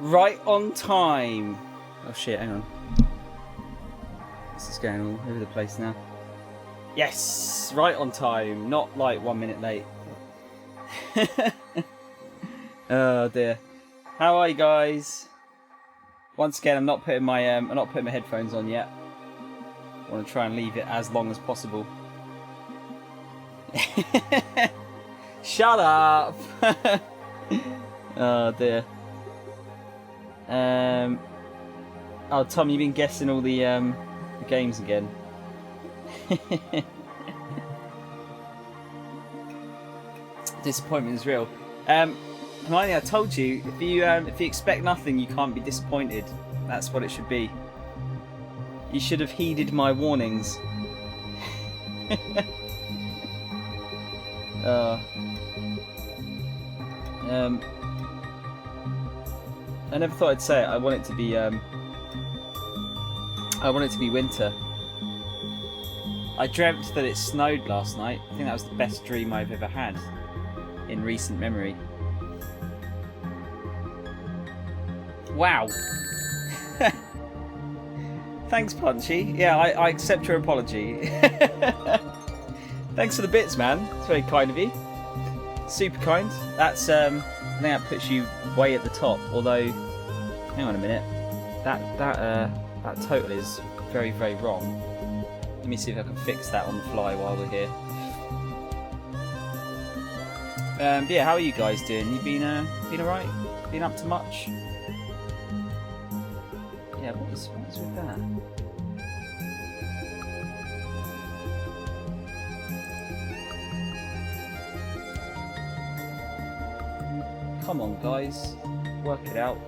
Right on time. Oh shit, hang on. This is going all over the place now. Yes, right on time. Not like 1 minute late. Oh dear. How are you guys? Once again, I'm not putting my headphones on yet. I want to try and leave it as long as possible. Shut up. Oh dear. Oh Tom, you've been guessing all the games again. Disappointment is real. Hermione, I told you, if you expect nothing, you can't be disappointed. That's what it should be. You should have heeded my warnings. I never thought I'd say it. I want it to be winter. I dreamt that it snowed last night. I think that was the best dream I've ever had in recent memory. Wow. Thanks, Punchy. Yeah, I accept your apology. Thanks for the bits, man. It's very kind of you. Super kind. That's I think that puts you way at the top. Although, hang on a minute. That total is very, very wrong. Let me see if I can fix that on the fly while we're here. But yeah, how are you guys doing? You been alright? Been up to much? Yeah, what was with that? Come on, guys, work it out.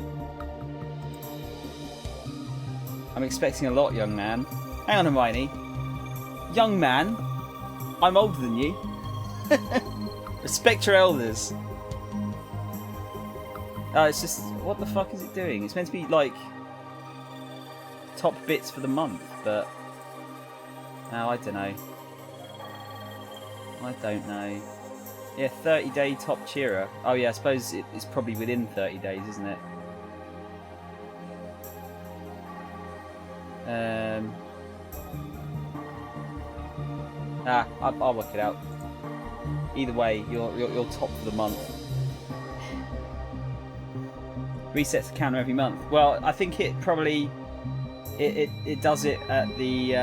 I'm expecting a lot, young man. Hang on, Hermione. Young man, I'm older than you. Respect your elders. Oh, it's just, what the fuck is it doing? It's meant to be like top bits for the month, but no, I don't know. I don't know. Yeah, 30-day top cheerer. Oh yeah, I suppose it's probably within 30 days, isn't it? I'll work it out. Either way, you're top for the month. Resets the counter every month. Well, I think it probably it does it at the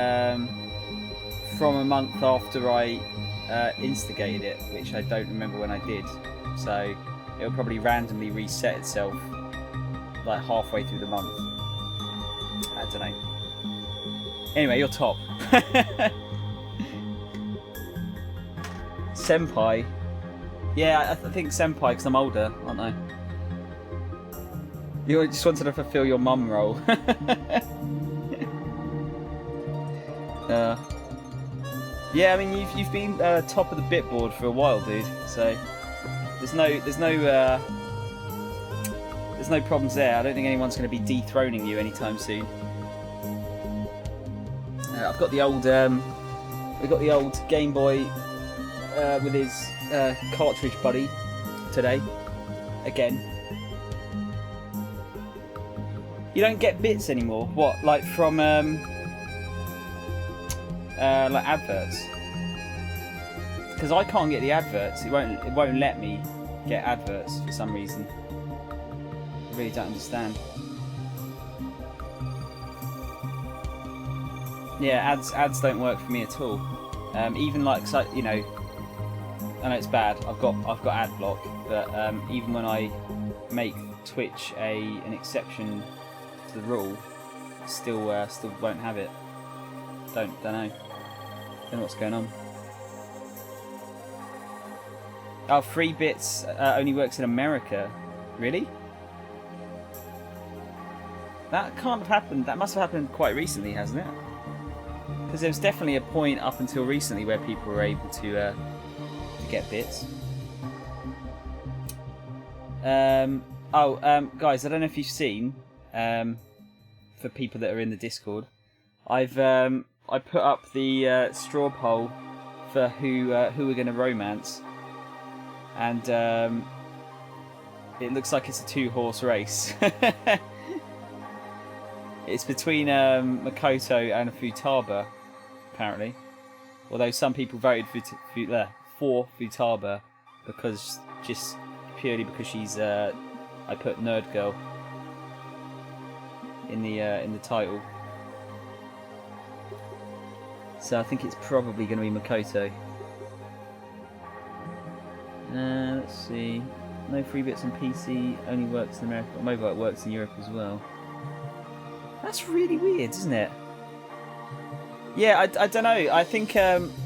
from a month after I instigated it, which I don't remember when I did. So it'll probably randomly reset itself like halfway through the month. I don't know. Anyway, you're top. Senpai. Yeah, I think senpai because I'm older, aren't I? You just wanted to fulfill your mum role. Yeah, I mean you've been top of the bit board for a while, dude. So there's no problems there. I don't think anyone's going to be dethroning you anytime soon. I've got the old we got the old Game Boy with his cartridge buddy today again. You don't get bits anymore. What, like from like adverts? Because I can't get the adverts. It won't let me get adverts for some reason. I really don't understand. Yeah, ads don't work for me at all. Even like, so, you know, I know it's bad. I've got ad block, but even when I make Twitch an exception to the rule, still won't have it. Don't know what's going on. Oh, free bits only works in America. Really? That can't have happened. That must have happened quite recently, hasn't it? Because there was definitely a point up until recently where people were able to get bits. Guys, I don't know if you've seen. For people that are in the Discord, I put up the straw poll for who we're going to romance, and It looks like it's a 2-horse race. It's between Makoto and Futaba, apparently. Although some people voted for Futaba because purely because she's I put nerd girl in the title. So I think it's probably going to be Makoto. Let's see. No free bits on PC, only works in America. Mobile works in Europe as well. That's really weird, isn't it? Yeah, I don't know. I think,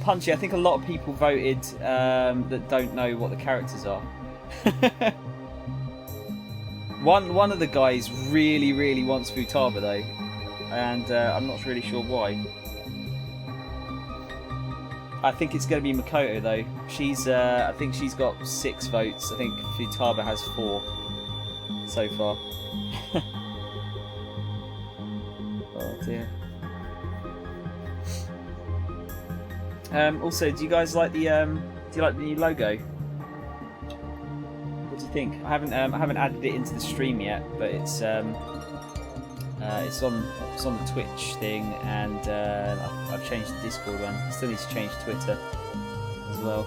Punchy, I think a lot of people voted that don't know what the characters are. One of the guys really, really wants Futaba, though. And I'm not really sure why. I think it's going to be Makoto, though. I think she's got 6 votes. I think Futaba has 4 so far. Oh dear. Also, do you guys like the new logo? What do you think? I haven't added it into the stream yet, but it's on the Twitch thing, and I've changed the Discord one. I still need to change Twitter as well.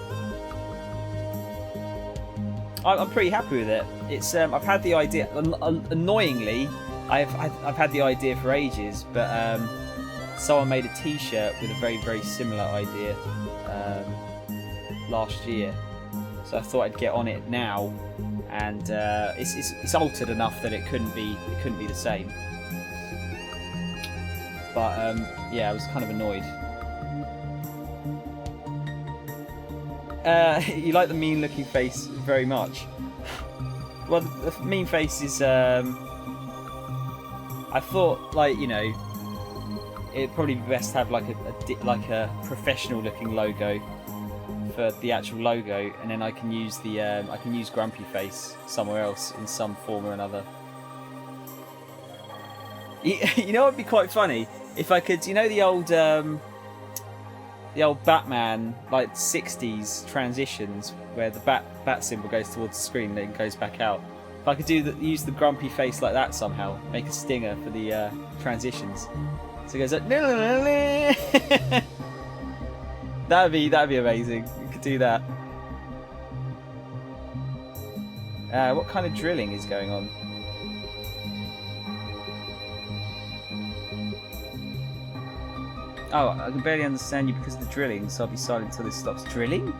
I'm pretty happy with it. It's I've had the idea. Annoyingly, I've had the idea for ages, but someone made a T-shirt with a very, very similar idea last year, so I thought I'd get on it now, and it's altered enough that it couldn't be the same. But yeah, I was kind of annoyed. You like the mean-looking face very much. Well, the mean face is. I thought, like, you know, it'd probably be best to have like a professional-looking logo for the actual logo, and then I can use Grumpy Face somewhere else in some form or another. You know, it'd be quite funny if I could, you know, the old Batman, like 60s transitions where the bat symbol goes towards the screen and then goes back out. If I could use the Grumpy Face like that somehow, make a stinger for the transitions. So it goes like, that'd be amazing. You could do that. What kind of drilling is going on? Oh, I can barely understand you because of the drilling, so I'll be silent until this stops. Drilling?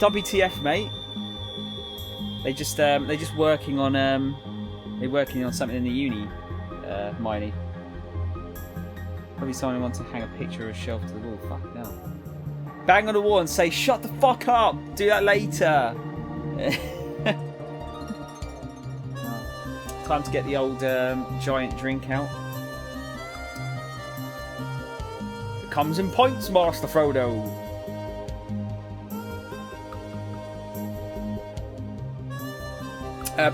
WTF, mate? They're just working on something in the uni, Miney. Probably someone who wants to hang a picture or a shelf to the wall. Fuck no. Bang on the wall and say, "Shut the fuck up! Do that later." Time to get the old giant drink out. It comes in points, Master Frodo.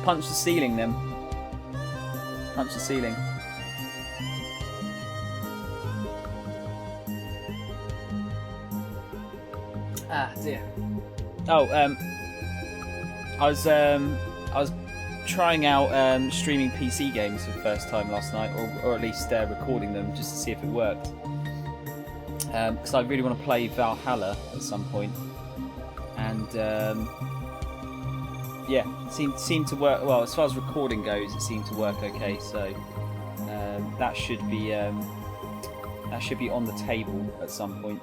Punch the ceiling, then. Punch the ceiling. Ah, dear. Oh, I was trying out streaming PC games for the first time last night, or at least recording them just to see if it worked. Because I really want to play Valhalla at some point, and yeah, it seemed to work well as far as recording goes. It seemed to work okay, so that should be on the table at some point,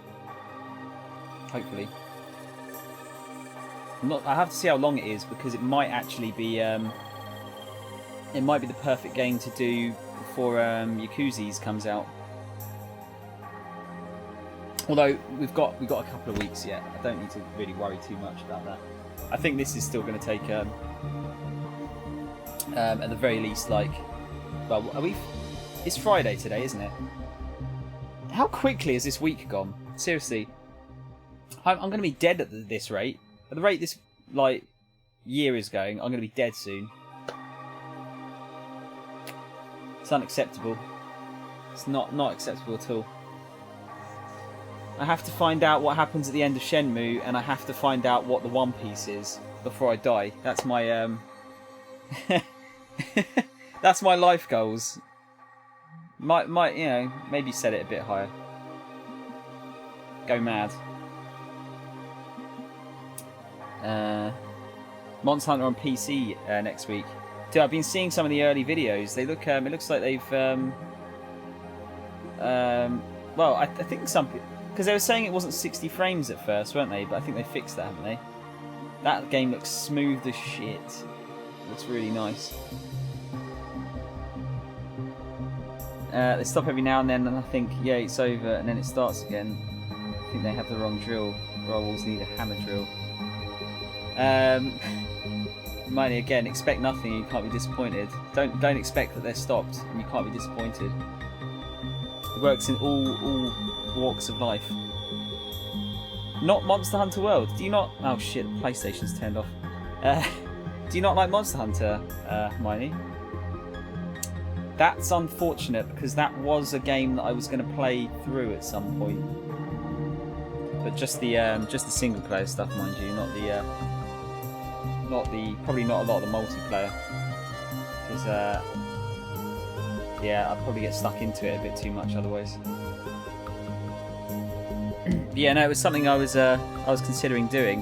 hopefully. I have to see how long it is, because it might actually be the perfect game to do before Yakuza's comes out. Although we've got a couple of weeks yet, I don't need to really worry too much about that. I think this is still going to take at the very least, like, well, it's Friday today, isn't it? How quickly has this week gone? Seriously, I'm going to be dead at this rate. At the rate this year is going, I'm going to be dead soon. It's unacceptable. It's not acceptable at all. I have to find out what happens at the end of Shenmue, and I have to find out what the One Piece is before I die. That's my that's my life goals. Might maybe set it a bit higher. Go mad. Monster Hunter on PC next week. Dude, I've been seeing some of the early videos. They look. It looks like they've. Well, I think some because they were saying it wasn't 60 frames at first, weren't they? But I think they fixed that, haven't they? That game looks smooth as shit. It looks really nice. They stop every now and then, and I think, yeah, it's over, and then it starts again. I think they have the wrong drill. I always need a hammer drill. Miney, again, expect nothing and you can't be disappointed. Don't expect that they're stopped and you can't be disappointed. It works in all walks of life. Not Monster Hunter World. Do you not... Oh shit, the PlayStation's turned off. Do you not like Monster Hunter, Miney? That's unfortunate because that was a game that I was going to play through at some point. But just the single player stuff, mind you, not the probably not a lot of the multiplayer. Because yeah, I'd probably get stuck into it a bit too much otherwise. But yeah, no, it was something I was considering doing.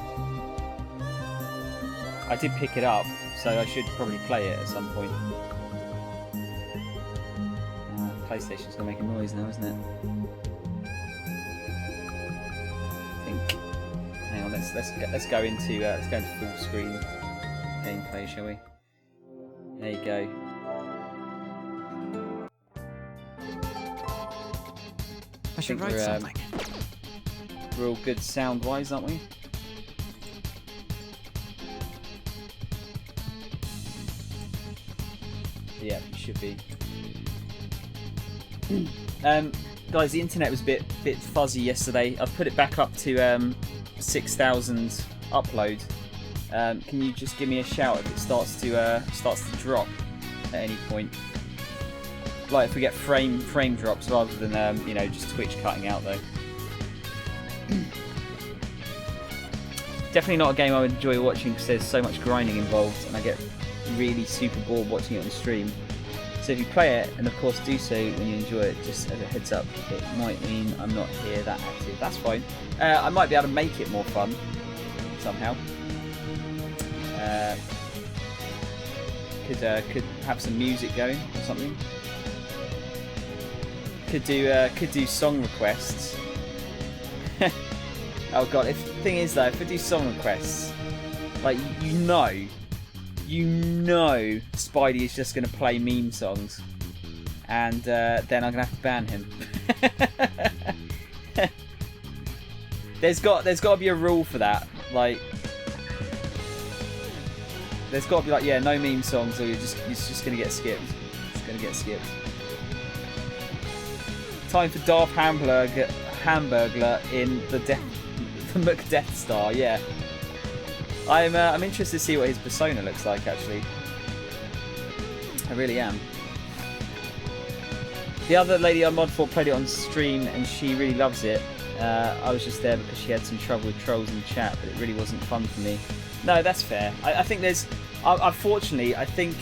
I did pick it up, so I should probably play it at some point. PlayStation's gonna make a noise now, isn't it? I think. Hang on, let's go into full screen gameplay, shall we? There you go. I should write something. We're all good sound-wise, aren't we? Yeah, it should be. Guys, the internet was a bit fuzzy yesterday. I've put it back up to 6,000 upload. Can you just give me a shout if it starts to drop at any point? Like if we get frame drops rather than just Twitch cutting out though. Definitely not a game I would enjoy watching because there's so much grinding involved and I get really super bored watching it on stream. So if you play it, and of course do so when you enjoy it, just as a heads up, it might mean I'm not here that active. That's fine. I might be able to make it more fun somehow. Could have some music going or something. Could do song requests. Oh god! The thing is though, if I do song requests, like you know, Spidey is just going to play meme songs, and then I'm going to have to ban him. There's got to be a rule for that. Like, there's got to be like, yeah, no meme songs, or it's just going to get skipped. It's going to get skipped. Time for Darth Hamburglar in the McDeath Star. Yeah. I'm interested to see what his persona looks like, actually. I really am. The other lady on Mod4 played it on stream and she really loves it. I was just there because she had some trouble with trolls in the chat, but it really wasn't fun for me. No, that's fair. I think there's... Unfortunately, I think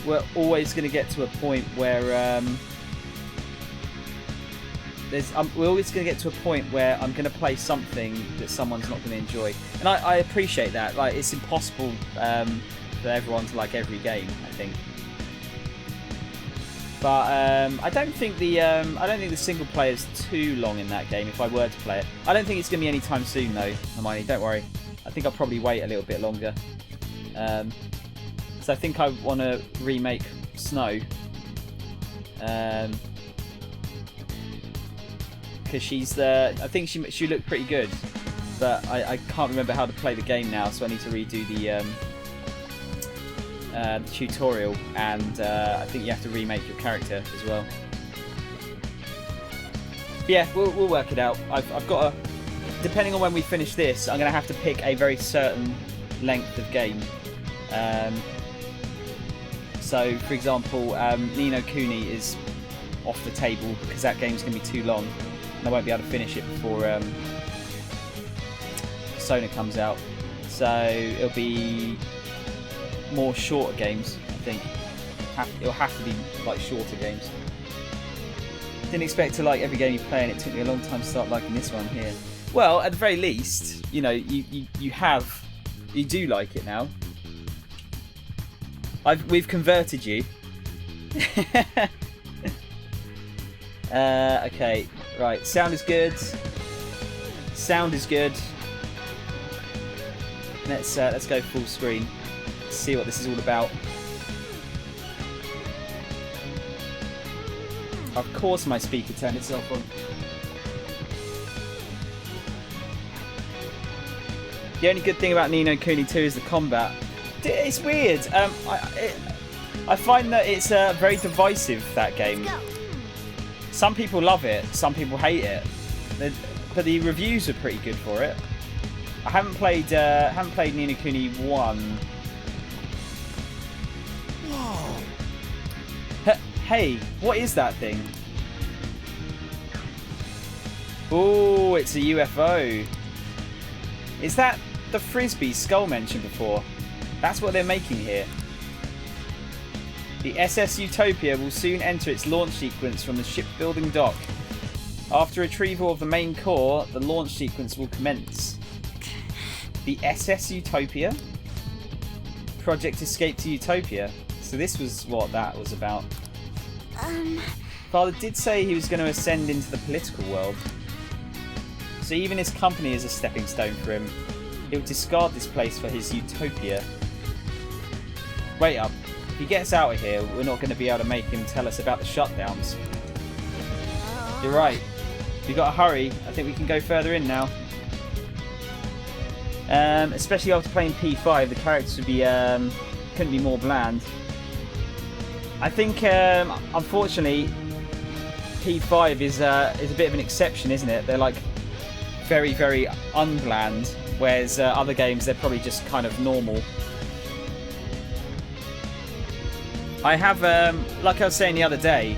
we're always going to get to a point where... we're always going to get to a point where I'm going to play something that someone's not going to enjoy, and I appreciate that. Like, it's impossible for everyone to like every game, I think. But I don't think the single player is too long in that game. If I were to play it, I don't think it's going to be anytime soon, though. Hermione, don't worry. I think I'll probably wait a little bit longer. So I think I want to remake Snow. Because I think she looked pretty good, but I can't remember how to play the game now, so I need to redo the tutorial, and I think you have to remake your character as well. But yeah, we'll work it out. I've got to, depending on when we finish this, I'm going to have to pick a very certain length of game. So, for example, Ni no Kuni is off the table because that game's going to be too long. I won't be able to finish it before Persona comes out. So it'll be more shorter games, I think. It'll have to be like shorter games. Didn't expect to like every game you play, and it took me a long time to start liking this one here. Well, at the very least, you know, you do like it now. We've converted you. Okay, right. Sound is good. Sound is good. Let's go full screen. See what this is all about. Of course, my speaker turned itself on. The only good thing about Ni no Kuni 2 is the combat. It's weird. I find that it's very divisive, that game. Some people love it, some people hate it. But the reviews are pretty good for it. I haven't played Ni no Kuni 1. Whoa. Hey, what is that thing? Oh, it's a UFO. Is that the Frisbee Skull mentioned before? That's what they're making here. The SS Utopia will soon enter its launch sequence from the shipbuilding dock. After retrieval of the main core, the launch sequence will commence. The SS Utopia? Project Escape to Utopia. So this was what that was about. Father did say he was going to ascend into the political world. So even his company is a stepping stone for him. He'll discard this place for his utopia. Wait up. If he gets out of here, we're not going to be able to make him tell us about the shutdowns. You're right. We've got to hurry. I think we can go further in now. Especially after playing P5, the characters would be couldn't be more bland. I think, unfortunately, P5 is a bit of an exception, isn't it? They're like very, very unbland, whereas other games they're probably just kind of normal. I have, like I was saying the other day,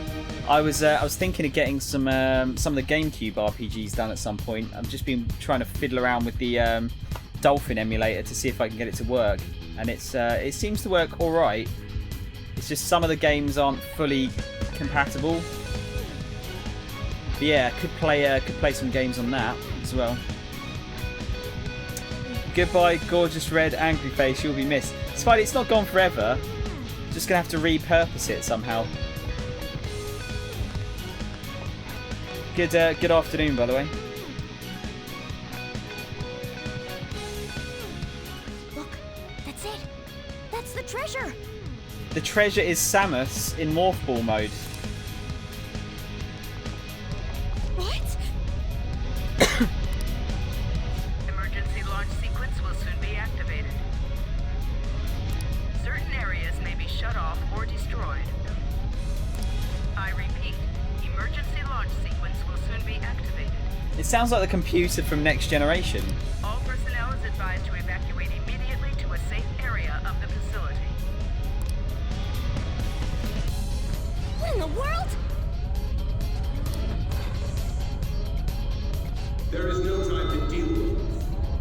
I was thinking of getting some of the GameCube RPGs done at some point. I've just been trying to fiddle around with the Dolphin emulator to see if I can get it to work, and it seems to work all right. It's just some of the games aren't fully compatible. But yeah, could play some games on that as well. Goodbye, gorgeous red angry face. You'll be missed. Spidey, it's not gone forever. Just gonna have to repurpose it somehow. Good afternoon, by the way. Look, that's it. That's the treasure. The treasure is Samus in Morph Ball mode. What? Emergency launch sequence will soon be activated. Certain areas may be shut off or destroyed. I repeat, emergency launch sequence will soon be activated. It sounds like the computer from Next Generation. All personnel is advised to evacuate immediately to a safe area of the facility. What in the world? There is no time to deal with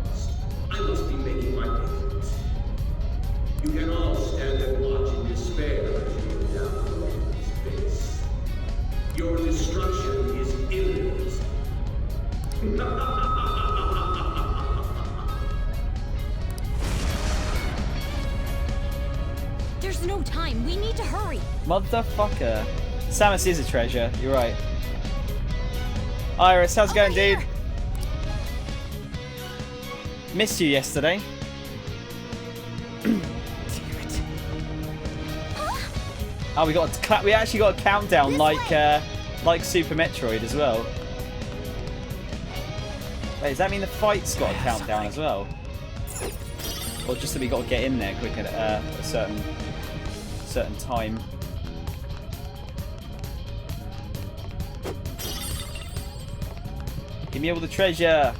this. I must be making my payments. You can all stand and watch in despair as you go down the enemy's base. Your destruction is imminent. There's no time. We need to hurry. Motherfucker. Samus is a treasure, you're right. Iris, how's it going, dude? Missed you yesterday. Damn it. Oh, we actually got a countdown This like Super Metroid as well. Wait, does that mean the fight's got a countdown as well? Or just that we got to get in there quick at a certain time? Give me all the treasure.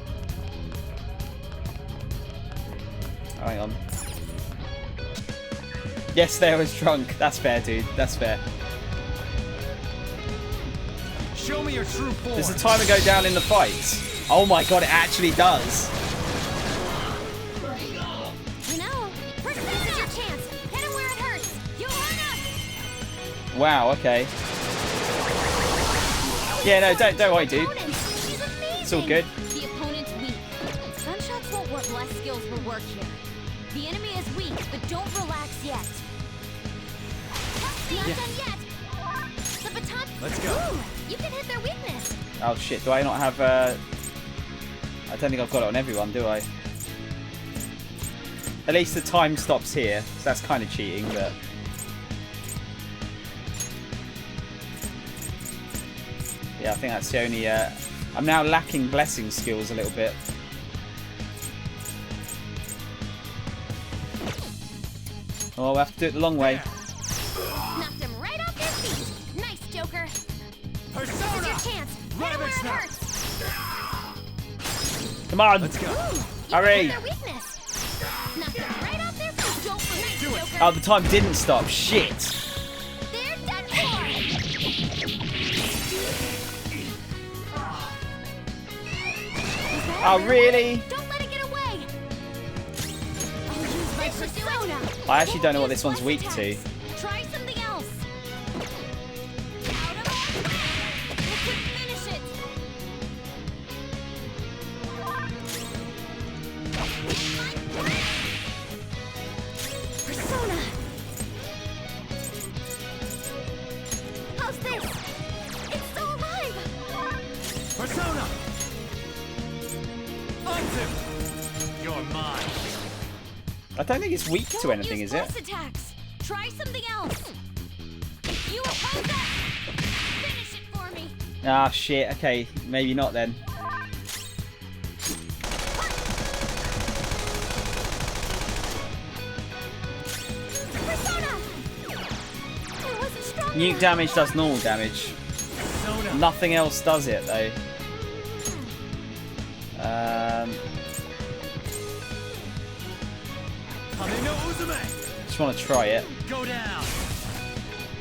Oh, hang on. Yes, there was drunk. That's fair, dude. That's fair. Show me your true form. Does the timer go down in the fights? Oh my god, it actually does. Wow, okay. Yeah, no, don't worry, dude. She's amazing. It's all good. The opponent's weak. Gunshots won't work unless skills will work here. The enemy is weak, but don't relax yet. Not done yet. The baton. Let's go. Ooh, you can hit their weakness. Oh shit, do I not have I don't think I've got it on everyone, do I? At least the time stops here, so that's kind of cheating, but... Yeah, I think that's the only... I'm now lacking blessing skills a little bit. Oh, we'll have to do it the long way. Knocked them right off their feet. Nice, Joker. Persona! This is your chance. Hit 'em where it Rabbit hurts. Come on! Let's go. Ooh, you Hurry. hit their weakness. Knocked them right off their feet. Don't forget, Joker. Oh, the time didn't stop. Shit! They're done for. Oh, really? Don't let it get away. I'll use my persona. I actually don't know what this one's weak to. Try something else. Out of our way. You can finish it. Persona. How's this? It's still alive. Persona! Onto! You're mine. I don't think it's weak to Don't anything, use is it? pulse attacks. Try something else. You oppose that. Finish it for me. Ah, shit. Okay, maybe not then. Persona. I wasn't strong Nuke enough. damage does normal damage. Persona! Nothing else does it, though. Kame no Uzume! Just want to try it. Go down!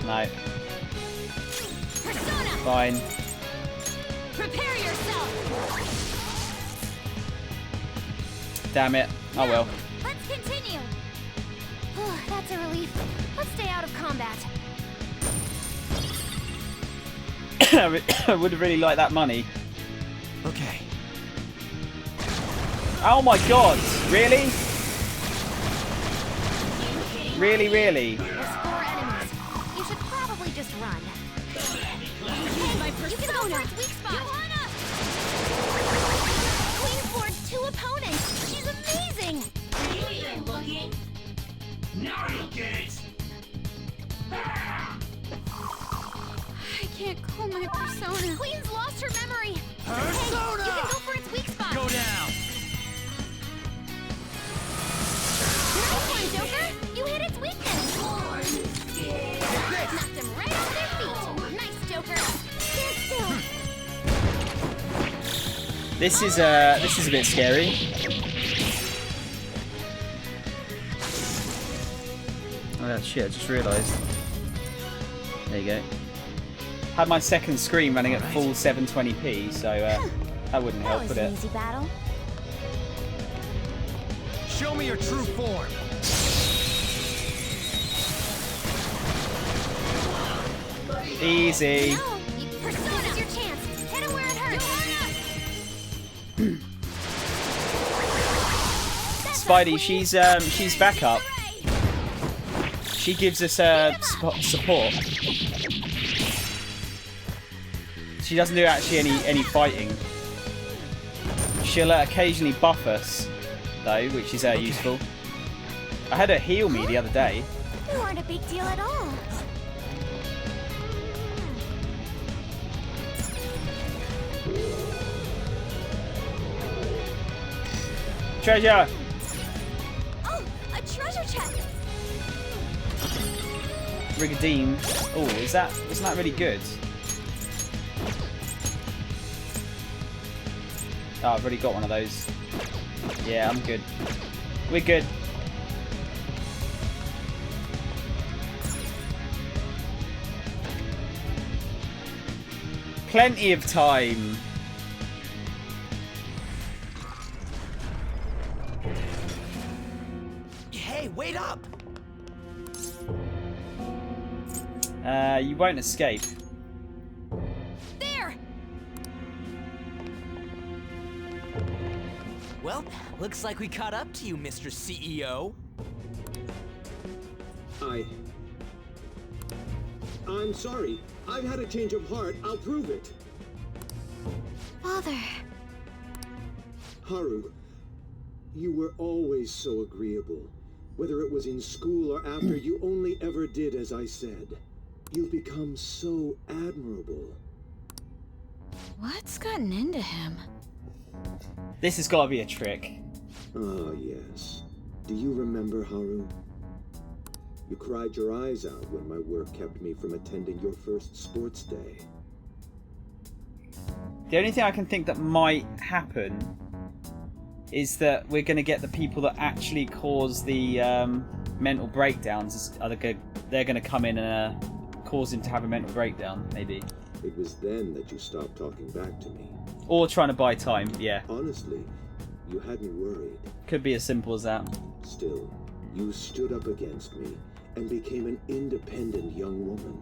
No. Persona. Fine. Prepare yourself. Damn it. Oh well. Let's continue. That's a relief. Let's stay out of combat. I would have really liked that money. Okay. Oh my god. Really? Really, really? There's 4 enemies. You should probably just run. Hey, my persona. You can go for its weak spot. Johanna! Queen's board 2 opponents. She's amazing. Now you'll get it! I can't call my persona. Queen's lost her memory. Persona! Hey, you can go for its weak spot. Go down! Nice one, Joker. You hit its weakness. Knocked him right off their feet. Nice, Joker. Stand still. This is a bit scary. Oh shit, I just realised. There you go. Had my second screen running at full 720p, so that wouldn't That help, was would an it? easy battle. Show me your true form! Easy. No, Persona. This is your chance. Hit him where it hurts. Spidey, she's back up. She gives us support. She doesn't do actually any fighting. She'll occasionally buff us, though, which is useful. I had her heal me the other day. You aren't a big deal at all. Treasure! Oh, a treasure chest. Brigadine. Oh, isn't that really good? Oh, I've already got one of those. Yeah, I'm good. We're good. Plenty of time. Hey, wait up! You won't escape. There! Well, looks like we caught up to you, Mr. CEO. I'm sorry. I've had a change of heart. I'll prove it. Father. Haru, you were always so agreeable. Whether it was in school or after, you only ever did as I said. You've become so admirable. What's gotten into him? This has got to be a trick. Ah, yes. Do you remember, Haru? You cried your eyes out when my work kept me from attending your first sports day. The only thing I can think that might happen is that we're going to get the people that actually cause the mental breakdowns. They're going to come in and cause him to have a mental breakdown, maybe. It was then that you stopped talking back to me. Or trying to buy time, yeah. Honestly, you hadn't worried. Could be as simple as that. Still, you stood up against me and became an independent young woman.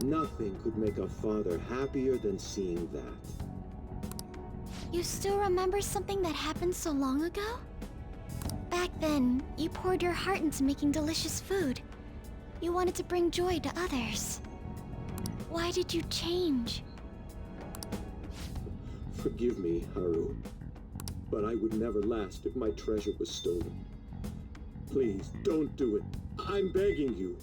Nothing could make a father happier than seeing that. You still remember something that happened so long ago? Back then, you poured your heart into making delicious food. You wanted to bring joy to others. Why did you change? Forgive me, Haru, but I would never last if my treasure was stolen. Please, don't do it. I'm begging you.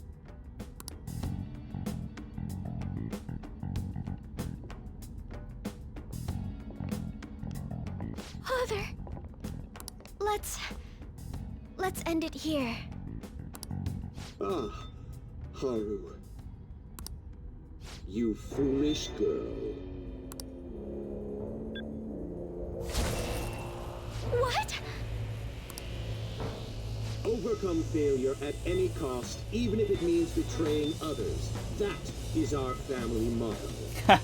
Father, let's end it here. Ah, Haru. You foolish girl. What? Overcome failure at any cost, even if it means betraying others. That is our family motto.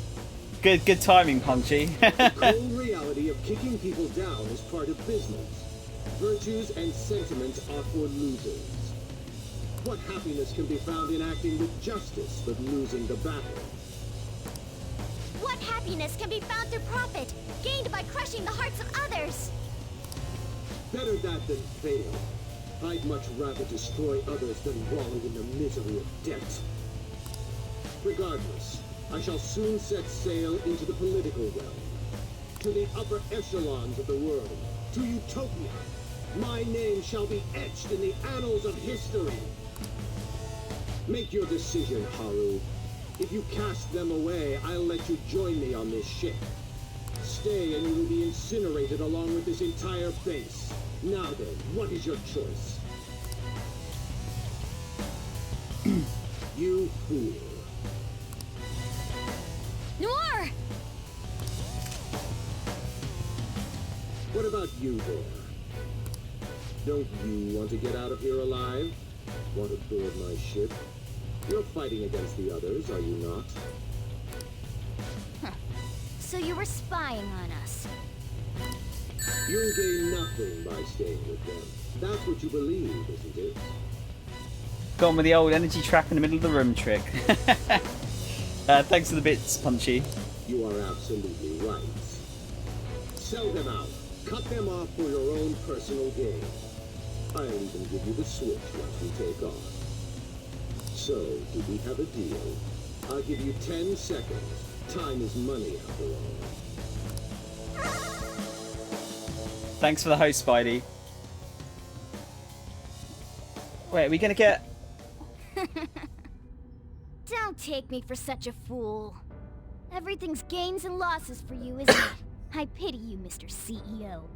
Good timing, Punchy. The cold reality of kicking people down is part of business. Virtues and sentiments are for losers. What happiness can be found in acting with justice but losing the battle? What happiness can be found through profit, gained by crushing the hearts of others? Better that than fail. I'd much rather destroy others than wallow in the misery of debt. Regardless, I shall soon set sail into the political realm, to the upper echelons of the world, to Utopia. My name shall be etched in the annals of history. Make your decision, Haru. If you cast them away, I'll let you join me on this ship. Stay and you will be incinerated along with this entire base. Now then, what is your choice? You fool. Noir! What about you there? Don't you want to get out of here alive? Want to board my ship? You're fighting against the others, are you not? So you were spying on us. You'll gain nothing by staying with them. That's what you believe, isn't it? Gone with the old energy trap in the middle of the room trick. Thanks for the bits, Punchy. You are absolutely right. Sell them out. Cut them off for your own personal gain. I'll even give you the switch once we take off. So, do we have a deal? I'll give you 10 seconds. Time is money, after all. Thanks for the host, Spidey. Wait, are we gonna get... Don't take me for such a fool. Everything's gains and losses for you, isn't it? I pity you, Mr. CEO.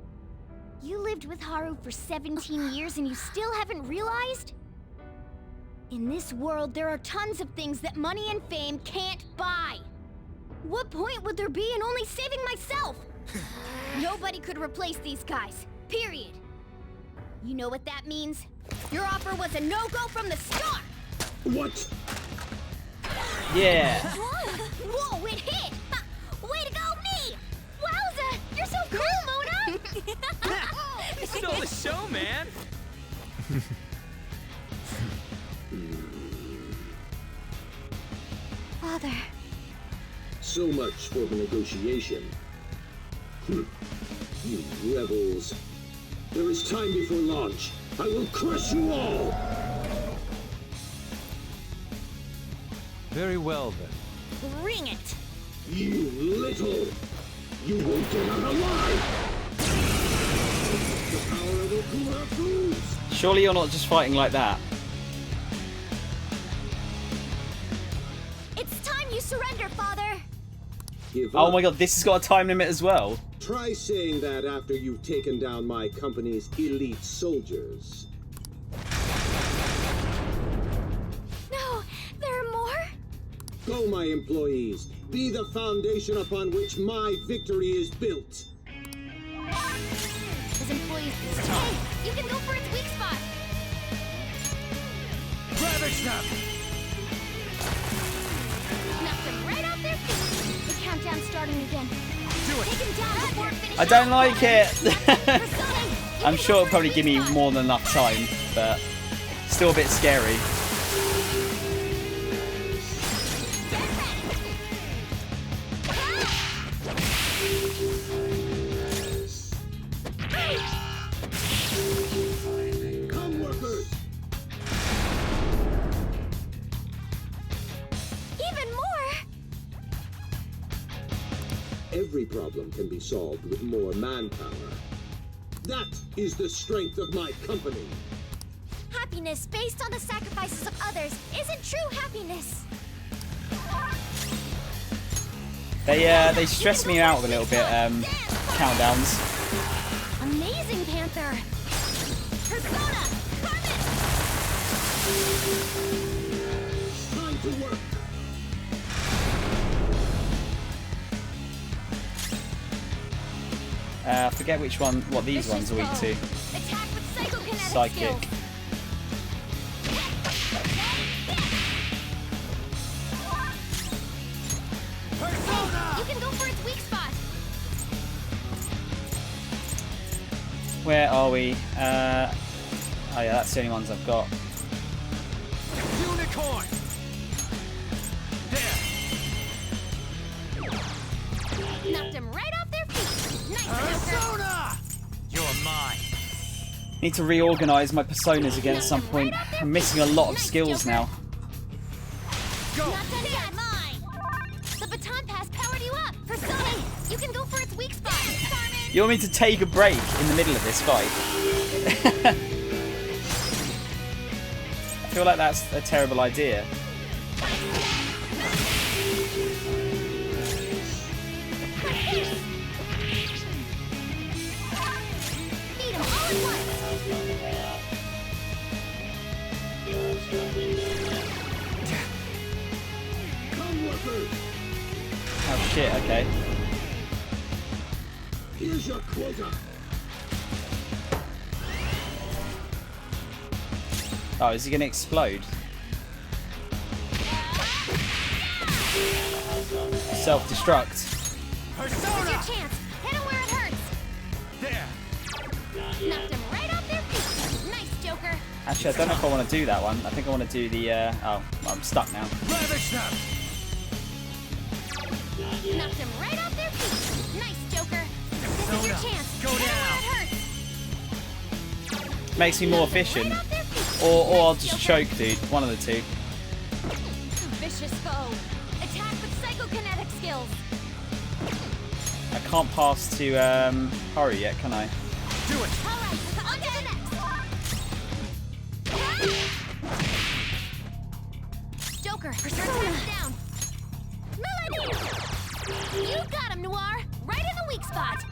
You lived with Haru for 17 years and you still haven't realized? In this world, there are tons of things that money and fame can't buy. What point would there be in only saving myself? Nobody could replace these guys, period. You know what that means? Your offer was a no-go from the start! What? Yeah. Whoa, it hit! Way to go, me! Wowza! You're so cool, Mona! You stole the show, man. Father. So much for the negotiation. You rebels. There is time before launch. I will crush you all! Very well, then. Bring it! You little! You won't get out alive! The power of Okura proves! Surely you're not just fighting like that. It's time you surrender, Father! Give Oh up. my god, this has got a time limit as well. Try saying that after you've taken down my company's elite soldiers. No, there are more? Go, my employees. Be the foundation upon which my victory is built. His employees stay. You can go for its weak spot. Ravage them! Knock them right off their feet. The countdown's starting again. Do it! Take him down before it finishes. I don't like it. Persona, you I'm can sure go it'll for probably its give me weak spot. more than enough time, but still a bit scary. Get ready. Come, workers! Even more. Every problem can be solved with more manpower. That is the strength of my company. Happiness based on the sacrifices of others isn't true happiness. They stress me out a little bit, countdowns. Amazing, Panther. Persona, Carmen. Time to work! I forget which one, what these ones are weak to. Attack with psychokinetic Psychic. skills. Persona! You can go for its weak spot. Where are we? Oh yeah, that's the only ones I've got. Unicorn! There! Knocked him right off their feet. Nice, Joker. Persona! You're mine. Need to reorganize my personas again at some point. I'm missing a lot of skills now. Go! Not done yet. Mine. The baton pass powered you up. Persona, you can go for its weak spot. Carmen. You want me to take a break in the middle of this fight? I feel like that's a terrible idea. Beat him all at once. Come, workers! Oh shit, okay. Here's your quota! Oh, is he gonna explode? Self-destruct. Here's Persona! your chance. Hit him where it hurts. There! Knocked him right off their feet. Nice, Joker. Actually, I don't know if I want to do that one. I think I want to do the, oh, I'm stuck now. Ravage them! Knocked him right off their feet. Nice, Joker. This is your Persona, chance. go Hit him down. where it hurts. Makes me more efficient. Right off their feet. Or I'll Nice, just Joker. choke, dude. One of the two. Vicious foe. Attack with psychokinetic skills. I can't pass to, Haru yet, can I? Do it! All right, on to the next. Joker, Persona down. Melody! You got him, Noir. Right in the weak spot.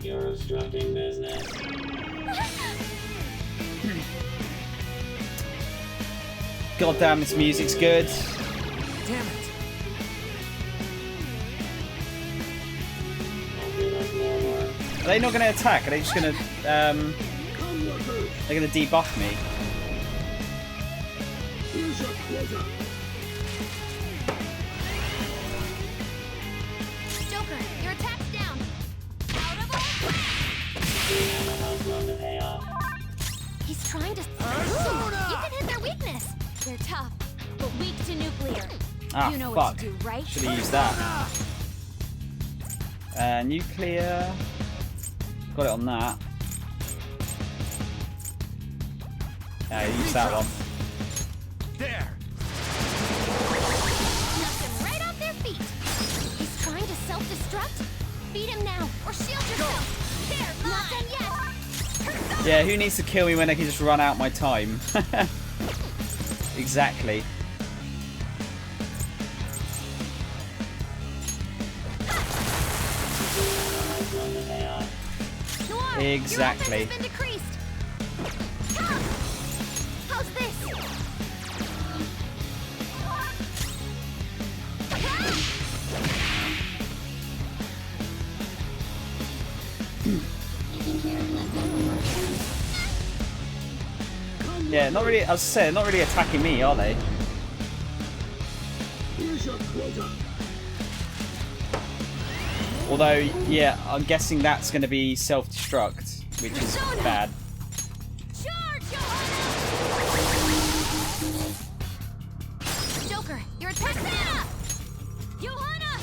You're obstructing business. God damn, this music's good. Damn it! Are they not going to attack? Are they just going to, Come, workers! they're going to debuff me? Here's your quota! Joker, your attack's down. Out of trying to... Ooh, you can hit their weakness. They're tough, but weak to nuclear. Ah, You know fuck. what to do, right? Should have used that. Nuclear. Got it on that. Yeah, use that one. There. Knock them right off their feet. He's trying to self-destruct. Beat him now, or shield yourself. There, not done yet. Yeah, who needs to kill me when I can just run out my time? Exactly. Noir, Exactly. Your offense has been decreased. Ah! How's this? Yeah, not really. I was saying, not really attacking me, are they? Here's your quota. Although, yeah, I'm guessing that's going to be self-destruct, which is bad. Charge, Johanna! Joker, you're attacking Anna! Johanna!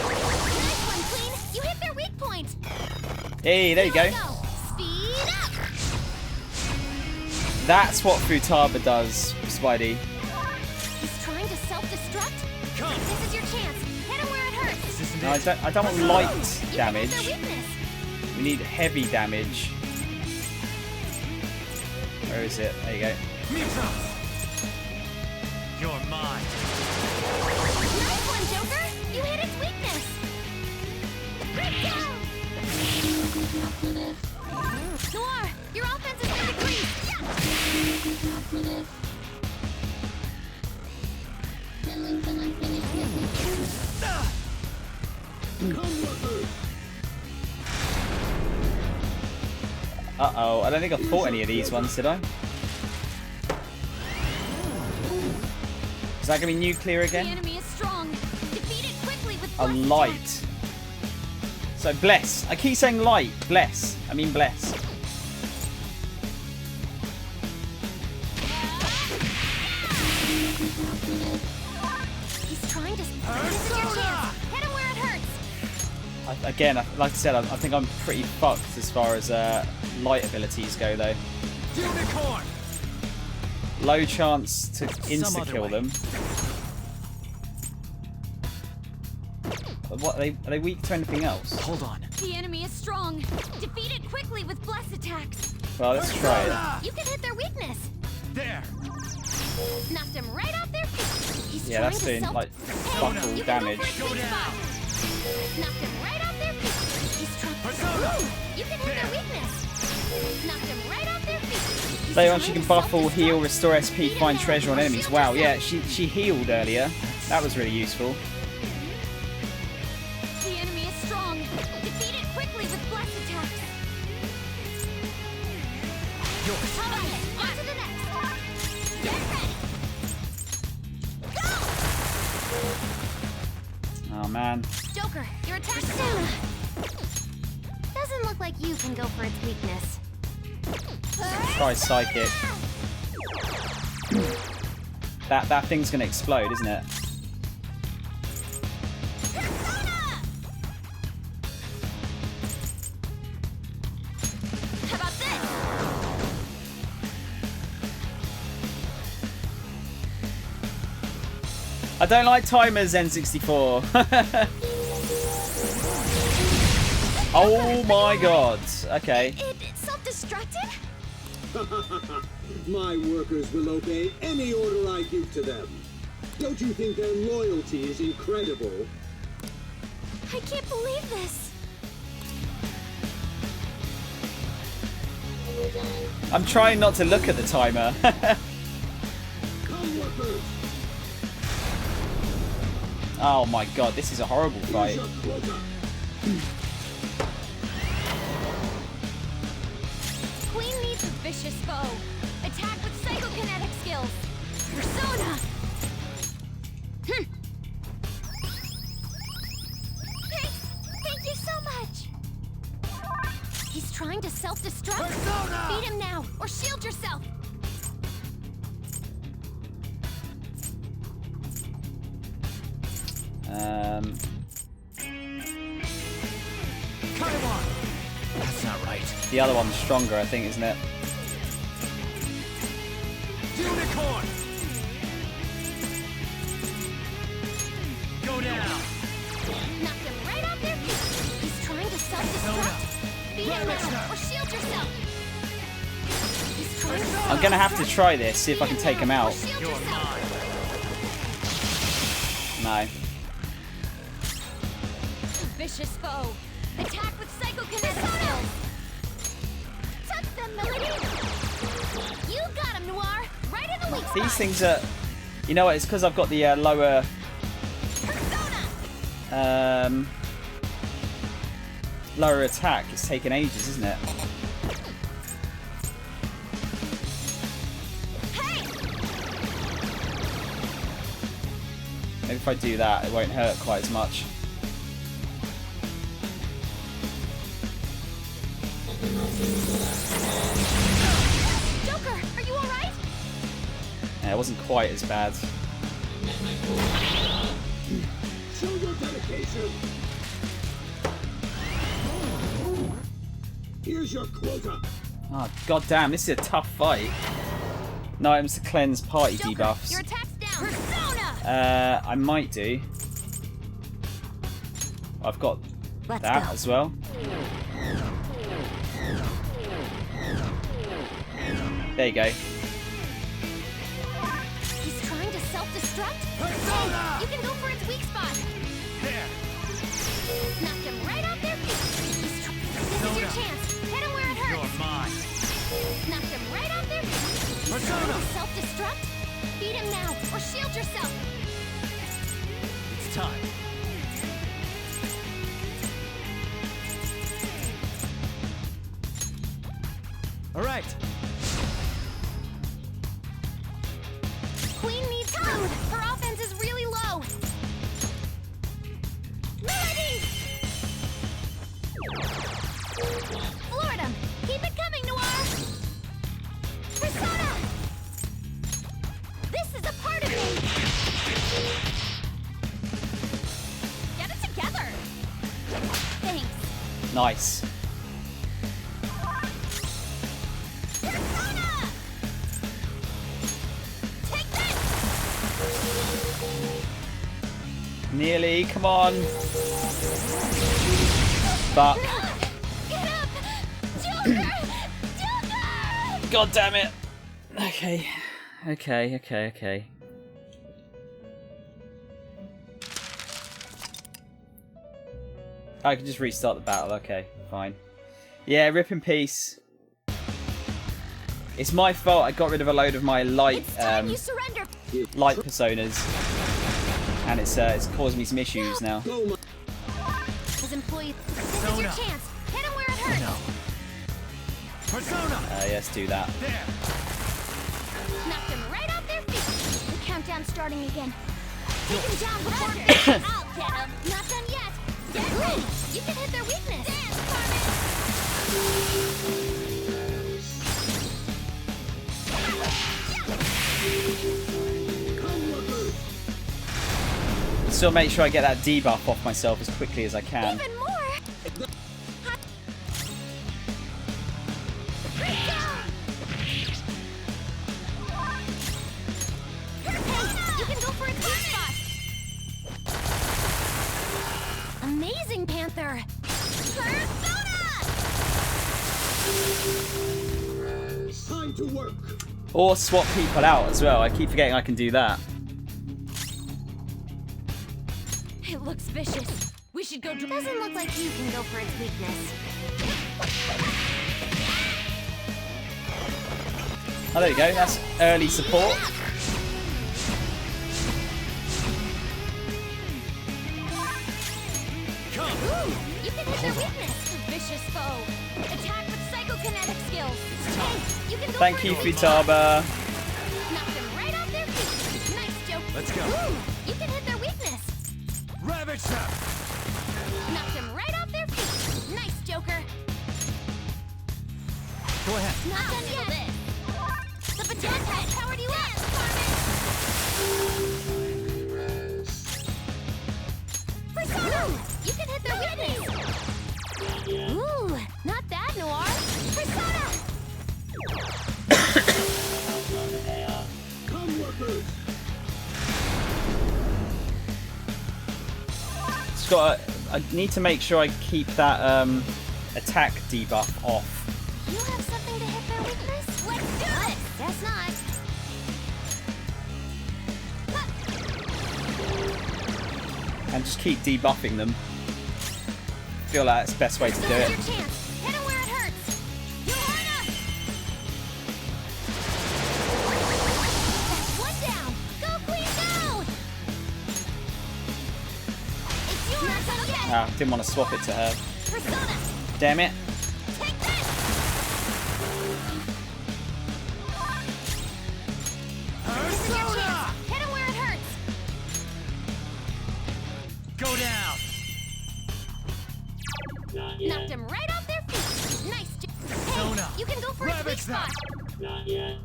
Nice one, Queen! You hit their weak point! Hey, there you go. Speed up! That's what Futaba does, Spidey. He's trying to self-destruct? Come. This is your chance. Hit him where it hurts. This isn't No, it. I don't want light You can hit their damage. weakness. We need heavy damage. Where is it? There you go. Mix-ups. You're mine. Nice one, Joker! You hit its weakness! Noir, your offense has been decreased! Uh-oh, I don't think I fought any of these ones, did I? Is that going to be nuclear The again? enemy is strong. Defeat it quickly with A blast light. attacks. So bless. I keep saying light. Bless. I mean bless. He's trying to... This is your chance. Hit him where it hurts. Again, like I said, I think I'm pretty fucked as far as light abilities go, though. Unicorn. Low chance to other insta-kill way. them. What, are they weak to anything else? Hold on. The enemy is strong. Defeat it quickly with blast attacks. Well, let's try it. You can hit their weakness. There. Knocked him right off their feet. He's Yeah, trying that's to doing, self... like, Hey, fuck all you can damage. Go for its Go weak down. spot. Knocked him right off their feet. He's trying... Persona. Ooh, you can hit their weakness. Knocked him right off their feet. He's Later on, trying she can to buff or self-destruct. heal, restore SP, Beat him find now, treasure on or enemies. shield Wow, yeah, yourself. she healed earlier. That was really useful. The enemy is strong. Defeat it quickly with blast attacks. How about it? On to the next. Get ready. Oh man. Joker, your attack soon. Doesn't look like you can go for its weakness. Try psychic. That thing's gonna explode, isn't it? How about this? I don't like timers, N64. Oh my god. Okay. It self-destructed? My workers will obey any order I give to them. Don't you think their loyalty is incredible? I can't believe this. I'm trying not to look at the timer. Come, workers! Oh my god, this is a horrible Here's fight. your quota. Queen needs a vicious foe. Attack with psychokinetic skills. Persona. Thank you so much. He's trying to self-destruct? Persona! Beat him now, or shield yourself! Kaiwan! That's not right. The other one's stronger, I think, isn't it? Unicorn! Go down! Knock him right off their feet! He's trying to self-destruct! Beat him now, or shield yourself! He's trying to I'm gonna have to try this, see if I can take him out. shield You're yourself! mine. No. Vicious foe! Attack with psychokinetic skills! Touch them, Melody! You got him, Noir! Right in the weak spot! These things are... You know what, it's because I've got the lower... Persona! Lower attack. It's taken ages, isn't it? Hey! Maybe if I do that, it won't hurt quite as much. Joker, are you alright? Yeah, it wasn't quite as bad. Show your dedication. Here's your quota. Oh, god damn, this is a tough fight. No items to cleanse party Joker, debuffs. your attack's down! Persona! I might do. I've got that as well. There you go. He's trying to self-destruct? Persona! You can go for its weak spot! There! Knock him right off their feet! This is your chance! Hit him where it You're hurts! mine. Knock him right off their feet! He's Persona! trying to self-destruct? Beat him now, or shield yourself! It's time. All right. Queen needs food! Her offense is really low! Melody! Floored him! Keep it coming, Noir! Persona! This is a part of me! Get it together! Thanks. Nice. Persona! Take this! Nearly, come on. Fuck. Get up! Joker! Joker! God damn it. Okay. Okay. I can just restart the battle. Okay, fine. Yeah, rip in peace. It's my fault. I got rid of a load of my light It's time you surrender! light personas, and it's caused me some issues now. His employee, this is your Persona. chance! Hit him where it hurts! No. Persona! Yes, do that. There! Knocked him right off their feet! The countdown's starting again. Take him down before I'll get him! Not done yet! Get ready! You can hit their weakness! Dance, Still make sure I get that debuff off myself as quickly as I can. Even more! Hey, you can go for its weak spot! Amazing, Panther! Persona! Time to work. Or swap people out as well. I keep forgetting I can do that. It looks vicious. We should go. Doesn't look like you can go for its weakness. Oh, there you go. That's early support. Ooh, you can hit their weakness. Vicious foe. Attack with psychokinetic skills. Hey, you can go Thank for you, its weak spot. Futaba. Knock them right off their feet. Nice joke. Let's go. Ooh, you can hit their weakness. Ravage them! Knock them right off their feet. Nice, Joker. Go ahead. Not done yet. The baton has powered you up, Persona! You can hit their weakness. Ooh, not bad, Noir. Persona! Come, workers! Scott, I need to make sure I keep that attack debuff off. You have something to hit their weakness? Let's do it! Guess not. And just keep debuffing them. Feel like that's the best way to do Now's it. your chance. Hit him where it hurts. Johanna! That's one down. Go, Queen, go! It's yours. Okay. Ah, didn't want to swap it to her. Persona! Damn it. Take this! This is your chance. Hit him where it hurts. Go down. Not yet. Knocked him right off their feet. Nice. Persona. Hey, you can go for his weak Ravage spot. them. Not yet.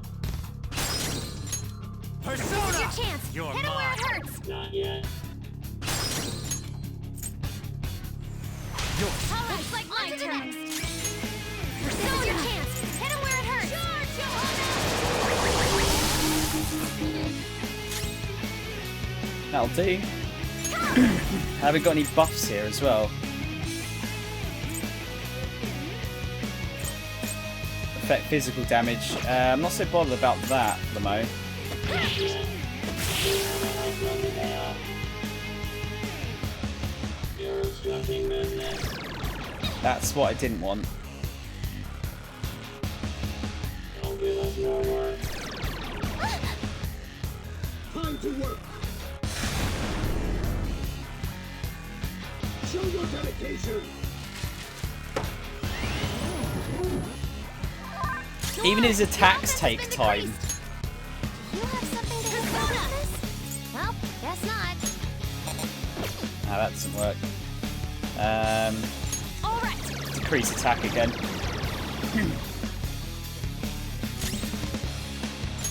This is Persona. your chance. You're Hit him where it mine. hurts. Not yet. Yours. All right, like my turn. This is your chance. Hit him where it hurts. That'll do. I haven't got any buffs here as well. Affect physical damage. I'm not so bothered about that for the moment. You're obstructing business. That's what I didn't want. Don't give us more work. Time to work! Show your dedication! Even his attacks take time. You have something to hit their weakness? Well, guess not. Ah, that doesn't work. All right. Decrease attack again.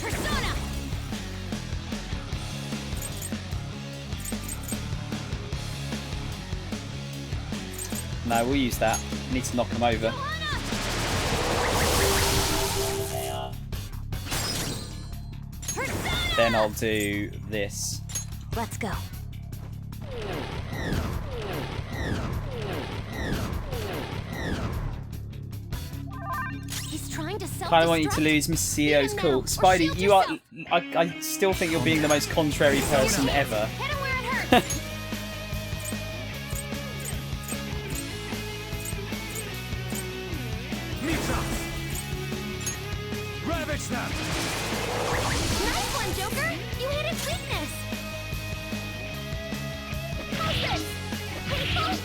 Persona! No, we'll use that. Need to knock him over. Persona! Then I'll do this. Let's go. He's trying to self-destruct. Kind of want you to lose. Mr. CEO's Even cool. now, or Spidey, shield you are. yourself. I still think you're being the most contrary person ever. Hit him where it hurts. Mitra. Ravage them. Nice one, Joker. You hit his weakness. How's this? Painful?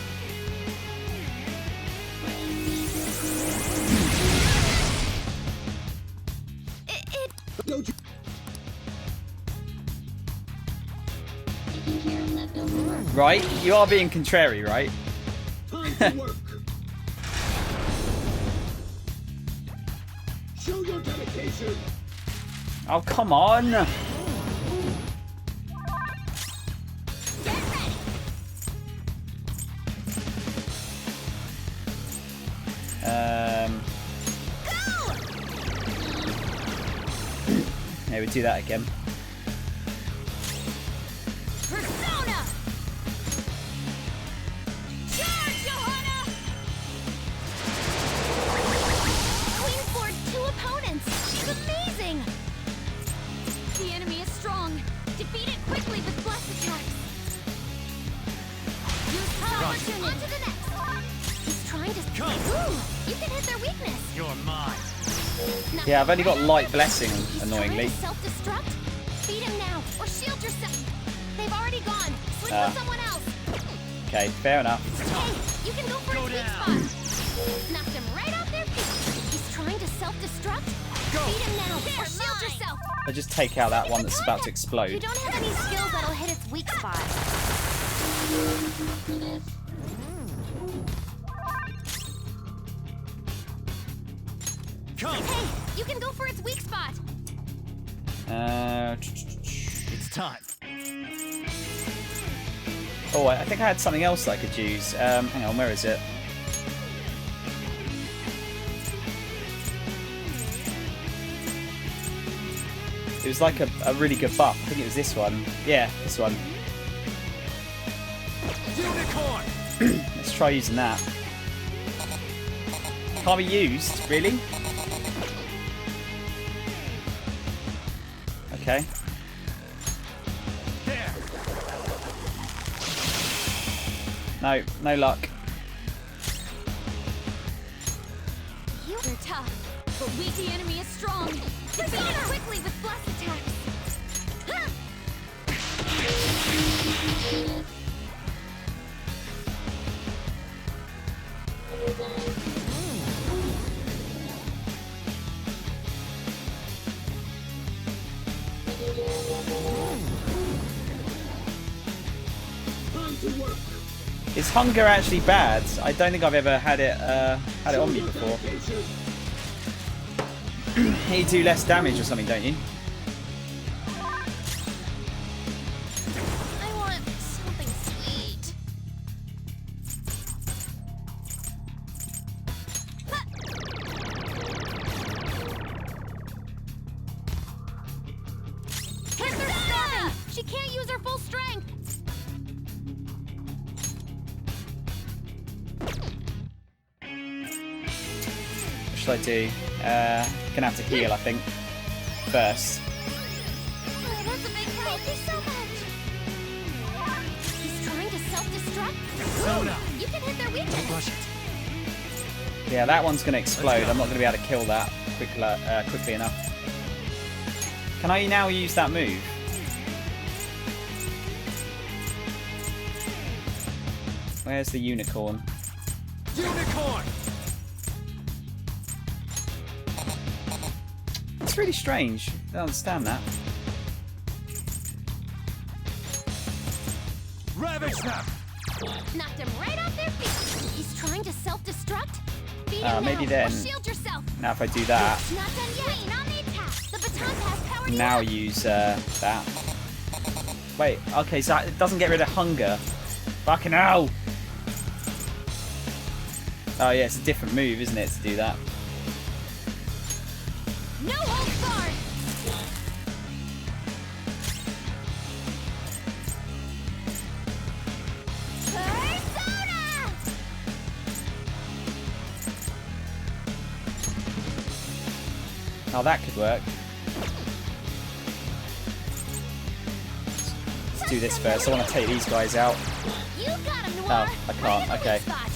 It Don't you Right? You are being contrary, right? time to work! Show your dedication! Oh, come on! Get ready. Go! Yeah, we do that again. Persona! Charge, Johanna! Queen floored 2 opponents. She's amazing. The enemy is strong. Defeat it quickly with blast attacks. Use power opportunity. On to the next. He's trying to. Come. Ooh, you can hit their weakness. You're mine. Knock Yeah, I've only got right light out. blessing, He's annoyingly. trying to self-destruct. Beat him now, or shield yourself. They've already gone. Switch Ah. with someone else. Okay, fair enough. Hey, you can go for Go his weak down. spot. Knocked him right off their feet. He's trying to self-destruct. Go. Beat him now, or shield yourself. I just take out that one that's about to You explode. don't have any skills that'll hit its weak spot. Come. Hey, you can go for its weak spot. It's time. Oh, I think I had something else that I could use. Hang on, where is it? It was like a really good buff. I think it was this one. Yeah, this one. Unicorn. Let's try using that. Can't be used, really? Okay. There. No, no luck. You're tough, but we the enemy is strong. Defeat it quickly with blast attacks. Ha! Is hunger actually bad? I don't think I've ever had it on me before. You do less damage or something, don't you? I want something sweet. Ha! Panther's starving! She can't use her full strength! What should I do? Gonna have to heal, I think, first. Oh, that's a big help. Thank you so much. He's trying to self-destruct. Sona. You can hit their weakness. Rush it. Yeah, that one's gonna explode. I'm not gonna be able to kill that quickly enough. Can I now use that move? Where's the unicorn? Unicorn. It's really strange. I don't understand that. Ravage them. Knocked him right off their feet. He's trying to self-destruct. Beat him Maybe now, then. or shield yourself. Now if I do that, It's not done yet. Wait, on the attack. The baton pass powered now you up. use that. Wait, okay, so it doesn't get rid of hunger. Fucking hell! Oh yeah, it's a different move, isn't it, to do that? No holds barred. Persona! Oh, that could work. Let's do this first. I want to take these guys out. You got him, Noir. Oh, I can't, Right in the okay. weak spot.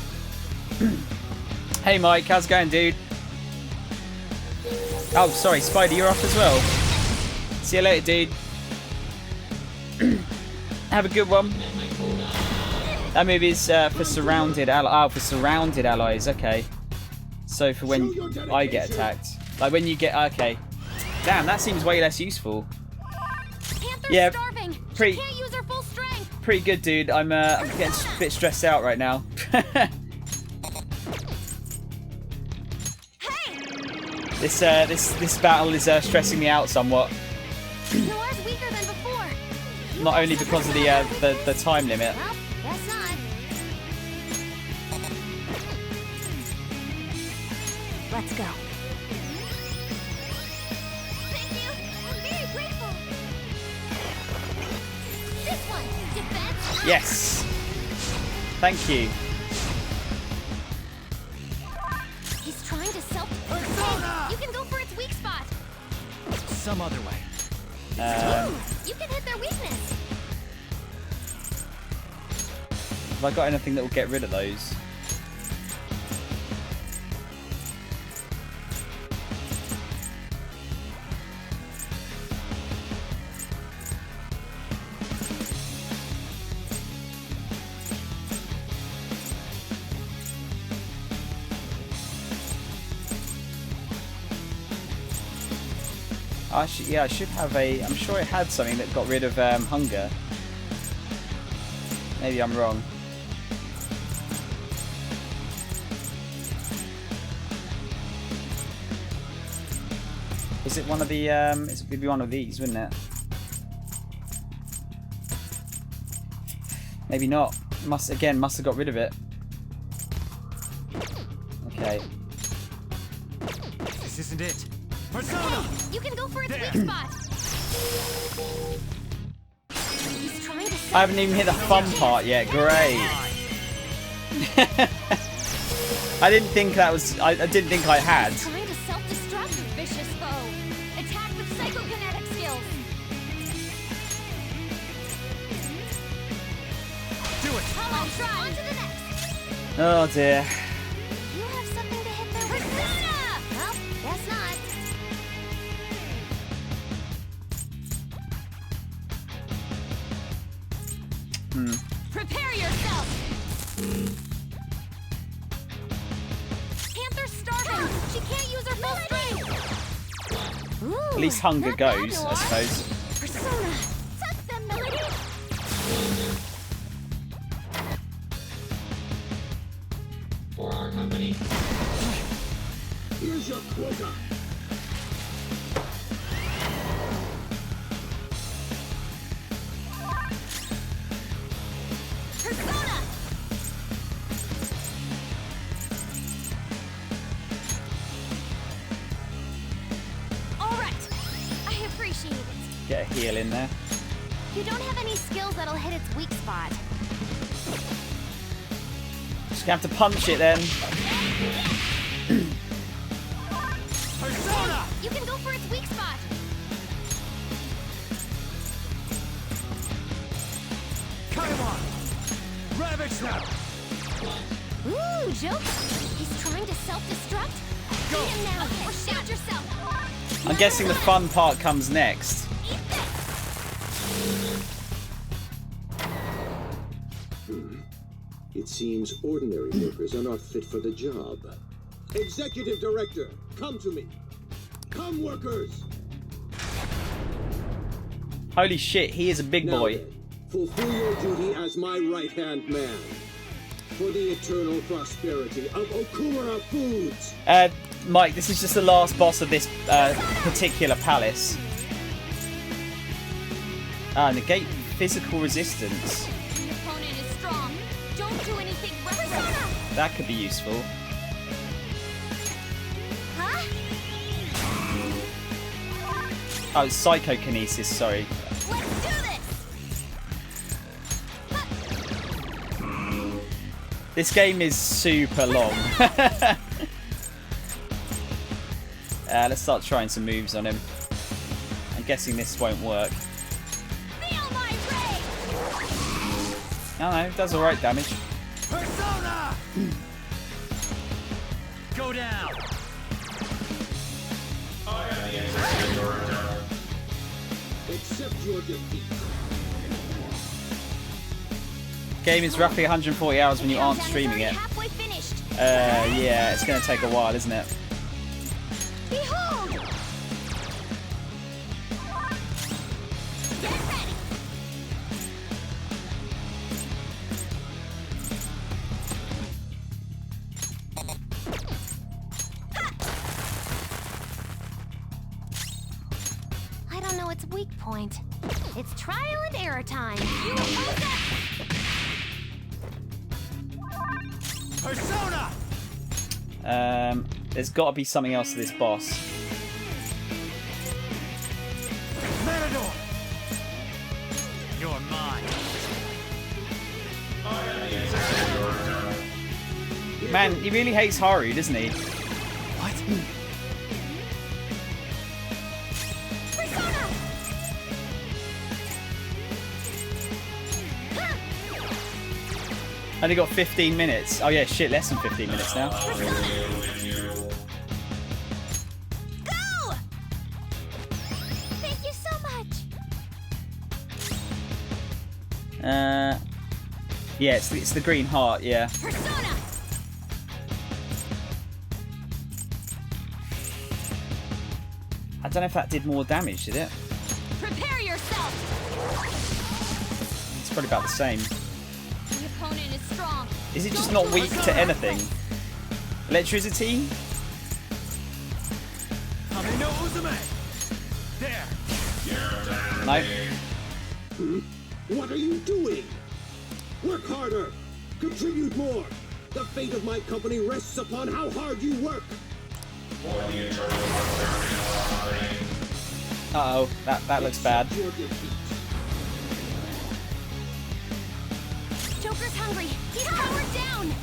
Hey Mike, how's it going, dude? Oh, sorry, Spider, you're off as well. See you later, dude. Have a good one. That move is for surrounded for surrounded allies. Okay. So for when I get attacked, like when you get okay. Damn, that seems way less useful. Panther's Yeah, starving. pretty- She can't use her full strength. Pretty good, dude. I'm getting a bit stressed out right now. Hey! This battle is stressing me out somewhat. Noir's weaker than before. You Not only also because of have the time limit. Well, guess not. Let's go. Thank you. I'm very grateful. This one, defense. Yes. Thank you. He's trying to self. Persona! You can go for its weak spot. Some other way. You can hit their weakness. Have I got anything that will get rid of those? Yeah, I should have a... I'm sure it had something that got rid of hunger. Maybe I'm wrong. Is it one of the? It would be one of these, wouldn't it? Maybe not. Must have got rid of it. Okay. This isn't it. Persona! You can go for its weak spot. He's trying to I haven't even hit the fun part yet. Great. I didn't think that was. I didn't think I had. He's trying to self-destruct, vicious foe. Attack with psychokinetic skills. Do it! I'll try. On to the next. Oh dear. You have something to hit their persona. Well, guess not. Prepare yourself. Panther's starving. She can't use her full strength. Ooh, At least hunger not bad, goes, I Noir. suppose. Persona. Tuck them, Melody. For our company. Here's your quota. Persona. All right. I appreciate it. Get a heal in there. You don't have any skills that'll hit its weak spot. Just gonna have to punch it then. Persona! You can go for its weak spot. Kaiwan! Ravage Snap! Ooh, Joker. He's trying to self-destruct. Go. Beat him now, or shout yourself. I'm guessing the fun part comes next. Eat this. It seems ordinary workers are not fit for the job. Executive Director, come to me. Come, workers! Holy shit, he is a big Now boy. then, fulfill your duty as my right-hand man. For the eternal prosperity of Okumura Foods. Mike, this is just the last boss of this particular palace. Negate physical resistance. The opponent is strong. Don't do anything reckless. That could be useful. Huh? Oh, psychokinesis, sorry. Let's do this. This game is super long. Let's start trying some moves on him. I'm guessing this won't work. Feel my rage. No, no, it does alright damage. Persona! Go down! Accept your defeat. Game is roughly 140 hours when you aren't Countdown is streaming already it. halfway finished. Yeah, it's going to take a while, isn't it? Behold! Get ready! I don't know its weak point. It's trial and error time. You oppose it! Persona! There's got to be something else to this boss. Matador! You're mine. Man, he really hates Haru, doesn't he? What? Persona! Only got 15 minutes. Oh yeah, shit, less than 15 minutes now. Go! Thank you so much. Yeah, it's the green heart, yeah. Persona! I don't know if that did more damage, did it? Prepare yourself! It's probably about the same. The opponent is strong. Is it just not weak to anything? Electricity? Kame no Uzume! There. No. What are you doing? Work harder! Contribute more! The fate of my company rests upon how hard you work! Uh-oh, that looks bad. Your defeat. Joker's hungry. He's powered down.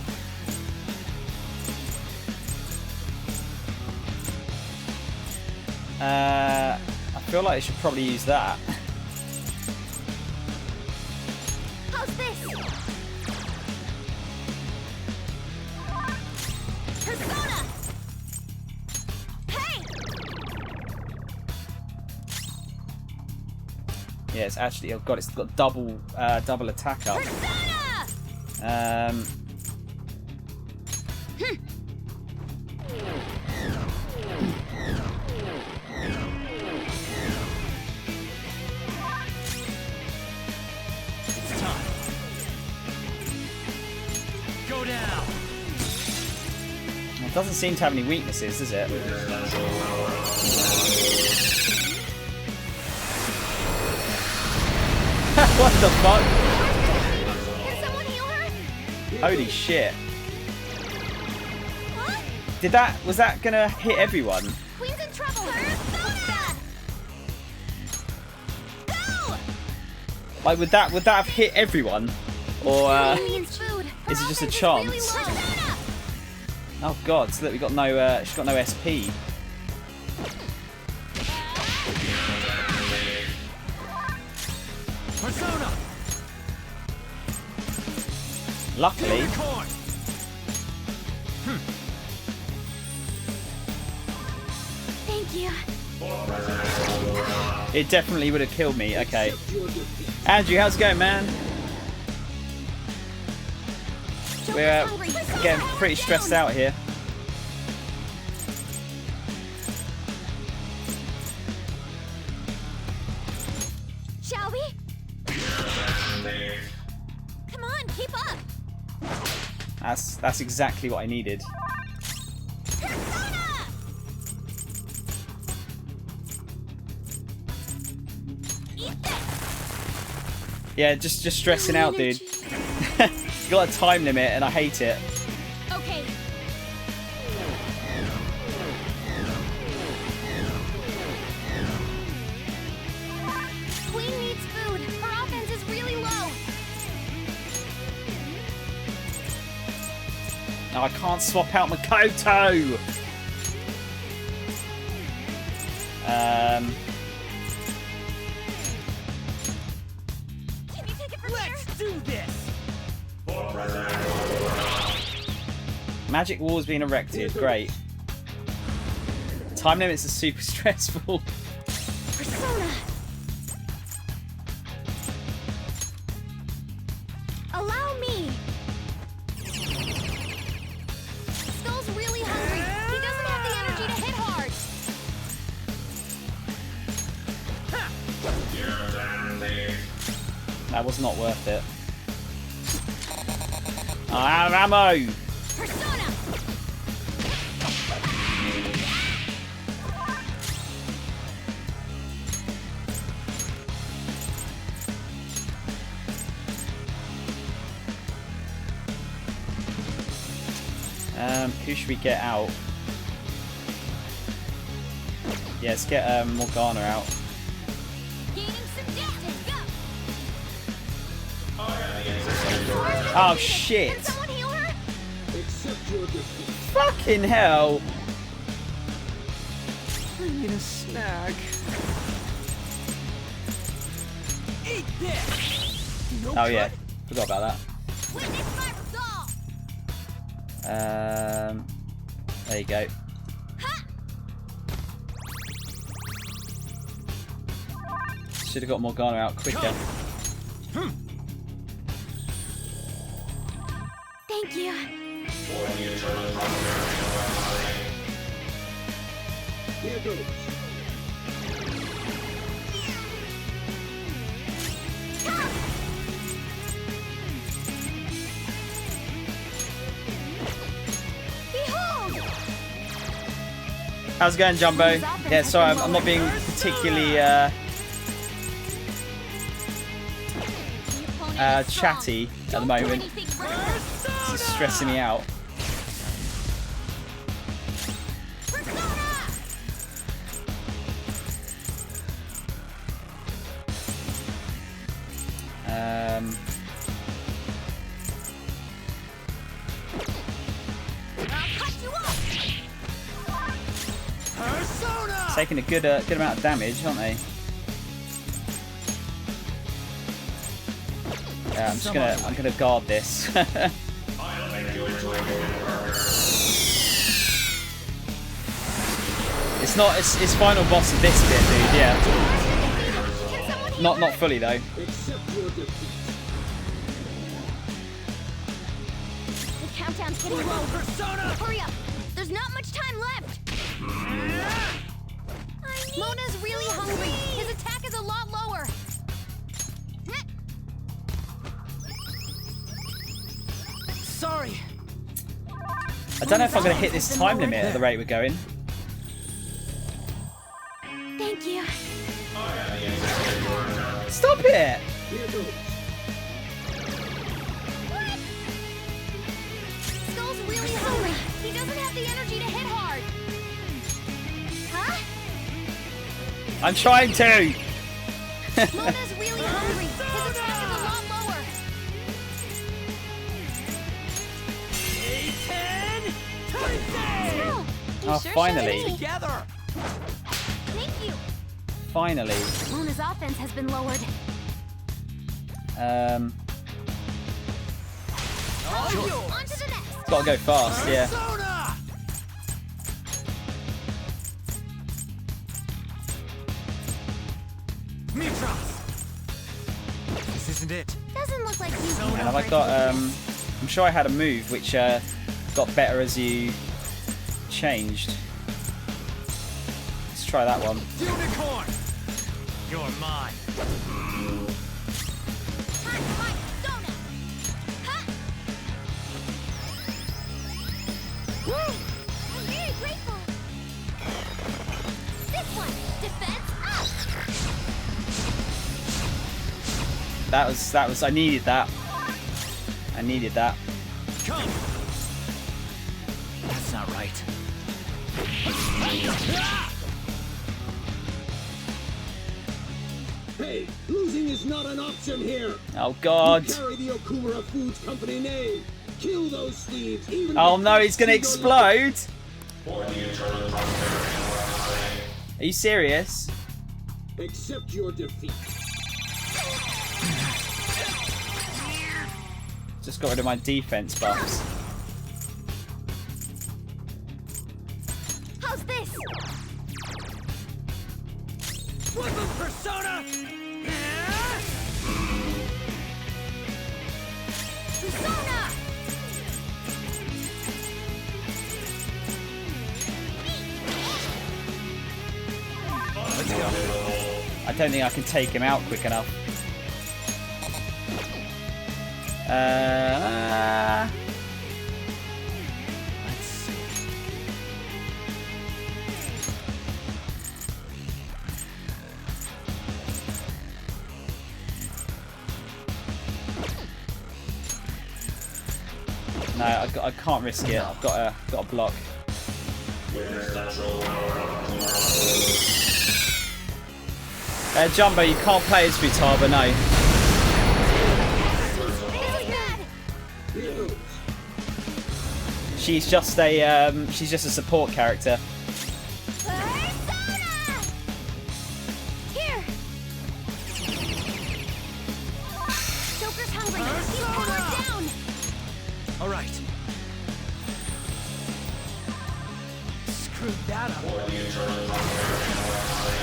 I feel like I should probably use that. How's this? Persona! Hey! Yeah, it's actually, oh god, it's got double attack up. Persona! It's time. Go down. It doesn't seem to have any weaknesses, does it? What the fuck? Can someone heal her? Holy shit. What? Was that gonna hit everyone? Queen's in trouble. Persona! Go! Like, would that have hit everyone? Or, Queen needs food. is it just a Her offense is chance? really low. Persona! oh god, so that we got no, she's got no SP. Persona. Luckily, Unicorn. Thank you. it definitely would have killed me. Okay. Your defeat. Andrew, how's it going, man? Joker's We're hungry. Persona, getting pretty powered stressed down. out here. Shall we? Come on, keep up. That's exactly what I needed. Persona! Eat this. Yeah, just stressing out, dude. You got a time limit, and I hate it. Okay. Queen needs food. Her offense is really low. No, I can't swap out Makoto. Can you take it from Let's do this. Magic walls being erected. Great. Time limits are super stressful. Persona. Allow me. Skull's really hungry. He doesn't have the energy to hit hard. That was not worth it. I have ammo. Persona. Who should we get out? Yeah, let's get Morgana out. Gaining some distance. Go. Oh shit! Can someone heal her? Accept your defeat. Fucking hell! I need a snack. Eat this. No Oh yeah, cut. forgot about that. Witness my resolve. There you go. Ha! Should have got Morgana out quicker. Thank you. Here goes. Behold! How's it going, Jumbo? Yeah, sorry, I'm not being particularly chatty at the moment. This is stressing me out. Taking a good amount of damage, aren't they? Yeah, I'm gonna guard this. It's final boss of this bit, dude. Yeah. Not fully though. The countdown's getting low. Persona! Hurry up! There's not much time left. Mona's really hungry. His attack is a lot lower. Sorry. I don't know if I'm gonna hit this time limit at the rate we're going. Thank you. Stop it! Skull's really hungry. He doesn't have the energy to hit hard. Huh? I'm trying to! Mona's really hungry. His attack is a lot lower. Skull, you Oh, sure finally. showed me. Together. Thank you. Finally. Mona's offense has been lowered. All yours. On to the next. Gotta go fast, yeah. Persona! Mitros. This isn't it. Doesn't look like you can And have I got I'm sure I had a move which got better as you changed. Let's try that one. Unicorn! You're mine. Woo! I'm very grateful. This one, defense up. That was I needed that. I needed that. Come! That's not right. Hey, losing is not an option here. Oh god. Carry the Okumura Foods Company name. Kill those thieves. Even Oh if no, he's gonna you don't explode! Are you serious? accept your defeat. Just got rid of my defense buffs. How's this? Weapon persona! Persona! Let's go. I don't think I can take him out quick enough. Let's see. No, I can't risk it. I've got a block. Jumbo, you can't play as Futaba, no. This is bad. She's just a support character. Persona! Here. Joker's hungry. He's powered down. All right. Screwed that up.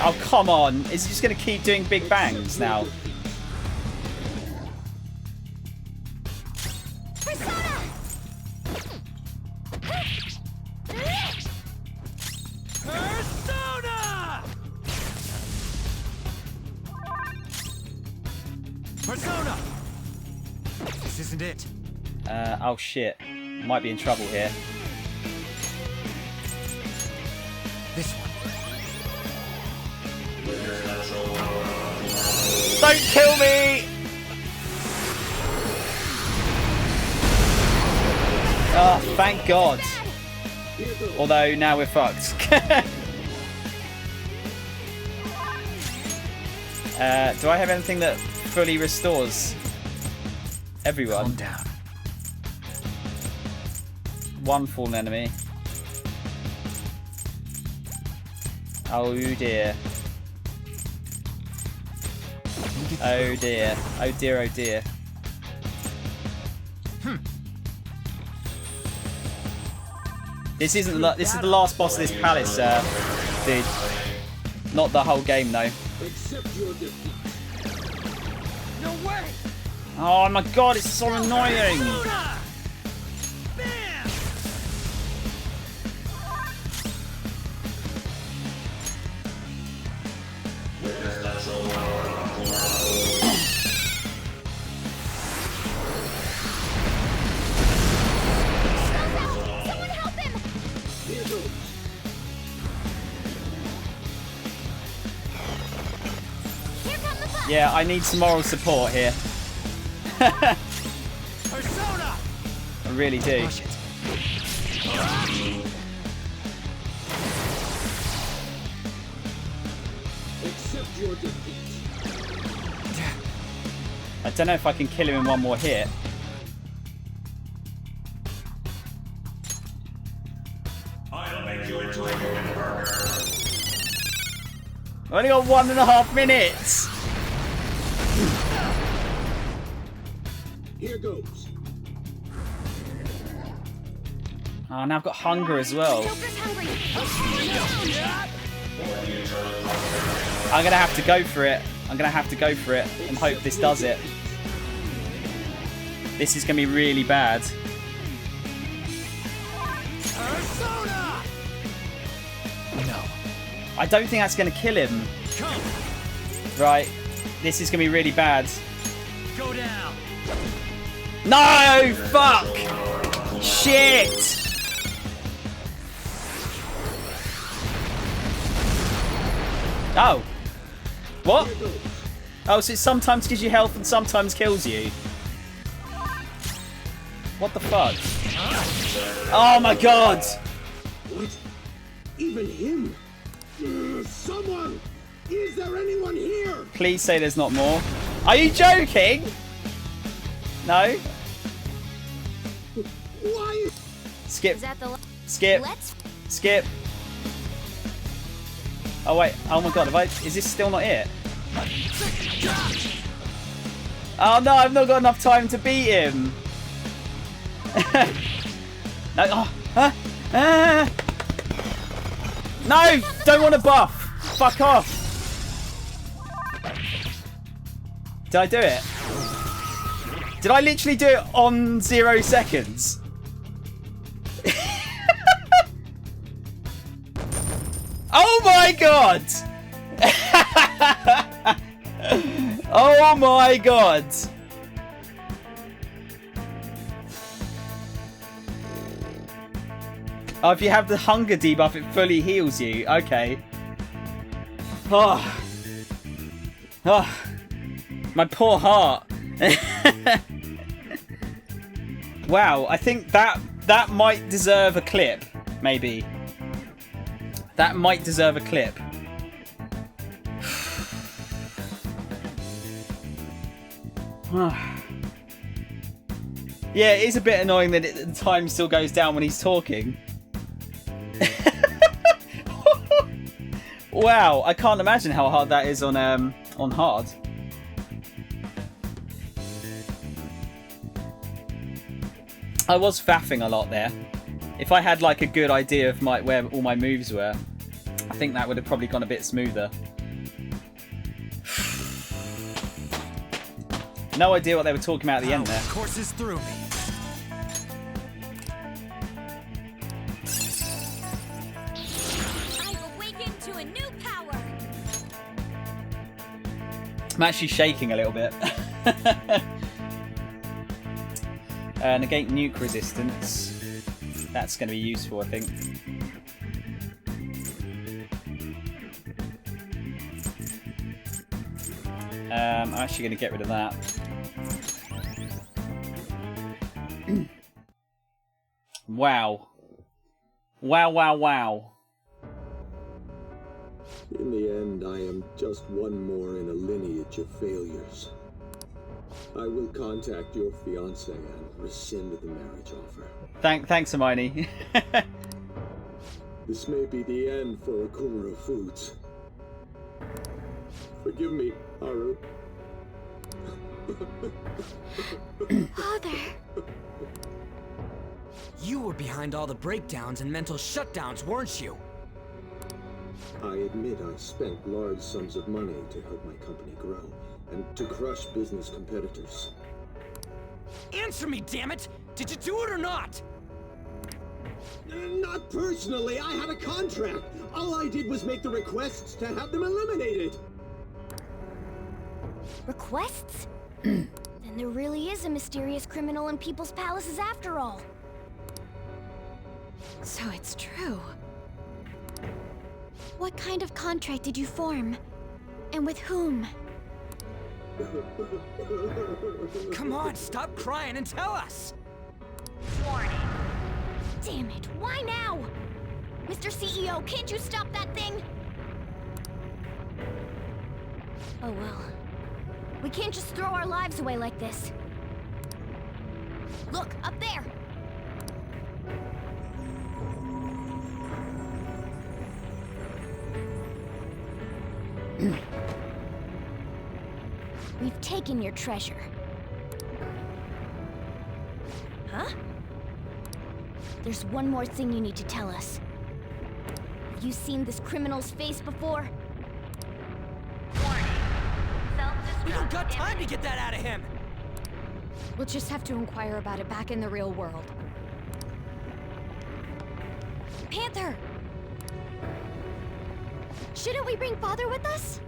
Oh come on! Is he just gonna keep doing big bangs now? Persona! Persona! Persona! This isn't it. Oh shit! Might be in trouble here. This one. Don't kill me! Oh, thank God. Although now we're fucked. Do I have anything that fully restores everyone? Calm down. One fallen enemy. Oh dear. Oh dear. Oh dear, oh dear. This isn't the, this is the last boss of this palace, dude. Not the whole game though. No way! Oh my God, it's so annoying. Bam! Someone help him! Here come the bus! Yeah, I need some moral support here. Persona! I really do. Push it. Accept your defeat. I don't know if I can kill him in one more hit. I'll make you into a human burger. I've only got 1.5 minutes. Here goes. Oh, now I've got hunger as well. Joker's hungry! I'm gonna have to go for it. I'm gonna have to go for it and hope this does it. This is gonna be really bad. Persona! No. I don't think that's gonna kill him. Come! Right. This is gonna be really bad. Go down! No! Fuck! Shit! Oh. What? Oh, so it sometimes gives you health and sometimes kills you. What the fuck? Oh my God! What? Even him? Someone! Is there anyone here? Please say there's not more. Are you joking? No? Why? Skip. Is that the Skip. Let's Skip. Oh wait. Oh my God. Have I? Is this still not it? Oh no! I've not got enough time to beat him. No. Oh. No! Don't want to buff. Fuck off. Did I do it? Did I literally do it on 0 seconds? Oh my God! Oh my God! Oh, if you have the hunger debuff, it fully heals you. Okay. Oh. Oh. My poor heart. Wow, I think that might deserve a clip, maybe. That might deserve a clip. Yeah, it is a bit annoying that the time still goes down when he's talking. Wow, I can't imagine how hard that is on hard. I was faffing a lot there. If I had like a good idea of where all my moves were, I think that would have probably gone a bit smoother. No idea what they were talking about at the end there. Courses through me. I've awakened to a new power. I'm actually shaking a little bit. Negate nuke resistance. That's going to be useful, I think. I'm actually going to get rid of that. Wow. Wow, wow, wow. In the end, I am just one more in a lineage of failures. I will contact your fiancé and rescind the marriage offer. Thanks, Hermione. This may be the end for Okumura Foods. Forgive me, Haru. Father! You were behind all the breakdowns and mental shutdowns, weren't you? I admit I spent large sums of money to help my company grow and to crush business competitors. Answer me, damn it! Did you do it or not? Not personally, I had a contract. All I did was make the requests to have them eliminated. Requests? Then there really is a mysterious criminal in people's palaces after all. So it's true. What kind of contract did you form? And with whom? Come on, stop crying and tell us! Warning. Damn it, why now? Mr. CEO, can't you stop that thing? Oh well. We can't just throw our lives away like this. Look, up there! We've taken your treasure. Huh? There's one more thing you need to tell us. Have you seen this criminal's face before? Warning. We don't Self-destruct got time to imminent. get that out of him! We'll just have to inquire about it back in the real world. Panther! Shouldn't we bring Father with us?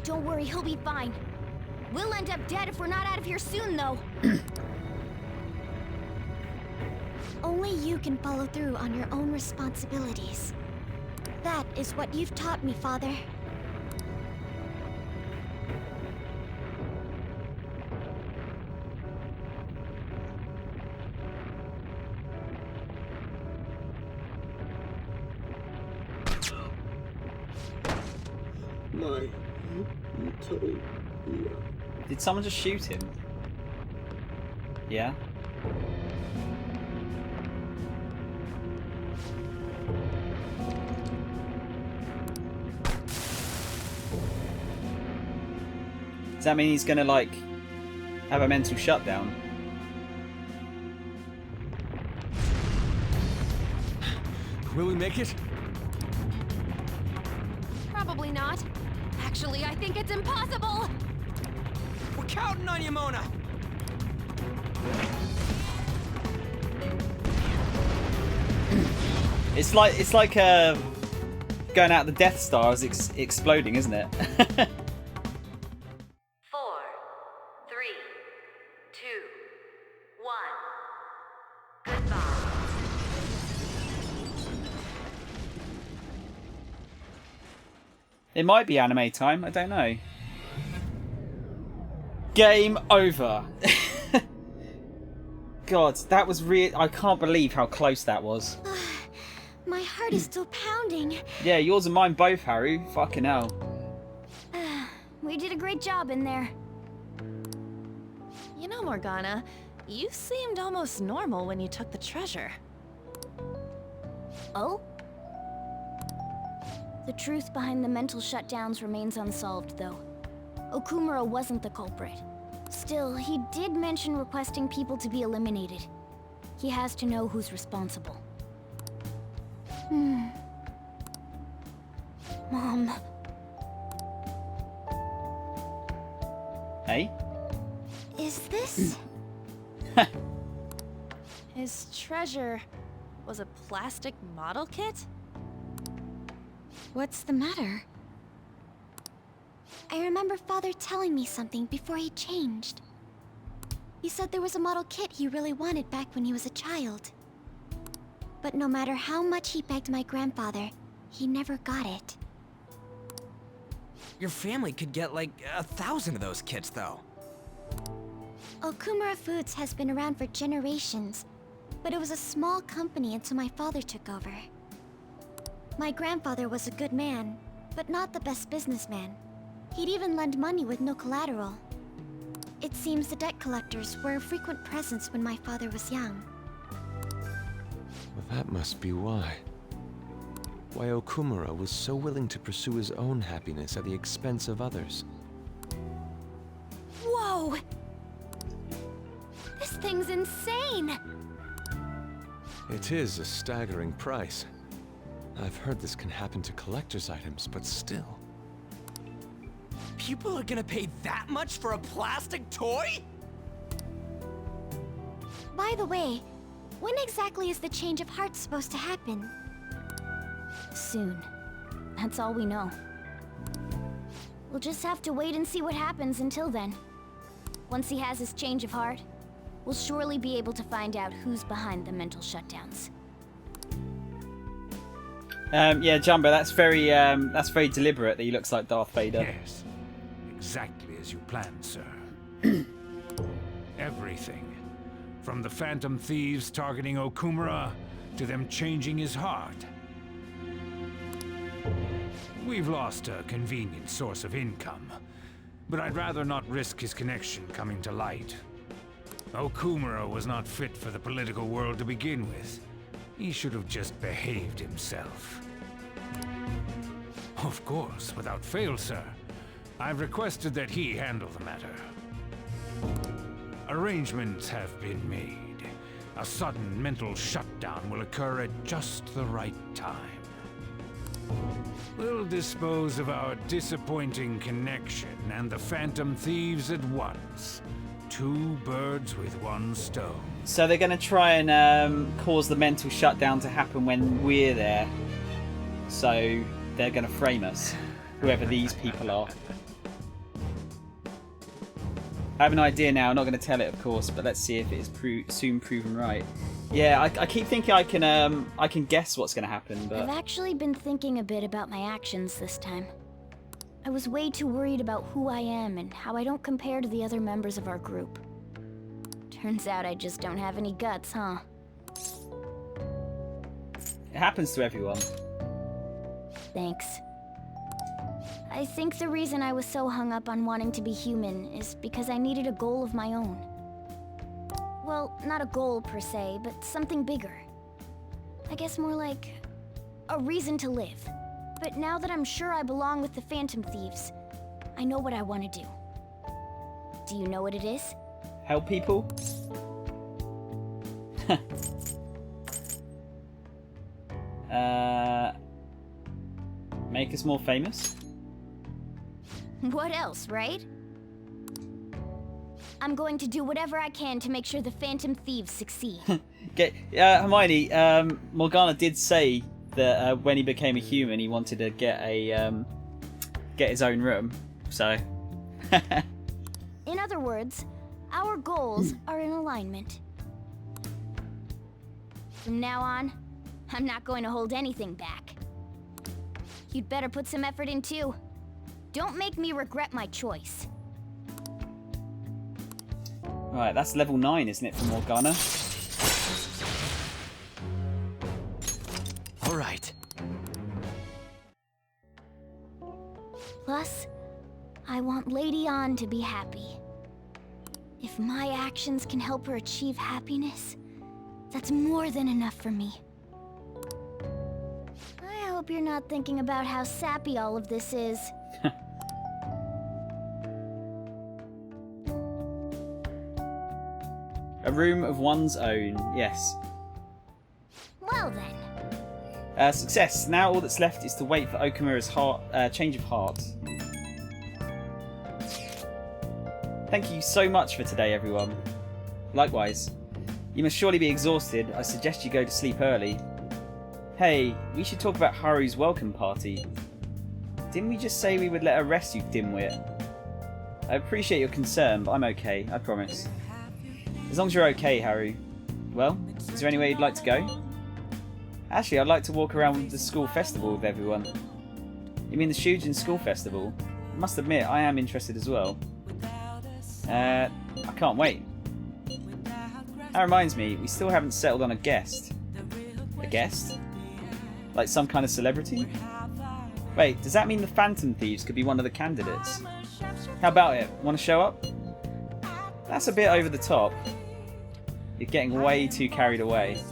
Don't worry, he'll be fine. We'll end up dead if we're not out of here soon, though. Only you can follow through on your own responsibilities. That is what you've taught me, Father. My utopia. Did someone just shoot him? Yeah. Does that mean he's gonna, like, have a mental shutdown? Will we make it? Probably not. Actually, I think it's impossible! We're counting on you, Mona! It's like going out the Death Star as exploding, isn't it? 4, 3, 2, 1. Goodbye. It might be anime time, I don't know. Game over. God, that was real. I can't believe how close that was. My heart is still pounding. Yeah, yours and mine both, Haru. Fucking hell. We did a great job in there. You know, Morgana, you seemed almost normal when you took the treasure. Oh? The truth behind the mental shutdowns remains unsolved, though. Okumura wasn't the culprit. Still, he did mention requesting people to be eliminated. He has to know who's responsible. Mom. Hey? Is this... His treasure was a plastic model kit? What's the matter? I remember Father telling me something before he changed. He said there was a model kit he really wanted back when he was a child. But no matter how much he begged my grandfather, he never got it. Your family could get like 1,000 of those kits, though. Okumura Foods has been around for generations, but it was a small company until my father took over. My grandfather was a good man, but not the best businessman. He'd even lend money with no collateral. It seems the debt collectors were a frequent presence when my father was young. Well, that must be why. Why Okumura was so willing to pursue his own happiness at the expense of others. Whoa! This thing's insane! It is a staggering price. I've heard this can happen to collector's items, but still. People are gonna pay that much for a plastic toy? By the way, when exactly is the change of heart supposed to happen? Soon. That's all we know. We'll just have to wait and see what happens until then. Once he has his change of heart, we'll surely be able to find out who's behind the mental shutdowns. Yeah, Jumbo, that's very deliberate that he looks like Darth Vader. Yes, exactly as you planned, sir. Everything. From the Phantom Thieves targeting Okumura, to them changing his heart. We've lost a convenient source of income, but I'd rather not risk his connection coming to light. Okumura was not fit for the political world to begin with. He should have just behaved himself. Of course, without fail, sir. I've requested that he handle the matter. Arrangements have been made. A sudden mental shutdown will occur at just the right time. We'll dispose of our disappointing connection and the Phantom Thieves at once. 2 birds with 1 stone. So they're going to try and cause the mental shutdown to happen when we're there. So they're going to frame us, whoever these people are. I have an idea now. I'm not going to tell it, of course, but let's see if it is soon proven right. Yeah, I keep thinking I can guess what's going to happen, but I've actually been thinking a bit about my actions this time. I was way too worried about who I am and how I don't compare to the other members of our group. Turns out I just don't have any guts, huh? it happens to everyone. Thanks. I think the reason I was so hung up on wanting to be human is because I needed a goal of my own. Well, not a goal per se, but something bigger. I guess more like a reason to live. But now that I'm sure I belong with the Phantom Thieves, I know what I want to do. Do you know what it is? Help people? Make us more famous? What else, right? I'm going to do whatever I can to make sure the Phantom Thieves succeed. Hermione, Morgana did say that when he became a human, he wanted to get his own room. So, in other words, our goals are in alignment. From now on, I'm not going to hold anything back. You'd better put some effort in too. Don't make me regret my choice. right, that's level 9, isn't it, for Morgana? All right. Plus, I want Lady Ann to be happy. If my actions can help her achieve happiness, that's more than enough for me. I hope you're not thinking about how sappy all of this is. A room of one's own, yes. Well then. Success. Now all that's left is to wait for Okumura's change of heart. Thank you so much for today, everyone. Likewise. You must surely be exhausted. I suggest you go to sleep early. Hey, we should talk about Haru's welcome party. Didn't we just say we would let her rest, you dimwit? I appreciate your concern, but I'm okay, I promise. As long as you're okay, Haru. Well, is there anywhere you'd like to go? Actually, I'd like to walk around the school festival with everyone. You mean the Shujin School Festival? must admit, I am interested as well. I can't wait. That reminds me, we still haven't settled on a guest. A guest? Like some kind of celebrity? Wait, does that mean the Phantom Thieves could be one of the candidates? How about it? Want to show up? That's a bit over the top. You're getting way too carried away.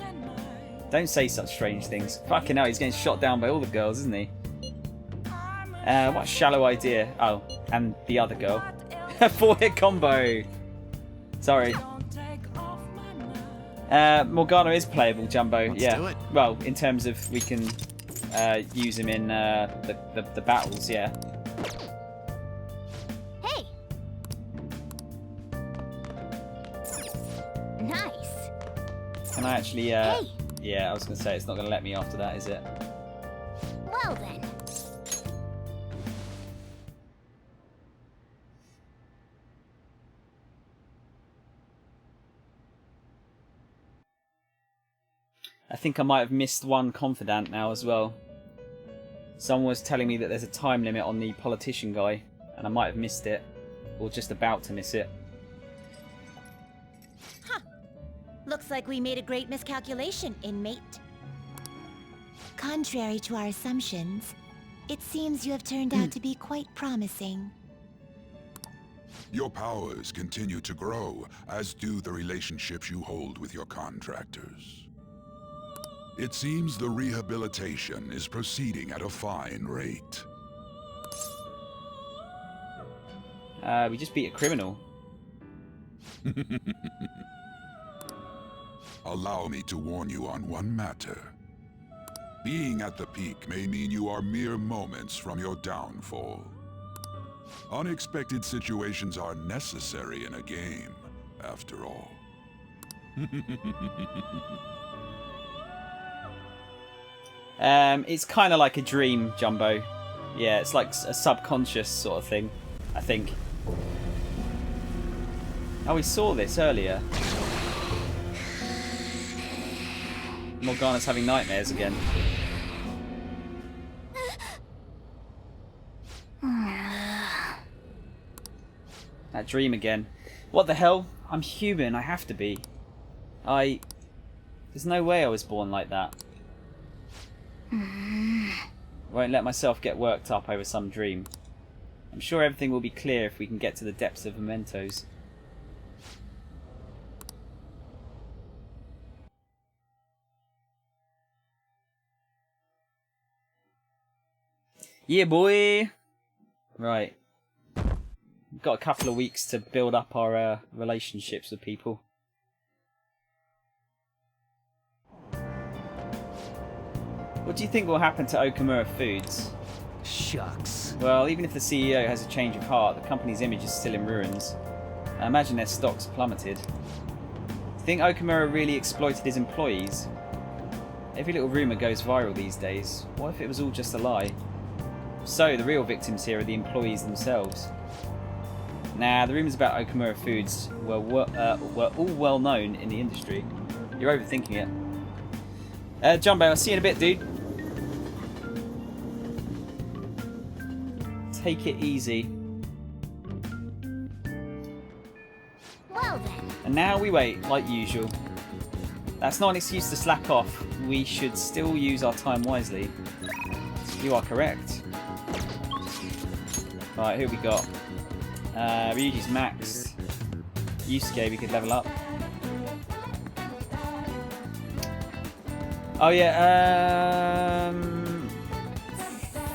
Don't say such strange things. Fucking hell, he's getting shot down by all the girls, isn't he? What a shallow idea. Oh, and the other girl. 4-hit combo. Sorry. Morgana is playable, Jumbo. Let's yeah. do it. Well, in terms of we can use him in the battles, yeah. Hey! Nice. Can I actually... Hey! Yeah, I was going to say, it's not going to let me after that, is it? Well then. I think I might have missed one confidant now as well. Someone was telling me that there's a time limit on the politician guy, and I might have missed it, or just about to miss it. Huh. Looks like we made a great miscalculation, inmate. Contrary to our assumptions, it seems you have turned out to be quite promising. Your powers continue to grow, as do the relationships you hold with your contractors. It seems the rehabilitation is proceeding at a fine rate. We just beat a criminal. Allow me to warn you on one matter. Being at the peak may mean you are mere moments from your downfall. Unexpected situations are necessary in a game, after all. It's kind of like a dream, Jumbo. Yeah, it's like a subconscious sort of thing, I think. Oh, we saw this earlier. Morgana's having nightmares again. That dream again. What the hell? I'm human, I have to be. There's no way I was born like that. Won't let myself get worked up over some dream. I'm sure everything will be clear if we can get to the depths of mementos. Yeah, boy! Right. We've got a couple of weeks to build up our relationships with people. What do you think will happen to Okamura Foods? Shucks. Well, even if the CEO has a change of heart, the company's image is still in ruins. I imagine their stocks plummeted. Do you think Okamura really exploited his employees? Every little rumour goes viral these days. What if it was all just a lie? So, the real victims here are the employees themselves. Nah, the rumours about Okamura Foods were all well known in the industry. You're overthinking it. Jumbo, I'll see you in a bit, dude. Take it easy. Well then. And now we wait, like usual. That's not an excuse to slack off. We should still use our time wisely. You are correct. Right, who we got? Ryuji's maxed. Yusuke, we could level up. Oh yeah,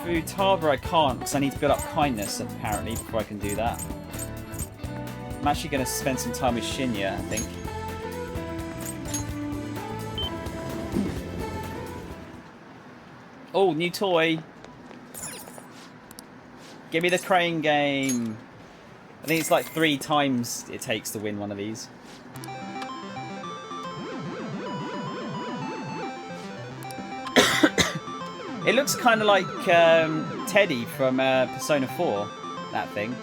Futaba I can't because I need to build up kindness apparently before I can do that. I'm actually going to spend some time with Shinya, I think. Oh, new toy! Give me the crane game! I think it's like 3 times it takes to win one of these. It looks kind of like Teddy from Persona 4, that thing.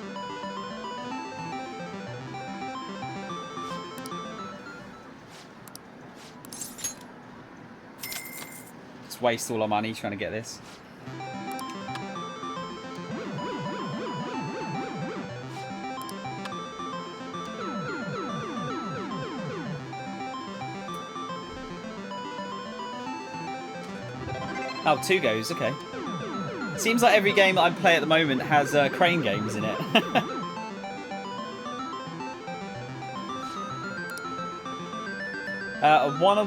Just waste all our money trying to get this. Oh, 2 goes, okay. Seems like every game that I play at the moment has crane games in it. A Wanna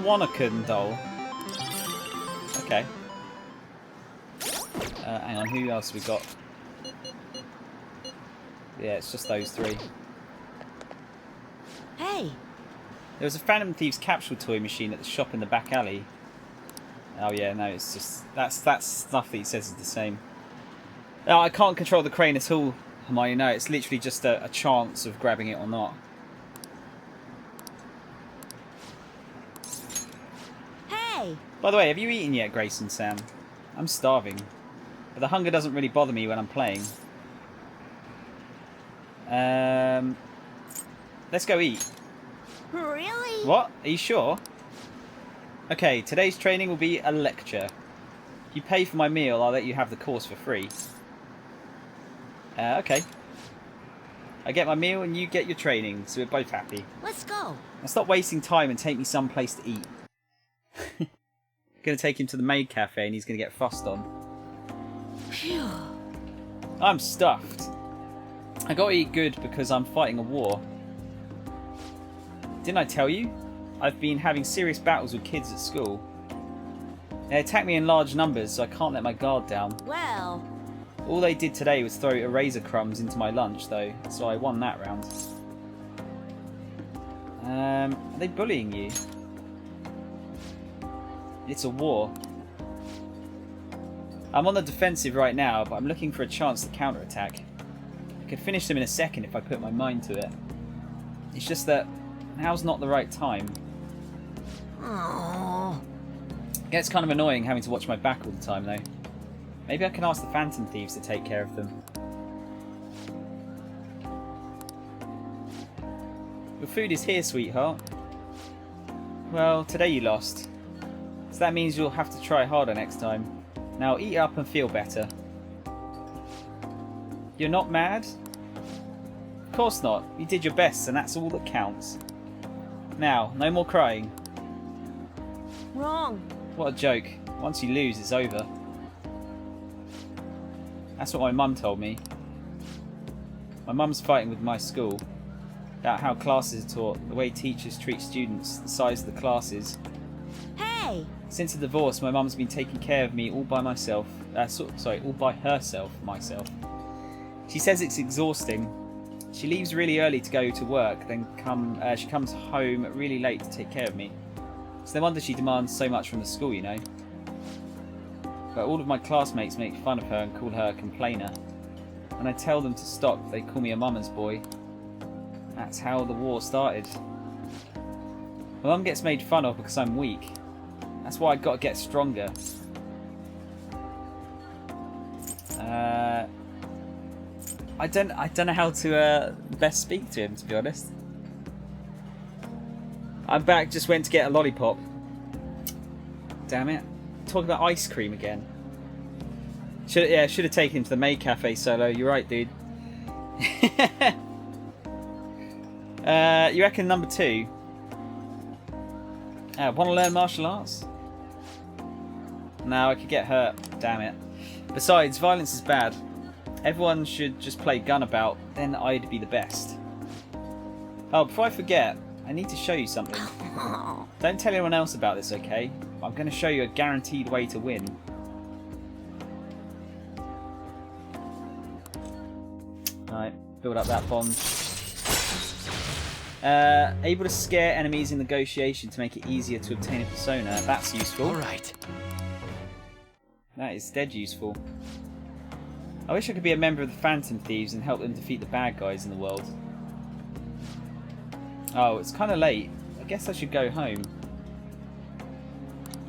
doll. Okay. Hang on, who else have we got? Yeah, it's just those 3. Hey! There was a Phantom Thieves capsule toy machine at the shop in the back alley. Oh yeah, no, it's just... That's stuff that he says is the same. Oh, I can't control the crane at all, Hermione. No, it's literally just a chance of grabbing it or not. Hey! By the way, have you eaten yet, Grace and Sam? I'm starving. But the hunger doesn't really bother me when I'm playing. Let's go eat. Really? What? Are you sure? Okay, today's training will be a lecture. If you pay for my meal, I'll let you have the course for free. Okay. I get my meal and you get your training, so we're both happy. Let's go. Now stop wasting time and take me someplace to eat. Gonna take him to the maid cafe and he's gonna get fussed on. Phew. I'm stuffed. I gotta eat good because I'm fighting a war. Didn't I tell you? I've been having serious battles with kids at school. They attack me in large numbers, so I can't let my guard down. Well... All they did today was throw eraser crumbs into my lunch, though, so I won that round. Are they bullying you? It's a war. I'm on the defensive right now, but I'm looking for a chance to counterattack. I could finish them in a second if I put my mind to it. It's just that now's not the right time. Aww. It gets kind of annoying having to watch my back all the time, though. Maybe I can ask the Phantom Thieves to take care of them. Your food is here, sweetheart. Well, today you lost. So that means you'll have to try harder next time. Now eat up and feel better. You're not mad? Of course not. You did your best and that's all that counts. Now, no more crying. Wrong. What a joke. Once you lose, it's over. That's what my mum told me. My mum's fighting with my school about how classes are taught, the way teachers treat students, the size of the classes. Hey! Since the divorce, my mum's been taking care of me all by myself. All by herself, myself. She says it's exhausting. She leaves really early to go to work, then she comes home really late to take care of me. It's no wonder she demands so much from the school, you know. But all of my classmates make fun of her and call her a complainer. When I tell them to stop, they call me a mama's boy. That's how the war started. My mum gets made fun of because I'm weak. That's why I've got to get stronger. I don't know how to best speak to him, to be honest. I'm back, just went to get a lollipop. Damn it. Talking about ice cream again. Should have taken him to the maid cafe, Solo. You're right, dude. You reckon number 2? Want to learn martial arts? No, I could get hurt. Damn it. Besides, violence is bad. Everyone should just play gun about, then I'd be the best. Oh, before I forget, I need to show you something. Don't tell anyone else about this, okay? I'm going to show you a guaranteed way to win. Alright, build up that bond. Able to scare enemies in negotiation to make it easier to obtain a persona. That's useful. Alright. That is dead useful. I wish I could be a member of the Phantom Thieves and help them defeat the bad guys in the world. Oh, it's kind of late. I guess I should go home.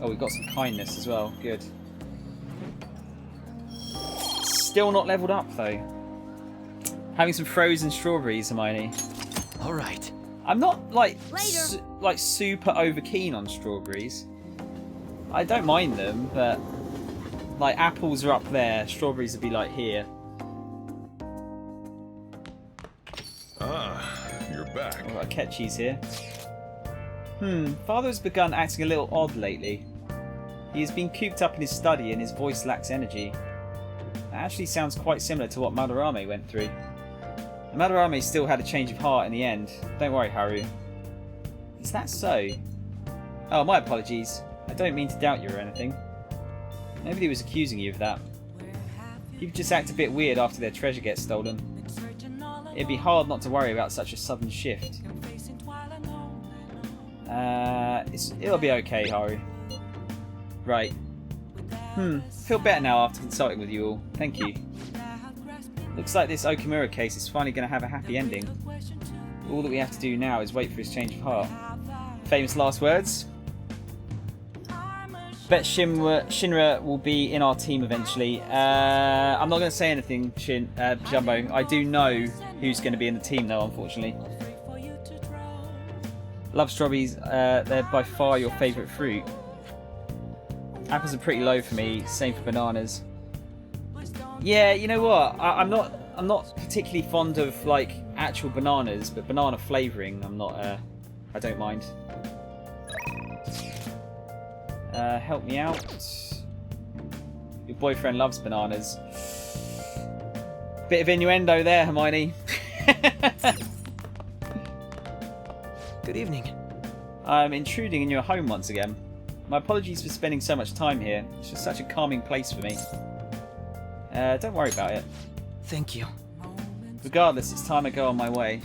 Oh, we've got some kindness as well. Good. Still not leveled up, though. Having some frozen strawberries, Hermione. Alright. I'm not, like super over keen on strawberries. I don't mind them, but... like, apples are up there, strawberries would be, like, here. Ah, you're back. I've got Akechi's here. Father has begun acting a little odd lately. He has been cooped up in his study and his voice lacks energy. That actually sounds quite similar to what Madarame went through. And Madarame still had a change of heart in the end. Don't worry, Haru. Is that so? Oh, my apologies. I don't mean to doubt you or anything. Nobody was accusing you of that. People just act a bit weird after their treasure gets stolen. It'd be hard not to worry about such a sudden shift. It'll be okay, Haru. Right. Feel better now after consulting with you all. Thank you. Looks like this Okumura case is finally going to have a happy ending. All that we have to do now is wait for his change of heart. Famous last words. Bet Shinra will be in our team eventually. I'm not going to say anything, Jumbo. I do know who's going to be in the team though, unfortunately. Love strawberries. They're by far your favourite fruit. Apples are pretty low for me. Same for bananas. Yeah, you know what? I'm not particularly fond of like actual bananas, but banana flavouring, I don't mind. Help me out. Your boyfriend loves bananas. Bit of innuendo there, Hermione. Good evening. I'm intruding in your home once again. My apologies for spending so much time here. It's just such a calming place for me. Don't worry about it. Thank you. Regardless, it's time I go on my way.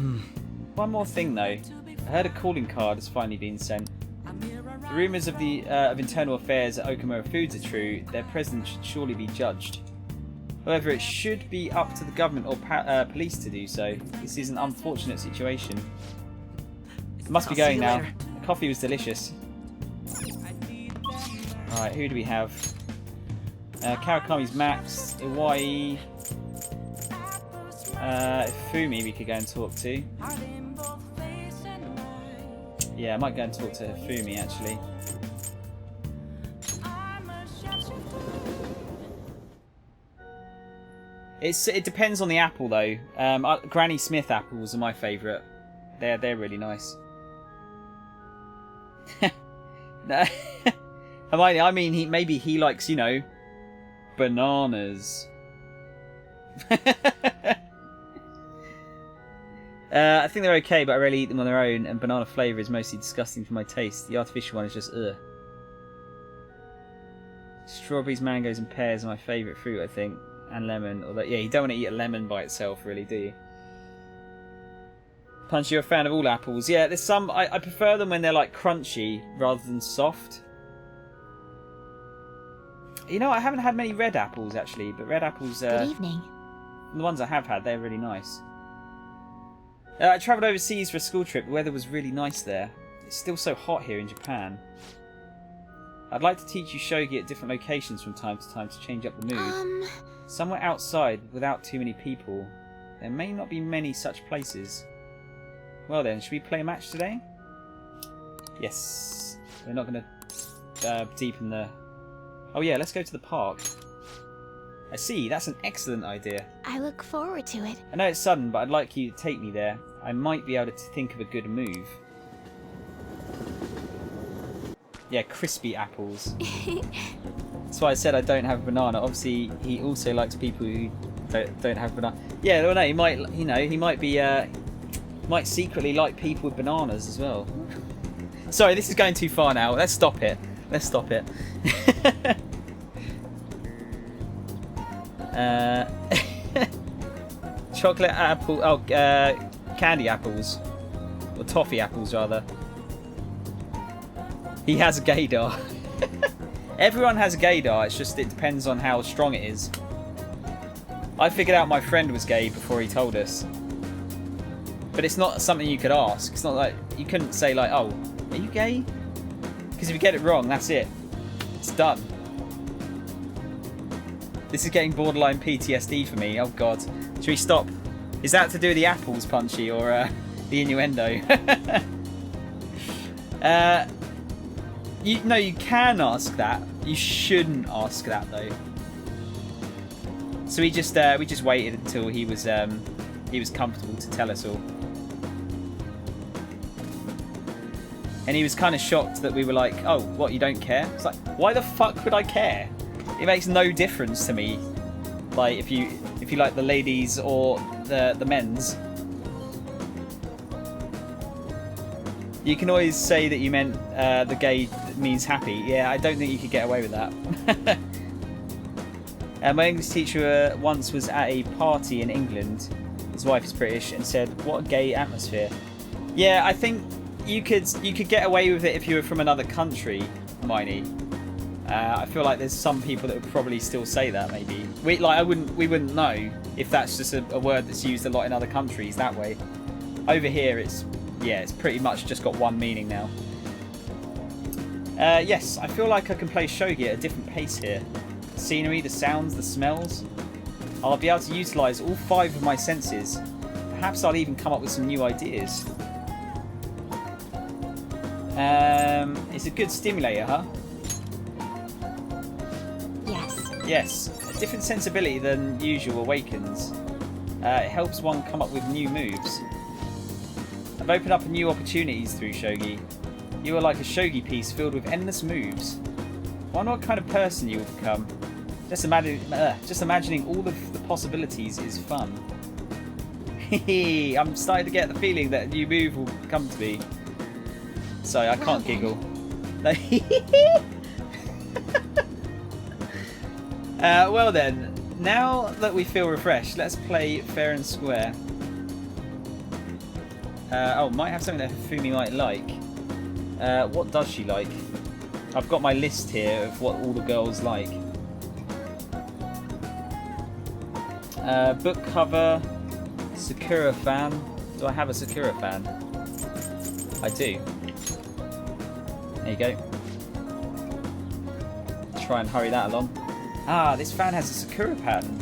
One more thing though. I heard a calling card has finally been sent. The rumours of internal affairs at Okumura Foods are true. Their president should surely be judged. However, it should be up to the government or police to do so. This is an unfortunate situation. I must be going now. The coffee was delicious. Alright, who do we have? Karakami's Max, Iwai, Fumi we could go and talk to. Yeah, I might go and talk to Fumi actually. It depends on the apple though. Granny Smith apples are my favourite. They're really nice. No. I mean, maybe he likes, you know, bananas. I think they're okay, but I rarely eat them on their own, and banana flavour is mostly disgusting for my taste. The artificial one is just ugh. Strawberries, mangoes and pears are my favourite fruit, I think. And lemon. Although, yeah, you don't want to eat a lemon by itself, really, do you? Punch, you're a fan of all apples. Yeah, there's some... I prefer them when they're, like, crunchy rather than soft. You know, I haven't had many red apples, actually, but red apples... Good evening. The ones I have had, they're really nice. I travelled overseas for a school trip. The weather was really nice there. It's still so hot here in Japan. I'd like to teach you shogi at different locations from time to time to change up the mood. Somewhere outside without too many people. There may not be many such places. Well then, should we play a match today? Yes. We're not going to deepen the... Oh yeah, let's go to the park. I see, that's an excellent idea. I look forward to it. I know it's sudden, but I'd like you to take me there. I might be able to think of a good move. Yeah, crispy apples. That's why I said I don't have a banana. Obviously, he also likes people who don't have banana. Yeah, well, no, he might. You know, he might be. Might secretly like people with bananas as well. Sorry, this is going too far now. Let's stop it. Let's stop it. Chocolate apple. Oh, candy apples, or toffee apples rather. He has a gaydar. Everyone has a gaydar. It's just it depends on how strong it is. I figured out my friend was gay before he told us. But it's not something you could ask. It's not like you couldn't say like, "Oh, are you gay?" Because if you get it wrong, that's it. It's done. This is getting borderline PTSD for me. Oh God. Should we stop? Is that to do with the apples, Punchy, or the innuendo? No, you can ask that. You shouldn't ask that though. So we just waited until he was comfortable to tell us all. And he was kind of shocked that we were like, oh, what, you don't care? It's like, why the fuck would I care? It makes no difference to me. Like, if you like the ladies or the men's. You can always say that you meant the gay means happy. Yeah, I don't think you could get away with that. My English teacher once was at a party in England. His wife is British and said, "What a gay atmosphere." Yeah, I think you could get away with it if you were from another country, Hermione. I feel like there's some people that would probably still say that. Maybe we wouldn't know if that's just a word that's used a lot in other countries that way. Over here, it's pretty much just got one meaning now. Yes, I feel like I can play shogi at a different pace here. The scenery, the sounds, the smells. I'll be able to utilise all 5 of my senses. Perhaps I'll even come up with some new ideas. It's a good stimulator, huh? Yes. Yes, a different sensibility than usual awakens. It helps one come up with new moves. I've opened up new opportunities through shogi. You are like a shogi piece filled with endless moves. I wonder what kind of person you will become. Just imagining all of the possibilities is fun. I'm starting to get the feeling that a new move will come to me. Sorry, I can't giggle. Well then, now that we feel refreshed, let's play fair and square. Might have something that Hifumi might like. What does she like? I've got my list here of what all the girls like. Book cover, Sakura fan. Do I have a Sakura fan? I do. There you go. Try and hurry that along. Ah, this fan has a Sakura pattern.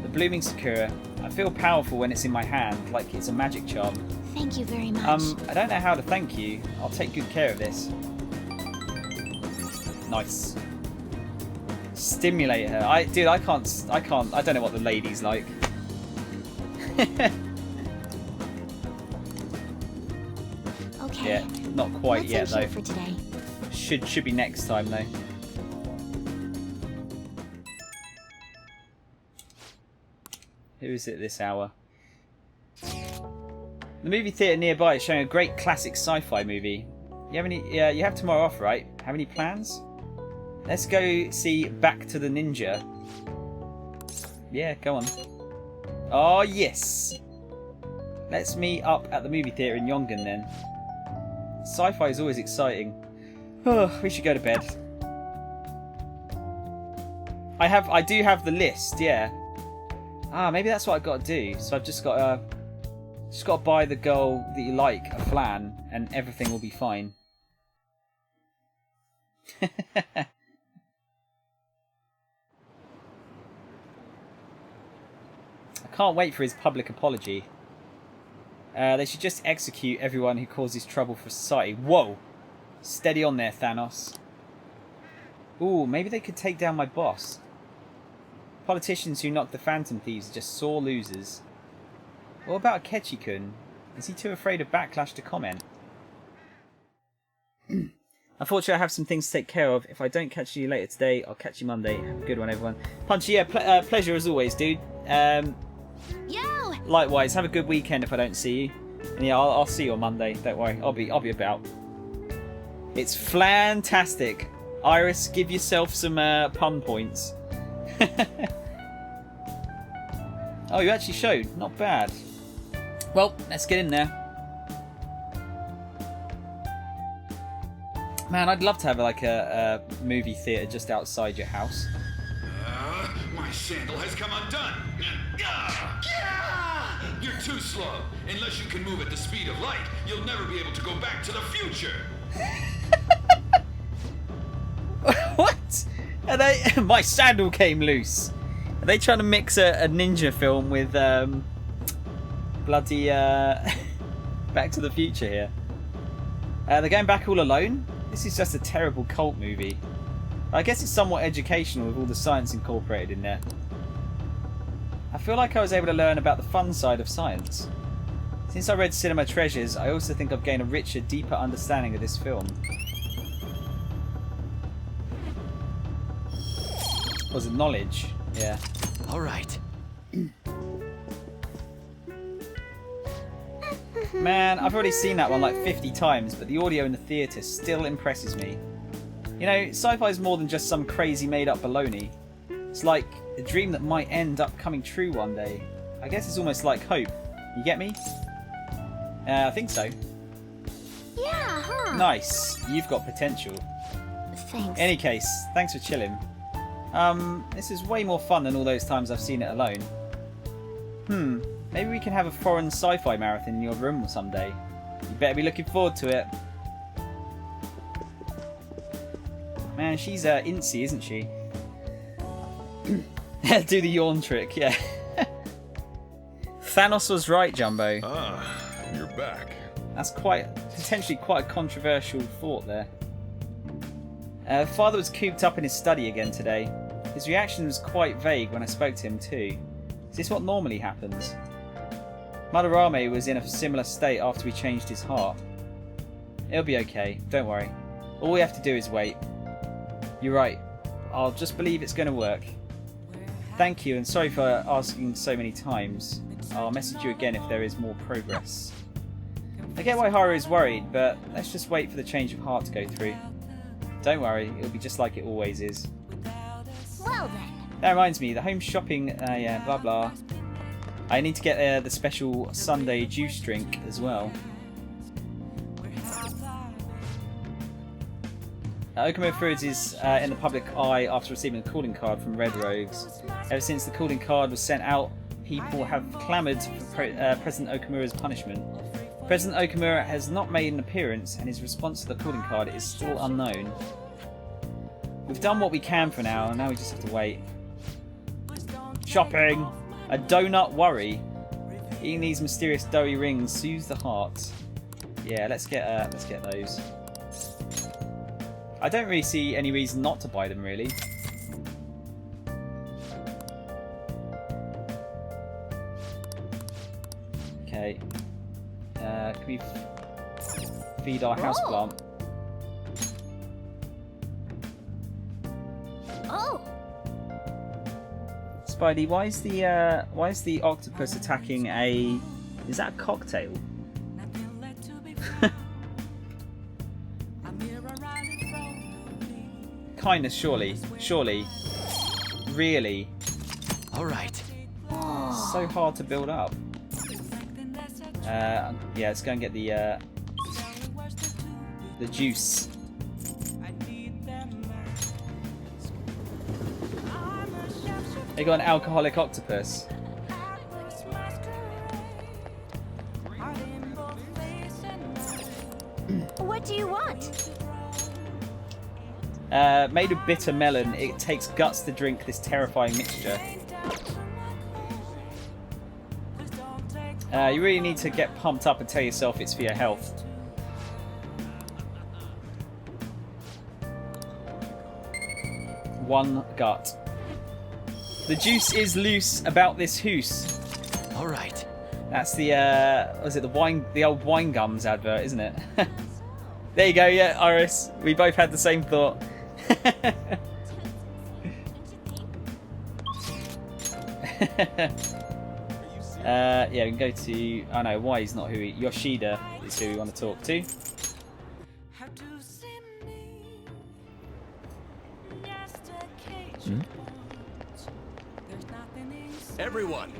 The blooming Sakura. I feel powerful when it's in my hand, like it's a magic charm. Thank you very much. I don't know how to thank you. I'll take good care of this. Nice. Stimulate her. I can't. I don't know what the ladies like. Okay. Yeah, not quite What's yet in though. here for today? Should be next time though. Who is it this hour? The movie theatre nearby is showing a great classic sci-fi movie. You have any? Yeah, you have tomorrow off, right? Have any plans? Let's go see Back to the Ninja. Yeah, go on. Oh yes. Let's meet up at the movie theatre in Yongan then. Sci-fi is always exciting. Oh, we should go to bed. I do have the list, yeah. Ah, maybe that's what I've got to do. So I've just got to buy the girl that you like a flan, and everything will be fine. I can't wait for his public apology. They should just execute everyone who causes trouble for society. Whoa! Steady on there, Thanos. Ooh, maybe they could take down my boss. Politicians who knock the Phantom Thieves are just sore losers. What about Akechi-kun? Is he too afraid of backlash to comment? Unfortunately, I have some things to take care of. If I don't catch you later today, I'll catch you Monday. Have a good one, everyone. Punchy, yeah, pleasure as always, dude. Yo! Likewise, have a good weekend if I don't see you. And yeah, I'll see you on Monday. Don't worry, I'll be about. It's fantastic. Iris, give yourself some pun points. Oh, you actually showed. Not bad. Well, let's get in there. Man, I'd love to have like a movie theatre just outside your house. My sandal has come undone. You're too slow. Unless you can move at the speed of light, you'll never be able to go back to the future. What? Are they? My sandal came loose. Are they trying to mix a ninja film with bloody Back to the Future here? They're going back all alone? This is just a terrible cult movie. I guess it's somewhat educational with all the science incorporated in there. I feel like I was able to learn about the fun side of science. Since I read Cinema Treasures, I also think I've gained a richer, deeper understanding of this film. Was it knowledge? Yeah. All right. Man, I've already seen that one like 50 times, but the audio in the theatre still impresses me. You know, sci-fi is more than just some crazy made-up baloney. It's like a dream that might end up coming true one day. I guess it's almost like hope. You get me? I think so. Yeah, huh? Nice. You've got potential. Thanks. Any case, thanks for chilling. This is way more fun than all those times I've seen it alone. Maybe we can have a foreign sci-fi marathon in your room someday. You better be looking forward to it. Man, she's incy, isn't she? Do the yawn trick, yeah. Thanos was right, Jumbo. Ah, you're back. That's potentially quite a controversial thought there. Father was cooped up in his study again today. His reaction was quite vague when I spoke to him too. Is this what normally happens? Madarame was in a similar state after we changed his heart. It'll be okay, don't worry. All we have to do is wait. You're right. I'll just believe it's going to work. Thank you, and sorry for asking so many times. I'll message you again if there is more progress. I get why Haru is worried, but let's just wait for the change of heart to go through. Don't worry, it'll be just like it always is. Well then. That reminds me, the home shopping, yeah, blah blah. I need to get the special Sunday juice drink as well. Okamura Foods is in the public eye after receiving a calling card from Red Rogues. Ever since the calling card was sent out, people have clamoured for President Okamura's punishment. President Okamura has not made an appearance, and his response to the calling card is still unknown. We've done what we can for now, and now we just have to wait. Shopping! A donut worry. Eating these mysterious doughy rings soothes the heart. Yeah, let's get those. I don't really see any reason not to buy them, really. Okay. Can we feed our houseplant? Oh! Spidey, why is the octopus attacking a... Is that a cocktail? Kindness, surely. Surely. Really. Alright. So hard to build up. Yeah, let's go and get the juice. They got an alcoholic octopus. What do you want? Made of bitter melon, it takes guts to drink this terrifying mixture. You really need to get pumped up and tell yourself it's for your health. One gut. The juice is loose about this hoose. All right. That's the was it the old wine gums advert, isn't it? There you go. Yeah, Iris. We both had the same thought. Yeah, we can go to... Oh no, Y is not who we... Yoshida is who we want to talk to. Everyone,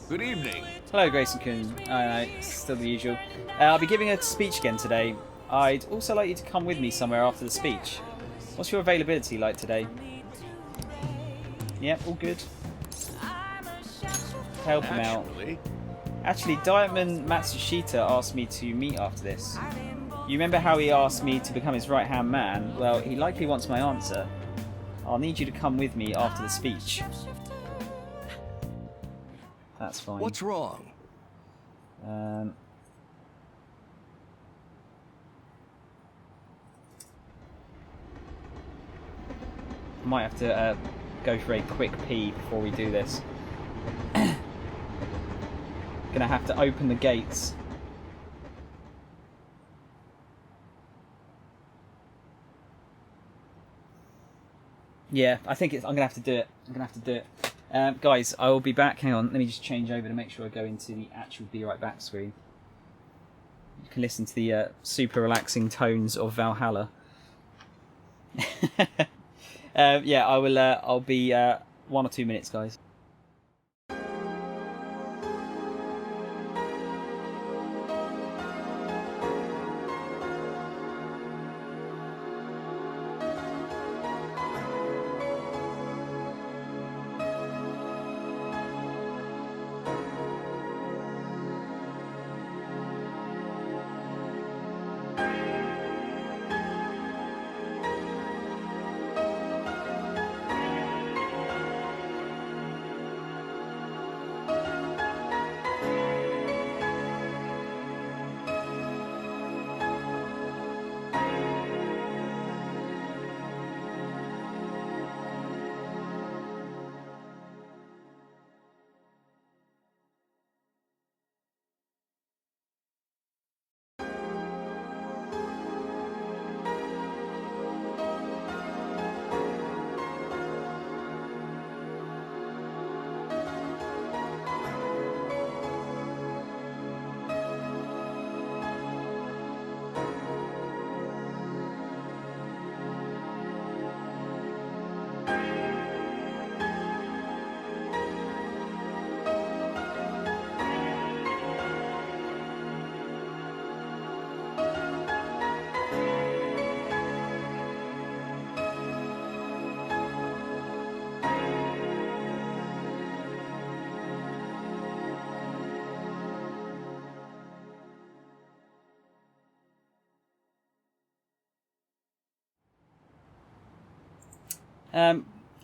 good evening. Hello, Grayson-kun. Oh no, still the usual. I'll be giving a speech again today. I'd also like you to come with me somewhere after the speech. What's your availability like today? Yep, all good. Help him out. Actually, Diamond Matsushita asked me to meet after this. You remember how he asked me to become his right-hand man? Well, he likely wants my answer. I'll need you to come with me after the speech. That's fine. What's wrong? Might have to go for a quick pee before we do this. Gonna have to open the gates. Yeah, I think I'm gonna have to do it. Guys, I will be back. Hang on, let me just change over to make sure I go into the actual Be Right Back screen. You can listen to the super relaxing tones of Valhalla. Yeah, I will. I'll be 1 or 2 minutes, guys.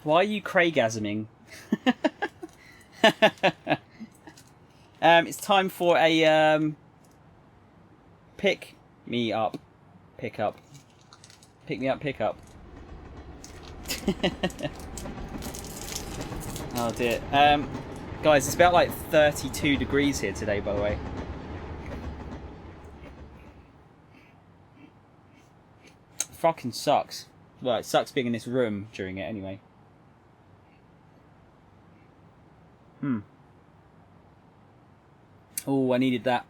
Why are you Craigasming? It's time for a pick me up. Oh dear. Guys, it's about like 32 degrees here today, by the way. Fucking sucks. Well, it sucks being in this room during it anyway. Oh, I needed that.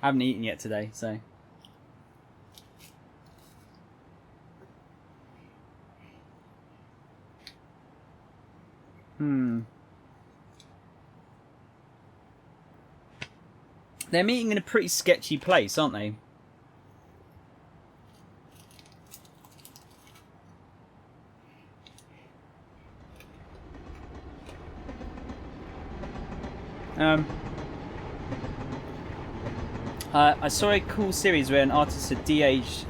I haven't eaten yet today, so. They're meeting in a pretty sketchy place, aren't they? I saw a cool series where an artist had de-aged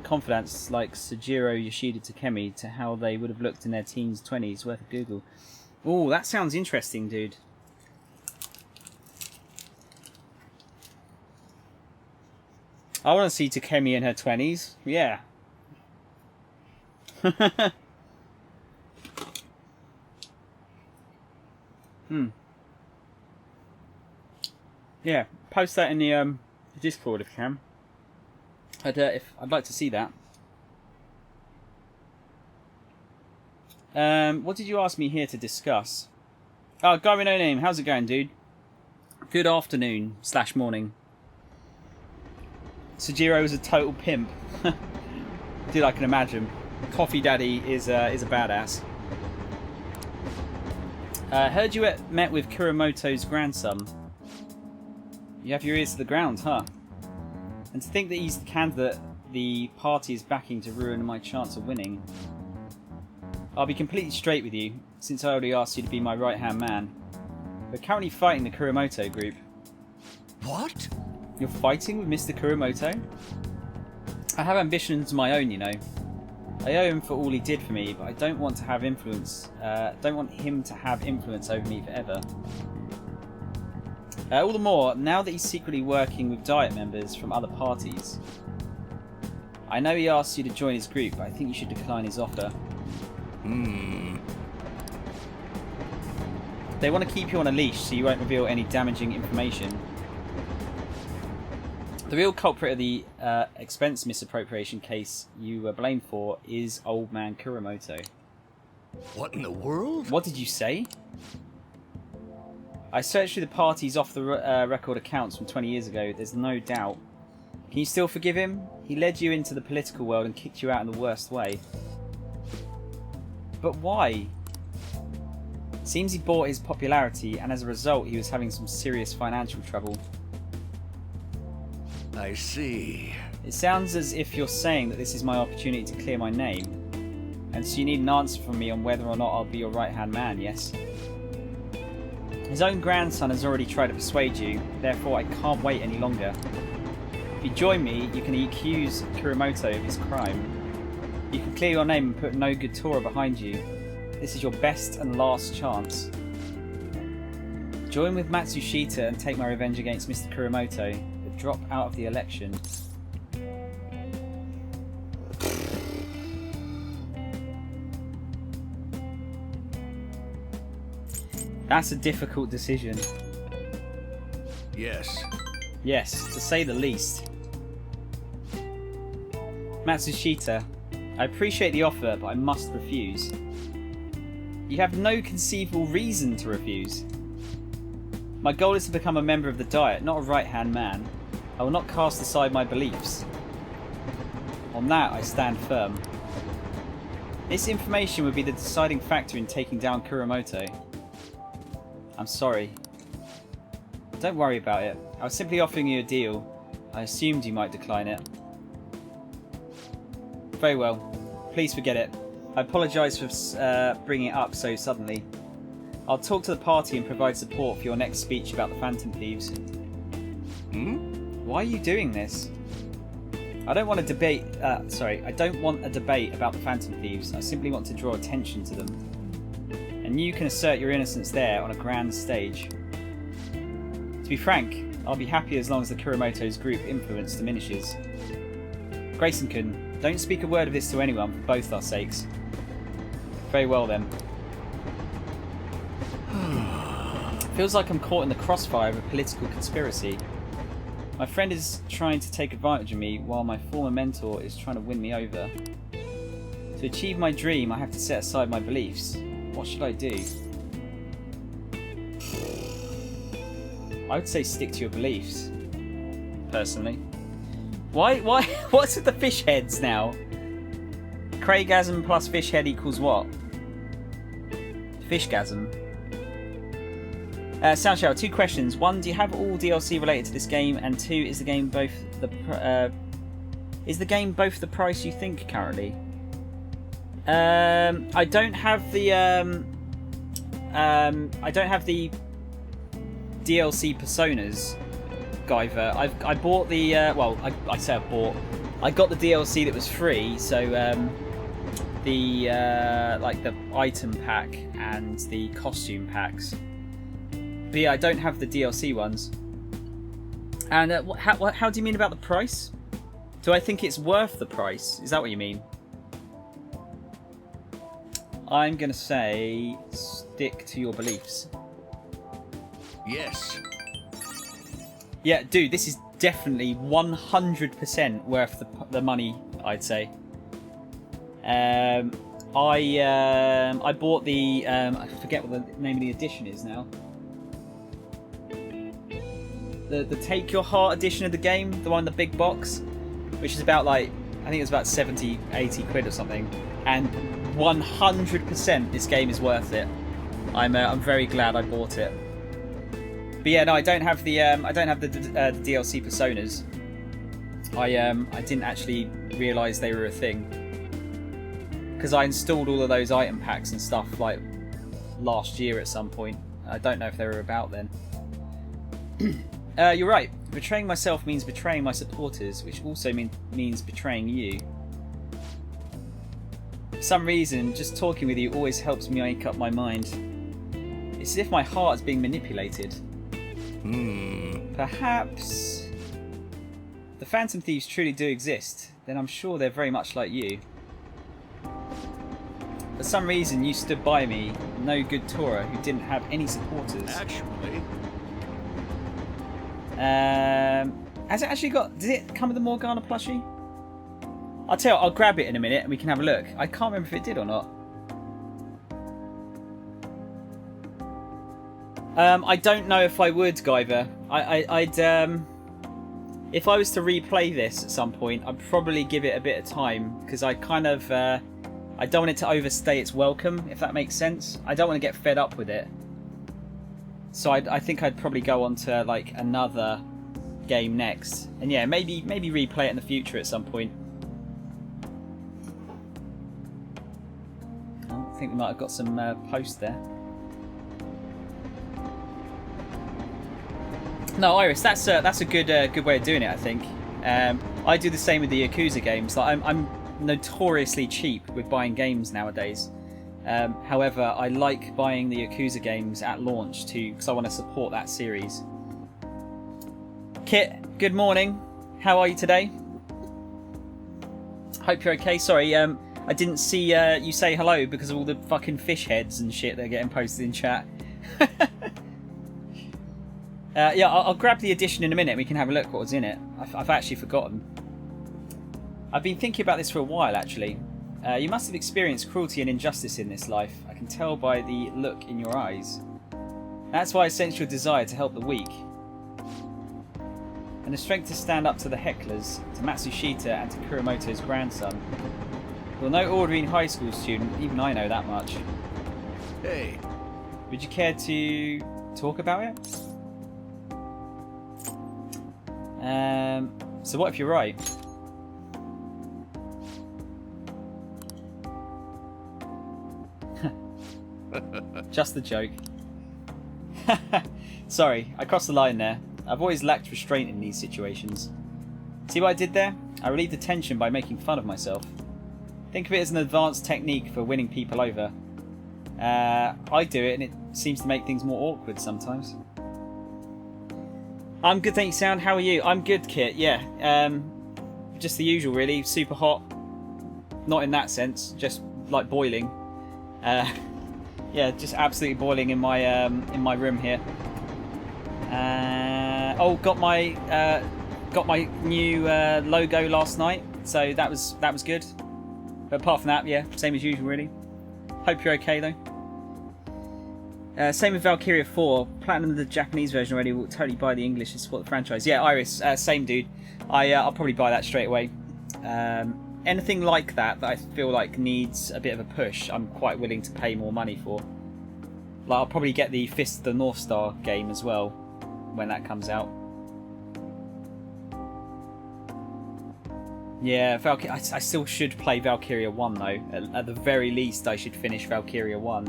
confidants like Sujiro Yoshida Takemi to how they would have looked in their teens, 20s. Worth a Google. Oh, that sounds interesting, dude. I want to see Takemi in her 20s. Yeah. Yeah, post that in the Discord if you can. I'd like to see that. What did you ask me here to discuss? Oh, Guy with No Name, how's it going, dude? Good afternoon / morning. Sujiro is a total pimp. Dude, I can imagine. Coffee Daddy is a badass. Heard you met with Kuramoto's grandson. You have your ears to the ground, huh? And to think that he's the candidate the party is backing to ruin my chance of winning. I'll be completely straight with you, since I already asked you to be my right-hand man. We're currently fighting the Kuramoto group. What? You're fighting with Mr. Kuramoto? I have ambitions of my own, you know. I owe him for all he did for me, but I don't want to have influence. Don't want him to have influence over me forever. All the more, now that he's secretly working with Diet members from other parties. I know he asked you to join his group, but I think you should decline his offer. They want to keep you on a leash so you won't reveal any damaging information. The real culprit of the expense misappropriation case you were blamed for is Old Man Kuramoto. What in the world? What did you say? I searched through the party's off-the-record accounts from 20 years ago. There's no doubt. Can you still forgive him? He led you into the political world and kicked you out in the worst way. But why? Seems he bought his popularity, and as a result he was having some serious financial trouble. I see. It sounds as if you're saying that this is my opportunity to clear my name, and so you need an answer from me on whether or not I'll be your right-hand man, yes? His own grandson has already tried to persuade you, therefore I can't wait any longer. If you join me, you can accuse Kuramoto of his crime. You can clear your name and put no good Tora behind you. This is your best and last chance. Join with Matsushita and take my revenge against Mr. Kuramoto, but drop out of the election. That's a difficult decision. Yes. Yes, to say the least. Matsushita, I appreciate the offer, but I must refuse. You have no conceivable reason to refuse. My goal is to become a member of the Diet, not a right-hand man. I will not cast aside my beliefs. On that, I stand firm. This information would be the deciding factor in taking down Kuramoto. I'm sorry. Don't worry about it. I was simply offering you a deal. I assumed you might decline it. Very well. Please forget it. I apologise for bringing it up so suddenly. I'll talk to the party and provide support for your next speech about the Phantom Thieves. Why are you doing this? I don't want a debate. I don't want a debate about the Phantom Thieves. I simply want to draw attention to them. And you can assert your innocence there on a grand stage. To be frank, I'll be happy as long as the Kuramoto's group influence diminishes. Grayson-kun, don't speak a word of this to anyone for both our sakes. Very well then. Feels like I'm caught in the crossfire of a political conspiracy. My friend is trying to take advantage of me while my former mentor is trying to win me over. To achieve my dream, I have to set aside my beliefs. What should I do? I would say stick to your beliefs, personally. Why? What's with the fish heads now? Craigasm plus fish head equals what? Fishgasm. Soundshower, 2 questions. 1, do you have all DLC related to this game? And 2, is the game both the price you think currently? I don't have the DLC personas, Guyver. I bought the I say I bought. I got the DLC that was free, so the like the item pack and the costume packs. But yeah, I don't have the DLC ones. And how do you mean about the price? Do I think it's worth the price? Is that what you mean? I'm going to say stick to your beliefs. Yes. Yeah, dude, this is definitely 100% worth the money, I'd say. I bought the... I forget what the name of the edition is now. The Take Your Heart edition of the game, the one in the big box, which is about like, I think it's about 70, 80 quid or something. And 100% this game is worth it. I'm very glad I bought it. But yeah, no, I don't have the DLC personas. I didn't actually realise they were a thing because I installed all of those item packs and stuff like last year at some point. I don't know if they were about then. You're right. Betraying myself means betraying my supporters, which also means betraying you. For some reason, just talking with you always helps me make up my mind. It's as if my heart is being manipulated. Perhaps the Phantom Thieves truly do exist, then I'm sure they're very much like you. For some reason, you stood by me, no good Tora, who didn't have any supporters. Actually. Has it actually got... Does it come with the Morgana plushie? I'll tell you, I'll grab it in a minute and we can have a look. I can't remember if it did or not. I don't know if I would, Guyver. I'd if I was to replay this at some point, I'd probably give it a bit of time because I kind of I don't want it to overstay its welcome, if that makes sense. I don't want to get fed up with it. So I think I'd probably go on to like another game next, and yeah, maybe replay it in the future at some point. Oh, I think we might have got some posts there. No, Iris, that's a good way of doing it. I think I do the same with the Yakuza games. Like I'm notoriously cheap with buying games nowadays. However, I like buying the Yakuza games at launch too, because I want to support that series. Kit, good morning. How are you today? Hope you're okay. Sorry, I didn't see you say hello because of all the fucking fish heads and shit that are getting posted in chat. Yeah, I'll grab the edition in a minute and we can have a look what was in it. I've actually forgotten. I've been thinking about this for a while, actually. You must have experienced cruelty and injustice in this life. I can tell by the look in your eyes. That's why I sense your desire to help the weak. And the strength to stand up to the hecklers, to Matsushita and to Kuramoto's grandson. You're no ordinary high school student, even I know that much. Hey. Would you care to talk about it? So what if you're right? Just a joke. Sorry, I crossed the line there. I've always lacked restraint in these situations. See what I did there? I relieved the tension by making fun of myself. Think of it as an advanced technique for winning people over. I do it and it seems to make things more awkward sometimes. I'm good, thank you, Sound. How are you? I'm good, Kit. Yeah. Just the usual, really. Super hot. Not in that sense. Just like boiling. Yeah, just absolutely boiling in my room here. Oh, got my new logo last night, so that was good. But apart from that, yeah, same as usual, really. Hope you're okay though. Same with Valkyria 4. Platinum the Japanese version already. Will totally buy the English to support the franchise. Yeah, Iris, same dude. I'll probably buy that straight away. Anything like that I feel like needs a bit of a push, I'm quite willing to pay more money for. Like I'll probably get the Fist of the North Star game as well when that comes out. Yeah, I still should play Valkyria 1 though. At the very least, I should finish Valkyria 1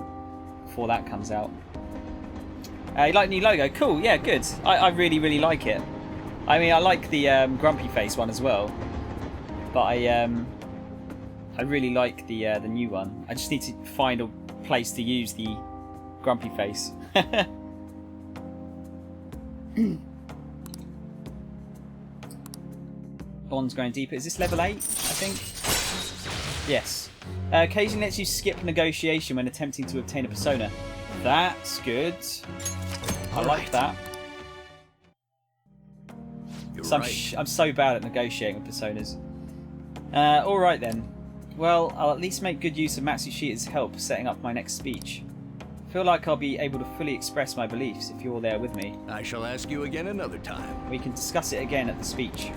before that comes out. You like the new logo? Cool, yeah, good. I really, really like it. I mean, I like the Grumpy Face one as well, but I really like the new one. I just need to find a place to use the Grumpy Face. Bond's going deeper. Is this level 8, I think? Yes. Occasionally lets you skip negotiation when attempting to obtain a persona. That's good. I like that. So I'm so bad at negotiating with personas. Alright then. Well, I'll at least make good use of Matsushita's help setting up my next speech. I feel like I'll be able to fully express my beliefs if you're there with me. I shall ask you again another time. We can discuss it again at the speech.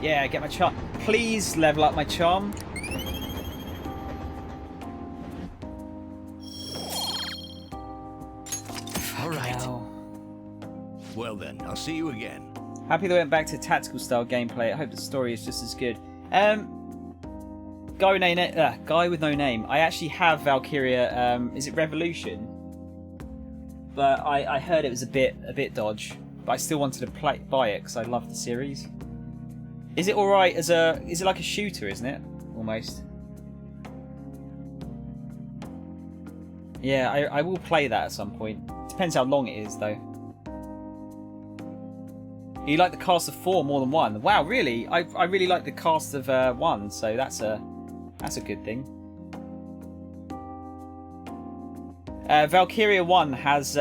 Yeah, get my charm. Please level up my charm. Alright. Well then, I'll see you again. Happy they went back to tactical style gameplay. I hope the story is just as good. Guy with no name. I actually have Valkyria. Is it Revolution? But I heard it was a bit dodge. But I still wanted to buy it because I love the series. Is it all right as a? Is it like a shooter? Isn't it almost? Yeah, I will play that at some point. Depends how long it is though. You like the cast of 4 more than 1? Wow, really? I really like the cast of 1, so that's a good thing. Valkyria 1 has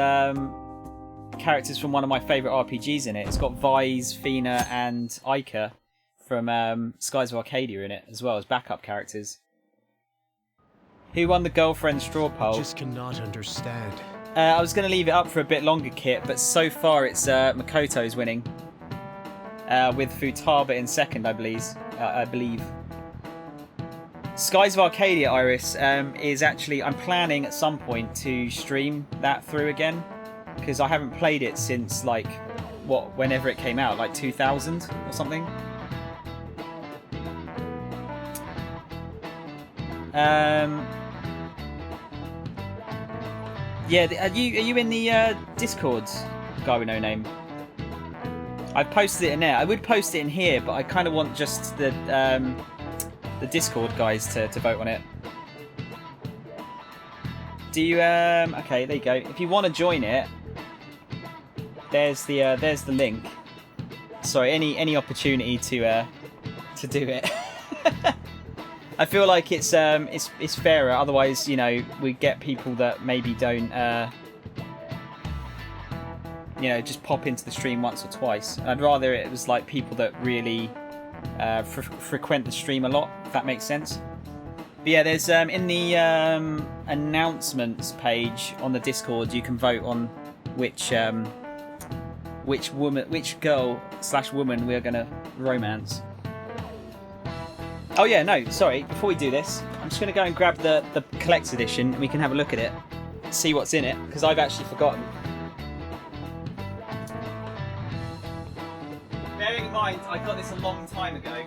characters from one of my favourite RPGs in it. It's got Vise, Fina, and Ica from Skies of Arcadia in it, as well as backup characters. Who won the girlfriend straw poll? I just cannot understand. I was going to leave it up for a bit longer, Kit, but so far it's Makoto's winning. With Futaba in second, I believe. Skies of Arcadia, Iris, is actually... I'm planning at some point to stream that through again. Because I haven't played it since, like, whenever it came out, like 2000 or something. Yeah, are you in the Discord, guy with no name? I've posted it in there. I would post it in here, but I kind of want just the Discord guys to vote on it. Do you? Okay, there you go. If you want to join it, there's the link. Sorry, any opportunity to do it. I feel like it's fairer. Otherwise, you know, we get people that maybe don't, you know, just pop into the stream once or twice. I'd rather it was like people that really frequent the stream a lot, if that makes sense. But yeah, there's in the announcements page on the Discord, you can vote on which girl/woman we're gonna romance. Oh yeah, no, sorry, before we do this, I'm just going to go and grab the Collector's Edition and we can have a look at it, see what's in it, because I've actually forgotten. Bearing in mind, I got this a long time ago.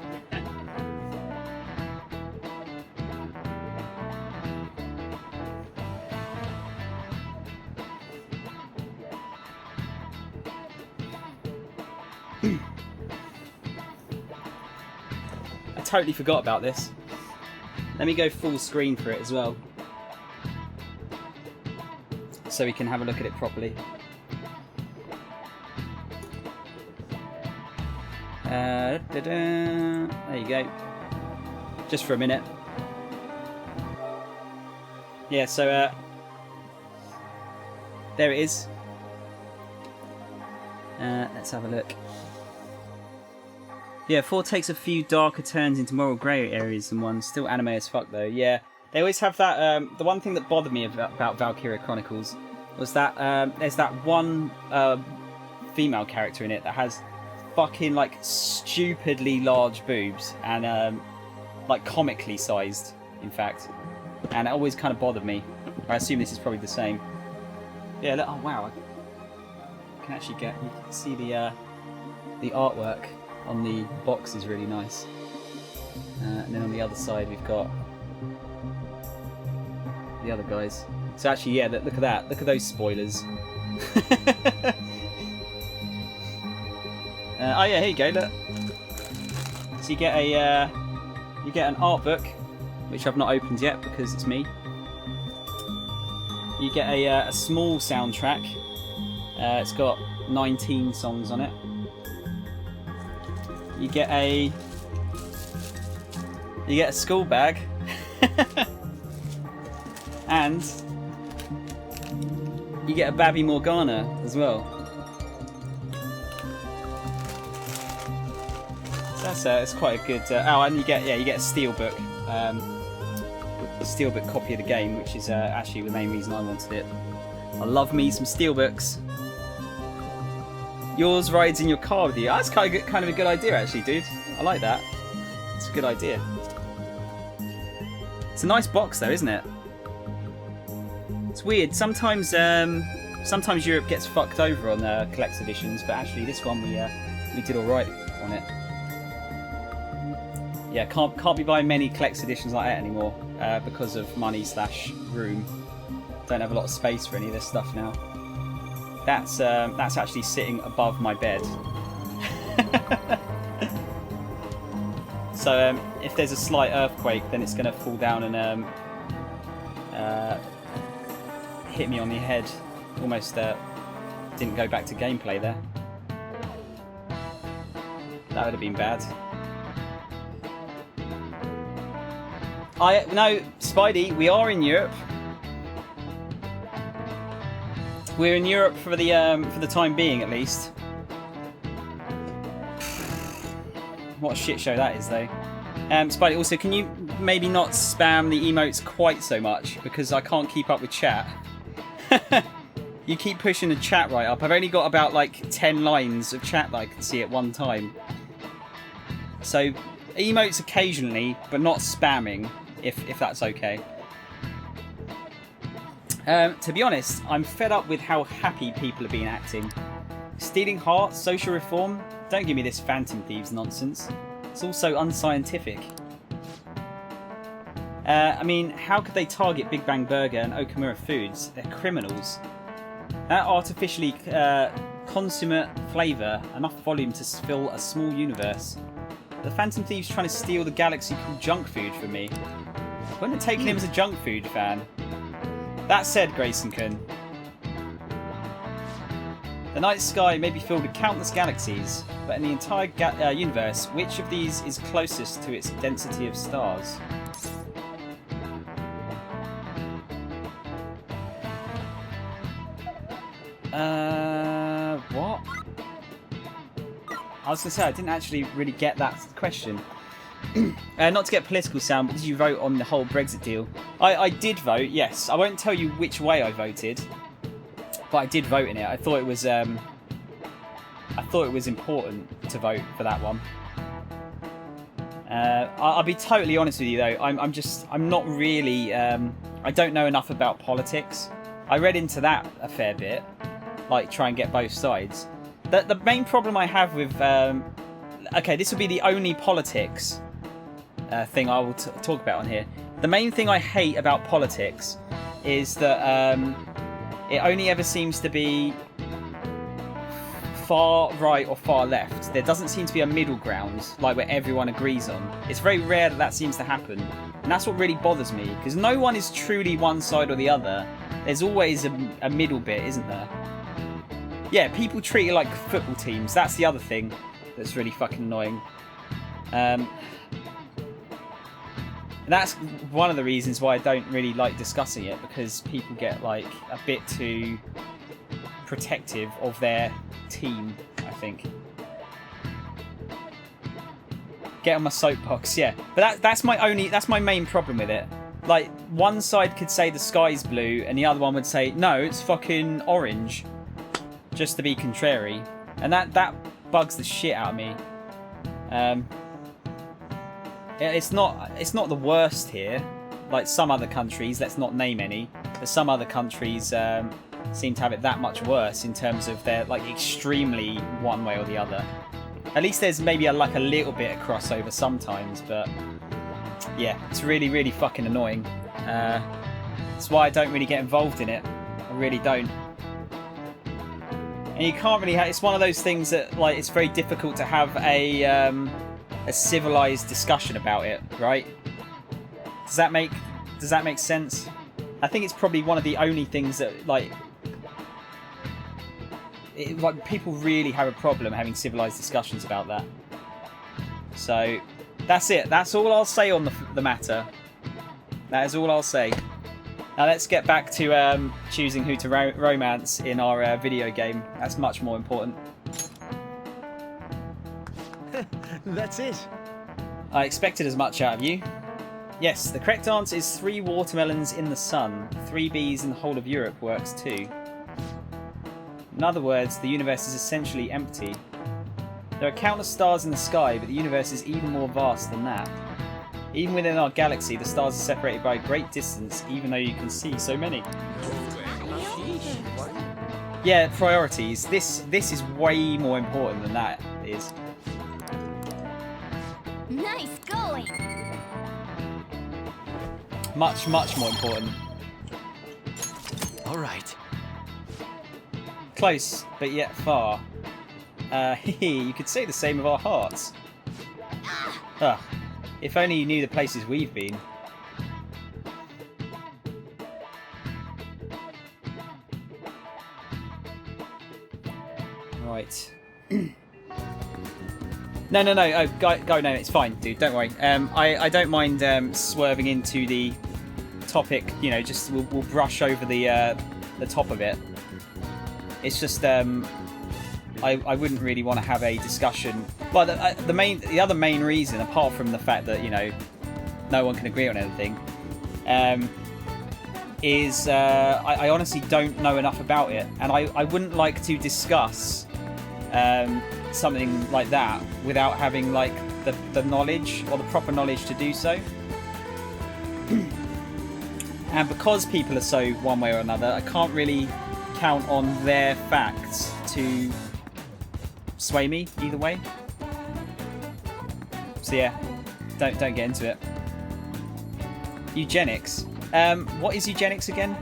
Totally forgot about this. Let me go full screen for it as well, so we can have a look at it properly. There you go. Just for a minute. Yeah, so there it is. Let's have a look. Yeah, 4 takes a few darker turns into moral grey areas than 1. Still anime as fuck though. Yeah, they always have that. The one thing that bothered me about Valkyria Chronicles was that there's that one female character in it that has fucking like stupidly large boobs and like comically sized, in fact. And it always kind of bothered me. I assume this is probably the same. Yeah. Look, oh wow, I can actually get. You can see the artwork on the box is really nice. And then on the other side we've got the other guys. So actually, yeah, look at that. Look at those spoilers. Oh yeah, here you go. Look. So you get an art book, which I've not opened yet because it's me. You get a small soundtrack. It's got 19 songs on it. You get a school bag, and you get a Babby Morgana as well. So it's quite a good. Oh, and you get a steelbook, a steelbook copy of the game, which is actually the main reason I wanted it. I love me some steelbooks. Yours rides in your car with you. That's kind of a good idea, actually, dude. I like that. It's a good idea. It's a nice box, though, isn't it? It's weird. Sometimes Europe gets fucked over on collector's editions, but actually, this one we did all right on it. Yeah, can't be buying many collector's editions like that anymore because of money/room. Don't have a lot of space for any of this stuff now. That's actually sitting above my bed. So if there's a slight earthquake, then it's going to fall down and hit me on the head. Almost didn't go back to gameplay there. That would have been bad. No, Spidey, we are in Europe. We're in Europe for the time being, at least. What a shit show that is, though. Spidey, also, can you maybe not spam the emotes quite so much, because I can't keep up with chat. You keep pushing the chat right up. I've only got about like 10 lines of chat that I can see at one time. So emotes occasionally, but not spamming, if that's okay. To be honest, I'm fed up with how happy people have been acting. Stealing hearts, social reform, don't give me this Phantom Thieves nonsense. It's also unscientific. I mean, how could they target Big Bang Burger and Okamura Foods? They're criminals. That artificially consummate flavour, enough volume to fill a small universe. The Phantom Thieves trying to steal the galaxy called junk food from me. Wouldn't have taken him as a junk food fan. That said, Grayson Kun, the night sky may be filled with countless galaxies, but in the entire universe, which of these is closest to its density of stars? What? I was going to say, I didn't actually really get that question. Not to get political sound, but did you vote on the whole Brexit deal? I did vote, yes. I won't tell you which way I voted, but I did vote in it. I thought it was important to vote for that one. I'll be totally honest with you though. I'm not really. I don't know enough about politics. I read into that a fair bit, like try and get both sides. The main problem I have with okay, this will be the only politics thing I will talk about on here. The main thing I hate about politics is that it only ever seems to be far right or far left. There doesn't seem to be a middle ground, like where everyone agrees on. It's very rare that seems to happen, and that's what really bothers me, because no one is truly one side or the other. There's always a middle bit, isn't there? Yeah, people treat it like football teams. That's the other thing that's really fucking annoying. And that's one of the reasons why I don't really like discussing it, because people get like a bit too protective of their team, I think. Get on my soapbox, yeah. But that's my main problem with it. Like, one side could say the sky's blue and the other one would say, no, it's fucking orange. Just to be contrary. And that bugs the shit out of me. It's not the worst here. Like some other countries, let's not name any, but some other countries seem to have it that much worse in terms of their like extremely one way or the other. At least there's maybe a little bit of crossover sometimes, but yeah, it's really, really fucking annoying. That's why I don't really get involved in it. I really don't. And you can't really it's one of those things that like it's very difficult to have a civilized discussion about it, right? Does that make sense? I think it's probably one of the only things that like people really have a problem having civilized discussions about that. So that's it. That's all I'll say on the matter. That is all I'll say. Now let's get back to choosing who to romance in our video game. That's much more important. That's it. I expected as much out of you. Yes, the correct answer is 3 watermelons in the sun. 3 bees in the whole of Europe works too. In other words, the universe is essentially empty. There are countless stars in the sky, but the universe is even more vast than that. Even within our galaxy, the stars are separated by a great distance, even though you can see so many. Yeah, priorities. This is way more important than that is. Nice going! Much, much more important. All right. Close, but yet far. You could say the same of our hearts. If only you knew the places we've been. Right. No. Oh, go. No, it's fine, dude. Don't worry. I don't mind swerving into the topic. You know, just we'll brush over the top of it. It's just I wouldn't really want to have a discussion. Well, the other main reason, apart from the fact that, you know, no one can agree on anything, is I honestly don't know enough about it, and I wouldn't like to discuss something like that without having like the knowledge or the proper knowledge to do so. And because people are so one way or another, I can't really count on their facts to sway me either way. So yeah, don't get into it. Eugenics. What is eugenics again?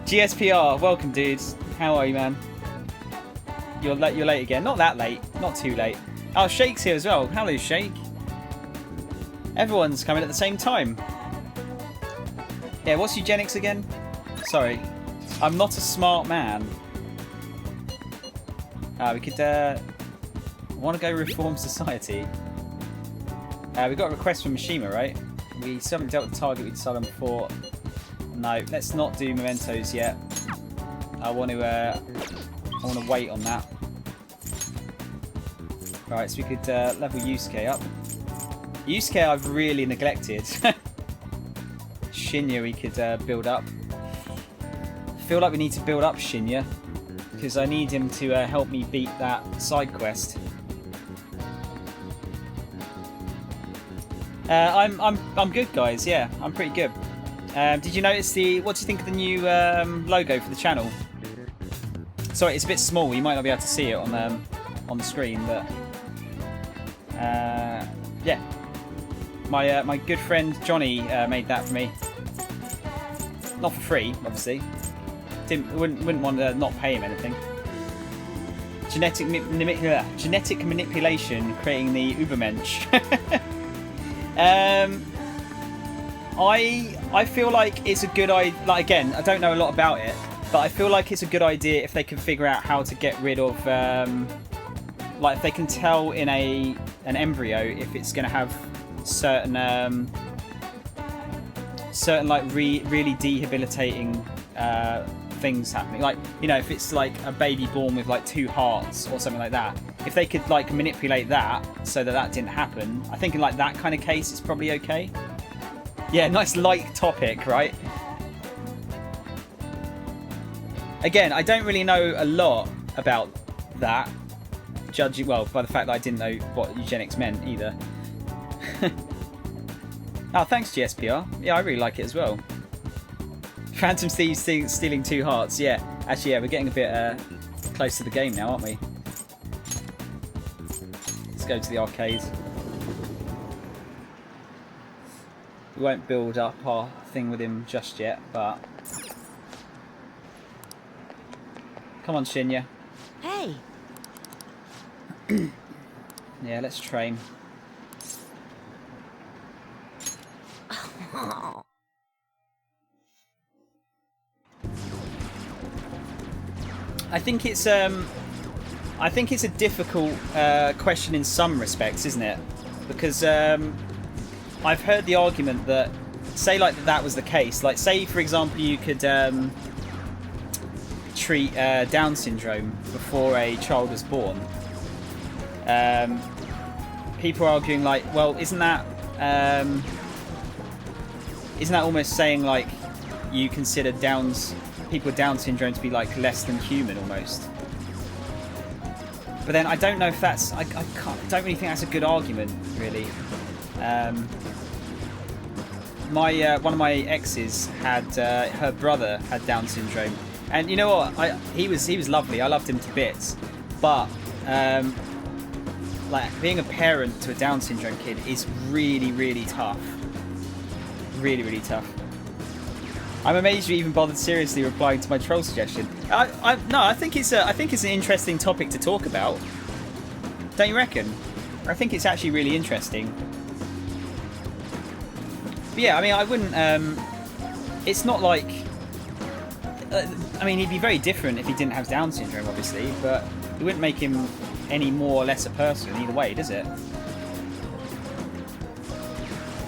GSPR, welcome dudes. How are you, man? You're late again. Not that late. Not too late. Oh, Shake's here as well. Hello, Shake. Everyone's coming at the same time. Yeah, what's eugenics again? Sorry. I'm not a smart man. We could want to go reform society. We got a request from Mishima, right? We still haven't dealt with the target we decided on before. No, let's not do mementos yet. I want to wait on that. Right, so we could level Yusuke up. Yusuke I've really neglected. Shinya we could build up. I feel like we need to build up Shinya because I need him to help me beat that side quest. I'm good, guys. Yeah, I'm pretty good. Did you notice what do you think of the new logo for the channel? Sorry, it's a bit small. You might not be able to see it on the screen, but yeah. My good friend Johnny made that for me. Not for free, obviously. Wouldn't want to not pay him anything. Genetic manipulation, creating the Ubermensch. I feel like it's a good idea. Like, again, I don't know a lot about it, but I feel like it's a good idea if they can figure out how to get rid of, like, if they can tell in an embryo if it's going to have certain like really debilitating things happening. Like, you know, if it's like a baby born with like 2 hearts or something like that. If they could like manipulate that so that didn't happen, I think in like that kind of case it's probably okay. Yeah, nice light topic, right? Again, I don't really know a lot about that, judging, well, by the fact that I didn't know what eugenics meant either. Oh, thanks GSPR. Yeah, I really like it as well. Phantom Steve stealing 2 hearts. Yeah, actually, yeah, we're getting a bit close to the game now, aren't we? Let's go to the arcade. We won't build up our thing with him just yet, but... Come on, Shinya. Hey! Yeah, let's train. I think it's a difficult question in some respects, isn't it? Because I've heard the argument that, say like that was the case, like say for example you could treat Down syndrome before a child was born. People are arguing like, well, isn't that almost saying like you consider people with Down syndrome to be like less than human almost? But then I don't know if that's I don't really think that's a good argument really. One of my exes had her brother had Down syndrome, and you know what? He was lovely. I loved him to bits, but like being a parent to a Down syndrome kid is really tough. Really tough. I'm amazed you even bothered seriously replying to my troll suggestion. I think it's an interesting topic to talk about. Don't you reckon? I think it's actually really interesting. But yeah, I mean, I wouldn't. It's not like. I mean, he'd be very different if he didn't have Down syndrome, obviously, but it wouldn't make him any more or less a person either way, does it?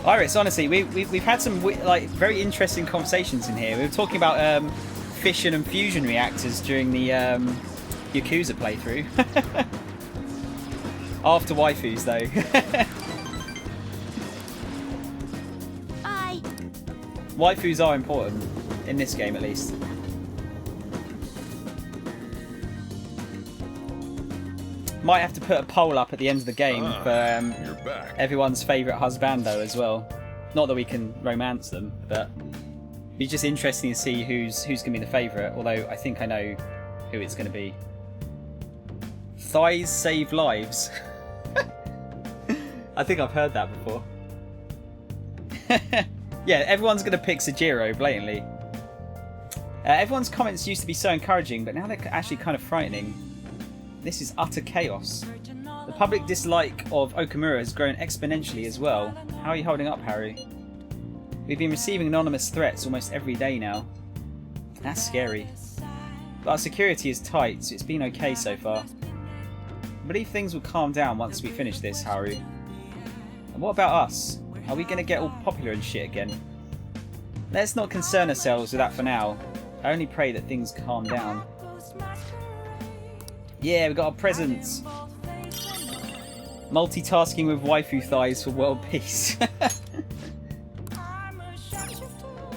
Iris, honestly, we've had some like very interesting conversations in here. We were talking about fission and fusion reactors during the Yakuza playthrough. After waifus, though. Bye. Waifus are important in this game, at least. Might have to put a poll up at the end of the game for everyone's favourite husbando as well. Not that we can romance them, but it'd be just interesting to see who's going to be the favourite. Although I think I know who it's going to be. Thighs save lives. I think I've heard that before. Yeah, everyone's going to pick Sejiro blatantly. Everyone's comments used to be so encouraging, but now they're actually kind of frightening. This is utter chaos. The public dislike of Okamura has grown exponentially as well. How are you holding up, Harry? We've been receiving anonymous threats almost every day now. That's scary. But our security is tight, so it's been okay so far. I believe things will calm down once we finish this, Haru. And what about us? Are we going to get all popular and shit again? Let's not concern ourselves with that for now. I only pray that things calm down. Yeah, we got our presents. Multitasking with waifu thighs for world peace.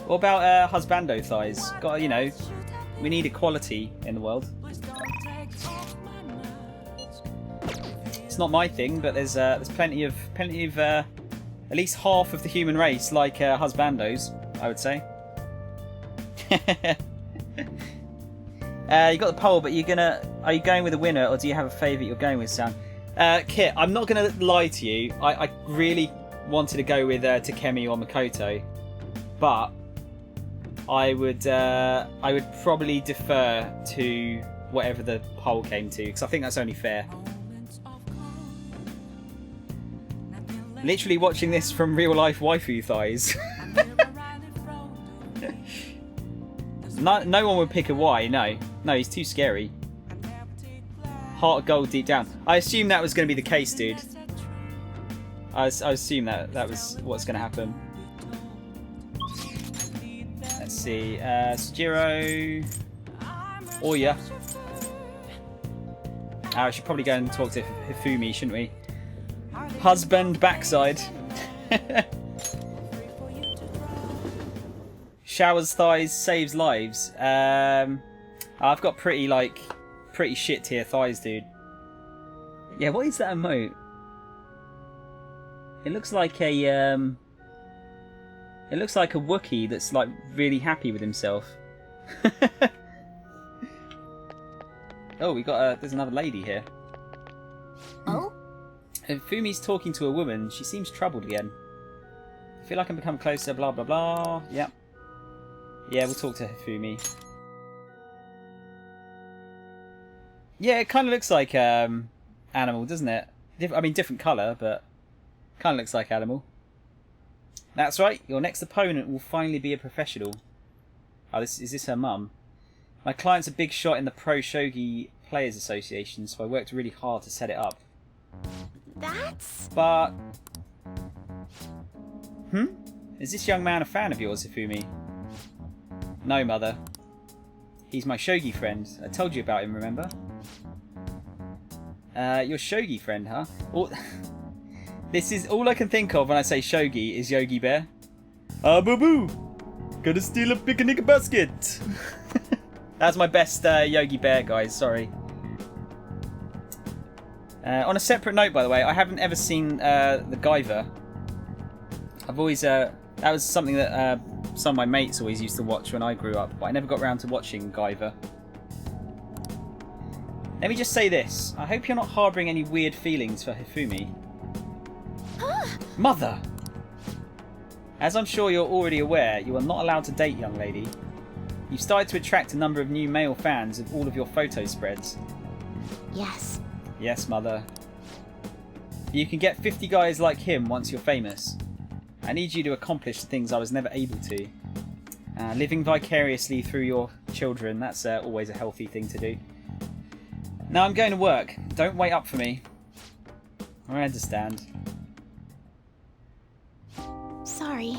What about husbando thighs? Got, you know, we need equality in the world. It's not my thing, but there's plenty of at least half of the human race like husbandos, I would say. You got the poll, but are you going with a winner, or do you have a favourite you're going with, Sam? Kit, I'm not going to lie to you. I really wanted to go with Takemi or Makoto, but I would probably defer to whatever the poll came to, because I think that's only fair. Literally watching this from real life waifu thighs. No one would pick a Y, no. No, he's too scary. Heart of gold deep down. I assume that was going to be the case, dude. I assume that was what's going to happen. Let's see. Sejiro. Oya. I should probably go and talk to Hifumi, shouldn't we? Husband backside. Showers thighs, saves lives. I've got pretty shit tier thighs, dude. Yeah, what is that emote? It looks like a Wookiee that's like really happy with himself. Oh, there's another lady here. Oh? If Fumi's talking to a woman, she seems troubled again. I feel like I can become closer, blah blah blah. Yep. Yeah, we'll talk to Hifumi. Yeah, it kind of looks like Animal, doesn't it? I mean, different colour, but kind of looks like Animal. That's right, your next opponent will finally be a professional. Oh, is this her mum? My client's a big shot in the Pro Shogi Players Association, so I worked really hard to set it up. But... Is this young man a fan of yours, Hifumi? No, mother. He's my shogi friend. I told you about him, remember? Your shogi friend, huh? Well, this is all I can think of when I say shogi is Yogi Bear. Ah, boo-boo! Gotta steal a picnic basket! That's my best Yogi Bear, guys, sorry. On a separate note, by the way, I haven't ever seen the Guyver. I've always... that was something that some of my mates always used to watch when I grew up, but I never got around to watching Guyver. Let me just say this. I hope you're not harbouring any weird feelings for Hifumi. Mother! As I'm sure you're already aware, you are not allowed to date, young lady. You've started to attract a number of new male fans of all of your photo spreads. Yes. Yes, mother. You can get 50 guys like him once you're famous. I need you to accomplish the things I was never able to. Living vicariously through your children, that's always a healthy thing to do. Now I'm going to work. Don't wait up for me. I understand. Sorry.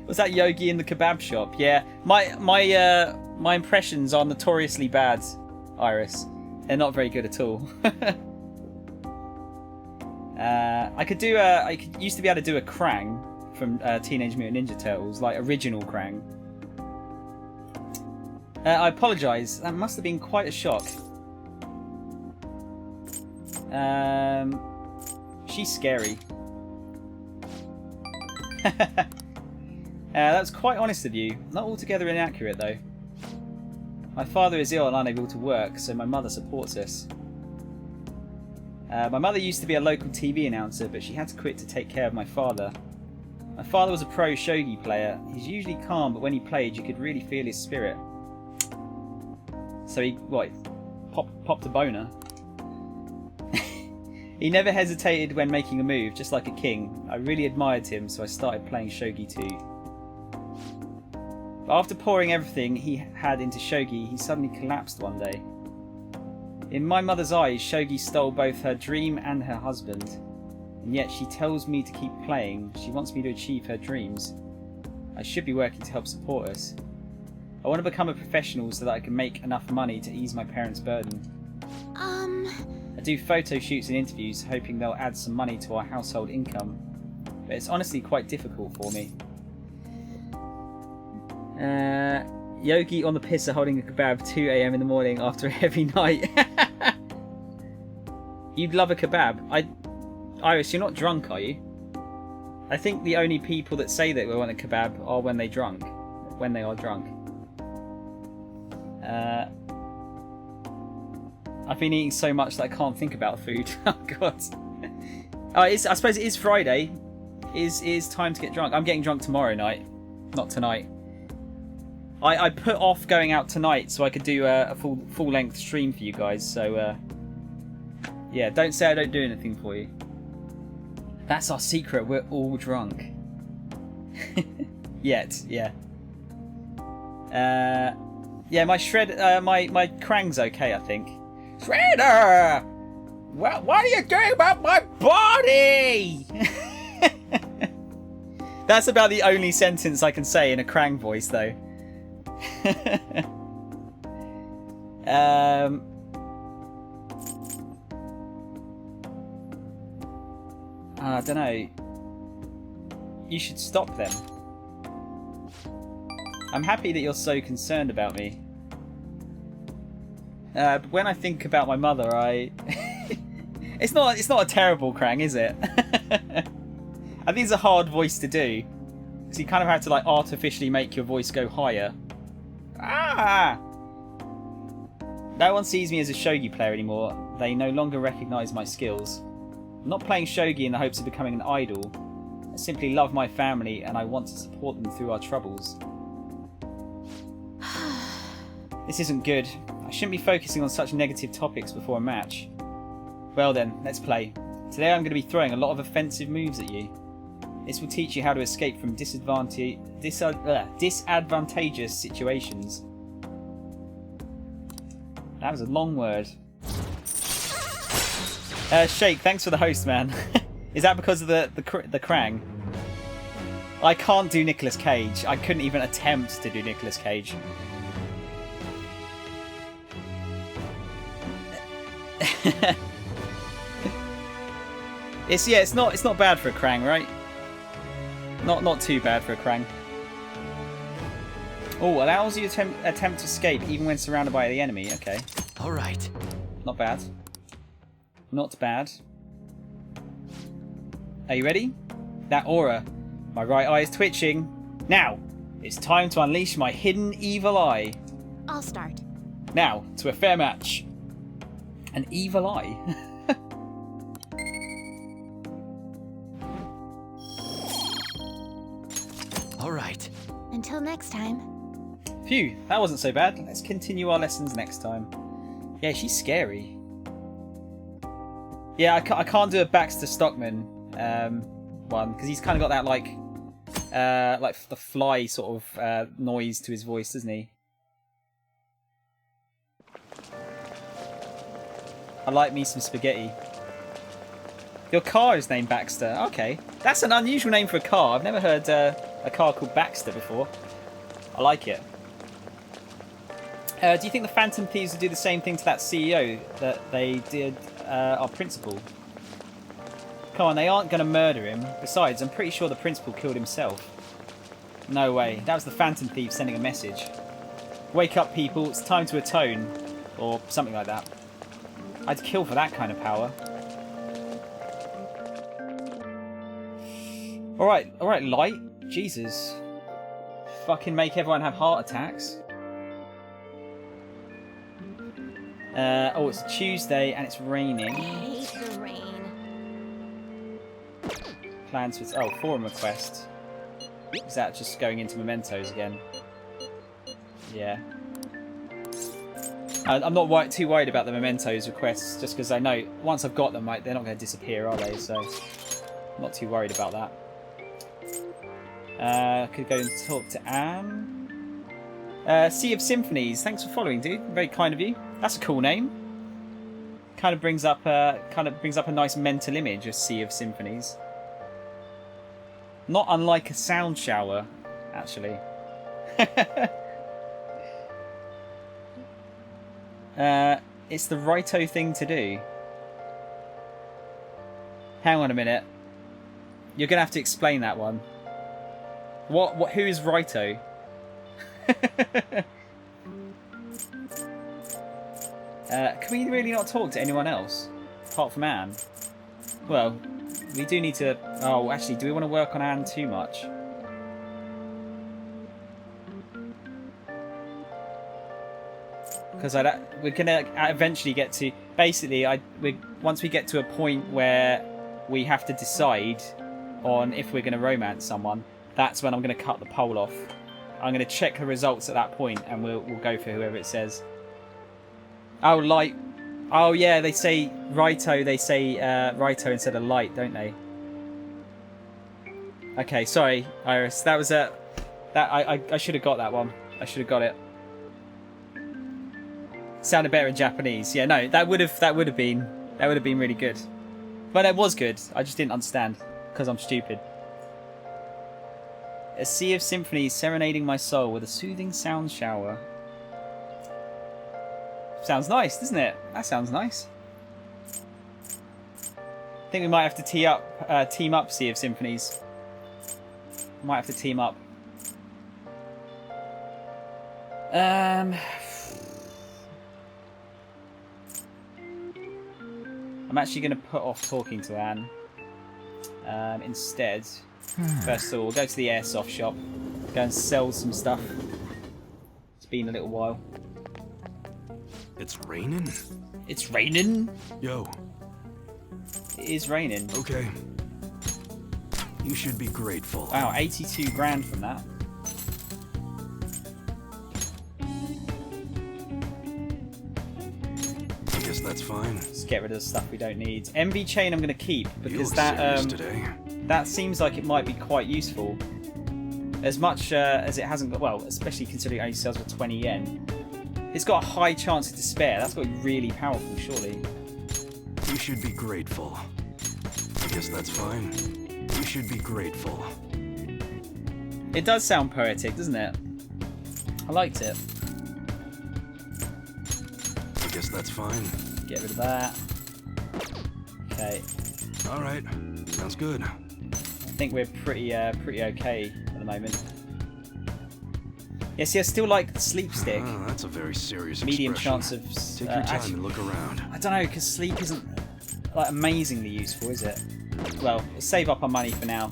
Was that Yogi in the kebab shop? Yeah. My impressions are notoriously bad, Iris. They're not very good at all. I used to be able to do a Krang from Teenage Mutant Ninja Turtles, like original Krang. I apologise. That must have been quite a shock. She's scary. That's quite honest of you. Not altogether inaccurate, though. My father is ill and unable to work, so my mother supports us. My mother used to be a local TV announcer, but she had to quit to take care of my father. My father was a pro shogi player. He's usually calm, but when he played, you could really feel his spirit. So he, popped a boner. He never hesitated when making a move, just like a king. I really admired him, so I started playing shogi too. But after pouring everything he had into shogi, he suddenly collapsed one day. In my mother's eyes, shogi stole both her dream and her husband. And yet she tells me to keep playing. She wants me to achieve her dreams. I should be working to help support us. I want to become a professional so that I can make enough money to ease my parents' burden. I do photo shoots and interviews, hoping they'll add some money to our household income. But it's honestly quite difficult for me. Yogi on the pisser holding a kebab 2 AM in the morning after a heavy night. You'd love a kebab. Iris, you're not drunk, are you? I think the only people that say that they want a kebab are when they are drunk. I've been eating so much that I can't think about food. Oh god. I suppose it is Friday. It is time to get drunk. I'm getting drunk tomorrow night, not tonight. I put off going out tonight so I could do a full length stream for you guys. So yeah, don't say I don't do anything for you. That's our secret. We're all drunk. Yet, yeah. Yeah, my my Krang's okay, I think. Shredder! What are you doing about my body? That's about the only sentence I can say in a Krang voice, though. I don't know. You should stop them. I'm happy that you're so concerned about me. But when I think about my mother, it's not a terrible Krang, is it? I think it's a hard voice to do. So you kind of have to like artificially make your voice go higher. Ah! No one sees me as a shogi player anymore. They no longer recognise my skills. I'm not playing shogi in the hopes of becoming an idol. I simply love my family and I want to support them through our troubles. This isn't good. I shouldn't be focusing on such negative topics before a match. Well then, let's play. Today I'm going to be throwing a lot of offensive moves at you. This will teach you how to escape from disadvantageous situations. That was a long word. Shake, thanks for the host, man. Is that because of the Krang? I can't do Nicolas Cage. I couldn't even attempt to do Nicolas Cage. It's not bad for a Krang, right? Not too bad for a Krang. Oh, allows you to attempt to escape even when surrounded by the enemy. Okay. All right. Not bad. Not bad. Are you ready? That aura. My right eye is twitching. Now, it's time to unleash my hidden evil eye. I'll start. Now, to a fair match. An evil eye. All right. Until next time. Phew, that wasn't so bad. Let's continue our lessons next time. Yeah, she's scary. Yeah, I can't do a Baxter Stockman one because he's kind of got that like the fly sort of noise to his voice, doesn't he? I like me some spaghetti. Your car is named Baxter. Okay. That's an unusual name for a car. I've never heard a car called Baxter before. I like it. Do you think the Phantom Thieves would do the same thing to that CEO that they did our principal? Come on, they aren't going to murder him. Besides, I'm pretty sure the principal killed himself. No way. That was the Phantom Thief sending a message. Wake up, people. It's time to atone. Or something like that. I'd kill for that kind of power. Alright, Light. Jesus. Fucking make everyone have heart attacks. Oh, it's Tuesday and it's raining. I hate the rain. Plans for... Oh, forum request. Is that just going into mementos again? Yeah. I'm not too worried about the mementos requests, just because I know once I've got them, they're not going to disappear, are they? So, I'm not too worried about that. Could go and talk to Anne. Sea of Symphonies, thanks for following, dude. Very kind of you. That's a cool name. Kind of brings up a nice mental image of Sea of Symphonies. Not unlike a sound shower, actually. It's the righto thing to do. Hang on a minute. You're gonna have to explain that one. What? Who is righto? Can we really not talk to anyone else apart from Anne? Well, we do need to. Oh, actually, do we want to work on Anne too much? Because we're gonna eventually get to. Basically, once we get to a point where we have to decide on if we're going to romance someone, that's when I'm going to cut the poll off. I'm going to check the results at that point, and we'll go for whoever it says. Oh, light. Oh, yeah, they say righto. They say righto instead of light, don't they? Okay, sorry, Iris. That was a. I should have got that one. I should have got it. Sounded better in Japanese. Yeah, no, that would have been really good. But it was good. I just didn't understand because I'm stupid. A sea of symphonies serenading my soul with a soothing sound shower. Sounds nice, doesn't it? That sounds nice. I think we might have to team up Sea of Symphonies. Might have to team up. I'm actually going to put off talking to Anne. Instead, first of all, we'll go to the airsoft shop. Go and sell some stuff. It's been a little while. It's raining? It's raining? Yo. It is raining. Okay. You should be grateful. Wow, 82 grand from that. I guess that's fine. Let's get rid of the stuff we don't need. MV chain I'm going to keep because today. That seems like it might be quite useful. As much as it hasn't got, well, especially considering it only sells for 20 yen. It's got a high chance of despair. That's got to be really powerful, surely. You should be grateful. I guess that's fine. You should be grateful. It does sound poetic, doesn't it? I liked it. I guess that's fine. Get rid of that. Okay. All right. Sounds good. I think we're pretty okay at the moment. Yeah, see, I still like the sleep stick. Oh, that's a very serious medium expression. chance of. Take your time and look around. I don't know, because sleep isn't like amazingly useful, is it? Well, we'll save up our money for now.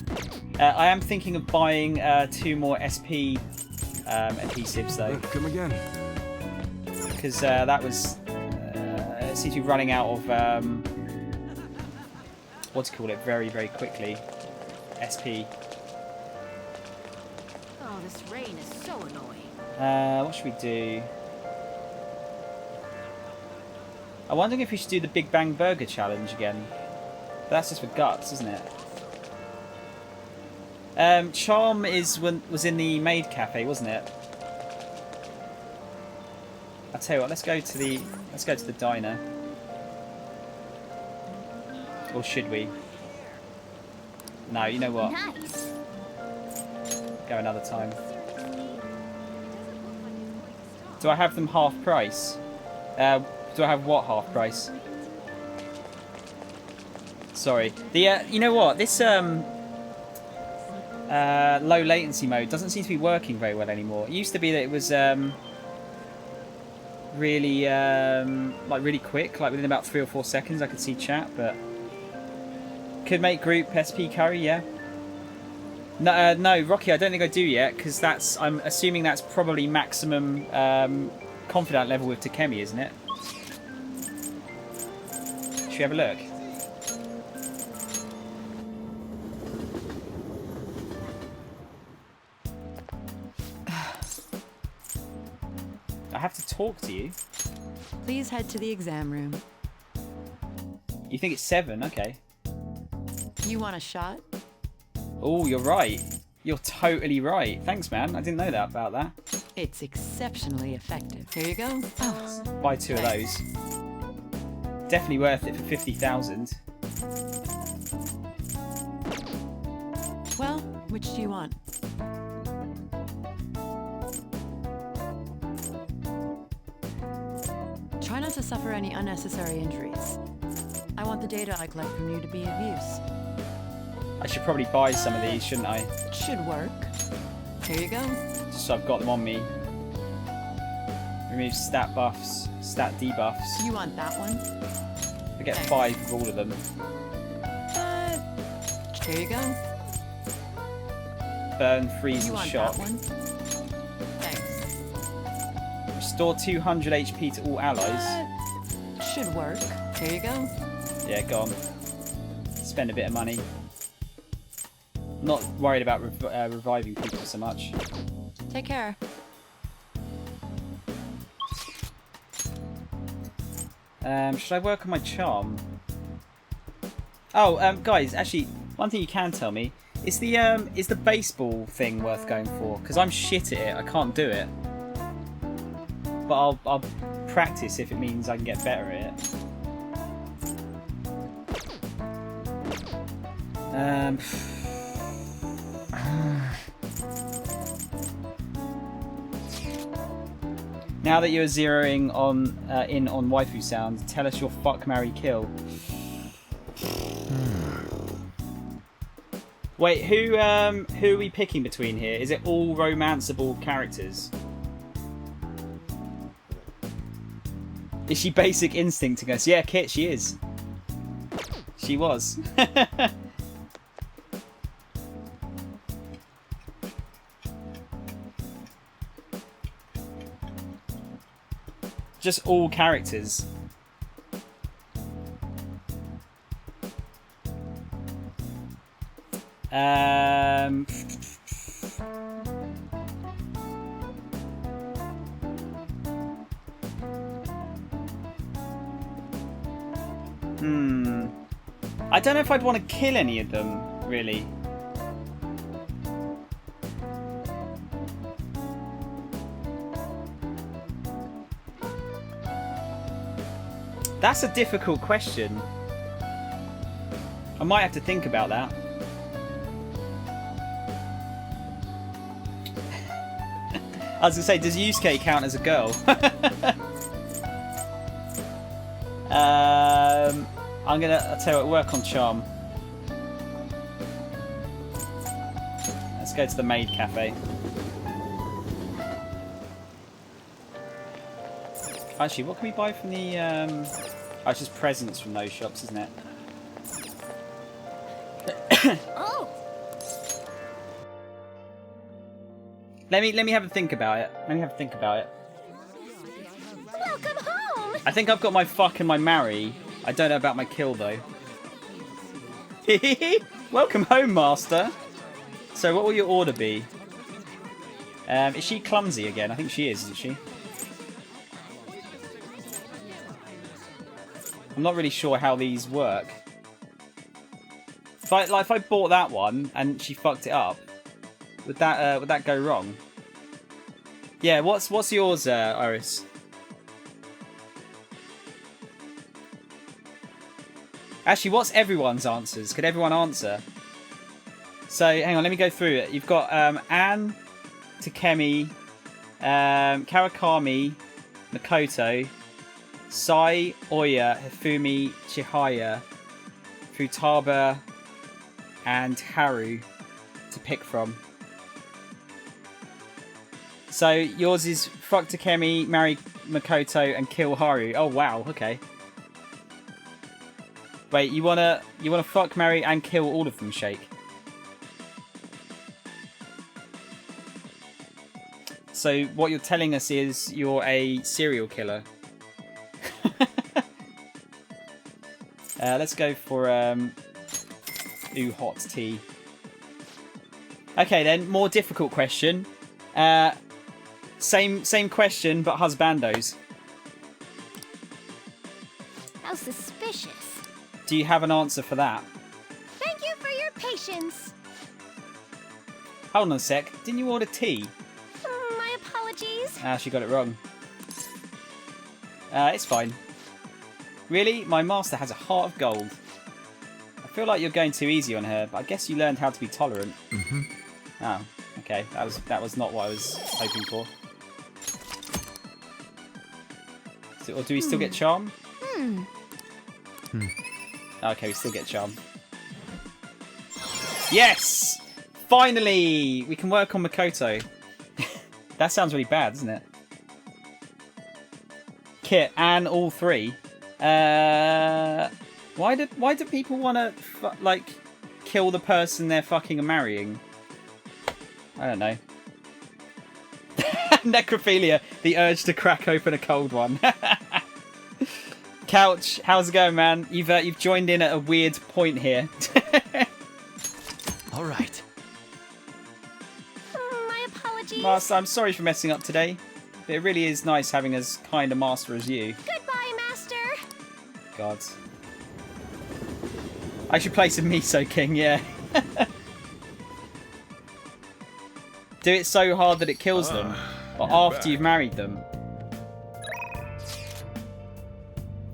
I am thinking of buying 2 more SP adhesives though. Come again. Because that was it seems to be running out of what to call it very quickly. SP. Oh, this rain is so annoying. What should we do? I'm wondering if we should do the Big Bang Burger challenge again. But that's just for guts, isn't it? Charm was in the maid cafe, wasn't it? I'll tell you what. Let's go to the diner. Or should we? No, you know what? Nice. Go another time. Do I have them half price? Do I have what half price? Sorry. The you know what? This low latency mode doesn't seem to be working very well anymore. It used to be that it was really like really quick, like within about 3 or 4 seconds I could see chat, but could make group SP curry, yeah. No, no, Rocky, I don't think I do yet, because I'm assuming that's probably maximum confidant level with Takemi, isn't it? Should we have a look? I have to talk to you. Please head to the exam room. You think it's 7? Okay. You want a shot? Oh, you're right. You're totally right. Thanks, man. I didn't know that about that. It's exceptionally effective. Here you go. Oh. Buy 2 of those. Definitely worth it for 50,000. Well, which do you want? Try not to suffer any unnecessary injuries. I want the data I collect from you to be of use. I should probably buy some of these, shouldn't I? Should work. Here you go. Just so I've got them on me. Remove stat buffs, stat debuffs. You want that one? I get 5 of all of them. Here you go. Burn, freeze, you and want shock. That one? Thanks. Restore 200 HP to all allies. Should work. Here you go. Yeah, go on. Spend a bit of money. Not worried about reviving people so much. Take care. Should I work on my charm? Oh, guys, actually, one thing you can tell me is the baseball thing worth going for? Because I'm shit at it. I can't do it. But I'll practice if it means I can get better at it. Now that you're zeroing on in on waifu sound, tell us your fuck, marry, kill. Wait, who are we picking between here? Is it all romanceable characters? Is she basic instincting us? Yeah, Kit, she is. She was. Just all characters. I don't know if I'd want to kill any of them, really. That's a difficult question. I might have to think about that. I was going to say, does Yusuke count as a girl? I'll tell you what, work on charm. Let's go to the maid cafe. Actually, what can we buy from the... Oh, it's just presents from those shops, isn't it? Oh. Let me have a think about it. Welcome home. I think I've got my fuck and my marry. I don't know about my kill, though. Welcome home, master. So what will your order be? Is she clumsy again? I think she is, isn't she? I'm not really sure how these work. If I bought that one and she fucked it up, would that go wrong? Yeah, what's yours, Iris? Actually, what's everyone's answers? Could everyone answer? So hang on, let me go through it. You've got Anne, Takemi, Kawakami, Makoto, Sai, Oya, Hifumi, Chihaya, Futaba, and Haru to pick from. So yours is fuck Takemi, marry Makoto, and kill Haru. Oh wow, okay. Wait, you wanna fuck, marry, and kill all of them, Shake? So what you're telling us is you're a serial killer. Let's go for ooh, hot tea. Okay then, more difficult question. Same question, but husbandos. How suspicious. Do you have an answer for that? Thank you for your patience. Hold on a sec. Didn't you order tea? My apologies. Ah, she got it wrong. It's fine. Really? My master has a heart of gold. I feel like you're going too easy on her, but I guess you learned how to be tolerant. Mm-hmm. Oh, okay. That was not what I was hoping for. So, or do we still get charm? Okay, we still get charm. Yes! Finally! We can work on Makoto. That sounds really bad, doesn't it? Kit and all three. Why do people want to like kill the person they're fucking and marrying? I don't know. Necrophilia, the urge to crack open a cold one. Couch, how's it going, man? You've joined in at a weird point here. All right. My apologies. Master, I'm sorry for messing up today, but it really is nice having as kind a master as you. Goodbye, Master. God. I should play some Miso King, yeah. Do it so hard that it kills them, or after you've married them.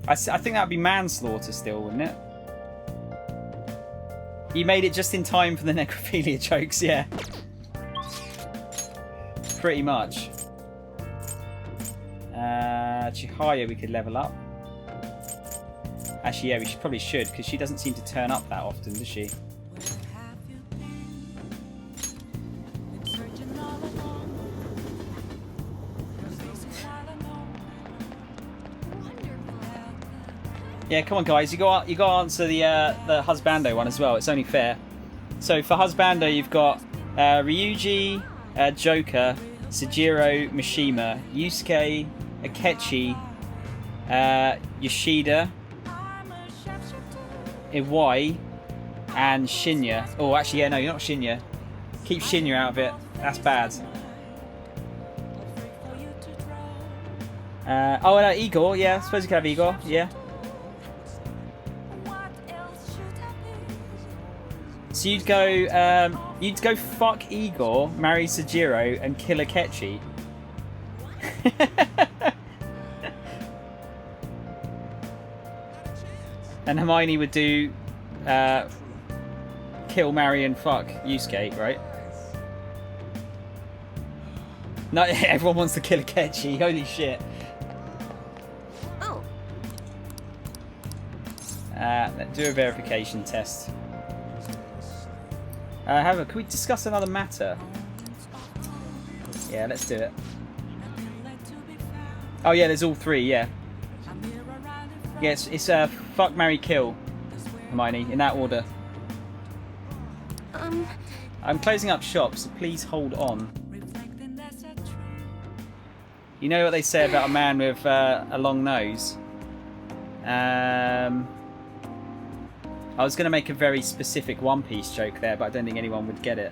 I think that would be manslaughter still, wouldn't it? You made it just in time for the necrophilia jokes, yeah. Pretty much. Chihaya we could level up. Actually, yeah, we probably should, because she doesn't seem to turn up that often, does she? Yeah, come on, guys. You got to answer the husbando one as well. It's only fair. So for husbando, you've got Ryuji, Joker, Sejiro, Mishima, Yusuke, Akechi, Yoshida, Iwai, and Shinya. Oh, actually, yeah, no, you're not Shinya. Keep Shinya out of it. That's bad. Oh, no, Igor. Yeah, I suppose you could have Igor. Yeah. So you'd go fuck Igor, marry Sejiro, and kill Akechi. And Hermione would do kill, marry, and fuck Yusuke, right? No, everyone wants to kill Akechi. Holy shit. Oh. Let's do a verification test. However, can we discuss another matter? Yeah, let's do it. Oh yeah, there's all three, yeah. Yeah, it's fuck, marry, kill, Hermione, in that order. I'm closing up shop, so please hold on. You know what they say about a man with a long nose? I was going to make a very specific One Piece joke there, but I don't think anyone would get it.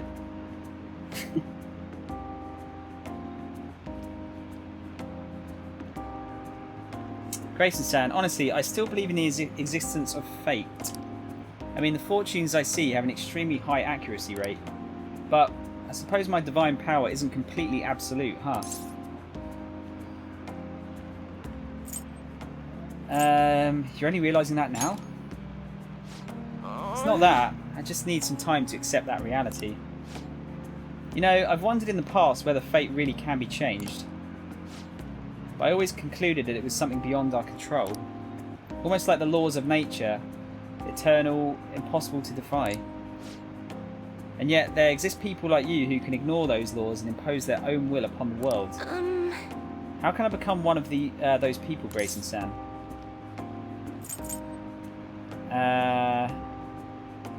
Grayson-san, honestly, I still believe in the existence of fate. I mean, the fortunes I see have an extremely high accuracy rate, but I suppose my divine power isn't completely absolute, huh? You're only realising that now? It's not that. I just need some time to accept that reality. You know, I've wondered in the past whether fate really can be changed. But I always concluded that it was something beyond our control. Almost like the laws of nature, eternal, impossible to defy. And yet there exist people like you who can ignore those laws and impose their own will upon the world. How can I become one of those people, Grayson-san?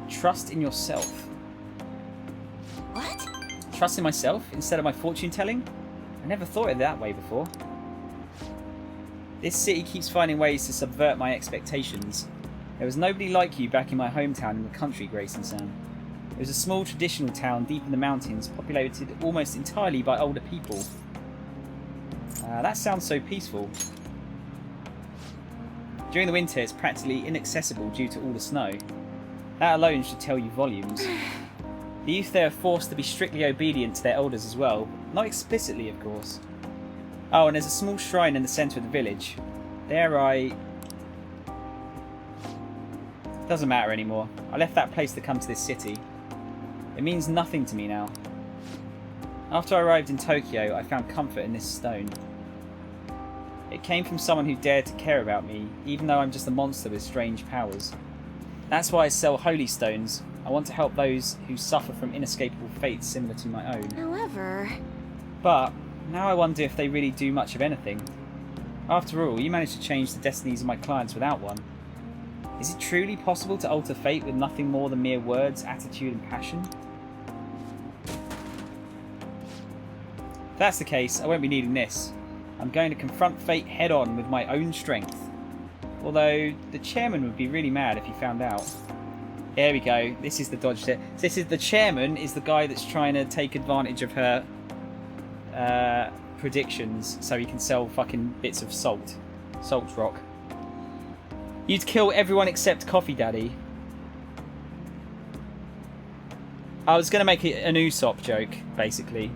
Trust in yourself. What? Trust in myself instead of my fortune telling? I never thought of it that way before. This city keeps finding ways to subvert my expectations. There was nobody like you back in my hometown in the country, Grayson-san. It was a small traditional town deep in the mountains, populated almost entirely by older people. That sounds so peaceful. During the winter, it's practically inaccessible due to all the snow. That alone should tell you volumes. The youth there are forced to be strictly obedient to their elders as well. Not explicitly, of course. Oh, and there's a small shrine in the centre of the village. There Doesn't matter anymore. I left that place to come to this city. It means nothing to me now. After I arrived in Tokyo, I found comfort in this stone. It came from someone who dared to care about me, even though I'm just a monster with strange powers. That's why I sell holy stones. I want to help those who suffer from inescapable fates similar to my own. However... But, now I wonder if they really do much of anything. After all, you managed to change the destinies of my clients without one. Is it truly possible to alter fate with nothing more than mere words, attitude and passion? If that's the case, I won't be needing this. I'm going to confront fate head on with my own strength. Although, the chairman would be really mad if he found out. There we go. This is the dodge there. The chairman is the guy that's trying to take advantage of her predictions so he can sell fucking bits of salt. Salt rock. You'd kill everyone except Coffee Daddy. I was going to make it an Usopp joke, basically.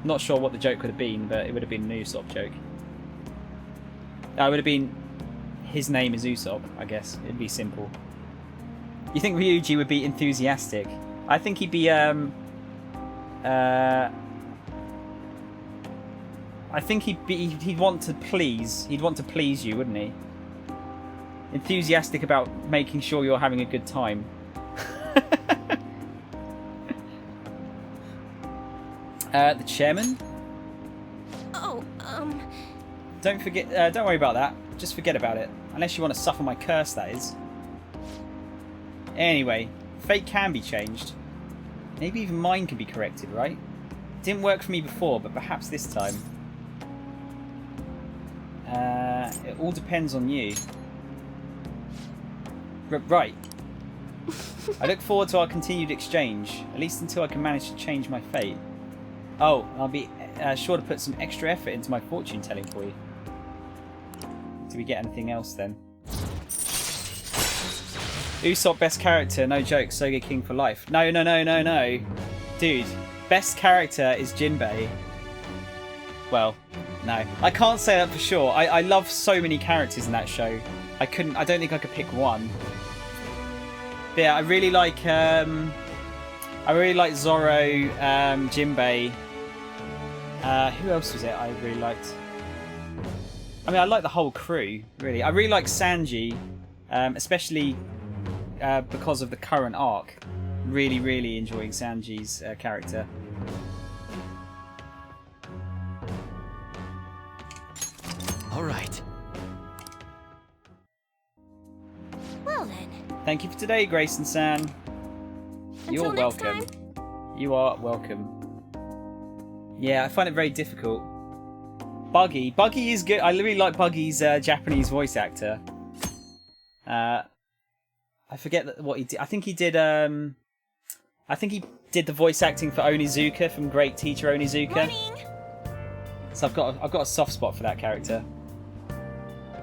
Not sure what the joke would have been, but it would have been an Usopp joke. It would have been... His name is Usopp, I guess. It'd be simple. You think Ryuji would be enthusiastic? I think he'd be, I think he'd want to please. He'd want to please you, wouldn't he? Enthusiastic about making sure you're having a good time. The chairman? Oh, Don't forget. Don't worry about that. Just forget about it. Unless you want to suffer my curse, that is. Anyway, fate can be changed. Maybe even mine can be corrected, right? It didn't work for me before, but perhaps this time. It all depends on you. Right. I look forward to our continued exchange, at least until I can manage to change my fate. Oh, I'll be sure to put some extra effort into my fortune telling for you. Do we get anything else then? Usopp best character, no joke, Soga King for life. No. Dude, best character is Jinbei. Well, no. I can't say that for sure. I love so many characters in that show. I don't think I could pick one. But yeah, I really like Zoro, Jinbei. Who else was it I really liked? I mean, I like the whole crew, really. I really like Sanji, especially because of the current arc. Really enjoying Sanji's character. All right. Well then. Thank you for today, Grayson-san. You're Until next welcome. time. You are welcome. Yeah, I find it very difficult. Buggy is good. I really like Buggy's Japanese voice actor. I forget what he did. I think he did the voice acting for Onizuka from Great Teacher Onizuka. Morning. So I've got a soft spot for that character.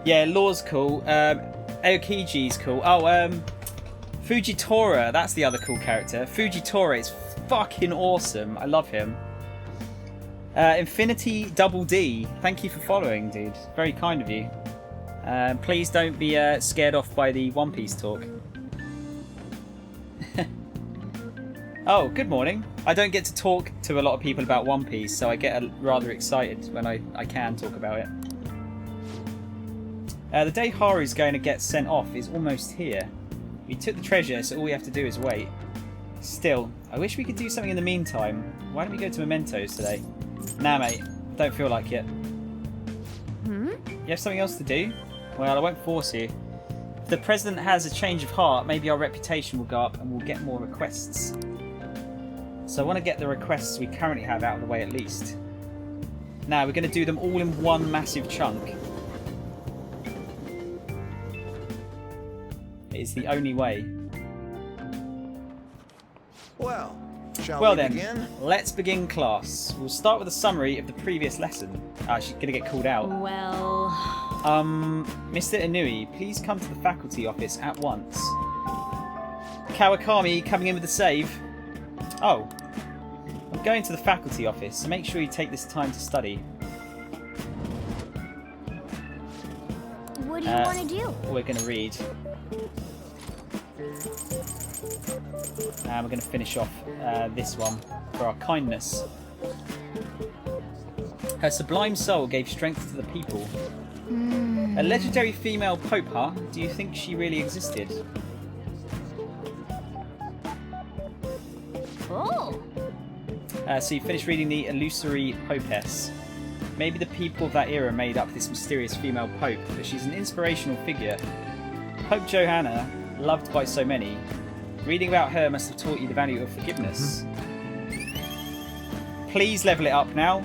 Yeah, Law's cool. Aokiji's cool. Oh, Fujitora, that's the other cool character. Fujitora is fucking awesome. I love him. Infinity Double D, thank you for following, dude. Very kind of you. Please don't be scared off by the One Piece talk. Oh, good morning. I don't get to talk to a lot of people about One Piece, so I get rather excited when I can talk about it. The day Haru's going to get sent off is almost here. We took the treasure, so all we have to do is wait. Still, I wish we could do something in the meantime. Why don't we go to Mementos today? Nah, mate. Don't feel like it. You have something else to do? Well, I won't force you. If the president has a change of heart, maybe our reputation will go up and we'll get more requests. So I want to get the requests we currently have out of the way at least. Now, we're going to do them all in one massive chunk. It's the only way. Well, shall well we then, begin? Let's begin class. We'll start with a summary of the previous lesson. She's going to get called out. Well... Mr. Inui, please come to the faculty office at once. Kawakami coming in with the save. Oh. I'm going to the faculty office, so make sure you take this time to study. What do you want to do? We're going to read. And we're going to finish off this one for our kindness. Her sublime soul gave strength to the people. A legendary female pope, huh? Do you think she really existed? Oh. So you finished reading the illusory popess. Maybe the people of that era made up this mysterious female pope, but she's an inspirational figure. Pope Johanna, loved by so many. Reading about her must have taught you the value of forgiveness. Please level it up now.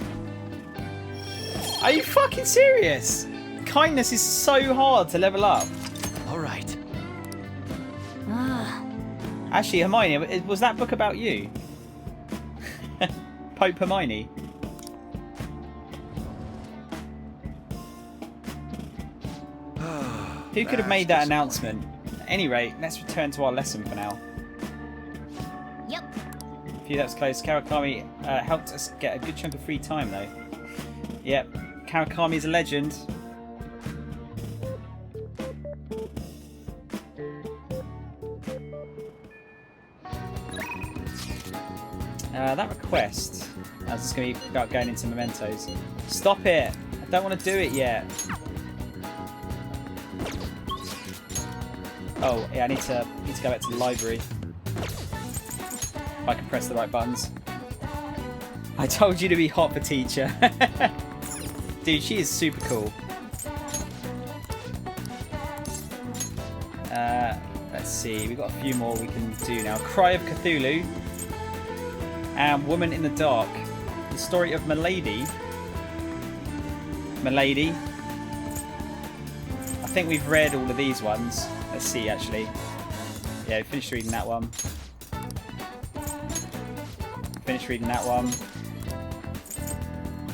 Are you fucking serious? Kindness is so hard to level up. Alright. Actually, Hermione, was that book about you? Pope Hermione. Who could have made that announcement? At any rate, let's return to our lesson for now. Yep. Phew, that was close. Kawakami helped us get a good chunk of free time, though. Yep, Kawakami is a legend. That request, as it's going to be about going into Mementos. Stop it! I don't want to do it yet. Oh, yeah, I need to go back to the library. If I can press the right buttons. I told you to be hot for teacher. Dude, she is super cool. Let's see, we've got a few more we can do now. Cry of Cthulhu. And Woman in the Dark. The story of Milady. Milady. I think we've read all of these ones. Let's see, actually. Yeah, we finished reading that one. Finished reading that one.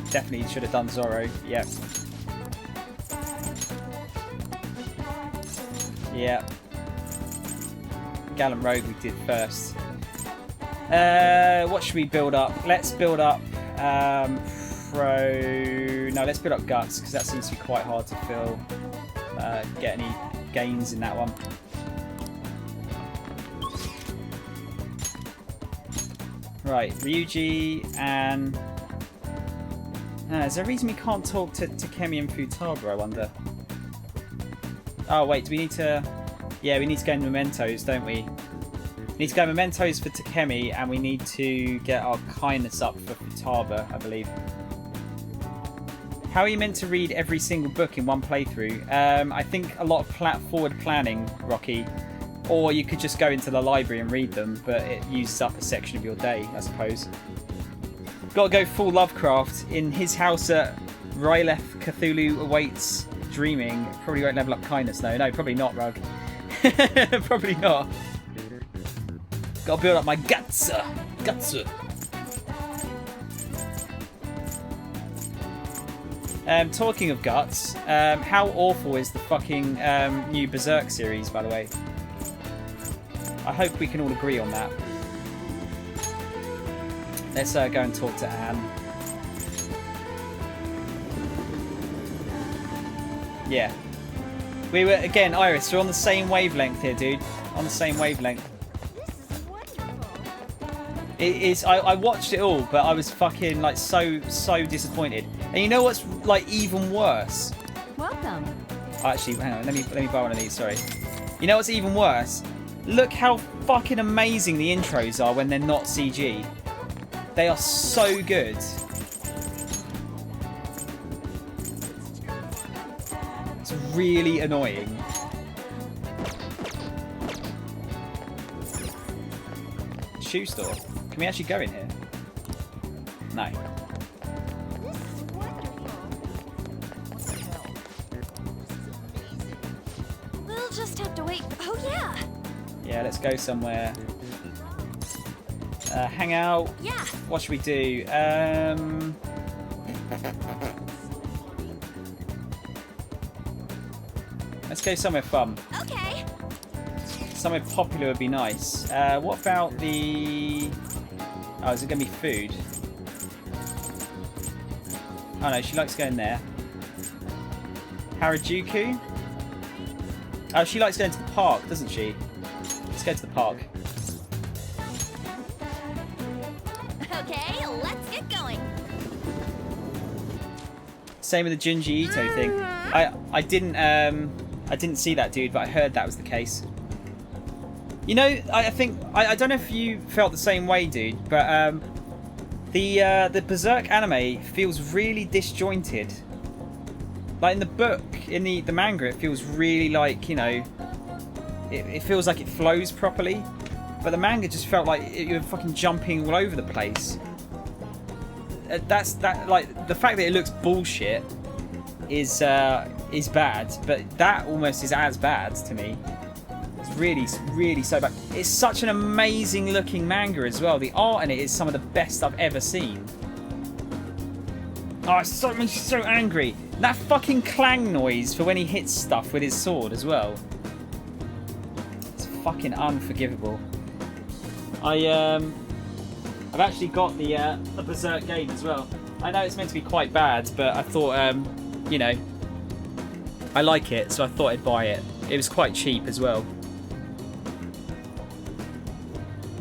Definitely should have done Zorro. Yep. Yeah. Gallant Rogue we did first. What should we build up? Let's build up let's build up Guts, because that seems to be quite hard to fill. Get any gains in that one. Right, Ryuji and... is there a reason we can't talk to Kemi and Futaba, I wonder? Oh wait, do we need to... Yeah, we need to go in Mementos, don't we? We need to go Mementos for Takemi, and we need to get our kindness up for Futaba, I believe. How are you meant to read every single book in one playthrough? I think a lot of forward planning, Rocky. Or you could just go into the library and read them, but it uses up a section of your day, I suppose. Gotta go full Lovecraft. In his house at Ryleth, Cthulhu awaits dreaming. Probably won't level up kindness, though. No, probably not, Rug. Probably not. Gotta build up my guts. Talking of guts, how awful is the fucking new Berserk series, by the way? I hope we can all agree on that. Let's go and talk to Anne. Yeah. We were, again, Iris, we're on the same wavelength here, dude. On the same wavelength. It is. I watched it all, but I was fucking like so disappointed. And you know what's like even worse? Welcome. Actually, hang on. Let me buy one of these. Sorry. You know what's even worse? Look how fucking amazing the intros are when they're not CG. They are so good. It's really annoying. Shoe store. Can we actually go in here? No. We'll just have to wait. Oh yeah. Yeah, let's go somewhere. Hang out. Yeah. What should we do? Let's go somewhere fun. Okay. Somewhere popular would be nice. What about the... Oh, is it going to be food? Oh no, she likes going there. Harajuku? Oh, she likes going to the park, doesn't she? Let's go to the park. Okay, let's get going. Same with the Junji Ito thing. I didn't see that dude, but I heard that was the case. You know, I think I don't know if you felt the same way, dude, but the Berserk anime feels really disjointed. Like in the book, in the manga, it feels really like, you know, it feels like it flows properly. But the manga just felt like you're fucking jumping all over the place. Like the fact that it looks bullshit is bad, but that almost is as bad to me. It's really so bad. It's such an amazing looking manga as well. The art in it is some of the best I've ever seen. Oh, it's so makes you so angry. That fucking clang noise for when he hits stuff with his sword as well. It's fucking unforgivable. I've actually got the Berserk game as well. I know it's meant to be quite bad, but I thought, you know, I like it, so I thought I'd buy it. It was quite cheap as well.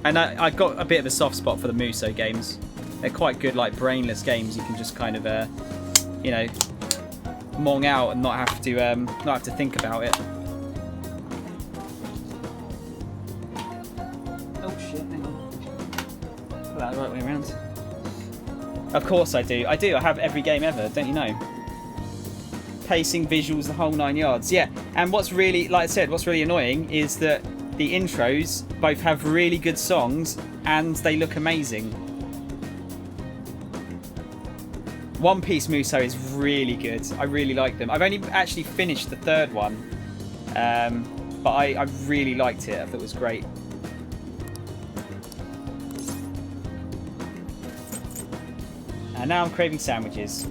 And I got a bit of a soft spot for the Muso games. They're quite good, like brainless games. You can just kind of, you know, mong out and not have to think about it. Oh shit! Hang on. Put that the right way around. Of course I do. I have every game ever. Don't you know? Pacing, visuals, the whole 9 yards. Yeah. And what's really, like I said, what's really annoying is that the intros both have really good songs and they look amazing. One Piece Muso is really good. I really like them. I've only actually finished the third one, but I really liked it. I thought it was great. And now I'm craving sandwiches.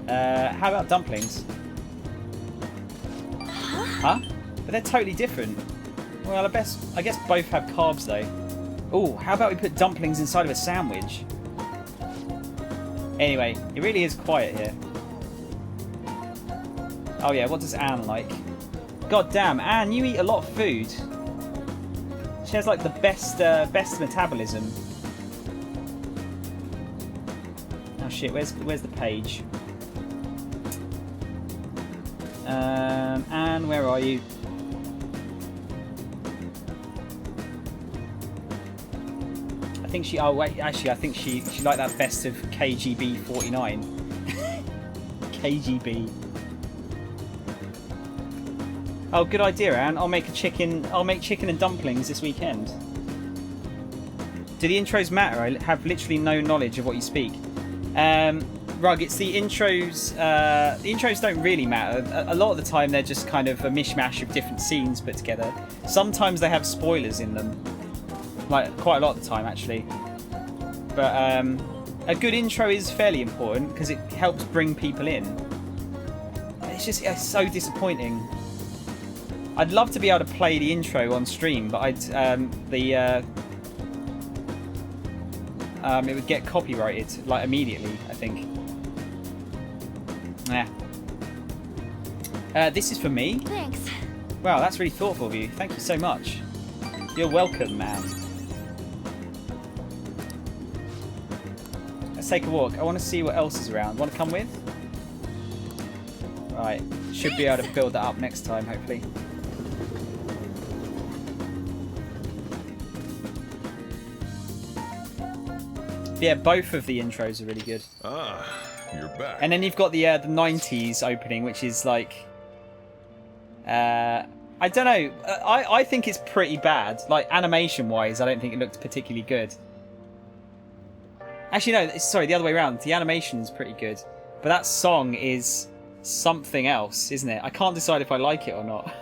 How about dumplings? Huh? But they're totally different. Well, I guess both have carbs though. Oh, how about we put dumplings inside of a sandwich? Anyway, it really is quiet here. Oh yeah, what does Anne like? God damn, Anne, you eat a lot of food. She has like the best metabolism. Oh shit, where's the page? Anne, where are you? I think she. Oh wait, actually, I think she liked that best of KGB 49. KGB. Oh, good idea, Anne. I'll make chicken and dumplings this weekend. Do the intros matter? I have literally no knowledge of what you speak. Rug, it's the intros. The intros don't really matter. A lot of the time, they're just kind of a mishmash of different scenes put together. Sometimes they have spoilers in them. Like, quite a lot of the time, actually. But a good intro is fairly important because it helps bring people in. It's so disappointing. I'd love to be able to play the intro on stream, but it would get copyrighted, like, immediately, I think. Yeah. This is for me? Thanks. Wow, that's really thoughtful of you. Thank you so much. You're welcome, man. let's take a walk. I want to see what else is around. Want to come with? Right. Should be able to build that up next time, hopefully. Yeah, both of the intros are really good. Ah, you're back. And then you've got the 90s opening, which is like... I don't know. I think it's pretty bad. Like, animation-wise, I don't think it looked particularly good. Actually, no, sorry, the other way around. The animation is pretty good. But that song is something else, isn't it? I can't decide if I like it or not.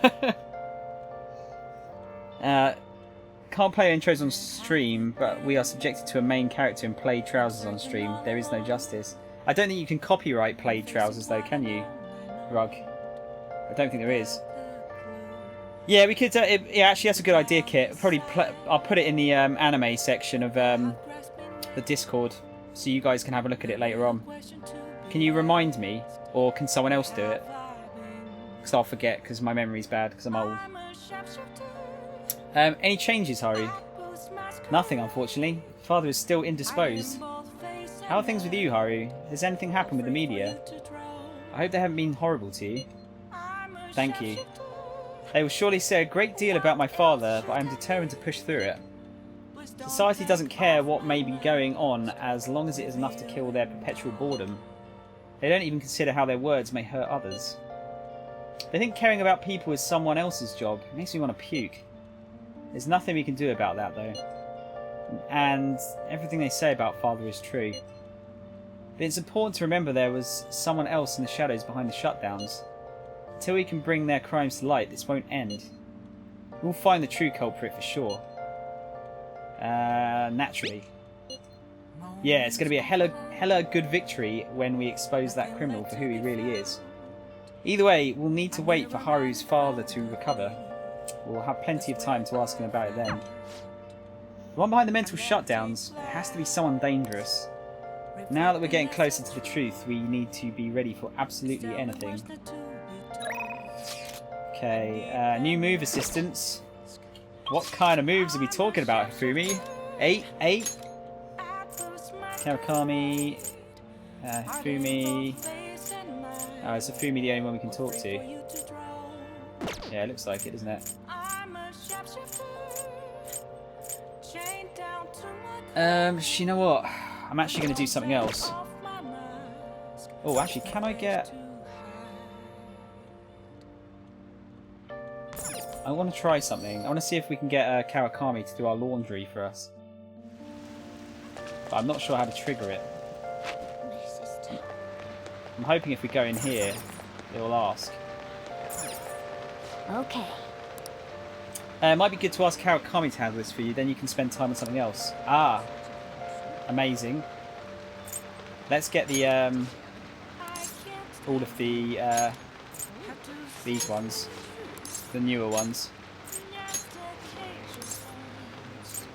Can't play intros on stream, but we are subjected to a main character in plaid trousers on stream. There is no justice. I don't think you can copyright plaid trousers, though, can you, Rug? I don't think there is. Yeah, we could. Yeah, actually, that's a good idea, Kit. Probably, I'll put it in the anime section of the Discord, so you guys can have a look at it later on. Can you remind me, or can someone else do it? Because I'll forget, because my memory's bad, because I'm old. Any changes, Haru? Nothing, unfortunately. Father is still indisposed. How are things with you, Haru? Has anything happened with the media? I hope they haven't been horrible to you. Thank you. They will surely say a great deal about my father, but I am determined to push through it. Society doesn't care what may be going on as long as it is enough to kill their perpetual boredom. They don't even consider how their words may hurt others. They think caring about people is someone else's job. It makes me want to puke. There's nothing we can do about that, though. And everything they say about Father is true. But it's important to remember there was someone else in the shadows behind the shutdowns. Until we can bring their crimes to light, this won't end. We'll find the true culprit for sure. Naturally. Yeah, it's going to be a hella good victory when we expose that criminal for who he really is. Either way, we'll need to wait for Haru's father to recover. We'll have plenty of time to ask him about it then. The one behind the mental shutdowns, it has to be someone dangerous. Now that we're getting closer to the truth, we need to be ready for absolutely anything. Okay, new move assistance. What kind of moves are we talking about, Hifumi? 8? Kawakami, Hifumi. Oh, is Hifumi the only one we can talk to? Yeah, it looks like it, doesn't it? You know what? I'm actually going to do something else. Oh, actually, can I get... I want to try something. I want to see if we can get Kawakami to do our laundry for us. But I'm not sure how to trigger it. I'm hoping if we go in here, it will ask. Okay. It might be good to ask Kawakami to handle this for you, then you can spend time on something else. Ah, amazing. Let's get the all of the these ones, the newer ones.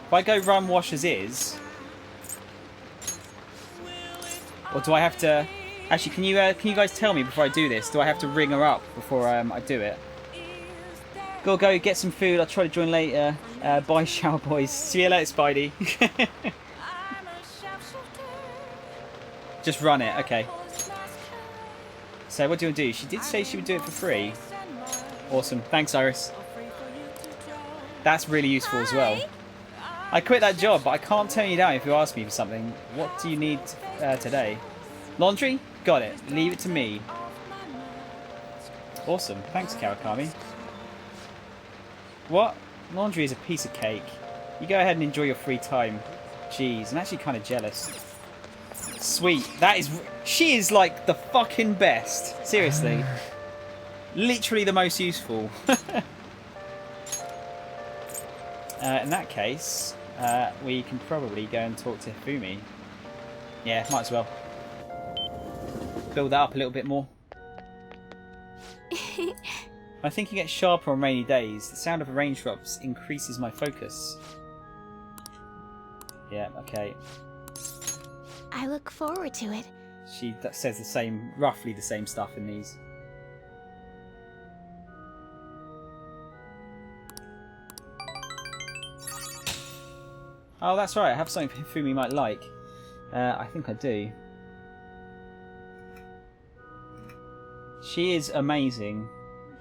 If I go run wash as is, or do I have to? Actually, can you guys tell me before I do this? Do I have to ring her up before I do it? Gotta go get some food. I'll try to join later. Bye, shower boys. See you later, Spidey. Just run it. Okay. So what do you want to do? She did say she would do it for free. Awesome. Thanks, Iris. That's really useful as well. I quit that job, but I can't turn you down if you ask me for something. What do you need today? Laundry? Got it. Leave it to me. Awesome. Thanks, Kawakami. What? Laundry is a piece of cake. You go ahead and enjoy your free time. Jeez, I'm actually kind of jealous. Sweet. That is... She is like the fucking best. Seriously. Literally the most useful. In that case, we can probably go and talk to Hifumi. Yeah, might as well. Build that up a little bit more. My thinking gets sharper on rainy days. The sound of raindrops increases my focus. Yeah, okay. I look forward to it. She says the same, roughly the same stuff in these. Oh, that's right. I have something Hifumi might like. I think I do. She is amazing.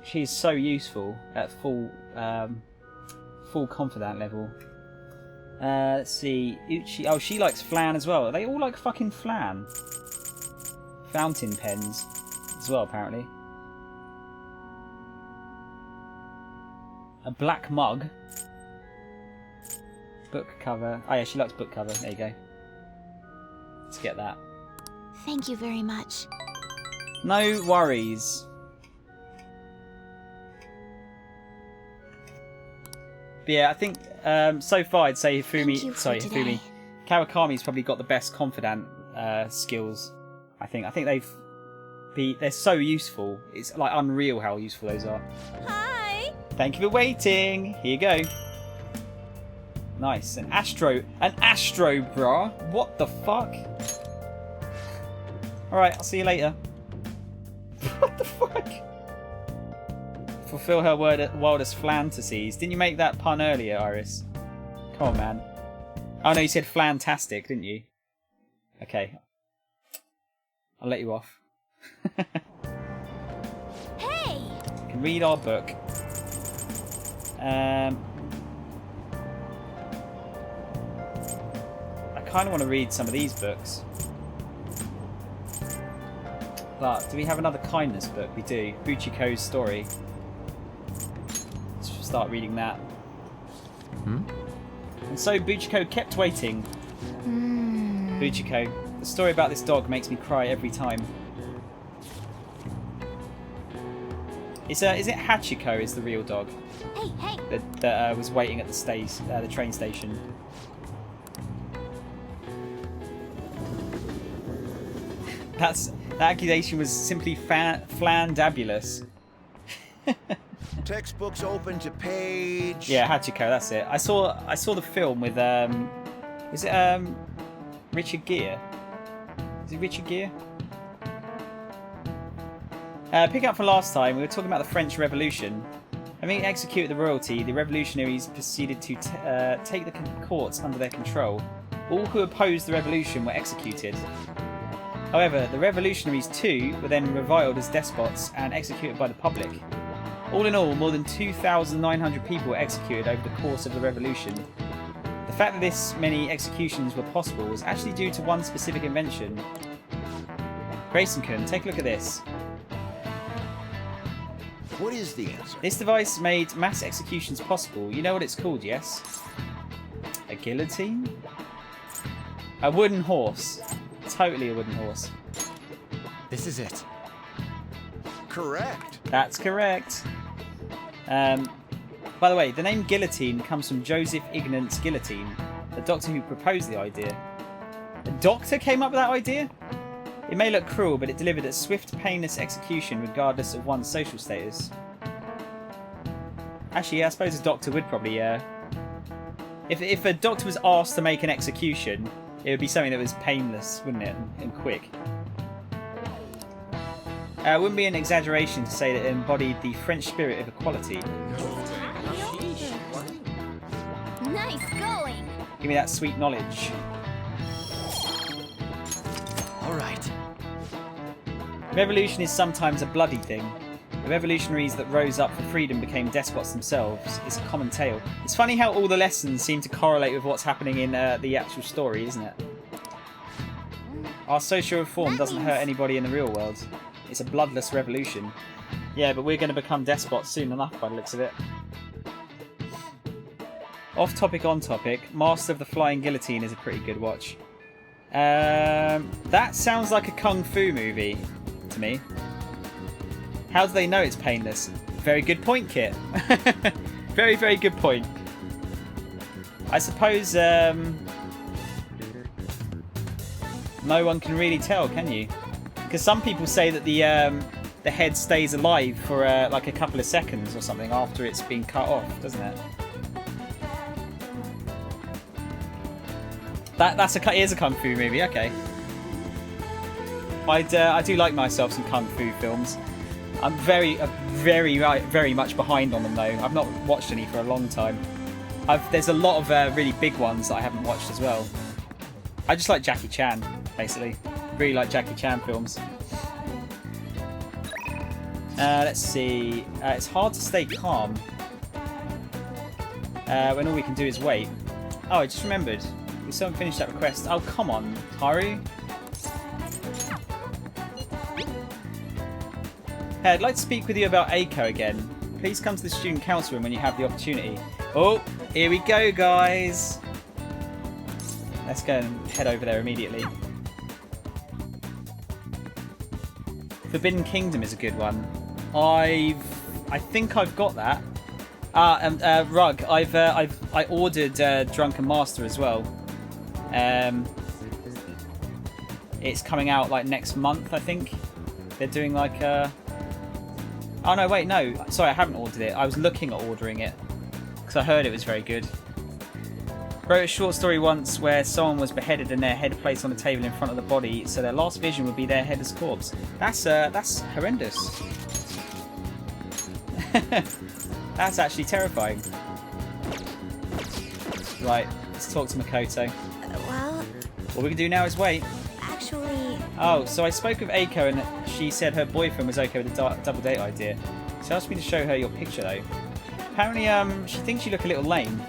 She is so useful at full confidant level. Let's see. Uchi. Oh, she likes flan as well. They all like fucking flan. Fountain pens as well, apparently. A black mug. Book cover. Oh yeah, she likes book cover. There you go. Let's get that. Thank you very much. No worries. But yeah, I think so far I'd say Hifumi. Kawakami's probably got the best confidant skills. I think they're so useful. It's like unreal how useful those are. Hi. Thank you for waiting. Here you go. Nice. An Astro bra. What the fuck? All right, I'll see you later. What the fuck? Fulfill her wildest fantasies. Didn't you make that pun earlier, Iris? Come on, man. Oh no, you said flantastic, didn't you? Okay. I'll let you off. Hey! You can read our book. I kind of want to read some of these books. But do we have another kindness book? We do. Buchiko's story. Let's start reading that. And so Buchiko kept waiting. Buchiko, the story about this dog makes me cry every time. Is it Hachiko is the real dog? Hey! That was waiting at the train station. That accusation was simply flandabulous. Textbooks open to page. Yeah, Hachiko, that's it. I saw the film with is it Richard Gere? Is it Richard Gere? Pick up from last time, we were talking about the French Revolution. Having executed the royalty, the revolutionaries proceeded to take the courts under their control. All who opposed the revolution were executed. However, the revolutionaries too were then reviled as despots and executed by the public. All in all, more than 2,900 people were executed over the course of the revolution. The fact that this many executions were possible was actually due to one specific invention. Grayson-kun, take a look at this. What is the answer? This device made mass executions possible. You know what it's called, yes? A guillotine? A wooden horse. Totally a wooden horse. This is it. Correct. That's correct. By the way, the name guillotine comes from Joseph Ignatz Guillotine, the doctor who proposed the idea. The doctor came up with that idea? It may look cruel, but it delivered a swift, painless execution regardless of one's social status. Actually, yeah, I suppose a doctor would probably... If a doctor was asked to make an execution, it would be something that was painless, wouldn't it? And quick. It wouldn't be an exaggeration to say that it embodied the French spirit of equality. Nice going! Give me that sweet knowledge. All right. Revolution is sometimes a bloody thing. The revolutionaries that rose up for freedom became despots themselves. It's a common tale. It's funny how all the lessons seem to correlate with what's happening in the actual story, isn't it? Our social reform doesn't hurt anybody in the real world. It's a bloodless revolution. Yeah, but we're going to become despots soon enough by the looks of it. Off topic, on topic. Master of the Flying Guillotine is a pretty good watch. That sounds like a kung fu movie to me. How do they know it's painless? Very good point, Kit. Very, very good point. I suppose no one can really tell, can you? Because some people say that the head stays alive for like a couple of seconds or something after it's been cut off, doesn't it? It is a kung fu movie. Okay. I do like myself some kung fu films. I'm very much behind on them though. I've not watched any for a long time. There's a lot of really big ones that I haven't watched as well. I just like Jackie Chan, basically. Really like Jackie Chan films. Let's see. It's hard to stay calm when all we can do is wait. Oh, I just remembered. We still haven't finished that request. Oh, come on, Haru. Hey, I'd like to speak with you about Eiko again. Please come to the student council room when you have the opportunity. Oh, here we go, guys. Let's go and head over there immediately. Forbidden Kingdom is a good one. I think I've got that. Rug. I ordered Drunken Master as well. It's coming out like next month, I think. They're doing like a... Oh no, wait, no. Sorry, I haven't ordered it. I was looking at ordering it because I heard it was very good. Wrote a short story once where someone was beheaded and their head placed on a table in front of the body, so their last vision would be their head as corpse. That's horrendous. That's actually terrifying. Right, let's talk to Makoto. Well... What we can do now is wait. Actually... Oh, so I spoke with Eiko and she said her boyfriend was okay with the double date idea. She asked me to show her your picture though. Apparently, she thinks you look a little lame.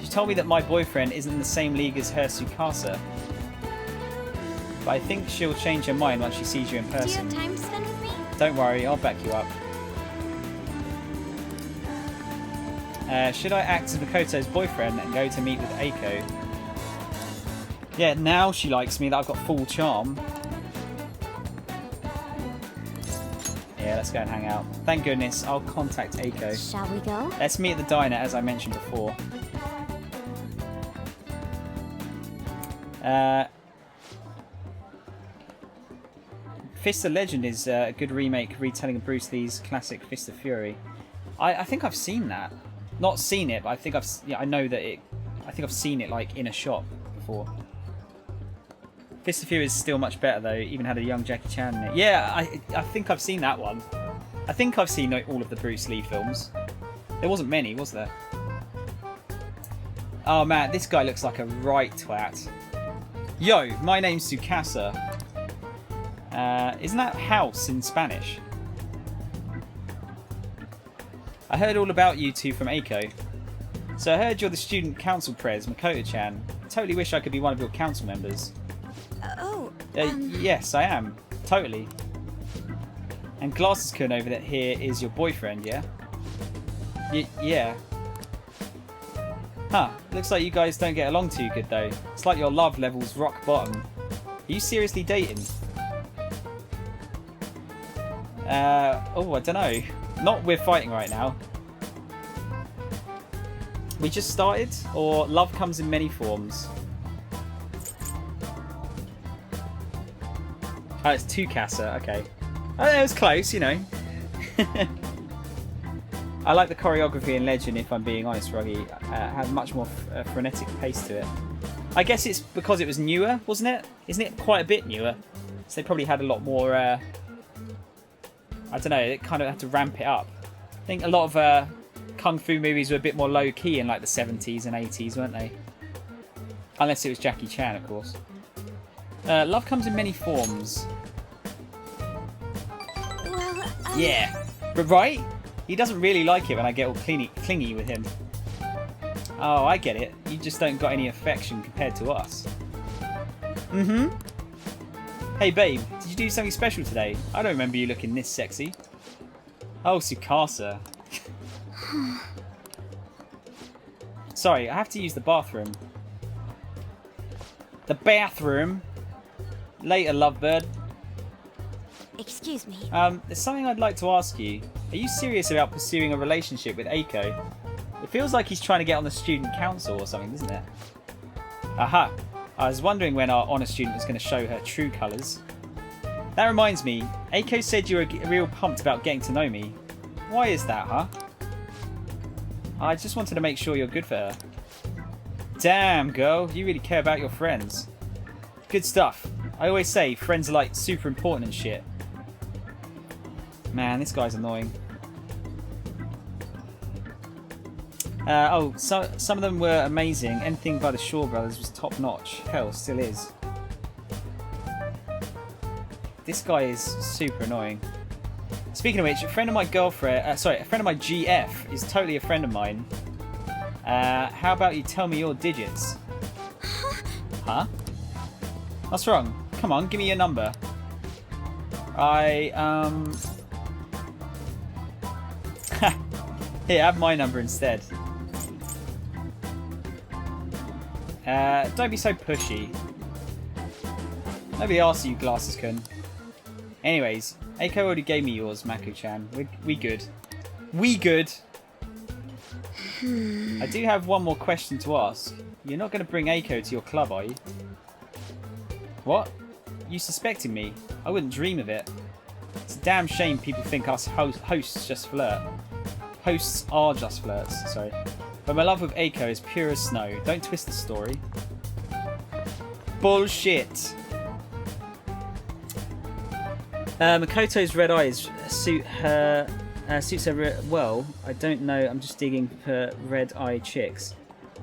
She told me that my boyfriend isn't in the same league as her Tsukasa. But I think she'll change her mind once she sees you in person. Do you have time to spend with me? Don't worry, I'll back you up. Should I act as Makoto's boyfriend and go to meet with Eiko? Yeah, now she likes me that I've got full charm. Yeah, let's go and hang out. Thank goodness, I'll contact Eiko. Shall we go? Let's meet at the diner as I mentioned before. Fist of Legend is a good remake retelling of Bruce Lee's classic Fist of Fury. I think I've seen that. Not seen it, but I think I know that it. I think I've seen it like in a shop before. Fist of Fury is still much better though. Even had a young Jackie Chan in it. Yeah, I think I've seen that one. I think I've seen all of the Bruce Lee films. There wasn't many, was there? Oh man, this guy looks like a right twat. Yo, my name's Tsukasa. Isn't that house in Spanish? I heard all about you two from Eiko. So I heard you're the student council prez, Makoto-chan. Totally wish I could be one of your council members. Yes, I am. Totally. And Glasses-kun over here is your boyfriend, yeah? Yeah. Huh. Looks like you guys don't get along too good, though. It's like your love level's rock bottom. Are you seriously dating? Oh, I don't know. Not we're fighting right now. We just started? Or love comes in many forms? Oh, it's Tsukasa. Okay. Oh, it was close, you know. I like the choreography in Legend, if I'm being honest, Ruggy. Had much more frenetic pace to it. I guess it's because it was newer, wasn't it? Isn't it quite a bit newer? So they probably had a lot more... I don't know, it kind of had to ramp it up. I think a lot of Kung Fu movies were a bit more low-key in like the 70s and 80s, weren't they? Unless it was Jackie Chan, of course. Love comes in many forms. Well, yeah, but right? He doesn't really like it when I get all clingy with him. Oh, I get it. You just don't got any affection compared to us. Mm-hmm. Hey, babe, did you do something special today? I don't remember you looking this sexy. Oh, Tsukasa. Sorry, I have to use the bathroom. The bathroom? Later, lovebird. Excuse me. There's something I'd like to ask you. Are you serious about pursuing a relationship with Eiko? It feels like he's trying to get on the student council or something, doesn't it? Aha! I was wondering when our honour student was going to show her true colours. That reminds me, Eiko said you were real pumped about getting to know me. Why is that, huh? I just wanted to make sure you're good for her. Damn, girl, you really care about your friends. Good stuff. I always say friends are like super important and shit. Man, this guy's annoying. Some of them were amazing. Anything by the Shaw Brothers was top notch. Hell, still is. This guy is super annoying. Speaking of which, a friend of my girlfriend, a friend of my GF is totally a friend of mine. How about you tell me your digits? Huh? What's wrong? Come on, give me your number. Here, have my number instead. Don't be so pushy. Nobody asked you, glasses kun. Anyways, Eiko already gave me yours, Maku-chan. We good. We good. I do have one more question to ask. You're not going to bring Eiko to your club, are you? What? You suspected me? I wouldn't dream of it. It's a damn shame people think us hosts just flirt. Hosts are just flirts, sorry. But my love with Eiko is pure as snow. Don't twist the story. Bullshit. Makoto's red eyes suits her well. I don't know. I'm just digging for red eye chicks.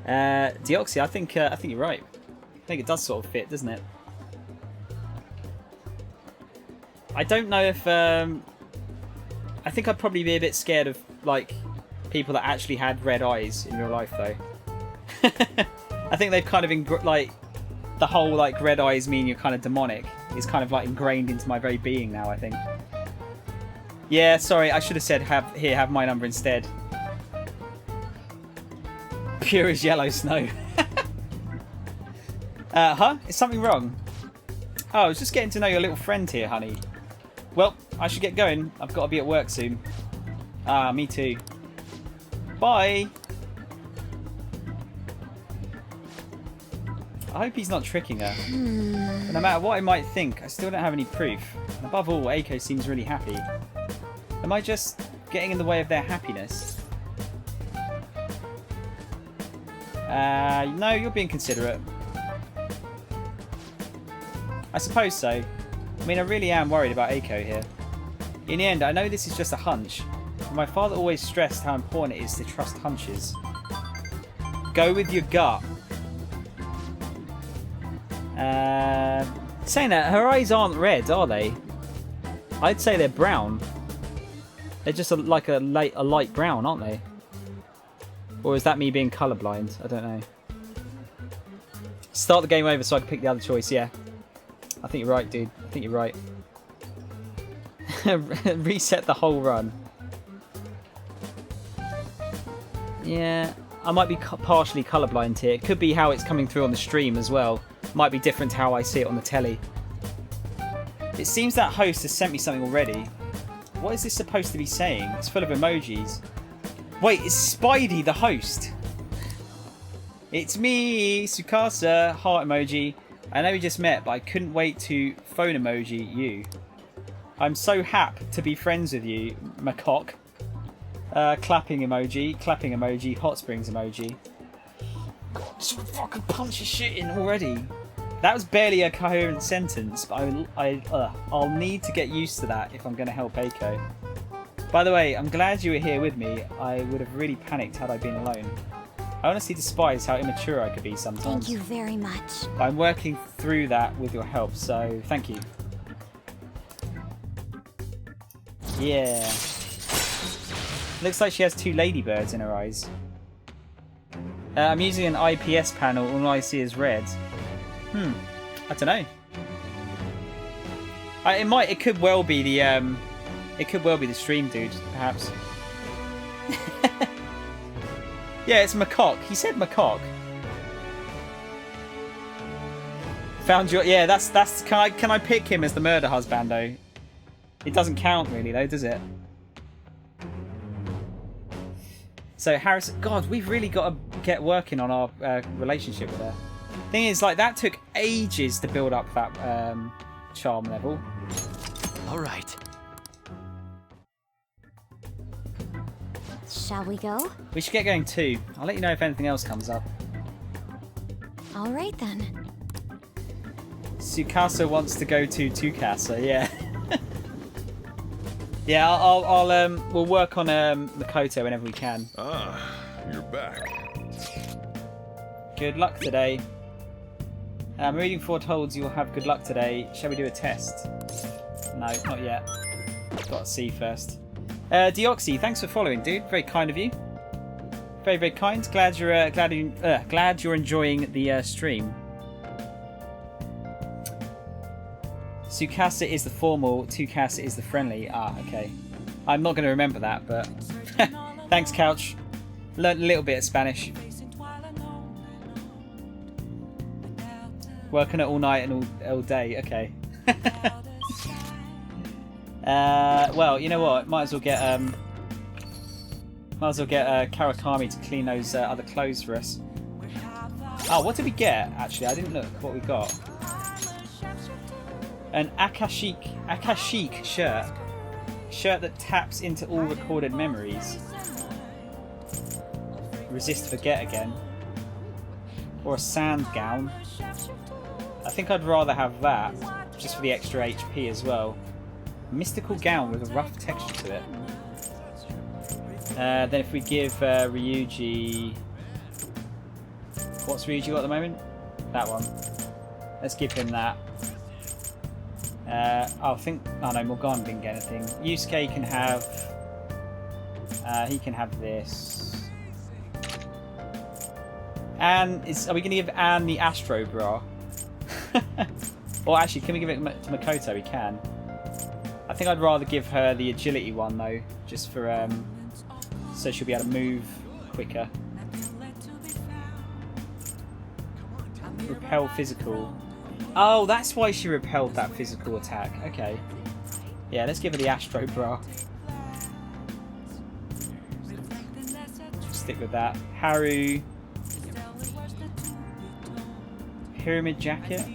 Deoxy, I think you're right. I think it does sort of fit, doesn't it? I don't know if I think I'd probably be a bit scared of like people that actually had red eyes in real life, though. I think they've kind of like the whole like red eyes mean you're kind of demonic is kind of like ingrained into my very being now, I think. Yeah, sorry, I should have said have my number instead. Pure as yellow snow. Huh? Is something wrong? Oh, I was just getting to know your little friend here, honey. Well, I should get going. I've got to be at work soon. Ah, me too. Bye. I hope he's not tricking her. But no matter what I might think, I still don't have any proof. And above all, Eiko seems really happy. Am I just getting in the way of their happiness? No, you're being considerate. I suppose so. I mean, I really am worried about Eiko here. In the end, I know this is just a hunch, but my father always stressed how important it is to trust hunches. Go with your gut. Saying that, her eyes aren't red, are they? I'd say they're brown. They're just like a light brown, aren't they? Or is that me being colourblind? I don't know. Start the game over so I can pick the other choice, yeah. I think you're right, dude. I think you're right. Reset the whole run. Yeah, I might be partially colourblind here. It could be how it's coming through on the stream as well. Might be different to how I see it on the telly. It seems that host has sent me something already. What is this supposed to be saying? It's full of emojis. Wait, it's Spidey the host. It's me, Tsukasa, heart emoji. I know we just met, but I couldn't wait to phone emoji you. I'm so happy to be friends with you, macaque. Clapping emoji, hot springs emoji. God, just fucking punch your shit in already. That was barely a coherent sentence, but I'll need to get used to that if I'm going to help Eiko. By the way, I'm glad you were here with me. I would have really panicked had I been alone. I honestly despise how immature I could be sometimes. Thank you very much. But I'm working through that with your help, so thank you. Yeah. Looks like she has two ladybirds in her eyes. I'm using an IPS panel, all I see is red. I don't know. It could well be the stream dude, perhaps. Yeah, it's macaque. He said macaque. Found your... Yeah, that's... Can I pick him as the murder husbando? It doesn't count really though, does it? So Harrison... God, we've really got to get working on our relationship with her. Thing is, like, that took ages to build up that charm level. Alright. Shall we go? We should get going too. I'll let you know if anything else comes up. Alright then. Tsukasa wants to go to Tsukasa, yeah. Yeah, we'll work on Makoto whenever we can. Ah, you're back. Good luck today. Reading foretold you'll have good luck today. Shall we do a test? No, not yet. Got to see first. Deoxy, thanks for following, dude. Very kind of you. Very, very kind. Glad you're enjoying the stream. Sukasa is the formal, Tukasa is the friendly. Ah, okay. I'm not going to remember that, but thanks, Couch. Learned a little bit of Spanish. Working it all night and all day. Okay. Well, you know what? Might as well get Kawakami to clean those other clothes for us. Oh, what did we get? Actually, I didn't look what we got. An Akashic shirt. Shirt that taps into all recorded memories. Resist forget again. Or a sand gown. I think I'd rather have that, just for the extra HP as well. Mystical gown with a rough texture to it. Then if we give Ryuji... What's Ryuji got at the moment? That one. Let's give him that. Oh no, Morgana didn't get anything. Yusuke can have... he can have this. And are we going to give Anne the Astro Bra? Or actually, can we give it to Makoto? We can. I think I'd rather give her the agility one though, just for so she'll be able to move quicker. Repel physical. Oh, that's why she repelled that physical attack. Okay. Yeah, let's give her the Astro Bra. Stick with that. Haru. Pyramid jacket.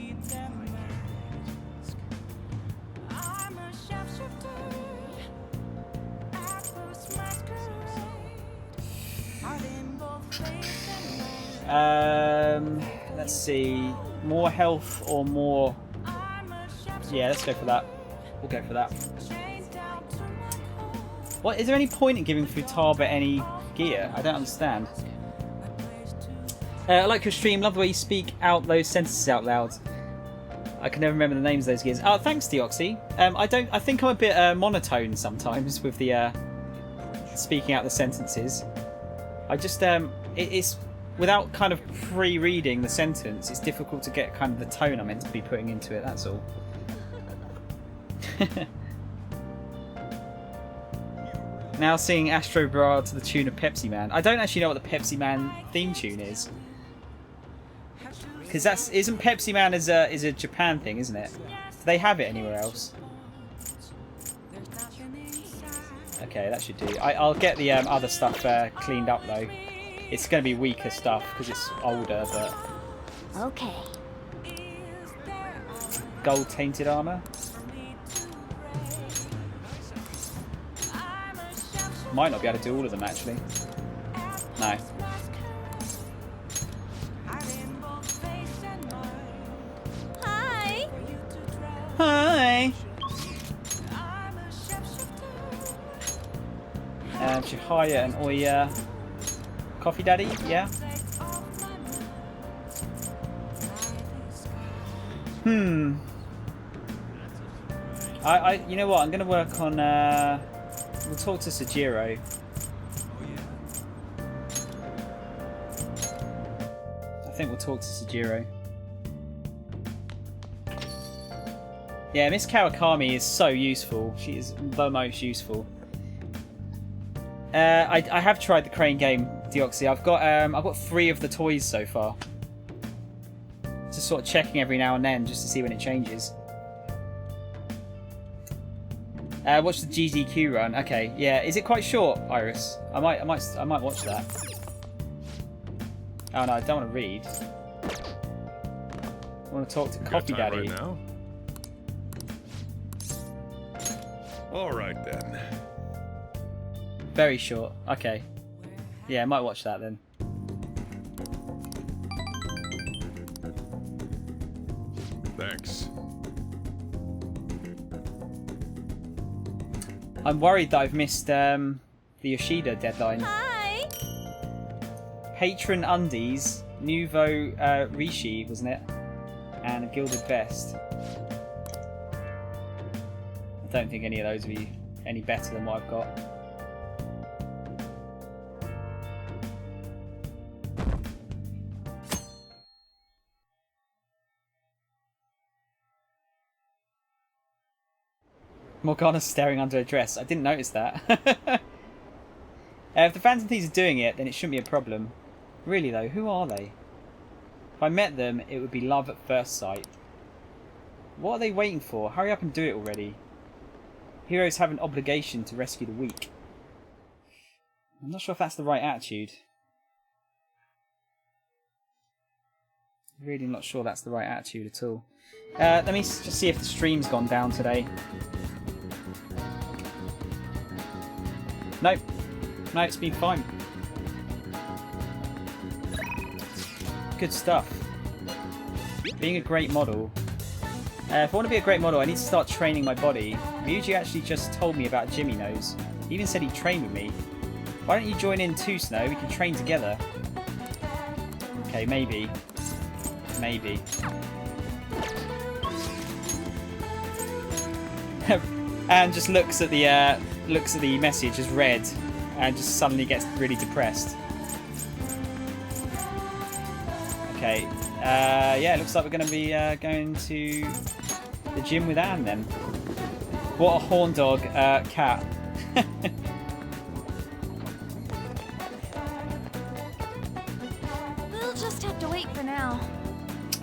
Let's see. More health or more... Yeah, let's go for that. We'll go for that. What, is there any point in giving Futaba any gear? I don't understand. I like your stream. Love the way you speak out those sentences out loud. I can never remember the names of those gears. Oh, thanks, Deoxy. I think I'm a bit monotone sometimes with the speaking out the sentences. I just it's without kind of pre-reading the sentence, it's difficult to get kind of the tone I'm meant to be putting into it. That's all. Now singing Astro Bra to the tune of Pepsi Man. I don't actually know what the Pepsi Man theme tune is. Because isn't Pepsi Man is a Japan thing, isn't it? Do they have it anywhere else? Okay, that should do. I'll get the other stuff cleaned up though. It's going to be weaker stuff because it's older, but... Okay. Gold tainted armor. Might not be able to do all of them actually. No. Hi. Hi. Chihaya and Oya. Coffee Daddy, yeah. You know what? I'm gonna work on. We'll talk to Sejiro. I think we'll talk to Sejiro. Yeah, Miss Kawakami is so useful. She is the most useful. I have tried the crane game, Deoxy. I've got 3 of the toys so far. Just sort of checking every now and then just to see when it changes. Watch the GDQ run. Okay, yeah. Is it quite short, Iris? I might watch that. Oh no, I don't want to read. I want to talk to Coffee Daddy. Right now? All right then. Very short. Okay. Yeah, I might watch that then. Thanks. I'm worried that I've missed the Yoshida deadline. Hi. Patron Undies, Nouveau Rishi, wasn't it? And a Gilded Vest. I don't think any of those will be any better than what I've got. Morgana's staring under a dress. I didn't notice that. If the Phantom Thieves are doing it, then it shouldn't be a problem. Really though, who are they? If I met them, it would be love at first sight. What are they waiting for? Hurry up and do it already. Heroes have an obligation to rescue the weak. I'm not sure if that's the right attitude. Really not sure that's the right attitude at all. Let me just see if the stream's gone down today. Nope. No, it's been fine. Good stuff. Being a great model. If I want to be a great model, I need to start training my body. Ryuji actually just told me about Jimmy Nose. He even said he'd train with me. Why don't you join in too, Snow? We can train together. Okay, maybe. Maybe. And just looks at the message as read, and just suddenly gets really depressed. Okay. Yeah, it looks like we're going to be going to the gym with Anne then. What a horn dog cat. We'll just have to wait for now.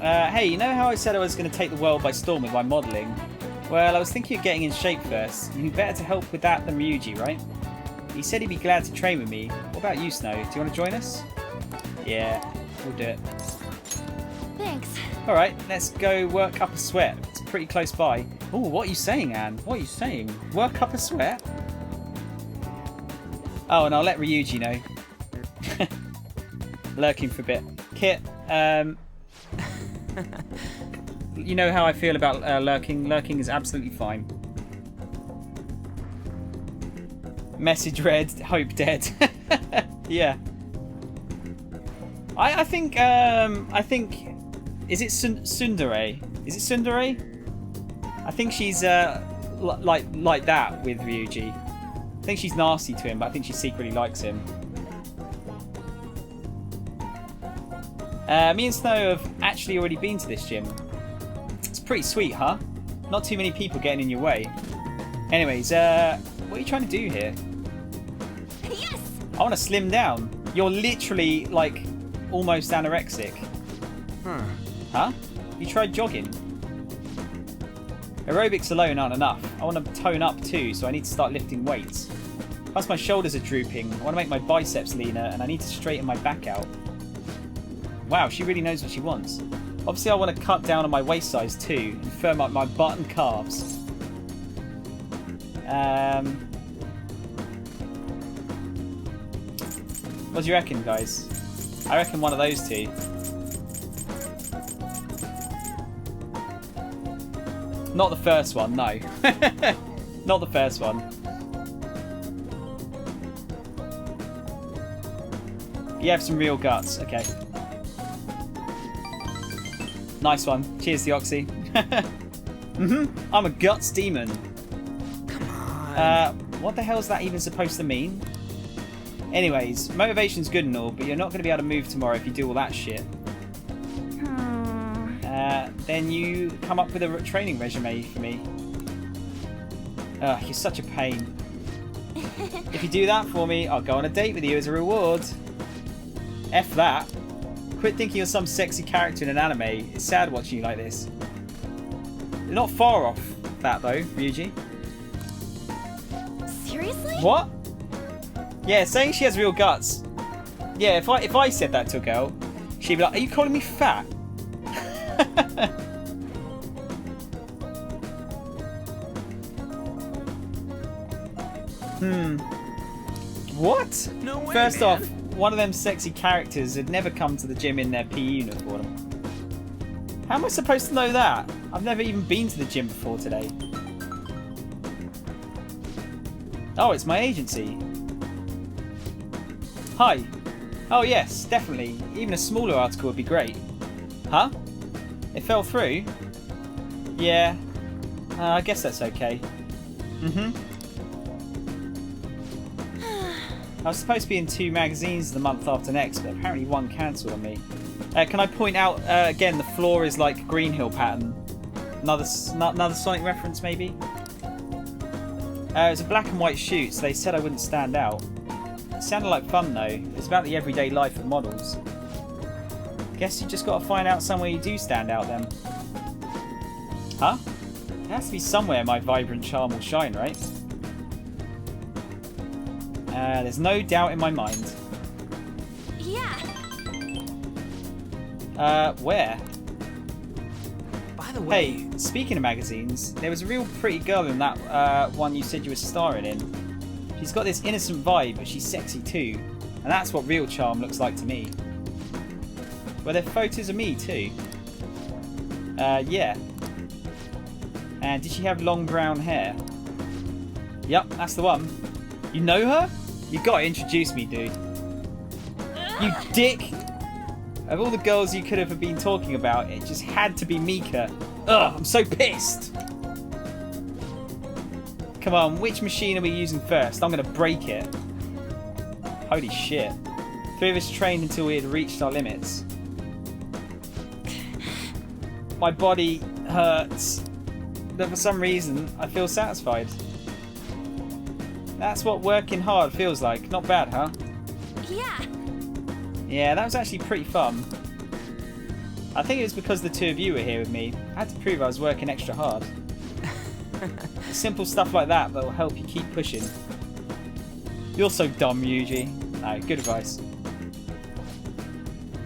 Hey, you know how I said I was going to take the world by storm with my modelling? Well, I was thinking of getting in shape first. You'd be better to help with that than Ryuji, right? He said he'd be glad to train with me. What about you, Snow? Do you want to join us? Yeah, we'll do it. Thanks. Alright, let's go work up a sweat. It's pretty close by. Oh, what are you saying, Anne? What are you saying? Work up a sweat? Oh, and I'll let Ryuji know. Lurking for a bit. Kit, you know how I feel about lurking. Lurking is absolutely fine. Message read, hope dead. Yeah. I think, is it Tsundere? Is it Tsundere? I think she's like that with Ryuji. I think she's nasty to him, but I think she secretly likes him. Me and Snow have actually already been to this gym. It's pretty sweet, huh? Not too many people getting in your way. Anyways, what are you trying to do here? Yes! I want to slim down. You're literally, like, almost anorexic. Huh? You tried jogging? Aerobics alone aren't enough. I want to tone up too, so I need to start lifting weights. Plus my shoulders are drooping. I want to make my biceps leaner, and I need to straighten my back out. Wow, she really knows what she wants. Obviously I want to cut down on my waist size too, and firm up my butt and calves. What do you reckon, guys? I reckon one of those two. Not the first one, no. Not the first one. You have some real guts, okay. Nice one. Cheers, Deoxy. I'm a guts demon. Come on. What the hell is that even supposed to mean? Anyways, motivation's good and all, but you're not going to be able to move tomorrow if you do all that shit. Then you come up with a training resume for me. You're such a pain. If you do that for me, I'll go on a date with you as a reward. F that. Quit thinking you're some sexy character in an anime. It's sad watching you like this. You're not far off that though, Ryuji. Seriously? What? Yeah, saying she has real guts. Yeah, if I said that to a girl, she'd be like, "Are you calling me fat?" What? No way, First man. off, one of them sexy characters had never come to the gym in their PE uniform. How am I supposed to know that? I've never even been to the gym before today. Oh, it's my agency. Hi. Oh yes, definitely. Even a smaller article would be great. Huh? It fell through? Yeah. I guess that's okay. I was supposed to be in 2 magazines the month after next, but apparently one cancelled on me. Can I point out again, the floor is like Green Hill pattern. Another Sonic reference, maybe? It's a black and white shoot, so they said I wouldn't stand out. It sounded like fun though. It's about the everyday life of models. Guess you just got to find out somewhere you do stand out then. Huh? There has to be somewhere my vibrant charm will shine, right? There's no doubt in my mind. Yeah. Where? By the way... Hey, speaking of magazines, there was a real pretty girl in that one you said you were starring in. She's got this innocent vibe, but she's sexy too. And that's what real charm looks like to me. Were there photos of me too? Yeah. And did she have long brown hair? Yep, that's the one. You know her? You gotta introduce me, dude. You dick! Of all the girls you could have been talking about, it just had to be Mika. Ugh, I'm so pissed! Come on, which machine are we using first? I'm gonna break it. Holy shit. 3 of us trained until we had reached our limits. My body hurts, but for some reason, I feel satisfied. That's what working hard feels like. Not bad, huh? Yeah. Yeah, that was actually pretty fun. I think it was because the 2 of you were here with me. I had to prove I was working extra hard. Simple stuff like that will help you keep pushing. You're so dumb, Yuji. No, good advice.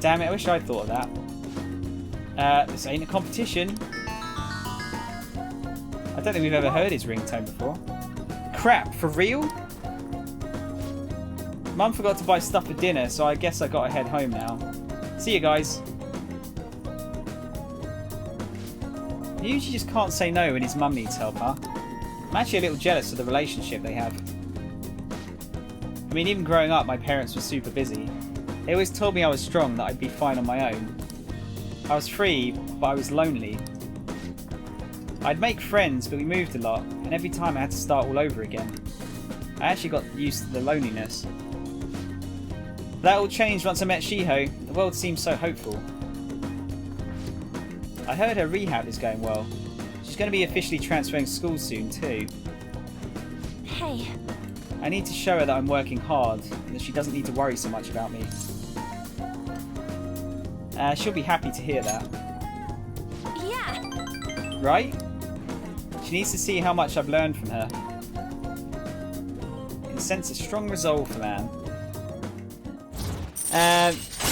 Damn it, I wish I'd thought of that. This ain't a competition. I don't think we've ever heard his ringtone before. Crap, for real? Mum forgot to buy stuff for dinner, so I guess I gotta head home now. See you guys. Yuji just can't say no when his mum needs help, huh? I'm actually a little jealous of the relationship they have. I mean, even growing up, my parents were super busy. They always told me I was strong, that I'd be fine on my own. I was free, but I was lonely. I'd make friends, but we moved a lot, and every time I had to start all over again. I actually got used to the loneliness. That all changed once I met Shiho. The world seemed so hopeful. I heard her rehab is going well. She's going to be officially transferring schools soon too. Hey. I need to show her that I'm working hard, and that she doesn't need to worry so much about me. She'll be happy to hear that. Yeah. Right? She needs to see how much I've learned from her. I can sense a strong resolve from Anne.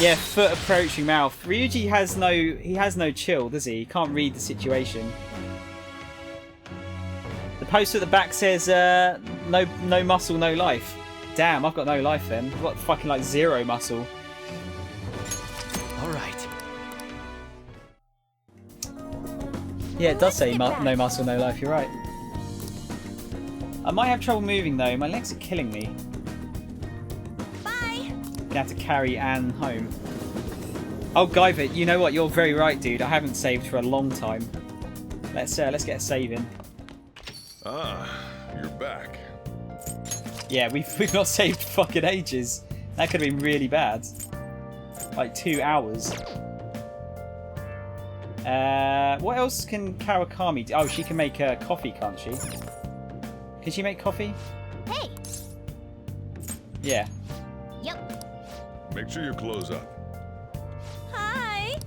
Yeah, foot approaching mouth. Ryuji has no chill, does he? He can't read the situation. The poster at the back says, no muscle, no life. Damn, I've got no life then. I've got fucking like 0 muscle. Alright. Yeah, it does say no muscle, no life, you're right. I might have trouble moving though, my legs are killing me. Bye! Gonna have to carry Anne home. Oh, Guyver, you know what, you're very right, dude. I haven't saved for a long time. Let's get a save in. Ah, you're back. Yeah, we've not saved fucking ages. That could have been really bad. Like 2 hours. What else can Kawakami do? Oh, she can make coffee, can't she? Can she make coffee? Hey! Yeah. Yep. Make sure your clothes up. Hi!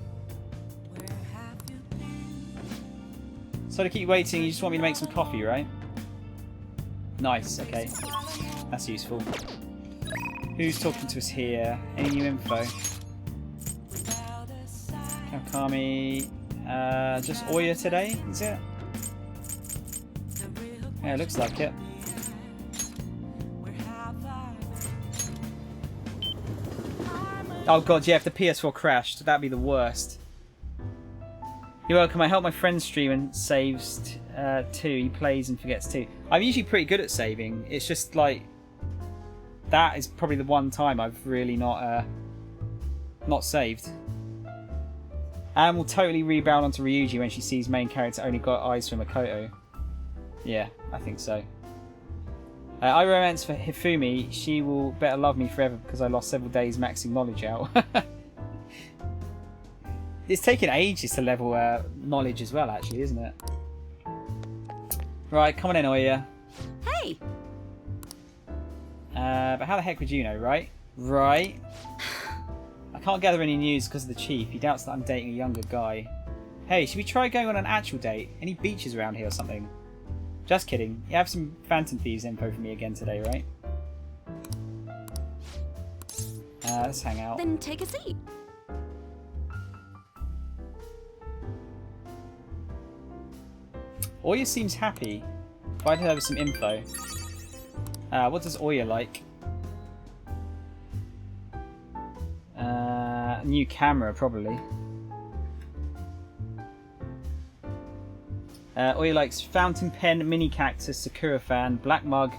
So to keep waiting, you just want me to make some coffee, right? Nice, okay. That's useful. Who's talking to us here? Any new info? Kawakami... just Oya today, is it? Yeah, it looks like it. Oh god, yeah, if the PS4 crashed, that'd be the worst. You're welcome, I help my friend stream and saves too. He plays and forgets too. I'm usually pretty good at saving. It's just like... That is probably the one time I've really not Not saved. Anne will totally rebound onto Ryuji when she sees main character only got eyes for Makoto. Yeah, I think so. I romance for Hifumi. She will better love me forever because I lost several days maxing knowledge out. It's taken ages to level knowledge as well, actually, isn't it? Right, come on in, Oya. Hey! But how the heck would you know, right? Right. I can't gather any news because of the chief. He doubts that I'm dating a younger guy. Hey, should we try going on an actual date? Any beaches around here or something? Just kidding. You have some Phantom Thieves info for me again today, right? Let's hang out. Then take a seat. Oya seems happy. Provide her with some info. What does Oya like? New camera, probably. Oya likes fountain pen, mini cactus, sakura fan, black mug,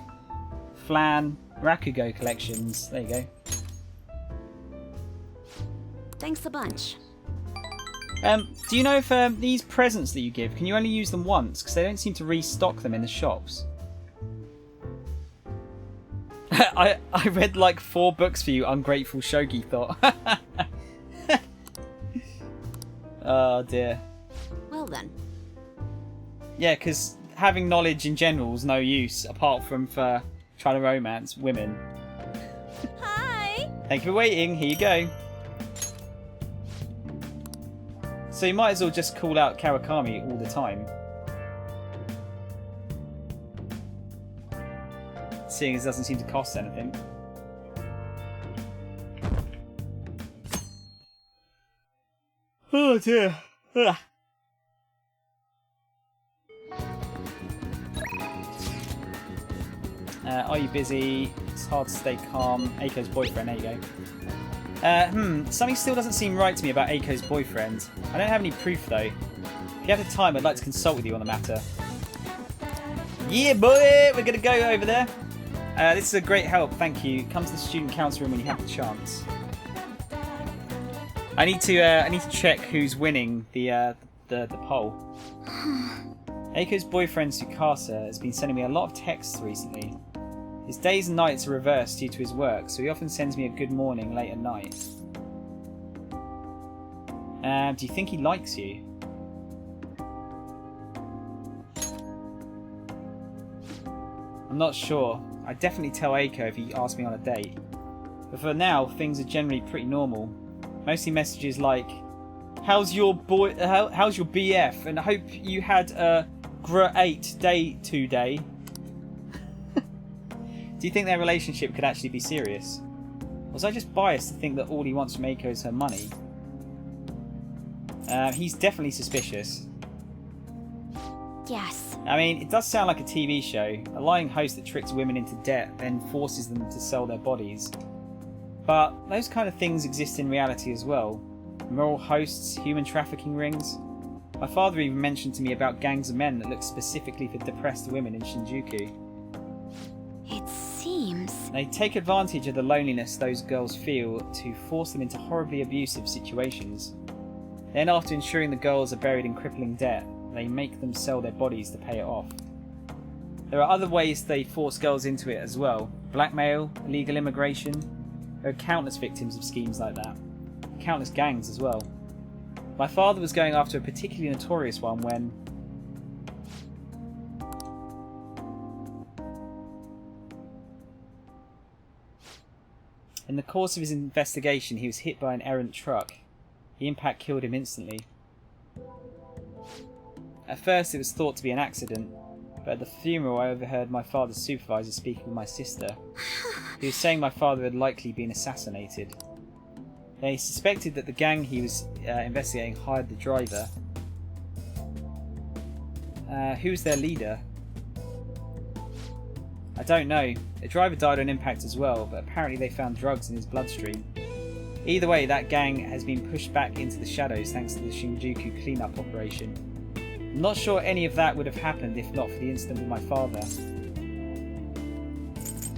flan, Rakugo collections. There you go. Thanks a bunch. Do you know if these presents that you give, can you only use them once? Because they don't seem to restock them in the shops. I read like 4 books for you, ungrateful Shogi thought. Oh dear. Well then. Yeah, because having knowledge in general is no use, apart from for trying to romance women. Hi! Thank you for waiting, here you go. So you might as well just call out Kawakami all the time. Seeing as it doesn't seem to cost anything. Oh dear. Ugh. Are you busy? It's hard to stay calm. Aiko's boyfriend, there you go. Something still doesn't seem right to me about Aiko's boyfriend. I don't have any proof though. If you have the time, I'd like to consult with you on the matter. Yeah, boy! We're gonna go over there. This is a great help, thank you. Come to the student council room when you have the chance. I need to check who's winning the poll. Aiko's boyfriend Tsukasa has been sending me a lot of texts recently. His days and nights are reversed due to his work, so he often sends me a good morning late at night. Do you think he likes you? I'm not sure. I'd definitely tell Aiko if he asked me on a date. But for now, things are generally pretty normal. Mostly messages like, how's your BF? And I hope you had a great day today. Do you think their relationship could actually be serious? Or was I just biased to think that all he wants from Aiko is her money? He's definitely suspicious. Yes. I mean, it does sound like a TV show. A lying host that tricks women into debt, then forces them to sell their bodies. But those kind of things exist in reality as well. Immoral hosts, human trafficking rings. My father even mentioned to me about gangs of men that look specifically for depressed women in Shinjuku. It seems... They take advantage of the loneliness those girls feel to force them into horribly abusive situations. Then, after ensuring the girls are buried in crippling debt, they make them sell their bodies to pay it off. There are other ways they force girls into it as well. Blackmail, illegal immigration. There are countless victims of schemes like that. Countless gangs as well. My father was going after a particularly notorious one when... In the course of his investigation, he was hit by an errant truck. The impact killed him instantly. At first it was thought to be an accident, but at the funeral I overheard my father's supervisor speaking with my sister. He was saying my father had likely been assassinated. They suspected that the gang he was investigating hired the driver. Who was their leader? I don't know. The driver died on impact as well, but apparently they found drugs in his bloodstream. Either way, that gang has been pushed back into the shadows thanks to the Shinjuku cleanup operation. I'm not sure any of that would have happened if not for the incident with my father.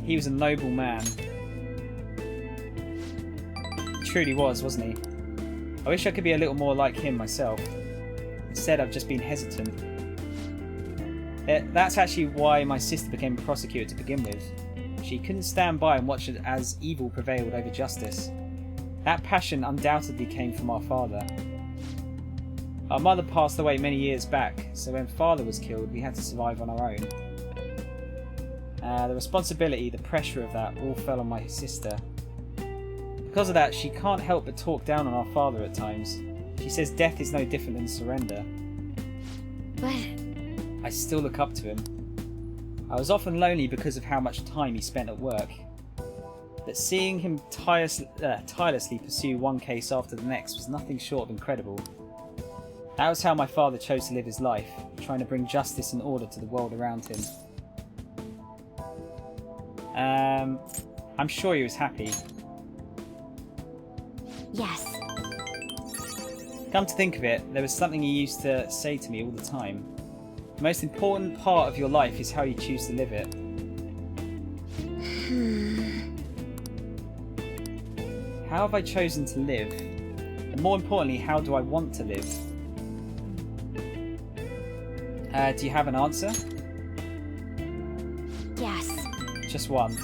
He was a noble man. truly was, wasn't he? I wish I could be a little more like him myself. Instead, I've just been hesitant. That's actually why my sister became a prosecutor to begin with. She couldn't stand by and watch it as evil prevailed over justice. That passion undoubtedly came from our father. Our mother passed away many years back, so when father was killed, we had to survive on our own. The responsibility, the pressure of that all fell on my sister. Because of that, she can't help but talk down on our father at times. She says death is no different than surrender. But I still look up to him. I was often lonely because of how much time he spent at work. But seeing him tirelessly pursue one case after the next was nothing short of incredible. That was how my father chose to live his life, trying to bring justice and order to the world around him. I'm sure he was happy. yes. Come to think of it, there was something he used to say to me all the time. The most important part of your life is how you choose to live it. How have I chosen to live? And more importantly, how do I want to live? Do you have an answer? Yes. Just one.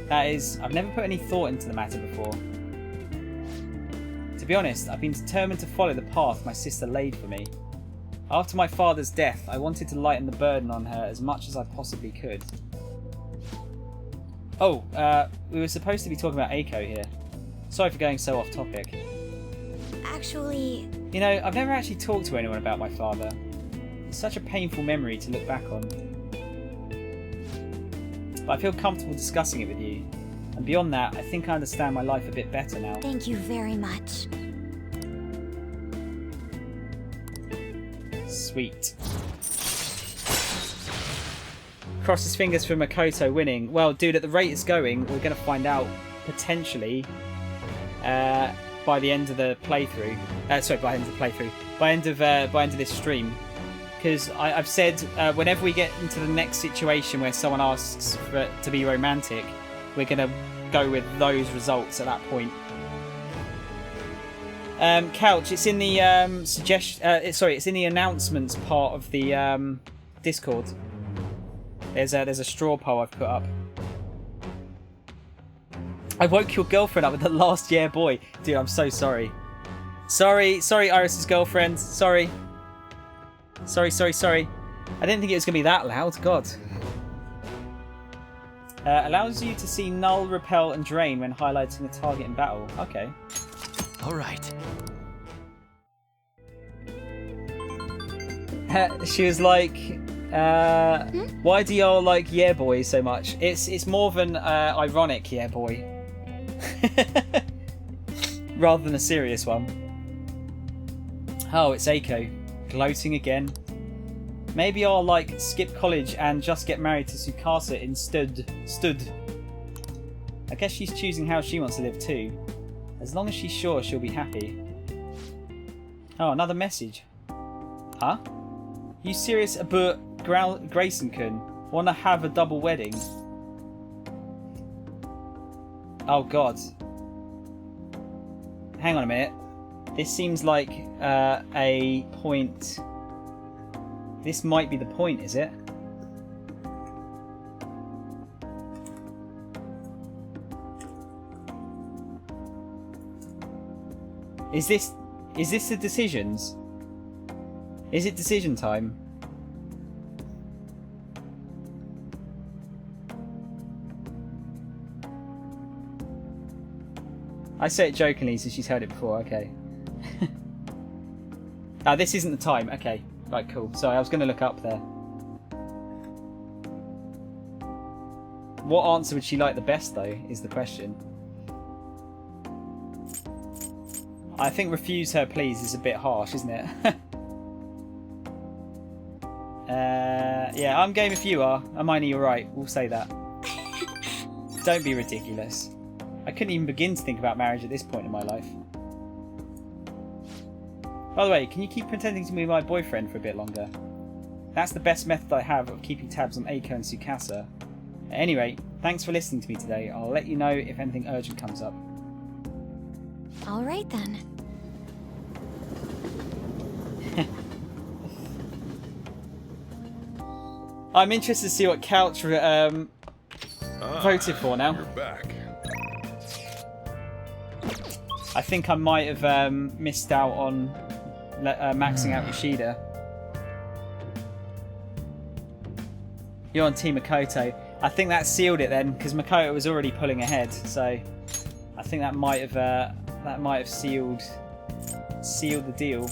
That is, I've never put any thought into the matter before. To be honest, I've been determined to follow the path my sister laid for me. After my father's death, I wanted to lighten the burden on her as much as I possibly could. Oh, we were supposed to be talking about Aiko here. Sorry for going so off topic. Actually... You know, I've never actually talked to anyone about my father. It's such a painful memory to look back on. But I feel comfortable discussing it with you. And beyond that, I think I understand my life a bit better now. Thank you very much. Sweet. Cross his fingers for Makoto winning. Well, dude, at the rate it's going, we're going to find out potentially by the end of the playthrough. Sorry, by the end of the playthrough. By end of this stream. Because I've said whenever we get into the next situation where someone asks for it to be romantic, we're going to go with those results at that point. Couch, it's in the it's in the announcements part of the Discord. There's a straw poll I've put up. I woke your girlfriend up with the last year boy. Dude, I'm so sorry. Sorry, Iris's girlfriend. Sorry. I didn't think it was going to be that loud. God. Allows you to see null, repel, and drain when highlighting a target in battle. Okay. Alright. She was like, why do y'all like yeah boy so much? It's more of an ironic yeah boy. Rather than a serious one. Oh, it's Aiko. Gloating again. Maybe I'll like skip college and just get married to Tsukasa instead. I guess she's choosing how she wants to live too. As long as she's sure she'll be happy. Oh, another message. Huh? You serious about Grayson-kun? Wanna have a double wedding? Oh god. Hang on a minute. This seems like a point. This might be the point, is it? Is this the decisions? Is it decision time? I say it jokingly since she's heard it before, okay. Ah, this isn't the time, okay. Right, cool. Sorry, I was going to look up there. What answer would she like the best, though, is the question. I think refuse her please is a bit harsh, isn't it? Yeah, I'm game if you are. Hermione, you're right. We'll say that. Don't be ridiculous. I couldn't even begin to think about marriage at this point in my life. By the way, can you keep pretending to be my boyfriend for a bit longer? That's the best method I have of keeping tabs on Aiko and Tsukasa. At any rate, thanks for listening to me today. I'll let you know if anything urgent comes up. All right then. I'm interested to see what Couch voted for now. You're back. I think I might have missed out on maxing out Yoshida. You're on Team Makoto. I think that sealed it then, because Makoto was already pulling ahead. So I think that might have sealed the deal.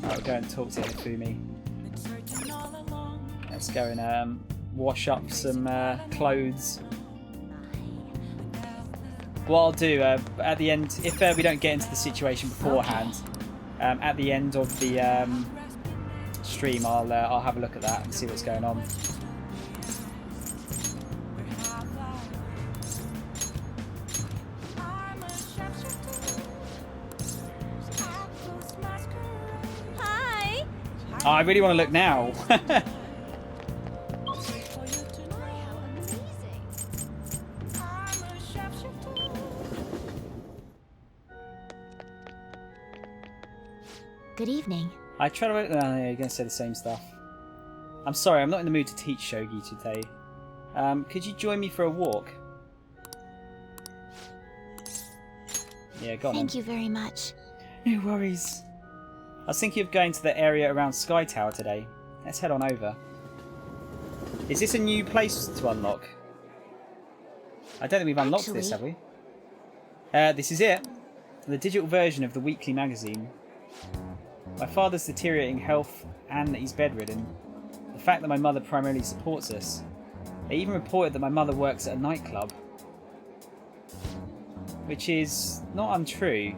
I'll go and talk to Hifumi. Let's go and wash up some clothes. What I'll do at the end, if we don't get into the situation beforehand, at the end of the stream, I'll have a look at that and see what's going on. Hi. Oh, I really want to look now. Good evening. I try to. Yeah, you're gonna say the same stuff. I'm sorry, I'm not in the mood to teach shogi today. Could you join me for a walk? Yeah, go on. Thank you very much. No worries. I was thinking of going to the area around Sky Tower today. Let's head on over. Is this a new place to unlock? I don't think we've unlocked this, have we? This is it. The digital version of the weekly magazine. My father's deteriorating health and he's bedridden. The fact that my mother primarily supports us. They even reported that my mother works at a nightclub. Which is not untrue.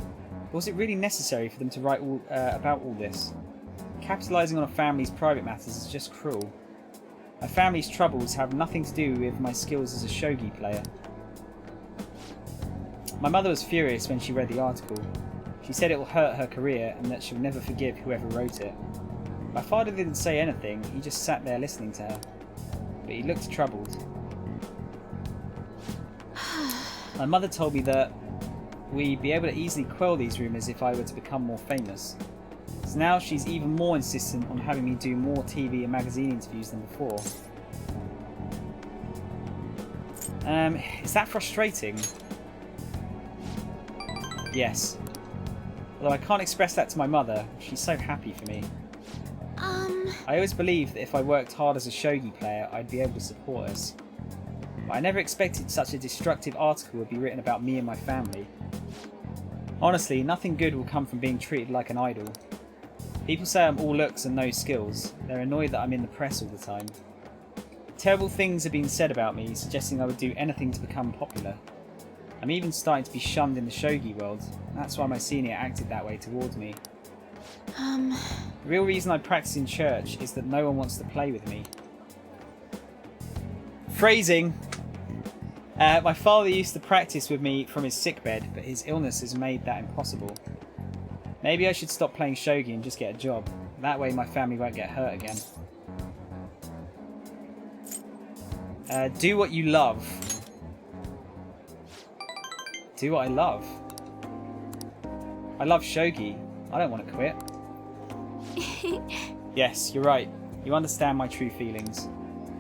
Was it really necessary for them to write about all this? Capitalising on a family's private matters is just cruel. My family's troubles have nothing to do with my skills as a shogi player. My mother was furious when she read the article. She said it will hurt her career and that she'll never forgive whoever wrote it. My father didn't say anything, he just sat there listening to her. But he looked troubled. My mother told me that we'd be able to easily quell these rumours if I were to become more famous. So now she's even more insistent on having me do more TV and magazine interviews than before. Is that frustrating? Yes. Although I can't express that to my mother, she's so happy for me. I always believed that if I worked hard as a shogi player, I'd be able to support us. But I never expected such a destructive article would be written about me and my family. Honestly, nothing good will come from being treated like an idol. People say I'm all looks and no skills. They're annoyed that I'm in the press all the time. Terrible things have been said about me, suggesting I would do anything to become popular. I'm even starting to be shunned in the shogi world. That's why my senior acted that way towards me. The real reason I practice in church is that no one wants to play with me. Phrasing. My father used to practice with me from his sickbed, but his illness has made that impossible. Maybe I should stop playing shogi and just get a job. That way my family won't get hurt again. Do what you love. Do what I love. I love shogi. I don't want to quit. Yes, you're right. You understand my true feelings.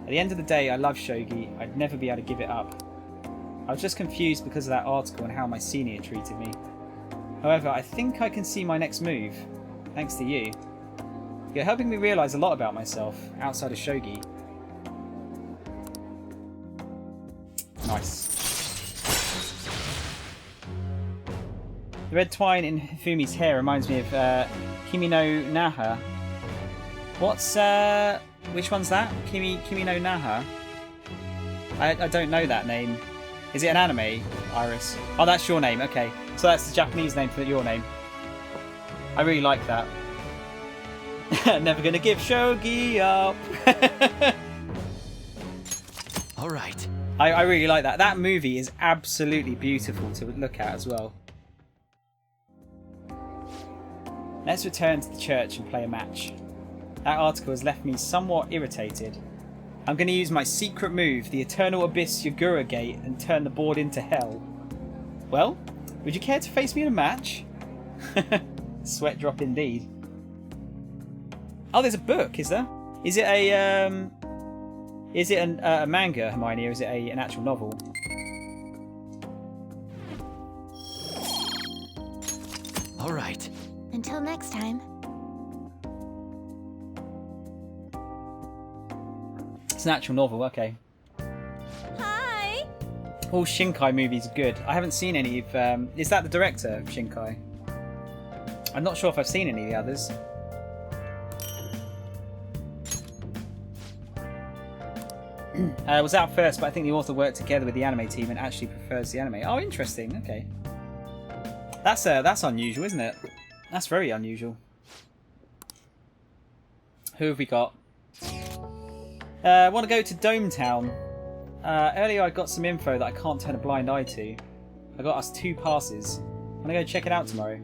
At the end of the day, I love shogi. I'd never be able to give it up. I was just confused because of that article and how my senior treated me. However, I think I can see my next move, thanks to you. You're helping me realise a lot about myself, outside of shogi. Nice. The red twine in Hifumi's hair reminds me of Kimi no Naha. What's which one's that? Kimi no Naha? I don't know that name. Is it an anime, Iris? Oh, that's your name. Okay, so that's the Japanese name for your name. I really like that. Never gonna give shogi up. All right. I really like that. That movie is absolutely beautiful to look at as well. Let's return to the church and play a match. That article has left me somewhat irritated. I'm going to use my secret move, the Eternal Abyss Yagura Gate, and turn the board into hell. Well, would you care to face me in a match? Sweat drop indeed. Oh, there's a book, is there? Is it a manga, Hermione, or is it an actual novel? All right. Until next time. It's an actual novel, okay. Hi! All Shinkai movies are good. I haven't seen any of... is that the director of Shinkai? I'm not sure if I've seen any of the others. Was out first, but I think the author worked together with the anime team and actually prefers the anime. Oh, interesting. Okay. That's unusual, isn't it? That's very unusual. Who have we got? I want to go to Dome Town. Earlier I got some info that I can't turn a blind eye to. I got us 2 passes. Want to go check it out tomorrow?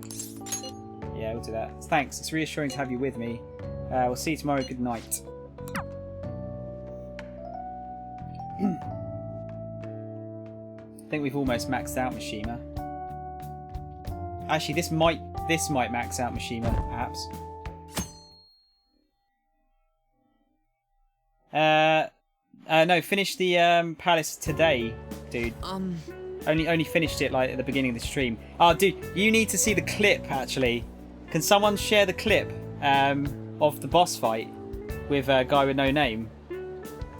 Yeah, we'll do that. Thanks. It's reassuring to have you with me. We'll see you tomorrow. Good night. I think we've almost maxed out Mishima. Actually, this might max out Mishima, perhaps. No, finish the palace today, dude. Only finished it like at the beginning of the stream. Oh, dude, you need to see the clip. Actually, can someone share the clip of the boss fight with a guy with no name?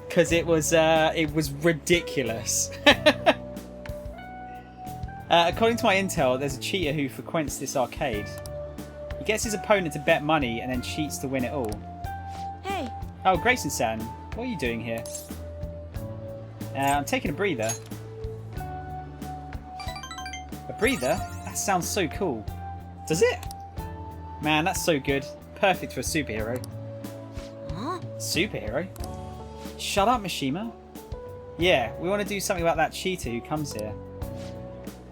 Because it was ridiculous. According to my intel, there's a cheater who frequents this arcade. He gets his opponent to bet money and then cheats to win it all. Hey. Oh, Grayson-san, what are you doing here? I'm taking a breather. A breather? That sounds so cool. Does it? Man, that's so good. Perfect for a superhero. Huh? Superhero? Shut up, Mishima. Yeah, we want to do something about that cheater who comes here.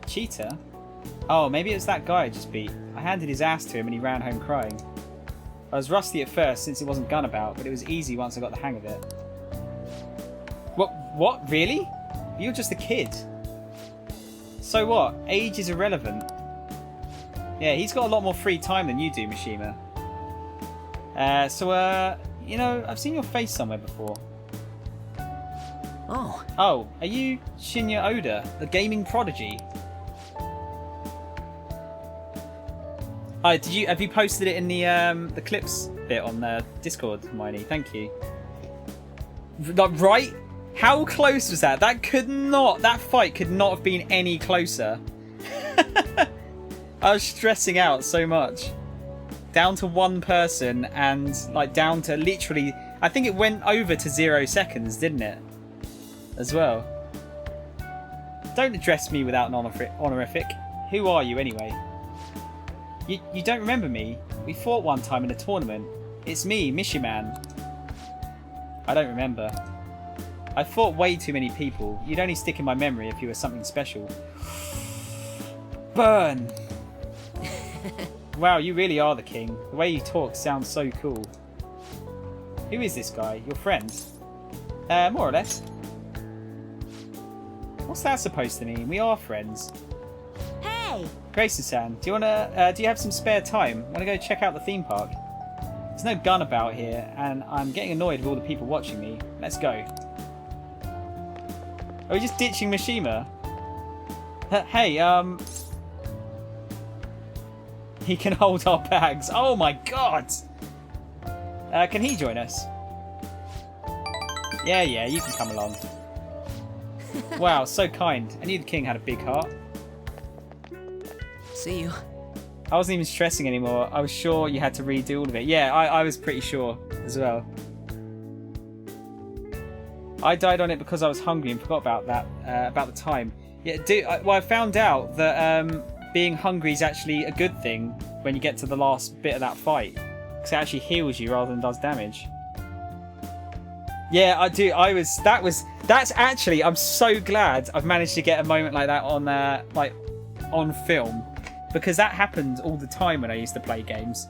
Cheater? Oh, maybe it was that guy I just beat. I handed his ass to him and he ran home crying. I was rusty at first since it wasn't gun about, but it was easy once I got the hang of it. What? Really? You're just a kid. So what? Age is irrelevant. Yeah, he's got a lot more free time than you do, Mishima. You know, I've seen your face somewhere before. Oh. Oh, are you Shinya Oda, the gaming prodigy? Have you posted it in the clips bit on the Discord, Hermione? Thank you. Right? How close was that? That fight could not have been any closer. I was stressing out so much. Down to 1 person and like down to literally, I think it went over to 0 seconds, didn't it? As well. Don't address me without an honorific. Who are you anyway? You don't remember me? We fought one time in a tournament. It's me, Mishiman. I don't remember. I fought way too many people. You'd only stick in my memory if you were something special. Burn! Wow, you really are the king. The way you talk sounds so cool. Who is this guy? Your friend? More or less. What's that supposed to mean? We are friends. Hey! Grayson-san, do you have some spare time? Want to go check out the theme park? There's no gun about here, and I'm getting annoyed with all the people watching me. Let's go. Are we just ditching Mishima? Hey, he can hold our bags. Oh my god! Can he join us? Yeah, you can come along. Wow, so kind. I knew the king had a big heart. See you. I wasn't even stressing anymore. I was sure you had to redo all of it. Yeah, I was pretty sure as well. I died on it because I was hungry and forgot about that, about the time. Yeah, I found out that being hungry is actually a good thing when you get to the last bit of that fight. Because it actually heals you rather than does damage. Yeah, I do. That's actually, I'm so glad I've managed to get a moment like that on film. Because that happened all the time when I used to play games.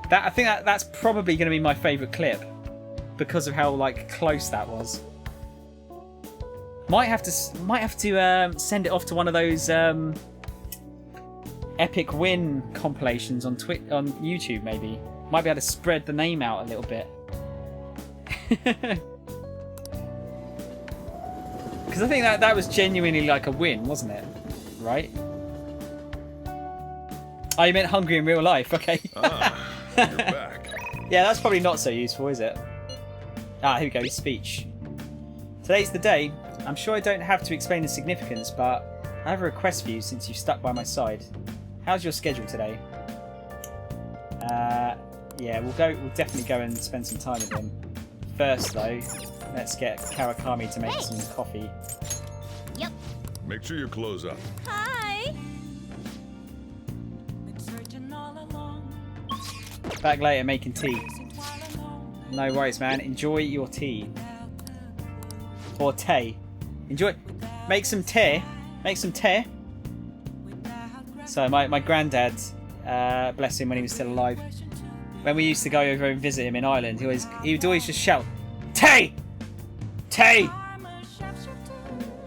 I think that's probably going to be my favourite clip. because of how like close that was. Might have to send it off to one of those epic win compilations on YouTube. Maybe might be able to spread the name out a little bit. Because I think that was genuinely like a win, wasn't it? Right? Oh, you meant hungry in real life. Okay. You're back. Yeah, that's probably not so useful, is it? Ah, here we go. Speech. Today's the day. I'm sure I don't have to explain the significance, but I have a request for you since you've stuck by my side. How's your schedule today? Yeah, we'll definitely go and spend some time with him. First, though, let's get Kawakami to make some coffee. Yep. Make sure you close up. Hi. Back later making tea. No worries, man. Enjoy your tea. Or tea. Enjoy. Make some tea. Make some tea. So my granddad, bless him when he was still alive, when we used to go over and visit him in Ireland, he would always just shout, "Tea! Tea!"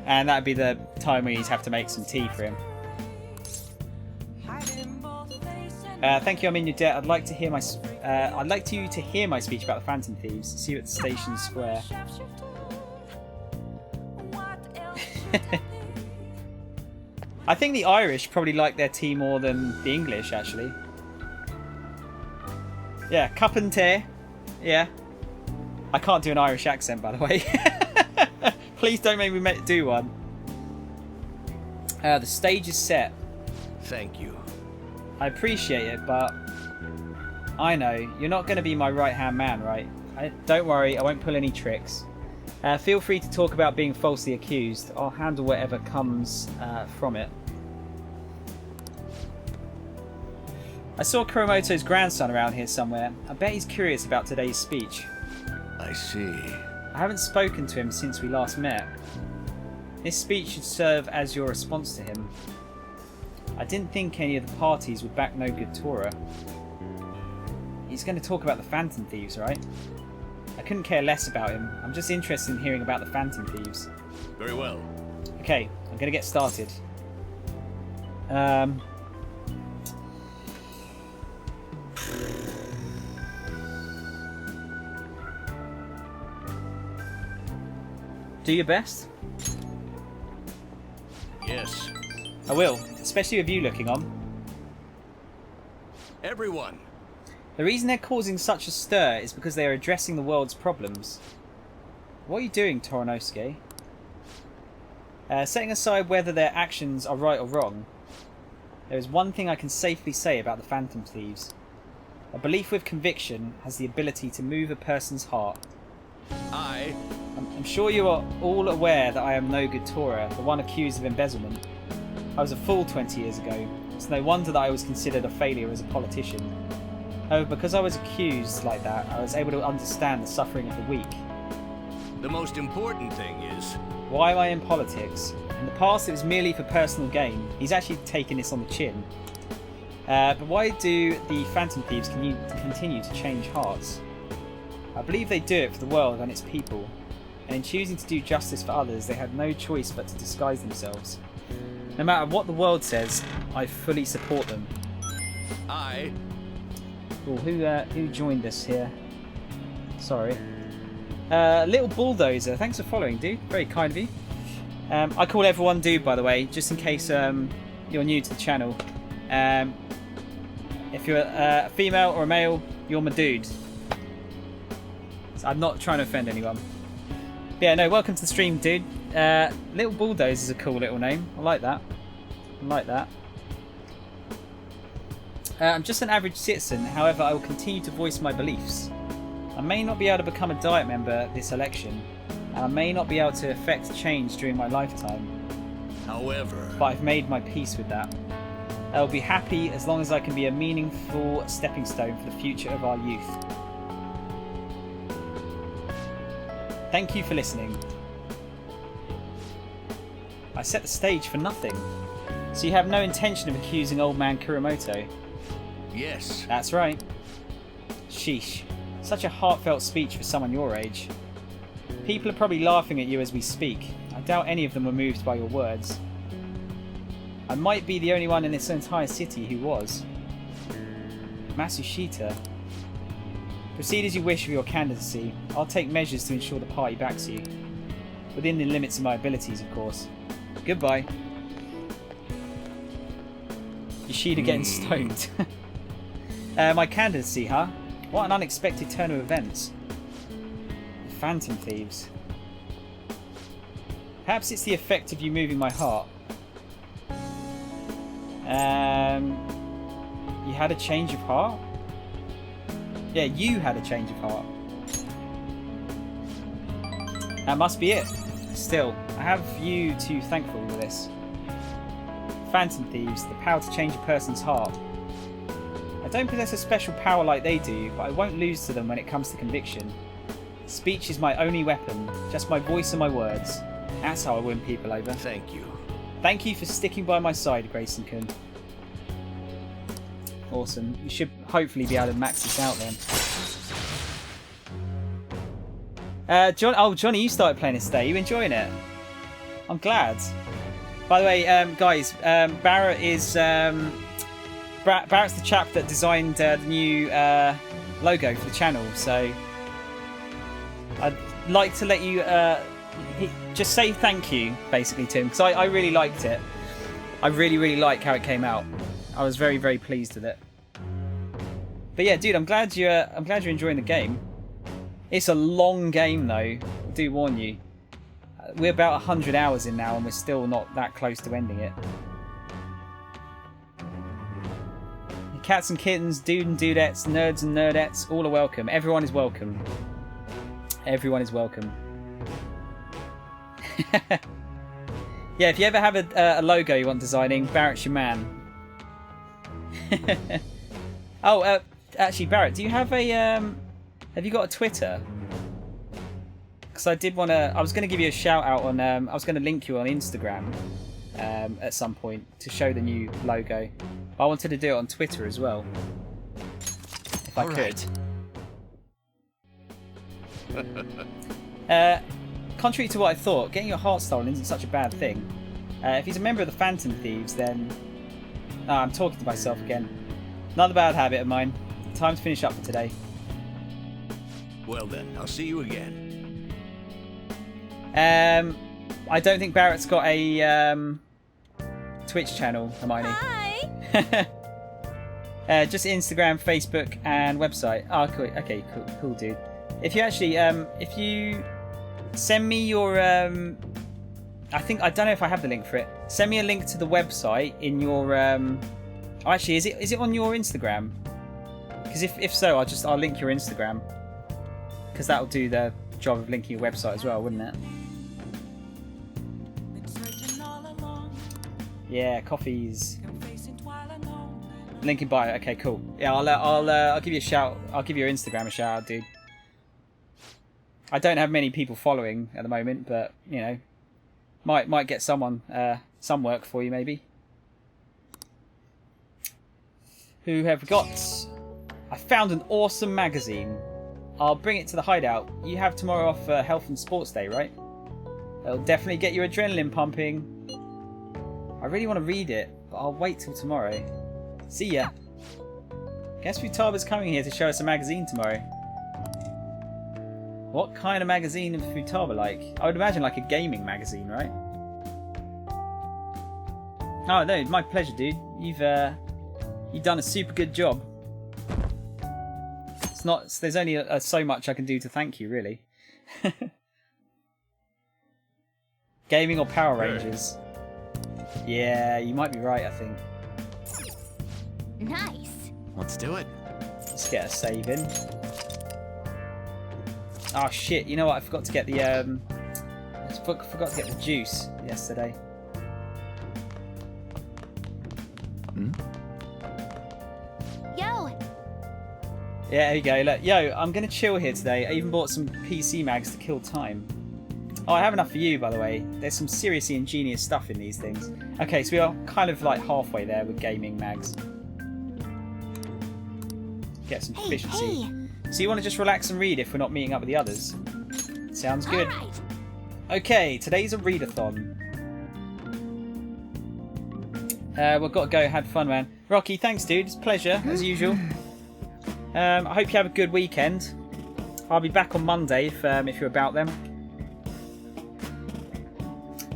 And that'd be the time when you'd have to make some tea for him. Thank you, I'm in your debt. I'd like you to hear my speech about the Phantom Thieves. See you at Station Square. I think the Irish probably like their tea more than the English, actually. Yeah, cup and tea. Yeah. I can't do an Irish accent, by the way. Please don't make me do one. The stage is set. Thank you. I appreciate it, but I know you're not going to be my right-hand man, right? Don't worry, I won't pull any tricks. Feel free to talk about being falsely accused. I'll handle whatever comes from it. I saw Kuromoto's grandson around here somewhere. I bet he's curious about today's speech. I see. I haven't spoken to him since we last met. This speech should serve as your response to him. I didn't think any of the parties would back no good Tora. He's going to talk about the Phantom Thieves, right? I couldn't care less about him. I'm just interested in hearing about the Phantom Thieves. Very well. Okay, I'm going to get started. Do your best. Yes. I will, especially with you looking on. Everyone. The reason they're causing such a stir is because they are addressing the world's problems. What are you doing, Toranosuke? Setting aside whether their actions are right or wrong, there is one thing I can safely say about the Phantom Thieves. A belief with conviction has the ability to move a person's heart. I'm sure you are all aware that I am no good Tora, the one accused of embezzlement. I was a fool 20 years ago. It's no wonder that I was considered a failure as a politician. However, because I was accused like that, I was able to understand the suffering of the weak. The most important thing is... Why am I in politics? In the past it was merely for personal gain. He's actually taken this on the chin. But why do the Phantom Thieves continue to change hearts? I believe they do it for the world and its people. And in choosing to do justice for others, they had no choice but to disguise themselves. No matter what the world says, I fully support them. Cool. Who joined us here? Sorry. Little Bulldozer, thanks for following, dude. Very kind of you. I call everyone dude, by the way, just in case you're new to the channel. If you're a female or a male, you're my dude. So I'm not trying to offend anyone. But yeah, no, welcome to the stream, dude. Little Bulldozer is a cool little name. I like that. I like that. I'm just an average citizen, however I will continue to voice my beliefs. I may not be able to become a Diet member this election, and I may not be able to effect change during my lifetime. However... But I've made my peace with that. I will be happy as long as I can be a meaningful stepping stone for the future of our youth. Thank you for listening. I set the stage for nothing. So you have no intention of accusing old man Kuromoto? Yes. That's right. Sheesh. Such a heartfelt speech for someone your age. People are probably laughing at you as we speak. I doubt any of them were moved by your words. I might be the only one in this entire city who was. Matsushita. Proceed as you wish with your candidacy. I'll take measures to ensure the party backs you. Within the limits of my abilities, of course. Goodbye. Yoshida getting stoned. My candidacy, huh? What an unexpected turn of events. The Phantom Thieves. Perhaps it's the effect of you moving my heart. You had a change of heart? Yeah, you had a change of heart. That must be it. Still, I have you to thank for all of this. Phantom Thieves, the power to change a person's heart. I don't possess a special power like they do, but I won't lose to them when it comes to conviction. Speech is my only weapon, just my voice and my words. That's how I win people over. Thank you. Thank you for sticking by my side, Grayson-kun. Awesome. You should hopefully be able to max this out then. Johnny, you started playing this today. Are you enjoying it? I'm glad. By the way, guys, Barrett is Barrett's the chap that designed the new logo for the channel. So I'd like to let you just say thank you, basically, to him, because I really liked it. I really like how it came out. I was very pleased with it. But yeah, dude, I'm glad you're enjoying the game. It's a long game though. I do warn you. We're about 100 hours in now, and we're still not that close to ending it. Cats and kittens, dude and dudettes, nerds and nerdettes, all are welcome. Everyone is welcome. Everyone is welcome. Yeah, if you ever have a logo you want designing, Barrett's your man. Oh, actually, Barrett, do you have a have you got a Twitter? Because I was going to give you a shout out on. I was going to link you on Instagram at some point to show the new logo. I wanted to do it on Twitter as well, if I could. Contrary to what I thought, getting your heart stolen isn't such a bad thing. If he's a member of the Phantom Thieves, then... I'm talking to myself again. Another bad habit of mine. Time to finish up for today. Well then, I'll see you again. I don't think Barrett's got a Twitch channel, Hermione. Hi! Just Instagram, Facebook, and website. Oh, cool. Okay, cool, dude. If you actually, if you send me your, I don't know if I have the link for it. Send me a link to the website in your, oh, actually, is it on your Instagram? Because if so, I'll link your Instagram. Because that'll do the job of linking your website as well, wouldn't it? Yeah, coffees. Link in bio. Okay, cool. Yeah, I'll give you a shout. I'll give your Instagram a shout out, dude. I don't have many people following at the moment, but you know, might get someone some work for you maybe. Who have we got? I found an awesome magazine. I'll bring it to the hideout. You have tomorrow off Health and Sports Day, right? It'll definitely get your adrenaline pumping. I really want to read it, but I'll wait till tomorrow. See ya. Guess Futaba's coming here to show us a magazine tomorrow. What kind of magazine is Futaba like? I would imagine like a gaming magazine, right? Oh no, my pleasure, dude. You've done a super good job. It's not. There's only so much I can do to thank you, really. Gaming or Power Rangers? Yeah, you might be right, I think. Nice. Let's do it. Let's get a save in. Oh shit! You know what? I forgot to get the forgot to get the juice yesterday. Yo. Yeah, there you go. Look, yo, I'm gonna chill here today. I even bought some PC mags to kill time. Oh, I have enough for you, by the way. There's some seriously ingenious stuff in these things. Okay, so we are kind of like halfway there with gaming mags. Get some efficiency. Hey, So you want to just relax and read if we're not meeting up with the others? Sounds good. All right. Okay, today's a readathon. We've got to go. Had fun, man. Rocky, thanks, dude. It's a pleasure, as usual. I hope you have a good weekend. I'll be back on Monday if you're about them.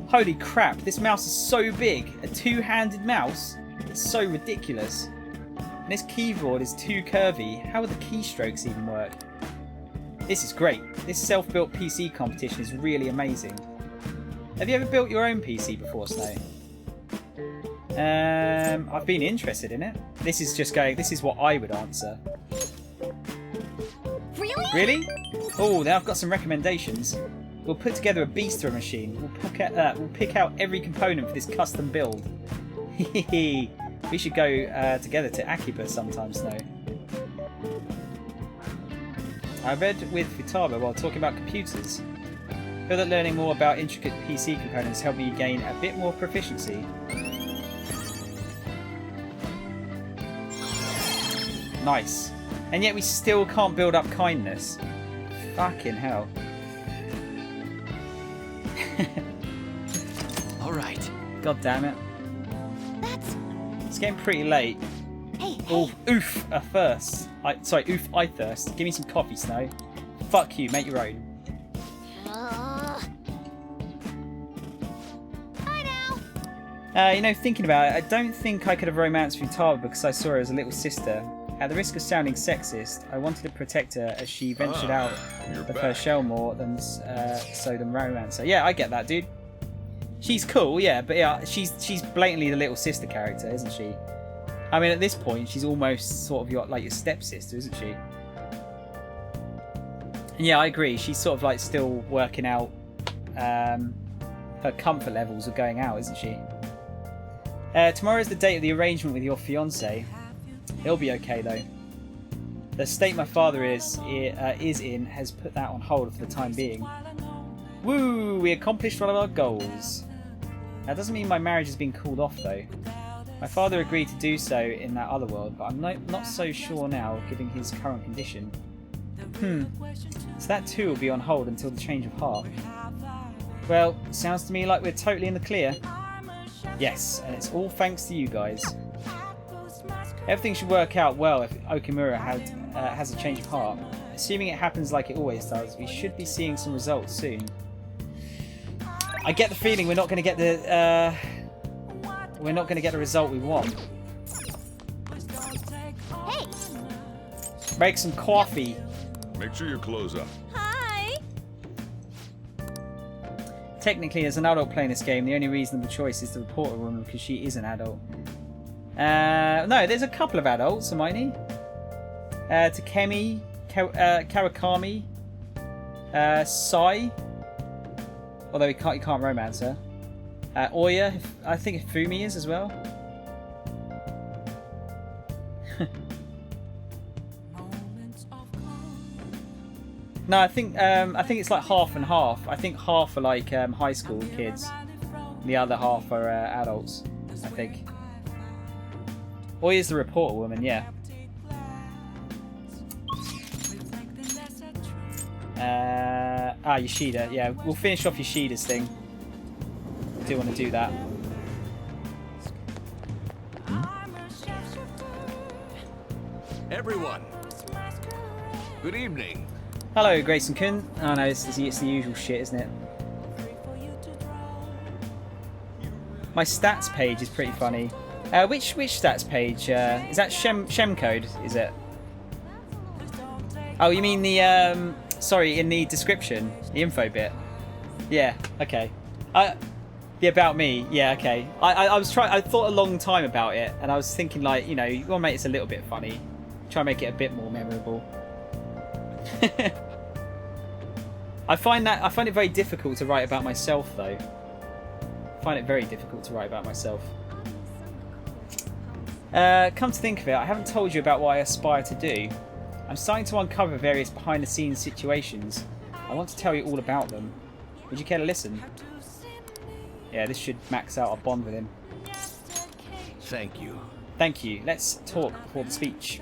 Holy crap, this mouse is so big. A two-handed mouse? It's so ridiculous. And this keyboard is too curvy. How would the keystrokes even work? This is great. This self-built PC competition is really amazing. Have you ever built your own PC before, Snow? I've been interested in it. This is just going, this is what I would answer. Really? Really? Oh, now I've got some recommendations. We'll put together a beaster machine. We'll pick out every component for this custom build. We should go together to Akiba sometime, Snow. I read with Futaba while talking about computers. I feel that learning more about intricate PC components helped me gain a bit more proficiency. Nice. And yet we still can't build up kindness. Fucking hell. Alright. God damn it. It's getting pretty late. Hey, Oh, oof, a thirst. Oof, I thirst. Give me some coffee, Snow. Fuck you, make your own. Bye now. You know, thinking about it, I don't think I could have romanced Futaba because I saw her as a little sister. At the risk of sounding sexist, I wanted to protect her as she ventured out of her shell more than romance her. Yeah, I get that, dude. She's cool, yeah, but yeah, she's blatantly the little sister character, isn't she? I mean, at this point, she's almost sort of like your stepsister, isn't she? And yeah, I agree. She's sort of like still working out her comfort levels of going out, isn't she? Tomorrow is the date of the arrangement with your fiance. It'll be okay though. The state my father is in has put that on hold for the time being. Woo! We accomplished one of our goals. That doesn't mean my marriage has been called off though. My father agreed to do so in that other world, but I'm not so sure now, given his current condition. So that too will be on hold until the change of heart. Well, sounds to me like we're totally in the clear. Yes, and it's all thanks to you guys. Everything should work out well if Okamura has a change of heart. Assuming it happens like it always does, we should be seeing some results soon. I get the feeling we're not going to get the result we want. Hey. Make some coffee. Make sure you close up. Hi. Technically, as an adult playing this game, the only reasonable choice is to report a woman because she is an adult. No, there's a couple of adults, Hermione. Takemi, Kawakami, Sai. Although you can't romance her. Oya, I think Fumi is as well. No, I think it's like half and half. I think half are like high school kids, the other half are adults. I think. Oya's the reporter woman, yeah. Yoshida, yeah. We'll finish off Yoshida's thing. I do want to do that. Everyone, good evening. Hello, Grayson Kun. Oh no, it's the usual shit, isn't it? My stats page is pretty funny. Which stats page? Is that Shem code? Is it? Oh, you mean the sorry, in the description, the info bit. Yeah. Okay. The about me. Yeah. Okay. I thought a long time about it, and I was thinking like, you know, you want to make this a little bit funny, try and make it a bit more memorable. I find it very difficult to write about myself, though. I find it very difficult to write about myself. Come to think of it, I haven't told you about what I aspire to do. I'm starting to uncover various behind-the-scenes situations. I want to tell you all about them. Would you care to listen? Yeah, this should max out our bond with him. Thank you. Thank you. Let's talk before the speech.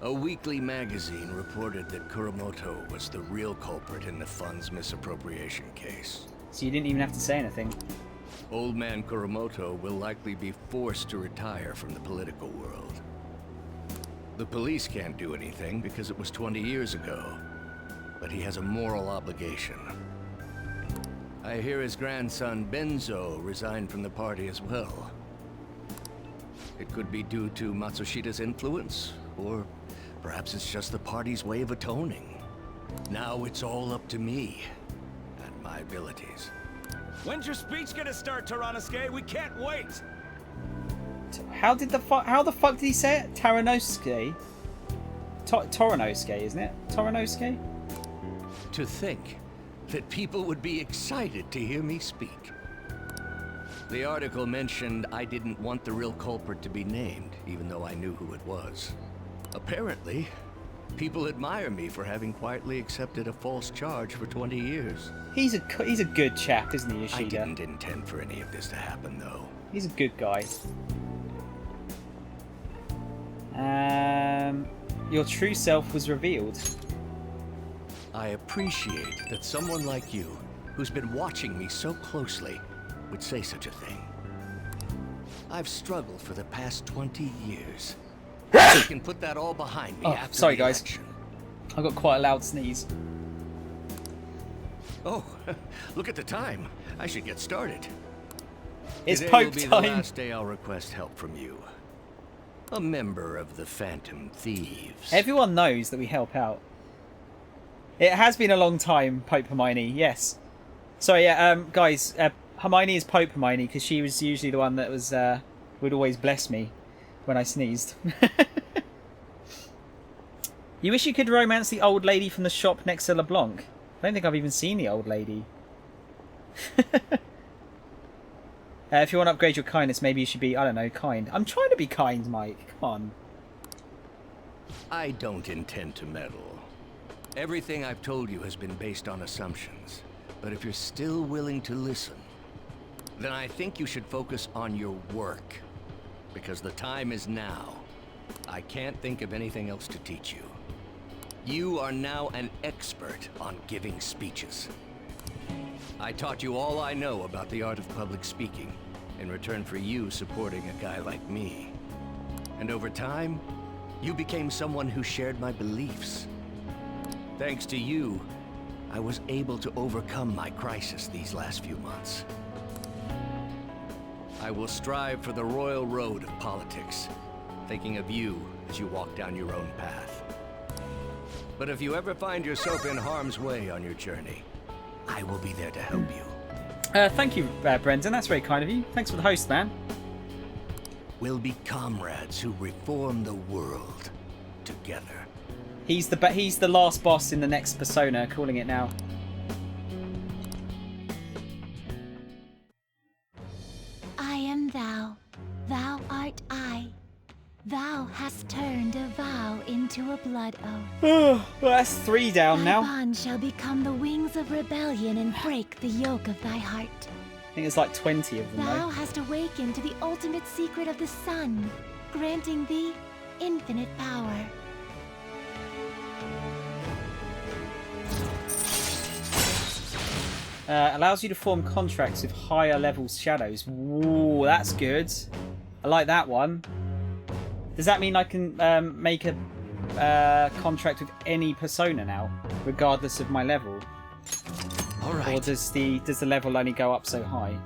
A weekly magazine reported that Kuromoto was the real culprit in the fund's misappropriation case. So you didn't even have to say anything. Old man Kuromoto will likely be forced to retire from the political world. The police can't do anything because it was 20 years ago, but he has a moral obligation. I hear his grandson Benzo resigned from the party as well. It could be due to Matsushida's influence, or perhaps it's just the party's way of atoning. Now it's all up to me and my abilities. When's your speech gonna start, Taranosuke? We can't wait! How the fuck did he say it? Taranosuke? Toranosuke, isn't it? Toranosuke? To think that people would be excited to hear me speak. The article mentioned I didn't want the real culprit to be named, even though I knew who it was. Apparently, people admire me for having quietly accepted a false charge for 20 years. He's a good chap, isn't he, Yoshida? I didn't intend for any of this to happen, though. He's a good guy. Your true self was revealed. I appreciate that someone like you, who's been watching me so closely, would say such a thing. I've struggled for the past 20 years. I can put that all behind me after sorry, the guys. election. I got quite a loud sneeze. Oh, look at the time. I should get started. It's Today Pope will be time. the last day I'll request help from you. A member of the Phantom Thieves. Everyone knows that we help out. It has been a long time, Pope Hermione, yes. Sorry, yeah, guys, Hermione is Pope Hermione because she was usually the one that was would always bless me when I sneezed. You wish you could romance the old lady from the shop next to LeBlanc. I don't think I've even seen the old lady. If you want to upgrade your kindness, maybe you should be, I don't know, kind. I'm trying to be kind, Mike. Come on. I don't intend to meddle. Everything I've told you has been based on assumptions. But if you're still willing to listen, then I think you should focus on your work. Because the time is now. I can't think of anything else to teach you. You are now an expert on giving speeches. I taught you all I know about the art of public speaking, in return for you supporting a guy like me. And over time, you became someone who shared my beliefs. Thanks to you, I was able to overcome my crisis these last few months. I will strive for the royal road of politics, thinking of you as you walk down your own path. But if you ever find yourself in harm's way on your journey, I will be there to help you. Thank you, Brendan. That's very kind of you. Thanks for the host, man. We'll be comrades who reform the world together. He's the last boss in the next Persona, calling it now. I am thou, thou art I. Thou hast turned a vow into a blood oath. Well, that's 3 down now. Thy bond shall become the wings of rebellion and break the yoke of thy heart. I think there's like 20 of them, Thou though. hast awakened to the ultimate secret of the sun, granting thee infinite power. Allows you to form contracts with higher level shadows. Ooh, that's good. I like that one. Does that mean I can make a contract with any Persona now, regardless of my level? All right. Or does the level only go up so high?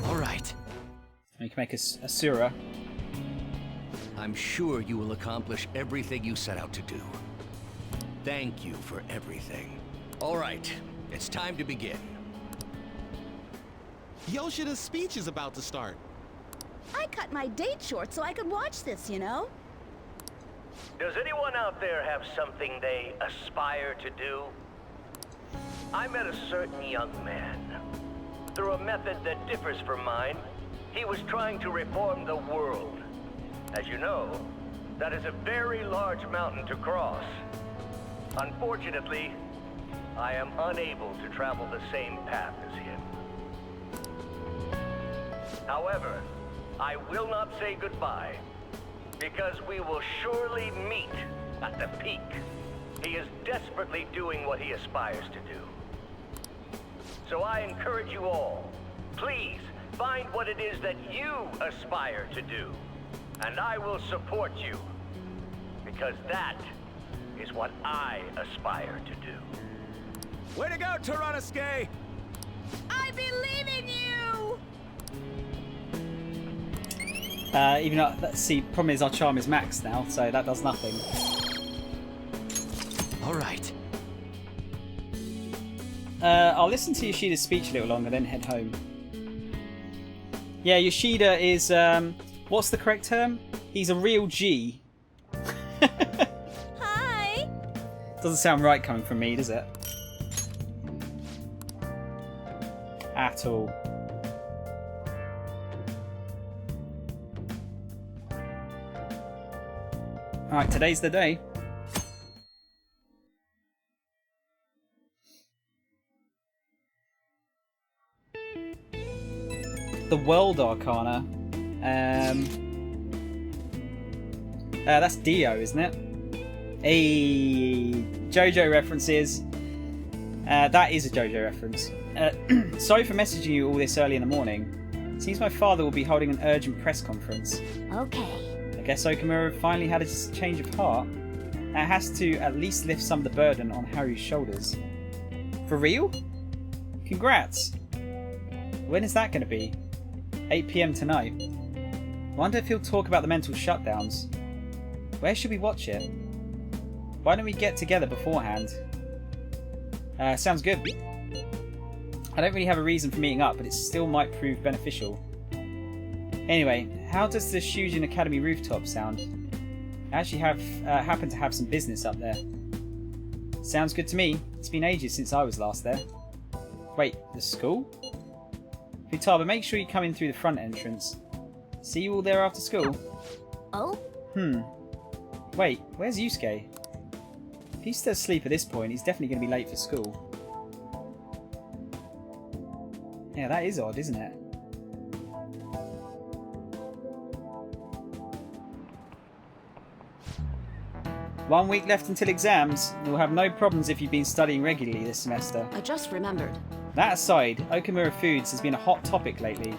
All right. You can make a Asura. I'm sure you will accomplish everything you set out to do. Thank you for everything. All right, it's time to begin. Yoshida's speech is about to start. I cut my date short so I could watch this, you know? Does anyone out there have something they aspire to do? I met a certain young man. Through a method that differs from mine, he was trying to reform the world. As you know, that is a very large mountain to cross. Unfortunately, I am unable to travel the same path as him. However, I will not say goodbye. Because we will surely meet at the peak. He is desperately doing what he aspires to do. So I encourage you all, please find what it is that you aspire to do, and I will support you. Because that is what I aspire to do. Way to go, Tyrannosuke! I believe in you! Even though, let's see, problem is our charm is maxed now, so that does nothing. All right. I'll listen to Yoshida's speech a little longer, then head home. Yeah, Yoshida is, what's the correct term? He's a real G. Hi! Doesn't sound right coming from me, does it? At all. Alright, today's the day. The World Arcana. That's Dio, isn't it? Hey, JoJo references. That is a JoJo reference. Sorry for messaging you all this early in the morning. Seems my father will be holding an urgent press conference. Okay. I guess Okamura finally had a change of heart. That has to at least lift some of the burden on Haru's shoulders. For real? Congrats! When is that going to be? 8 PM tonight. Wonder if he'll talk about the mental shutdowns. Where should we watch it? Why don't we get together beforehand? Sounds good. I don't really have a reason for meeting up, but it still might prove beneficial. Anyway, how does the Shujin Academy rooftop sound? I actually happen to have some business up there. Sounds good to me. It's been ages since I was last there. Wait, the school? Futaba, make sure you come in through the front entrance. See you all there after school. Oh? Wait, where's Yusuke? If he's still asleep at this point, he's definitely going to be late for school. Yeah, that is odd, isn't it? One week left until exams. You'll have no problems if you've been studying regularly this semester. I just remembered. That aside, Okamura Foods has been a hot topic lately.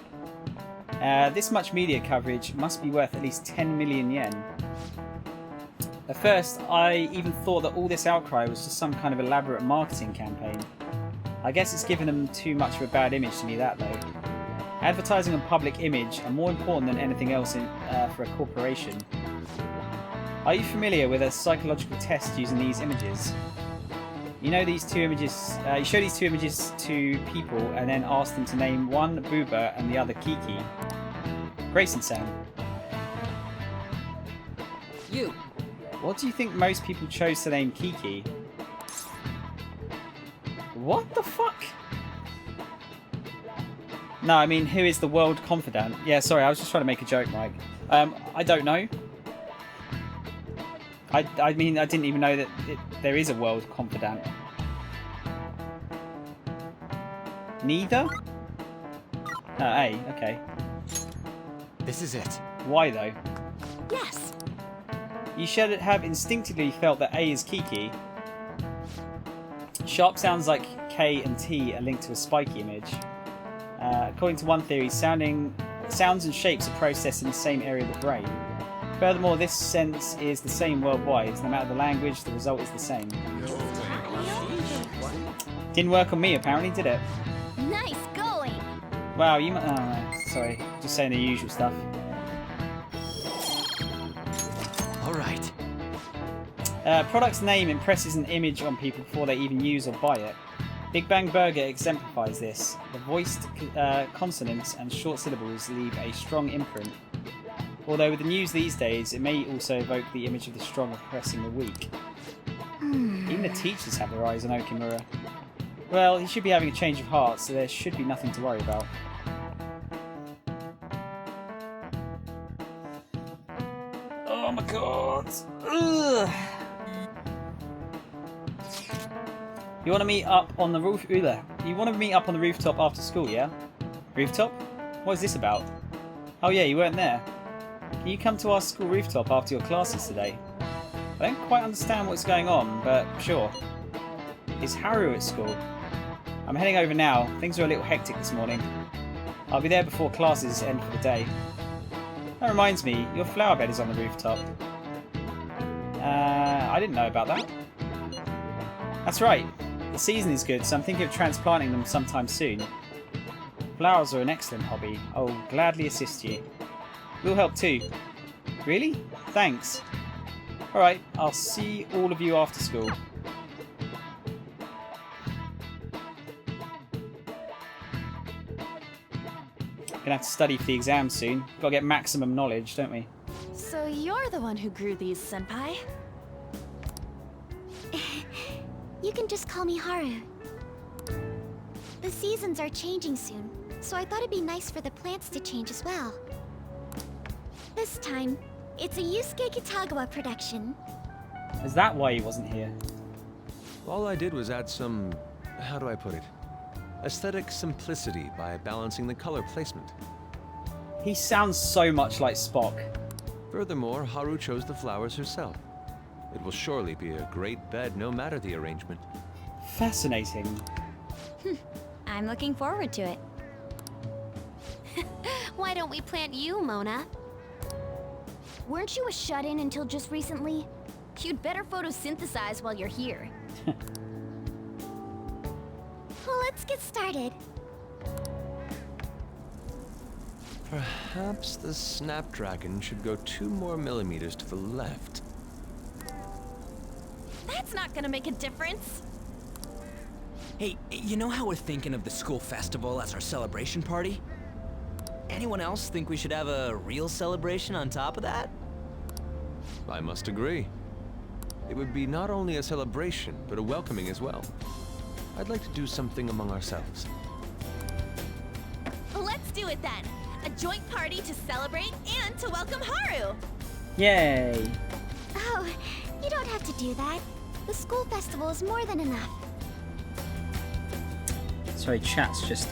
This much media coverage must be worth at least 10 million yen. At first, I even thought that all this outcry was just some kind of elaborate marketing campaign. I guess it's given them too much of a bad image to me that though. Advertising and public image are more important than anything else for a corporation. Are you familiar with a psychological test using these images? You know these two images. You show these two images to people and then ask them to name one Booba and the other Kiki. Grayson-san. You. What do you think most people chose to name Kiki? What the fuck? No, I mean, who is the world confidant? Yeah, sorry, I was just trying to make a joke, Mike. I don't know. I mean, I didn't even know that there is a world confidant. Neither? A, okay. This is it. Why though? Yes. You should have instinctively felt that A is Kiki. Sharp sounds like K and T are linked to a spiky image. According to one theory, sounds and shapes are processed in the same area of the brain. Furthermore, this sense is the same worldwide. No matter the language, the result is the same. Didn't work on me, apparently, did it? Nice going! Wow, you... sorry, just saying the usual stuff. All right. Product's name impresses an image on people before they even use or buy it. Big Bang Burger exemplifies this. The voiced consonants and short syllables leave a strong imprint. Although with the news these days, it may also evoke the image of the strong oppressing the weak. Even the teachers have their eyes on Okamura. Well, he should be having a change of heart, so there should be nothing to worry about. Oh my god! Ugh. You want to meet up on the roof? You want to meet up on the rooftop after school, yeah? Rooftop? What is this about? Oh yeah, you weren't there. Can you come to our school rooftop after your classes today? I don't quite understand what's going on, but sure. Is Haru at school? I'm heading over now. Things are a little hectic this morning. I'll be there before classes end for the day. That reminds me, your flower bed is on the rooftop. I didn't know about that. That's right. The season is good, so I'm thinking of transplanting them sometime soon. Flowers are an excellent hobby. I'll gladly assist you. We'll help too. Really? Thanks. Alright, I'll see all of you after school. Gonna have to study for the exam soon. Gotta get maximum knowledge, don't we? So you're the one who grew these, Senpai? You can just call me Haru. The seasons are changing soon, so I thought it'd be nice for the plants to change as well. This time, it's a Yusuke Kitagawa production. Is that why he wasn't here? All I did was add some, how do I put it? Aesthetic simplicity by balancing the color placement. He sounds so much like Spock. Furthermore, Haru chose the flowers herself. It will surely be a great bed no matter the arrangement. Fascinating. I'm looking forward to it. Why don't we plant you, Mona? Weren't you a shut-in until just recently? You'd better photosynthesize while you're here. Well, let's get started. Perhaps the Snapdragon should go 2 more millimeters to the left. That's not gonna make a difference. Hey, you know how we're thinking of the school festival as our celebration party? Anyone else think we should have a real celebration on top of that? I must agree. It would be not only a celebration, but a welcoming as well. I'd like to do something among ourselves. Let's do it then. A joint party to celebrate and to welcome Haru. Yay. Oh, you don't have to do that. The school festival is more than enough. Sorry, chat's just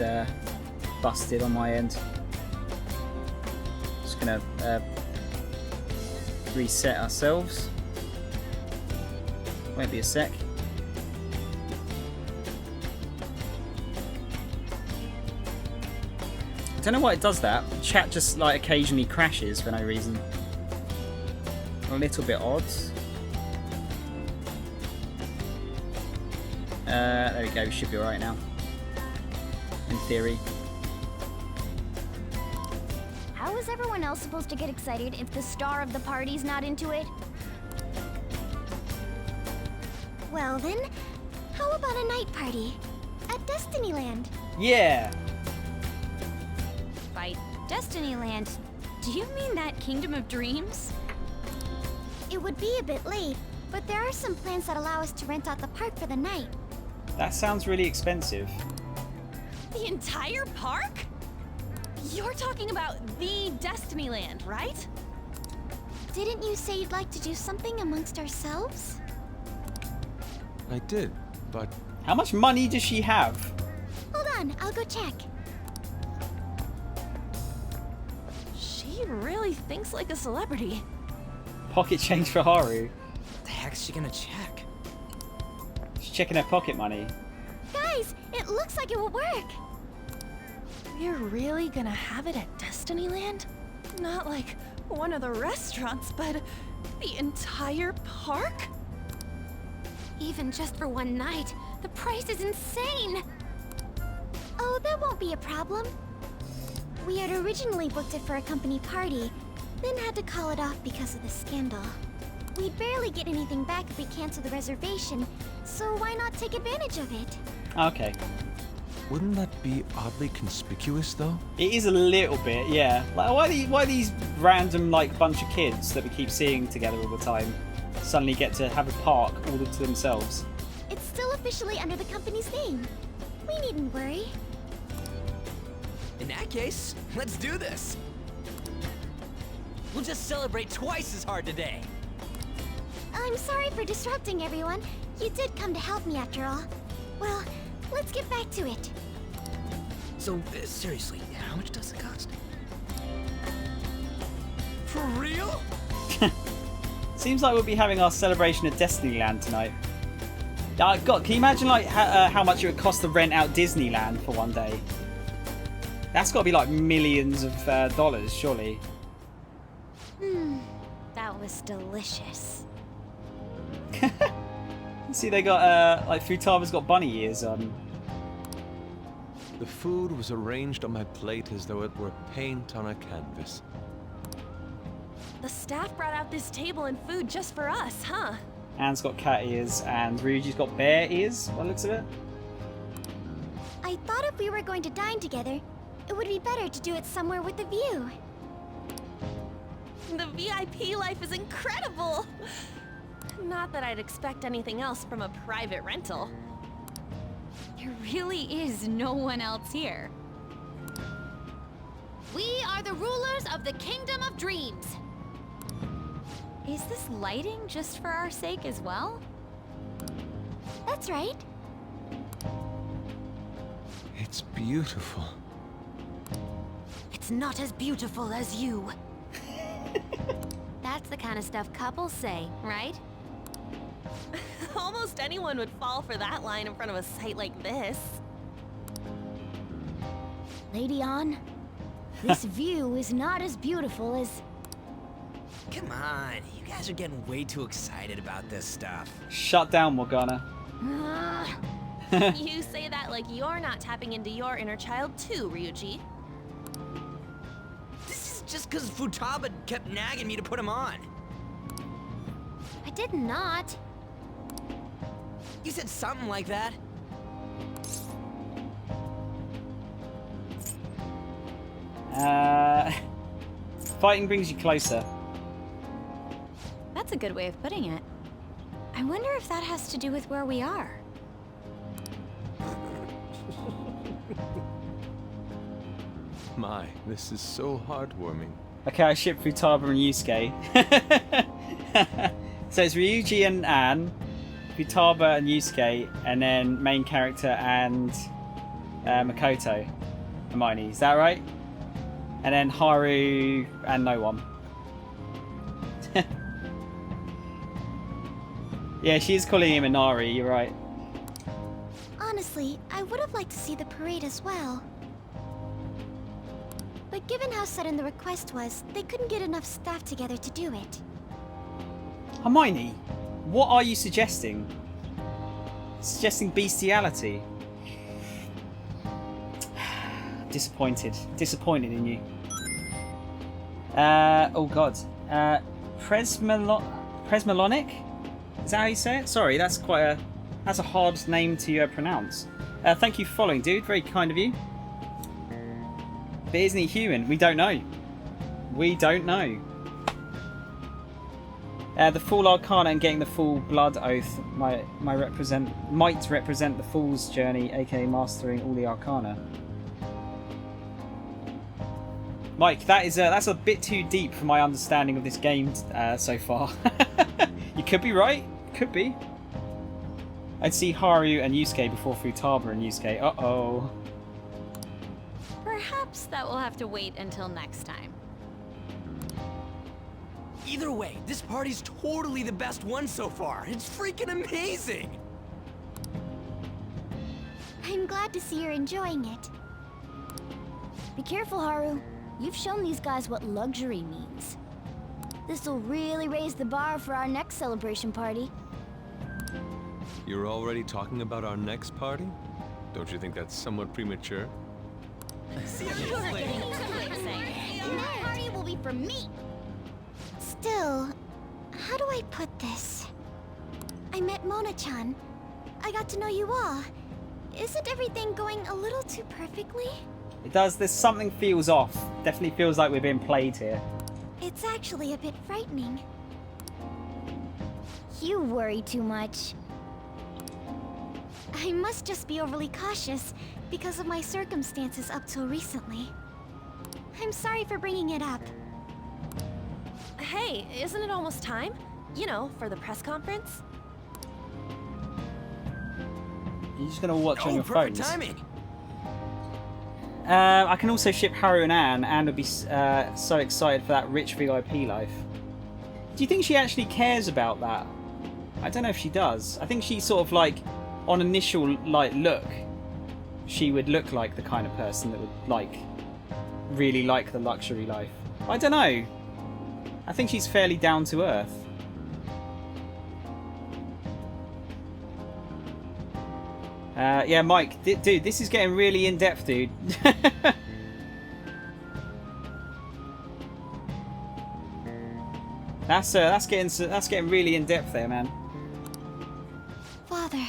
busted on my end. Just gonna reset ourselves. Won't be a sec. I don't know why it does that. Chat just like occasionally crashes for no reason. A little bit odd. There we go, we should be alright now. In theory. How is everyone else supposed to get excited if the star of the party's not into it? Well then, how about a night party? At Destinyland? Yeah! By Destinyland, do you mean that Kingdom of Dreams? It would be a bit late, but there are some plans that allow us to rent out the park for the night. That sounds really expensive. The entire park? You're talking about the Destinyland, right? Didn't you say you'd like to do something amongst ourselves? I did, but... How much money does she have? Hold on, I'll go check. She really thinks like a celebrity. Pocket change for Haru. What the heck's she gonna check? She's checking her pocket money. Guys, it looks like it will work. We're really gonna have it at Destinyland? Not like one of the restaurants, but the entire park? Even just for one night, the price is insane. Oh, that won't be a problem. We had originally booked it for a company party, then had to call it off because of the scandal. We'd barely get anything back if we cancel the reservation, so why not take advantage of it? Okay. Wouldn't that be oddly conspicuous, though? It is a little bit, yeah. Like, why these random, like, bunch of kids that we keep seeing together all the time suddenly get to have a park all to themselves? It's still officially under the company's name. We needn't worry. In that case, let's do this. We'll just celebrate twice as hard today. I'm sorry for disrupting everyone. You did come to help me after all. Well, let's get back to it. So, seriously, how much does it cost? For For real? Seems like we'll be having our celebration at Destinyland tonight. God, can you imagine like how much it would cost to rent out Disneyland for one day? That's got to be like millions of dollars, surely. That was delicious. See, they got like Futaba's got bunny ears on. The food was arranged on my plate as though it were paint on a canvas. The staff brought out this table and food just for us, huh? Anne's got cat ears and Ryuji's got bear ears, by the looks of it. I thought if we were going to dine together, it would be better to do it somewhere with a view. The VIP life is incredible! Not that I'd expect anything else from a private rental. There really is no one else here. We are the rulers of the Kingdom of Dreams. Is this lighting just for our sake as well? That's right. It's beautiful. It's not as beautiful as you. That's the kind of stuff couples say, right? Almost anyone would fall for that line in front of a site like this. Lady Ann, this view is not as beautiful as... Come on, you guys are getting way too excited about this stuff. Shut down, Morgana. You say that like you're not tapping into your inner child too, Ryuji. This is just because Futaba kept nagging me to put him on. I did not. You said something like that. Fighting brings you closer. That's a good way of putting it. I wonder if that has to do with where we are. My, this is so heartwarming. Okay, I ship Futaba and Yusuke. So it's Ryuji and Anne, Futaba and Yusuke, and then main character and Makoto, Hermione. Is that right? And then Haru and no one. Yeah, she's calling him Inari, you're right. Honestly, I would have liked to see the parade as well. But given how sudden the request was, they couldn't get enough staff together to do it. Hermione, what are you suggesting? Suggesting bestiality? Disappointed in you. Oh god. Presmelonic? Is that how you say it? Sorry, that's a hard name to pronounce. Thank you for following, dude. Very kind of you. But isn't he human? We don't know. We don't know. The full arcana and getting the full blood oath might represent the fool's journey, aka mastering all the arcana. Mike, that's a bit too deep for my understanding of this game so far. You could be right. Could be. I'd see Haru and Yusuke before Futaba and Yusuke. Uh-oh. Perhaps that will have to wait until next time. Either way, this party's totally the best one so far. It's freaking amazing! I'm glad to see you're enjoying it. Be careful, Haru. You've shown these guys what luxury means. This'll really raise the bar for our next celebration party. You're already talking about our next party? Don't you think that's somewhat premature? That party will be for me! Still, how do I put this? I met Mona-chan. I got to know you all. Isn't everything going a little too perfectly? It does. There's something feels off. Definitely feels like we're being played here. It's actually a bit frightening. You worry too much. I must just be overly cautious because of my circumstances up till recently. I'm sorry for bringing it up. Hey, isn't it almost time? You know, for the press conference? You're just gonna watch on your perfect phones. timing. I can also ship Haru and Anne. Anne would be so excited for that rich VIP life. Do you think she actually cares about that? I don't know if she does. I think she's sort of like, on initial like look, she would look like the kind of person that would like really like the luxury life. I don't know. I think she's fairly down to earth. Yeah, Mike, dude, this is getting really in depth, dude. That's getting really in depth there, man. Father.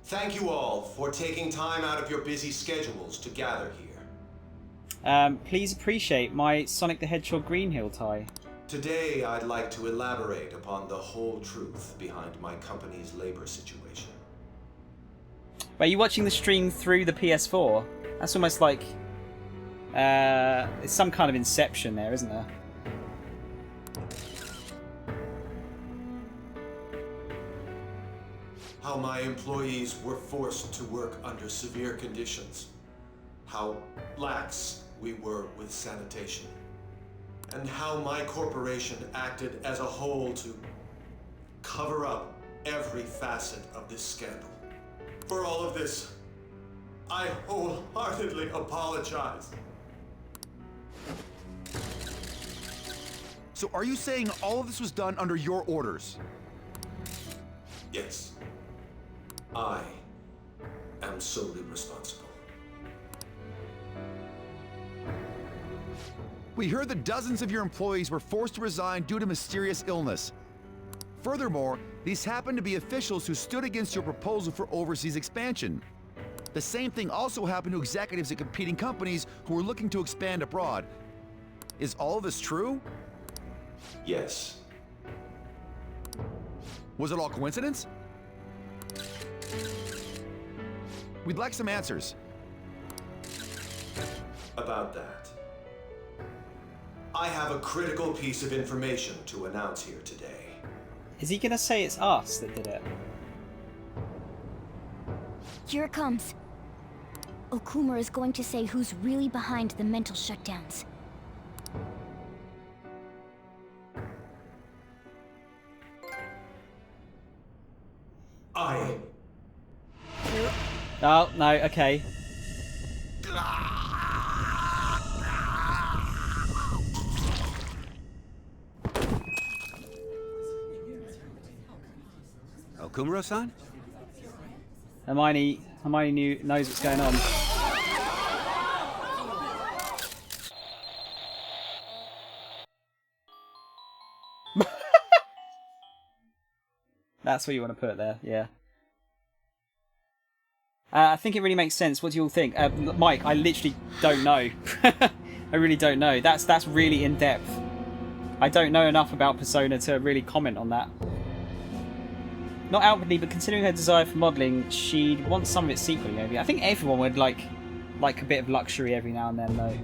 Thank you all for taking time out of your busy schedules to gather here. Please appreciate my Sonic the Hedgehog Green Hill tie. Today, I'd like to elaborate upon the whole truth behind my company's labor situation. Are you watching the stream through the PS4? That's almost like it's some kind of Inception there, isn't there? How my employees were forced to work under severe conditions. How lax we were with sanitation. And how my corporation acted as a whole to cover up every facet of this scandal. For all of this, I wholeheartedly apologize. So are you saying all of this was done under your orders? Yes. I am solely responsible. We heard that dozens of your employees were forced to resign due to mysterious illness. Furthermore, these happened to be officials who stood against your proposal for overseas expansion. The same thing also happened to executives at competing companies who were looking to expand abroad. Is all of this true? Yes. Was it all coincidence? We'd like some answers. About that. I have a critical piece of information to announce here today. Is he gonna say it's us that did it? Here it comes. Okumura is going to say who's really behind the mental shutdowns. Oh, no, okay. Okumura-san? Hermione knows what's going on. That's what you want to put there, yeah. I think it really makes sense. What do you all think? Mike, I literally don't know. I really don't know. That's really in-depth. I don't know enough about Persona to really comment on that. Not outwardly, but considering her desire for modelling, she'd want some of it secretly, maybe. I think everyone would like a bit of luxury every now and then, though.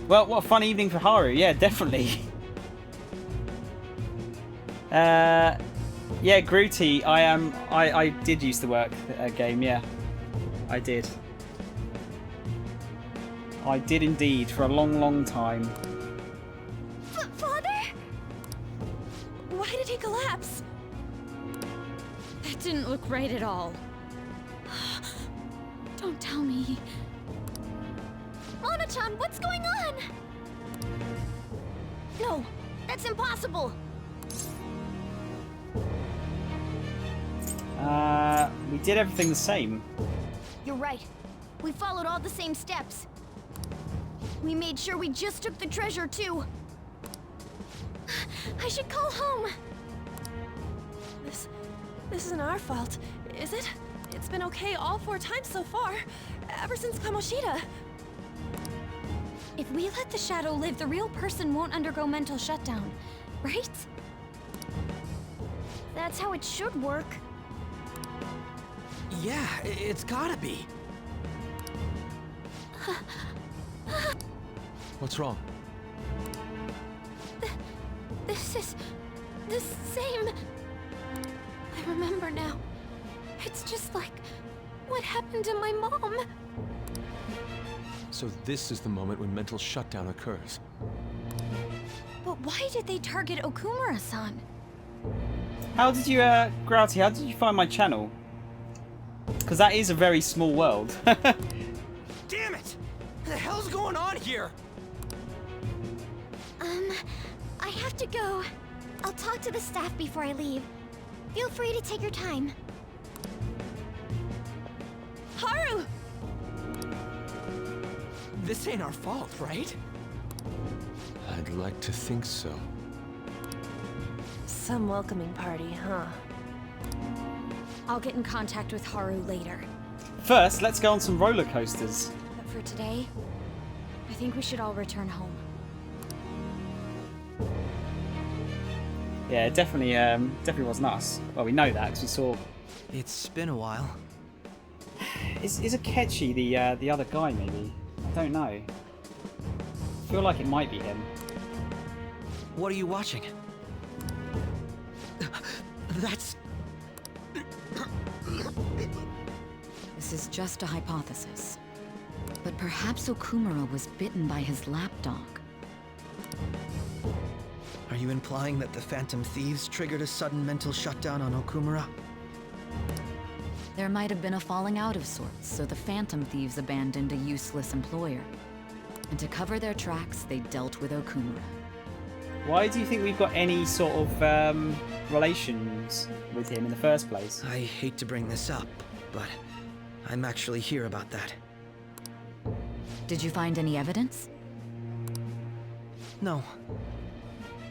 Well, what a fun evening for Haru. Yeah, definitely. Yeah, Grooty, I did used to work at a game, yeah. I did. I did indeed, for a long, long time. Father? Why did he collapse? That didn't look right at all. Don't tell me. Mona-chan, what's going on? No, that's impossible. We did everything the same. You're right. We followed all the same steps. We made sure we just took the treasure, too. I should call home. This isn't our fault, is it? It's been okay all 4 times so far, ever since Kamoshida. If we let the shadow live, the real person won't undergo mental shutdown, right? That's how it should work. Yeah, it's gotta be. What's wrong? This is the same. remember now. It's just like what happened to my mom. So this is the moment when mental shutdown occurs. But why did they target Okumura-san? How did you, Grouty, how did you find my channel? Because that is a very small world. Damn it! What the hell's going on here? I have to go. I'll talk to the staff before I leave. Feel free to take your time. Haru! This ain't our fault, right? I'd like to think so. Some welcoming party, huh? I'll get in contact with Haru later. First, let's go on some roller coasters. But for today, I think we should all return home. Yeah, it definitely wasn't us. Well, we know that because we saw. It's been a while. Is Akechi the other guy? Maybe, I don't know. I feel like it might be him. What are you watching? That's... This is just a hypothesis. But perhaps Okumura was bitten by his lapdog. Are you implying that the Phantom Thieves triggered a sudden mental shutdown on Okumura? There might have been a falling out of sorts, so the Phantom Thieves abandoned a useless employer. And to cover their tracks, they dealt with Okumura. Why do you think we've got any sort of relations with him in the first place? I hate to bring this up, but I'm actually here about that. Did you find any evidence? No.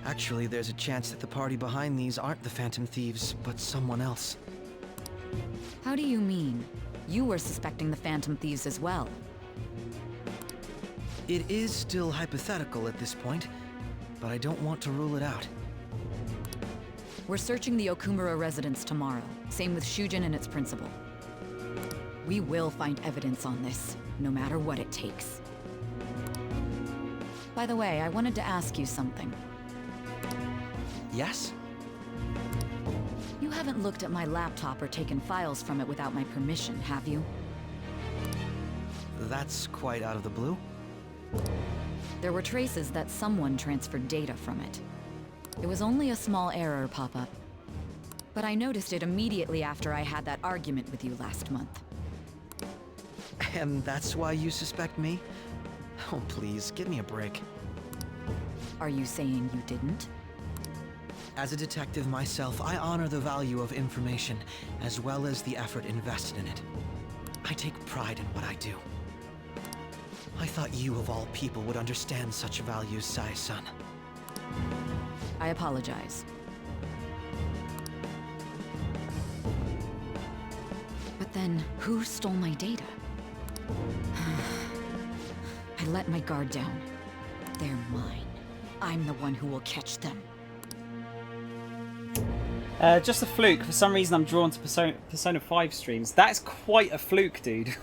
Actually, there's a chance that the party behind these aren't the Phantom Thieves, but someone else. How do you mean? You were suspecting the Phantom Thieves as well. It is still hypothetical at this point, but I don't want to rule it out. We're searching the Okumura residence tomorrow. Same with Shujin and its principal. We will find evidence on this, no matter what it takes. By the way, I wanted to ask you something. Yes? You haven't looked at my laptop or taken files from it without my permission, have you? That's quite out of the blue. There were traces that someone transferred data from it. It was only a small error pop-up. But I noticed it immediately after I had that argument with you last month. And that's why you suspect me? Oh, please, give me a break. Are you saying you didn't? As a detective myself, I honor the value of information, as well as the effort invested in it. I take pride in what I do. I thought you, of all people, would understand such values, Sai-san. I apologize. But then, who stole my data? I let my guard down. They're mine. I'm the one who will catch them. Just a fluke. For some reason, I'm drawn to Persona 5 streams. That's quite a fluke, dude.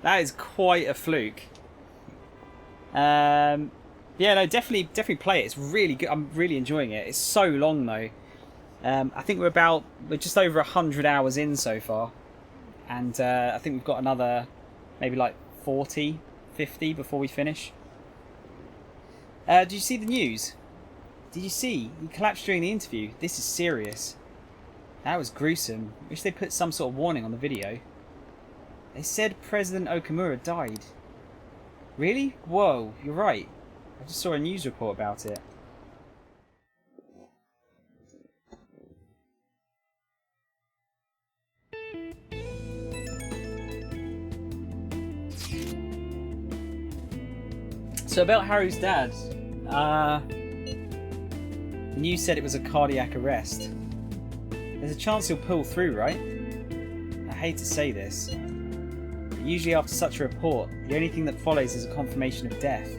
That is quite a fluke. Yeah, no, definitely play it. It's really good. I'm really enjoying it. It's so long though. I think we're just over 100 hours in so far, and I think we've got another maybe like 40, 50 before we finish. Did you see the news? Did you see? He collapsed during the interview. This is serious. That was gruesome. Wish they put some sort of warning on the video. They said President Okumura died. Really? Whoa, you're right. I just saw a news report about it. So about Haru's dad, the news said it was a cardiac arrest. There's a chance he'll pull through, right? I hate to say this, but usually after such a report, the only thing that follows is a confirmation of death.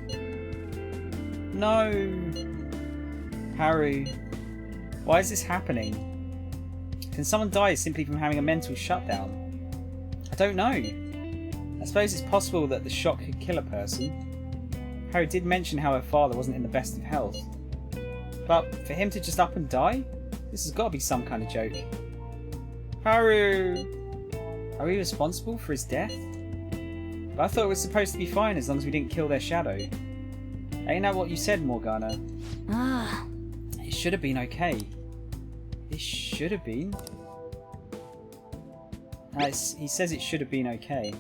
No! Haru, why is this happening? Can someone die simply from having a mental shutdown? I don't know. I suppose it's possible that the shock could kill a person. Haru did mention how her father wasn't in the best of health. But for him to just up and die? This has got to be some kind of joke. Haru! Are we responsible for his death? But I thought it was supposed to be fine as long as we didn't kill their shadow. Ain't that what you said, Morgana? Ah. It should have been okay. It should have been. He says it should have been okay.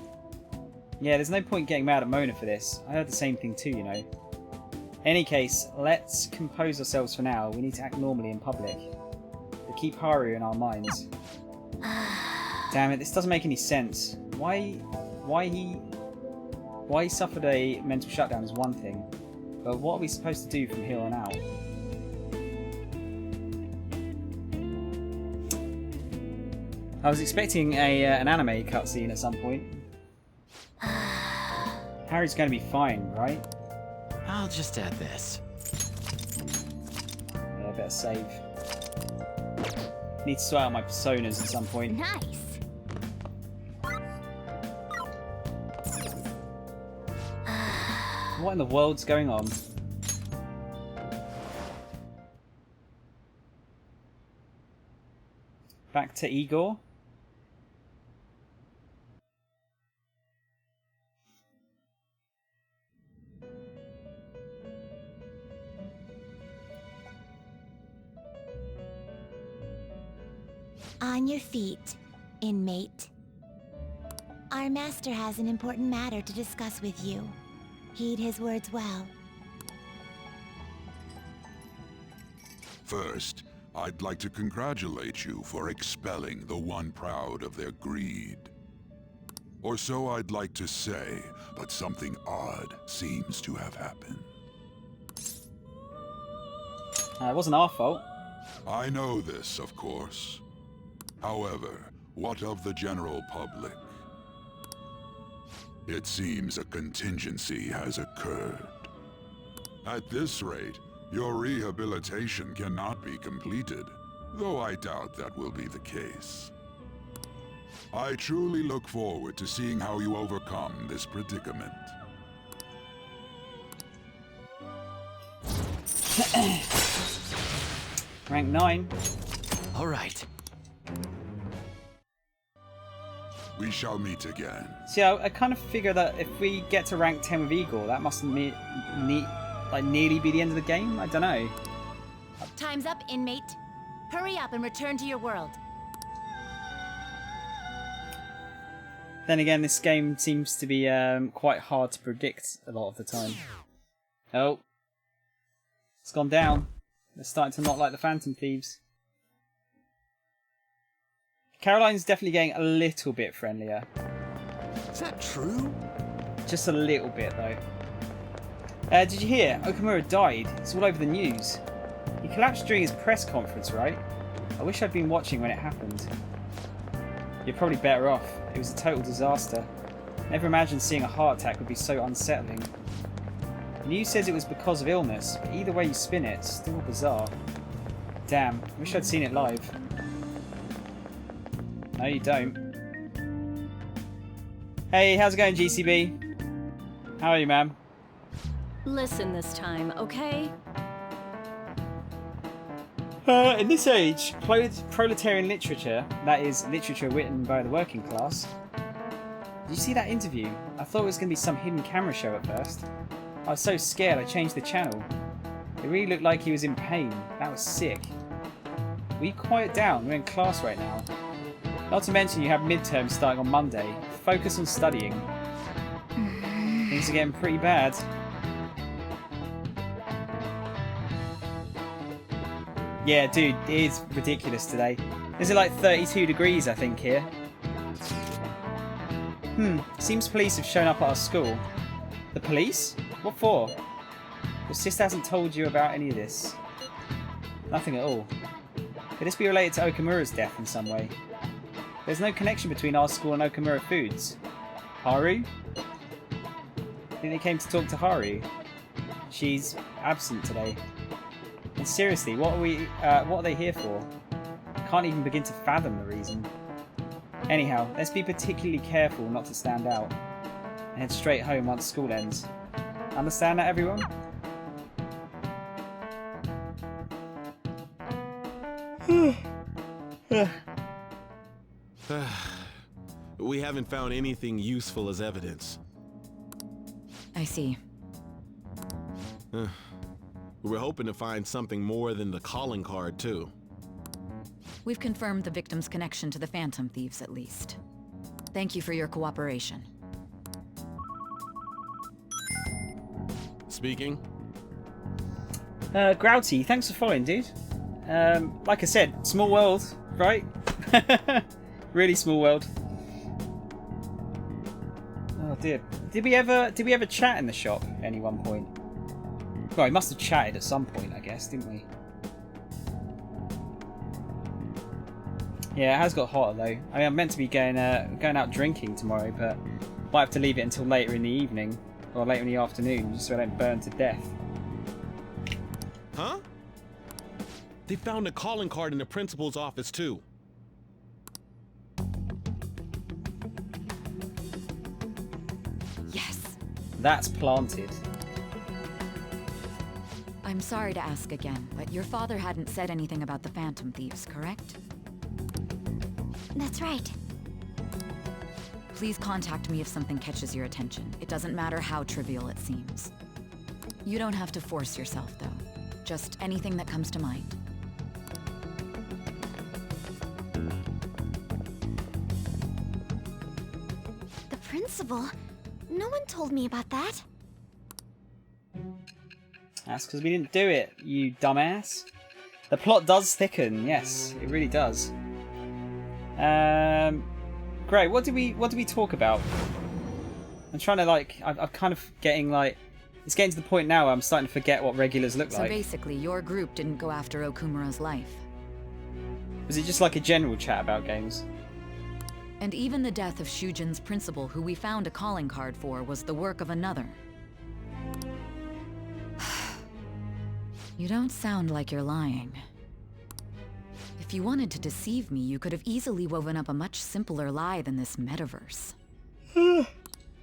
Yeah, there's no point getting mad at Mona for this. I heard the same thing too, you know. Any case, let's compose ourselves for now. We need to act normally in public. But keep Haru in our minds. Damn it, this doesn't make any sense. Why he suffered a mental shutdown is one thing, but what are we supposed to do from here on out? I was expecting an anime cutscene at some point. Harry's going to be fine, right? I'll just add this. Yeah, better save. Need to sort out my personas at some point. Nice. What in the world's going on? Back to Igor. On your feet, inmate. Our master has an important matter to discuss with you. Heed his words well. First, I'd like to congratulate you for expelling the one proud of their greed. Or so I'd like to say, but something odd seems to have happened. It wasn't our fault. I know this, of course. However, what of the general public? It seems a contingency has occurred. At this rate, your rehabilitation cannot be completed, though I doubt that will be the case. I truly look forward to seeing how you overcome this predicament. Rank 9. All right. We shall meet again. See, I kind of figure that if we get to rank 10 with Igor, that must nearly be the end of the game? I don't know. Time's up, inmate. Hurry up and return to your world. Then again, this game seems to be quite hard to predict a lot of the time. Oh. It's gone down. They're starting to not like the Phantom Thieves. Caroline's definitely getting a little bit friendlier. Is that true? Just a little bit, though. Did you hear? Okamura died. It's all over the news. He collapsed during his press conference, right? I wish I'd been watching when it happened. You're probably better off. It was a total disaster. Never imagined seeing a heart attack would be so unsettling. The news says it was because of illness, but either way you spin it, it's still bizarre. Damn, wish I'd seen it live. No, you don't. Hey, how's it going, GCB? How are you, ma'am? Listen this time, okay? In this age, proletarian literature, that is, literature written by the working class. Did you see that interview? I thought it was going to be some hidden camera show at first. I was so scared I changed the channel. It really looked like he was in pain. That was sick. Will you quiet down? We're in class right now. Not to mention you have midterms starting on Monday. Focus on studying. Things are getting pretty bad. Yeah, dude, it is ridiculous today. Is it like 32 degrees, I think, here? Seems police have shown up at our school. The police? What for? Your sister hasn't told you about any of this. Nothing at all. Could this be related to Okamura's death in some way? There's no connection between our school and Okamura Foods. Haru? I think they came to talk to Haru. She's absent today. And seriously, what are they here for? Can't even begin to fathom the reason. Anyhow, let's be particularly careful not to stand out. And head straight home once school ends. Understand that, everyone? We haven't found anything useful as evidence. I see. We were hoping to find something more than the calling card, too. We've confirmed the victim's connection to the Phantom Thieves, at least. Thank you for your cooperation. Speaking. Grouty, thanks for following, dude. Like I said, small world, right? Really small world. Oh dear. Did we ever chat in the shop at any one point? Well, we must have chatted at some point, I guess, didn't we? Yeah, it has got hotter though. I mean, I'm meant to be going out drinking tomorrow, but might have to leave it until later in the evening or later in the afternoon, just so I don't burn to death. Huh? They found a calling card in the principal's office too. Yes. That's planted. I'm sorry to ask again, but your father hadn't said anything about the Phantom Thieves, correct? That's right. Please contact me if something catches your attention. It doesn't matter how trivial it seems. You don't have to force yourself, though. Just anything that comes to mind. The principal? No one told me about that. That's because we didn't do it, you dumbass. The plot does thicken, yes, it really does. Great. What did we talk about? I'm trying to I'm kind of getting it's getting to the point now where I'm starting to forget what regulars look like. So basically, your group didn't go after Okumura's life. Was it just like a general chat about games? And even the death of Shujin's principal, who we found a calling card for, was the work of another. You don't sound like you're lying. If you wanted to deceive me, you could have easily woven up a much simpler lie than this metaverse.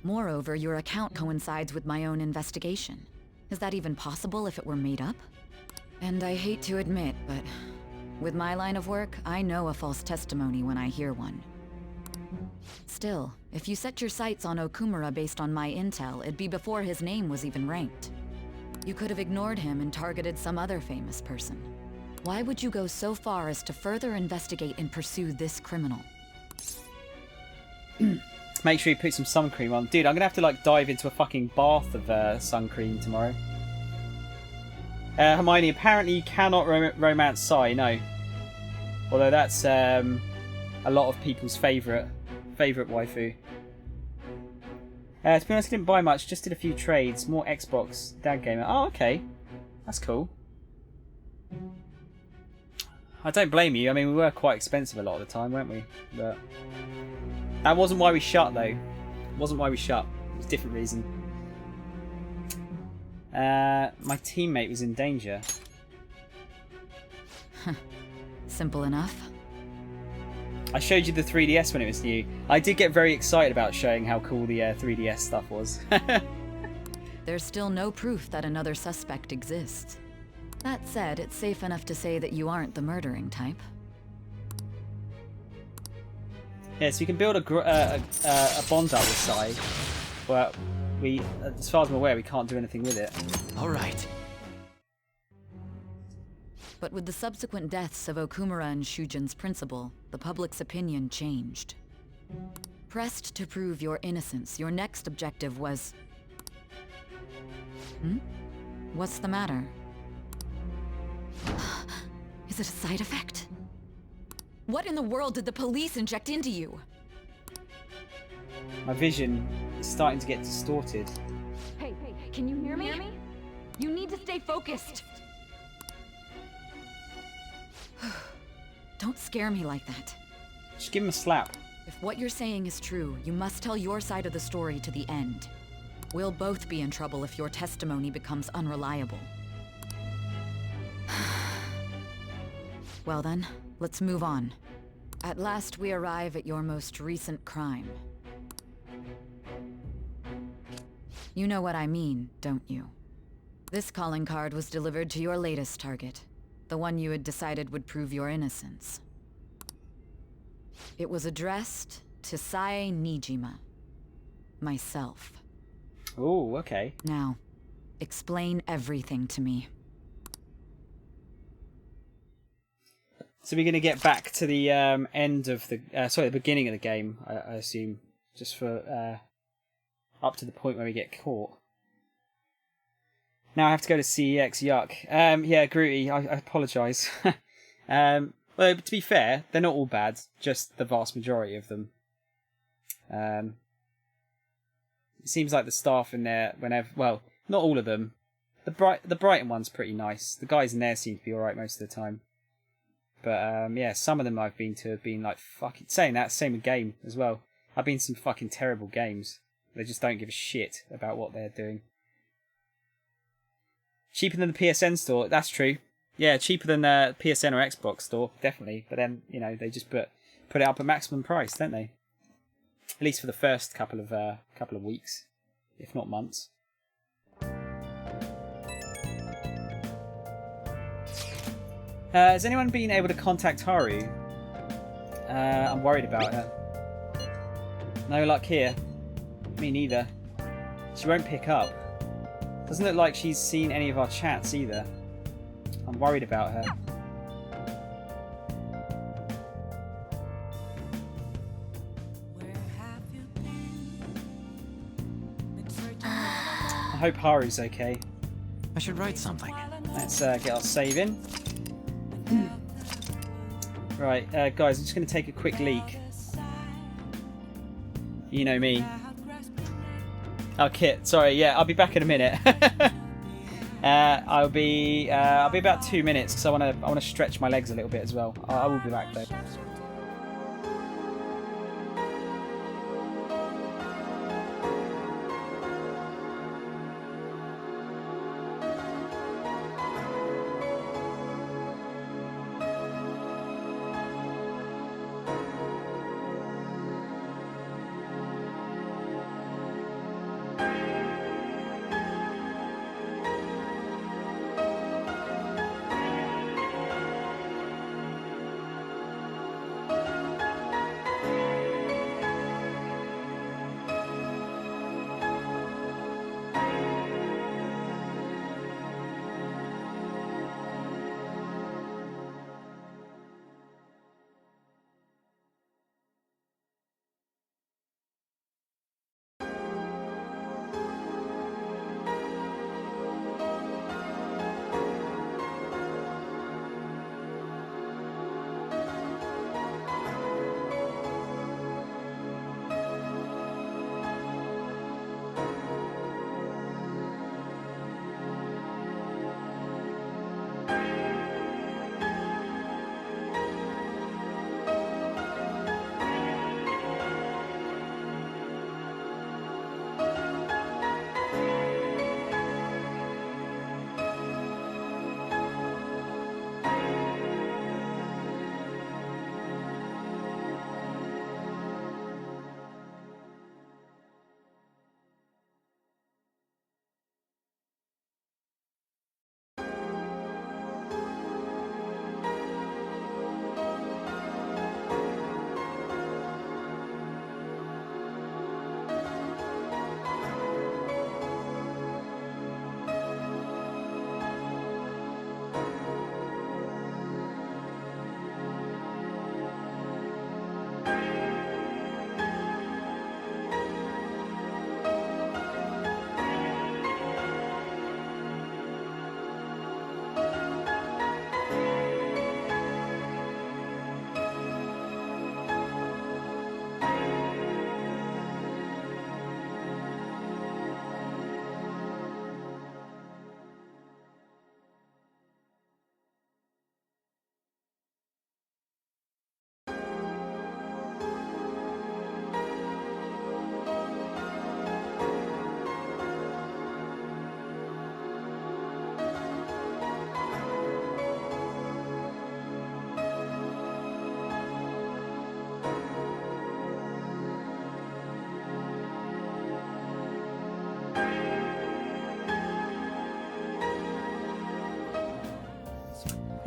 Moreover, your account coincides with my own investigation. Is that even possible if it were made up? And I hate to admit, but with my line of work, I know a false testimony when I hear one. Still, if you set your sights on Okumura based on my intel, it'd be before his name was even ranked. You could have ignored him and targeted some other famous person. Why would you go so far as to further investigate and pursue this criminal? Make sure you put some sun cream on. Dude, I'm gonna have to dive into a fucking bath of sun cream tomorrow. Hermione, apparently you cannot romance Sai, no. Although that's a lot of people's favourite waifu. To be honest, I didn't buy much, just did a few trades. More Xbox, Dad Gamer. Oh, okay. That's cool. I don't blame you. I mean, we were quite expensive a lot of the time, weren't we? But that wasn't why we shut, though. It wasn't why we shut. It was a different reason. My teammate was in danger. Simple enough. I showed you the 3DS when it was new. I did get very excited about showing how cool the 3DS stuff was. There's still no proof that another suspect exists. That said, it's safe enough to say that you aren't the murdering type. Yeah, so you can build a bond up with Sai, but as far as I'm aware, we can't do anything with it. All right. But with the subsequent deaths of Okumura and Shujin's principal, the public's opinion changed. Pressed to prove your innocence, your next objective was... What's the matter? Is it a side effect? What in the world did the police inject into you? My vision is starting to get distorted. Hey, can you hear me? You need to stay focused. Don't scare me like that. Just give him a slap. If what you're saying is true, you must tell your side of the story to the end. We'll both be in trouble if your testimony becomes unreliable. Well then, let's move on. At last we arrive at your most recent crime. You know what I mean, don't you? This calling card was delivered to your latest target. The one you had decided would prove your innocence. It was addressed to Sae Nijima. Myself. Oh, okay. Now, explain everything to me. So we're going to get back to the end of the... the beginning of the game, I assume. Just for... up to the point where we get caught. Now I have to go to CEX, yuck. Yeah, Grooty, I apologise. Well, to be fair, they're not all bad, just the vast majority of them. It seems like the staff in there, whenever... Well, not all of them. The Brighton one's pretty nice. The guys in there seem to be alright most of the time. But, yeah, some of them I've been to have been like, fucking... Saying that, same with game as well. I've been to some fucking terrible games. They just don't give a shit about what they're doing. Cheaper than the PSN store, that's true. Yeah, cheaper than the PSN or Xbox store, definitely. But then, you know, they just put it up at maximum price, don't they? At least for the first couple of weeks, if not months. Has anyone been able to contact Haru? I'm worried about her. No luck here. Me neither. She won't pick up. Doesn't look like she's seen any of our chats either. I'm worried about her. I hope Haru's okay. I should write something. Let's get our save in. Right, guys, I'm just going to take a quick leak. You know me. Oh, Kit, sorry, yeah, I'll be back in a minute. I'll be about 2 minutes because I want to stretch my legs a little bit as well. I will be back though.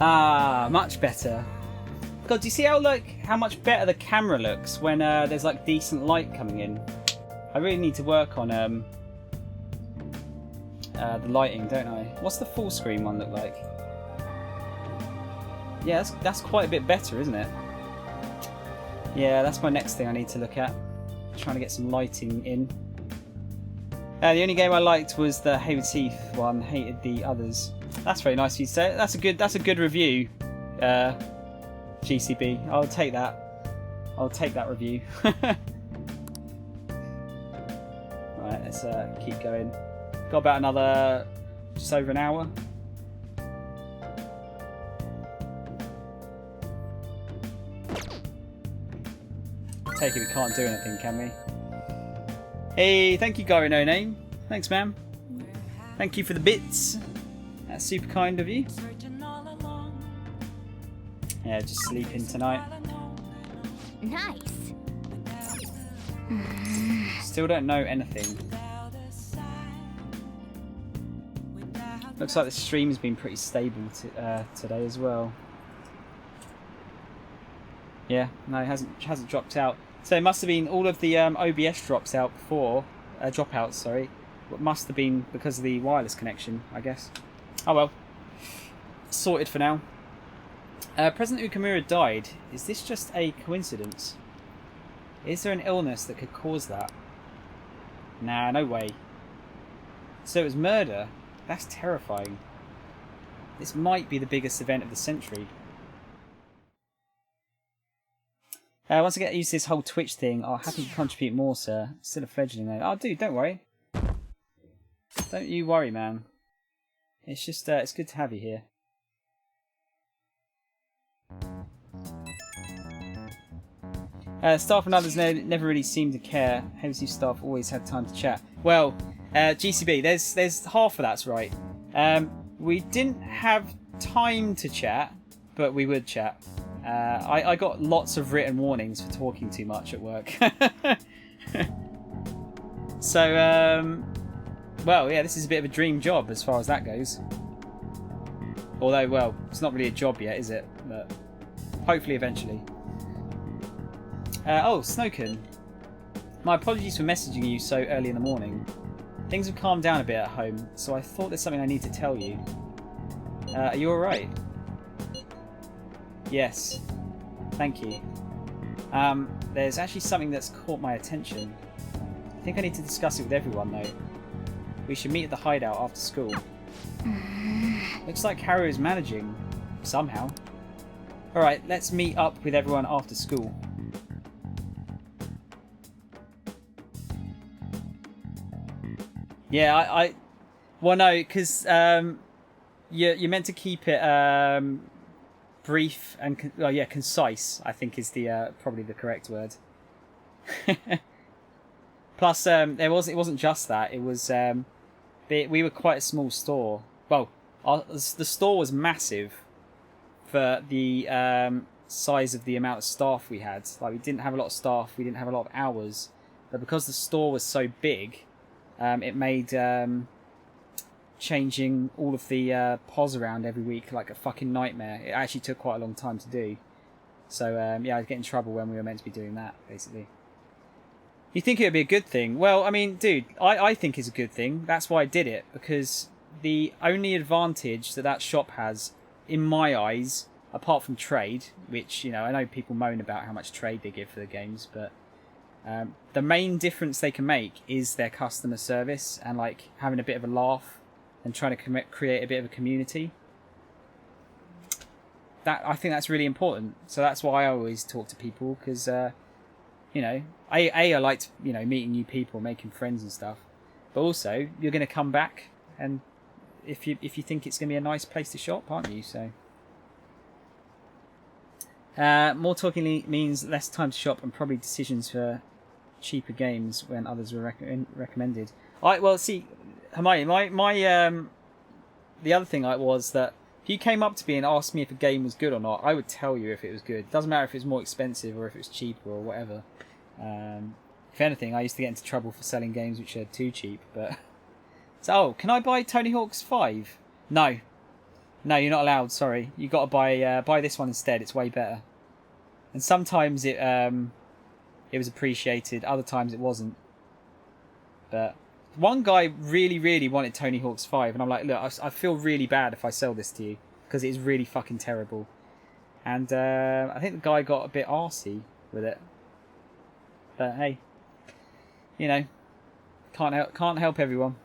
Ah, much better. God, do you see how much better the camera looks when there's like decent light coming in? I really need to work on the lighting, don't I? What's the full screen one look like? Yeah, that's quite a bit better, isn't it? Yeah, that's my next thing I need to look at. Trying to get some lighting in. The only game I liked was the Hayward Heath one. Hated the others. That's very nice of you to say. That's a good review, GCB. I'll take that. I'll take that review. Right, let's keep going. Got about another just over an hour. Take it we can't do anything, can we? Hey, thank you, Gary No Name. Thanks, ma'am. Thank you for the bits. That's super kind of you. Yeah, just sleeping tonight. Nice. Still don't know anything. Looks like the stream's been pretty stable today as well. Yeah, no, it hasn't dropped out. So it must have been all of the OBS drops out before, dropouts, sorry. It must have been because of the wireless connection, I guess. Oh well, sorted for now. President Ukamura died. Is this just a coincidence? Is there an illness that could cause that? Nah, no way. So it was murder? That's terrifying. This might be the biggest event of the century. Once I get used to this whole Twitch thing, I'll happily contribute more, sir. Still a fledgling though. Oh, dude, don't worry. Don't you worry, man. It's just, it's good to have you here. Staff and others never really seemed to care. Hazy staff always had time to chat. Well, GCB, there's half of that's right. We didn't have time to chat, but we would chat. I got lots of written warnings for talking too much at work. So, well, yeah, this is a bit of a dream job as far as that goes. Although, well, it's not really a job yet, is it? But hopefully eventually. Oh, Snoken. My apologies for messaging you so early in the morning. Things have calmed down a bit at home, so I thought there's something I need to tell you. Are you alright? Yes. Thank you. There's actually something that's caught my attention. I think I need to discuss it with everyone, though. We should meet at the hideout after school. Looks like Haru is managing. Somehow. Alright, let's meet up with everyone after school. Yeah, well, no, because you're meant to keep it brief and concise. I think is the probably the correct word. Plus, it wasn't just that. It was we were quite a small store. Well, the store was massive for the size of the amount of staff we had. Like, we didn't have a lot of staff. We didn't have a lot of hours, but because the store was so big. It made changing all of the POS around every week like a fucking nightmare. It actually took quite a long time to do. So, yeah, I'd get in trouble when we were meant to be doing that, basically. You think it would be a good thing? Well, I mean, dude, I think it's a good thing. That's why I did it, because the only advantage that shop has, in my eyes, apart from trade, which, you know, I know people moan about how much trade they give for the games, but... the main difference they can make is their customer service and like having a bit of a laugh and trying to create a bit of a community. I think that's really important. So that's why I always talk to people, because you know, I like, you know, meeting new people, making friends and stuff. But also you're going to come back, and if you think it's going to be a nice place to shop, aren't you? So. More talking means less time to shop and probably decisions for cheaper games when others were recommended. Well, see, Hermione, my the other thing was that if you came up to me and asked me if a game was good or not, I would tell you if it was good. Doesn't matter if it was more expensive or if it was cheaper or whatever. If anything, I used to get into trouble for selling games which are too cheap. But so, can I buy Tony Hawk's 5? No. No, you're not allowed. Sorry, you got to buy this one instead. It's way better. And sometimes it was appreciated. Other times it wasn't. But one guy really wanted Tony Hawk's 5, and I'm like, look, I feel really bad if I sell this to you because it is really fucking terrible. And I think the guy got a bit arsey with it. But hey, you know, can't help everyone.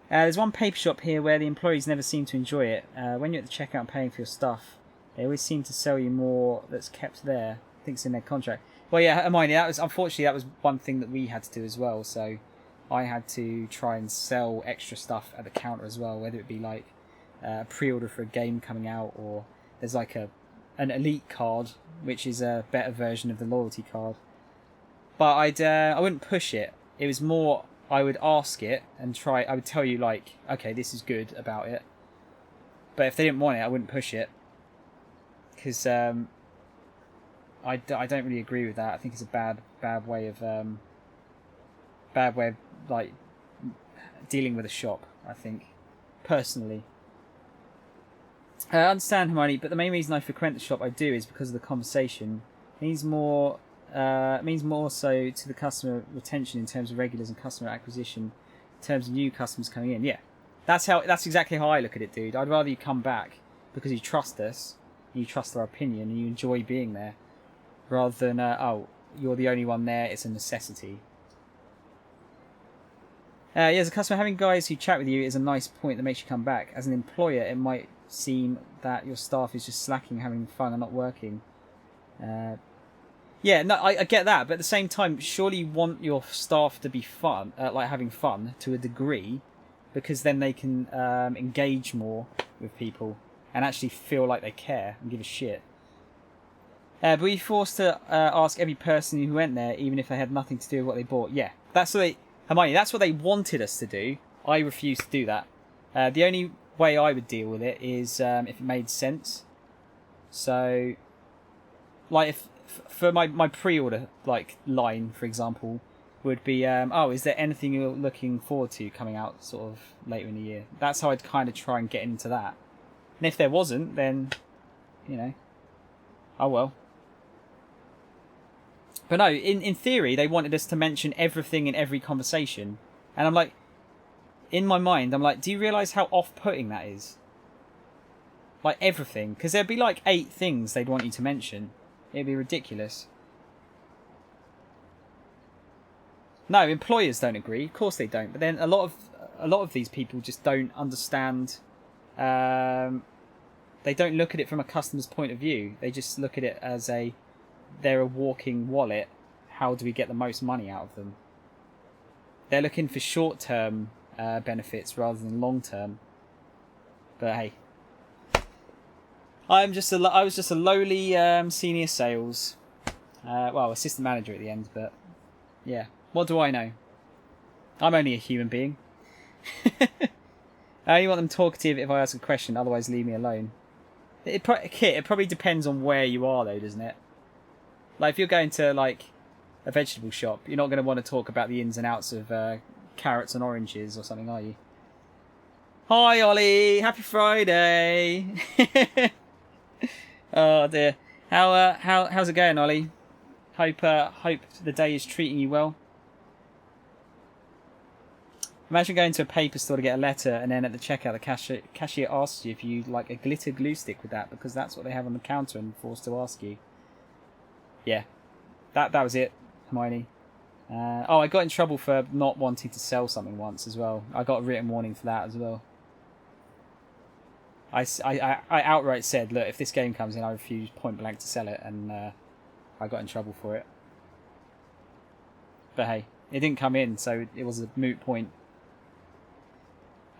There's one paper shop here where the employees never seem to enjoy it. When you're at the checkout paying for your stuff, they always seem to sell you more that's kept there. I think it's in their contract. Well, yeah, Hermione, unfortunately that was one thing that we had to do as well. So I had to try and sell extra stuff at the counter as well, whether it be like a pre-order for a game coming out, or there's like an elite card, which is a better version of the loyalty card. But I wouldn't push it. It was more, I would ask it and try. I would tell you like, okay, this is good about it. But if they didn't want it, I wouldn't push it, because I don't really agree with that. I think it's a bad way of like dealing with a shop. I think personally. I understand, Hermione, but the main reason I frequent the shop I do is because of the conversation. It means more so to the customer retention in terms of regulars and customer acquisition, in terms of new customers coming in. Yeah, that's exactly how I look at it, dude. I'd rather you come back because you trust us, you trust our opinion, and you enjoy being there, rather than oh, you're the only one there. It's a necessity. Yeah, as a customer, having guys who chat with you is a nice point that makes you come back. As an employer, it might seem that your staff is just slacking, having fun, and not working. Yeah, no, I get that, but at the same time, surely you want your staff to be fun, like having fun to a degree, because then they can engage more with people and actually feel like they care and give a shit. But we're forced to ask every person who went there, even if they had nothing to do with what they bought. Yeah, that's what Hermione, that's what they wanted us to do. I refuse to do that. The only way I would deal with it is if it made sense. So, like, if for my pre-order like line, for example, would be oh, is there anything you're looking forward to coming out sort of later in the year? That's how I'd kind of try and get into that. And if there wasn't, then, you know, oh well. But no, in theory, they wanted us to mention everything in every conversation. And I'm like, in my mind, I'm like, do you realise how off-putting that is? Like, everything. Because there'd be like 8 things they'd want you to mention. It'd be ridiculous. No, employers don't agree. Of course they don't. But then a lot of these people just don't understand. They don't look at it from a customer's point of view. They just look at it as they're a walking wallet. How do we get the most money out of them? They're looking for short-term benefits rather than long-term. But hey, I was just a lowly senior sales, well, assistant manager at the end. But yeah, what do I know? I'm only a human being. I only want them talkative if I ask a question. Otherwise, leave me alone. It probably depends on where you are, though, doesn't it? Like, if you're going to, like, a vegetable shop, you're not going to want to talk about the ins and outs of carrots and oranges or something, are you? Hi, Ollie! Happy Friday! Oh, dear. How's it going, Ollie? Hope the day is treating you well. Imagine going to a paper store to get a letter, and then at the checkout, the cashier asks you if you'd like a glitter glue stick with that, because that's what they have on the counter and forced to ask you. Yeah, that was it, Hermione. Oh, I got in trouble for not wanting to sell something once as well. I got a written warning for that as well. I outright said, look, if this game comes in, I refuse point blank to sell it, and I got in trouble for it. But hey, it didn't come in, so it was a moot point.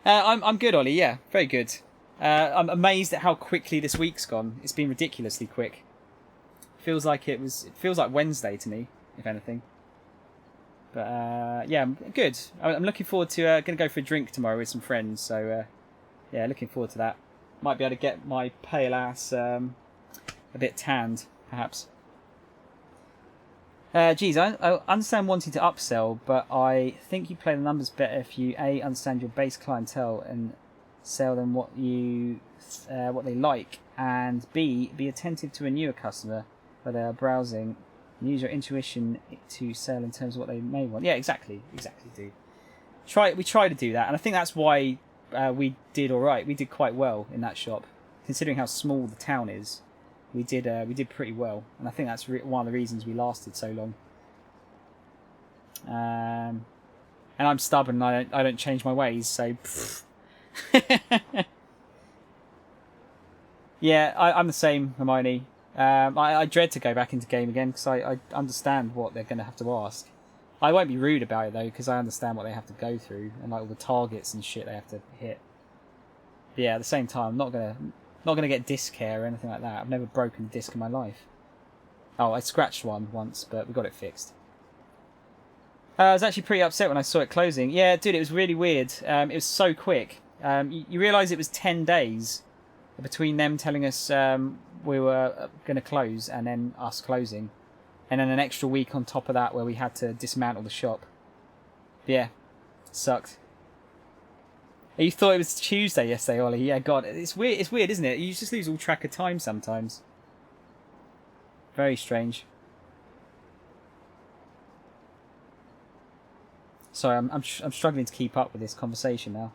I'm good, Ollie. Yeah, very good. I'm amazed at how quickly this week's gone. It's been ridiculously quick. Feels like it feels like Wednesday to me, if anything. But yeah, I'm good. I'm looking forward to going to go for a drink tomorrow with some friends. So yeah, looking forward to that. Might be able to get my pale ass a bit tanned, perhaps. Geez, I understand wanting to upsell, but I think you play the numbers better if you A, understand your base clientele, and sell them what they like, and B, be attentive to a newer customer where they are browsing. Use your intuition to sell in terms of what they may want. Yeah, exactly, dude. We try to do that, and I think that's why we did all right. We did quite well in that shop, considering how small the town is. We did pretty well, and I think that's one of the reasons we lasted so long. And I'm stubborn. And I don't change my ways. So, yeah, I'm the same, Hermione. I dread to go back into game again because I understand what they're going to have to ask. I won't be rude about it though because I understand what they have to go through and like all the targets and shit they have to hit. But yeah, at the same time, I'm not gonna get disc care or anything like that. I've never broken a disc in my life. Oh, I scratched one once, but we got it fixed. I was actually pretty upset when I saw it closing. Yeah, dude, it was really weird. It was so quick. You realise it was 10 days between them telling us we were going to close and then us closing. And then an extra week on top of that where we had to dismantle the shop. Yeah, sucked. You thought it was Tuesday yesterday, Ollie. Yeah, God, it's weird, isn't it? You just lose all track of time sometimes. Very strange. Sorry, I'm struggling to keep up with this conversation now.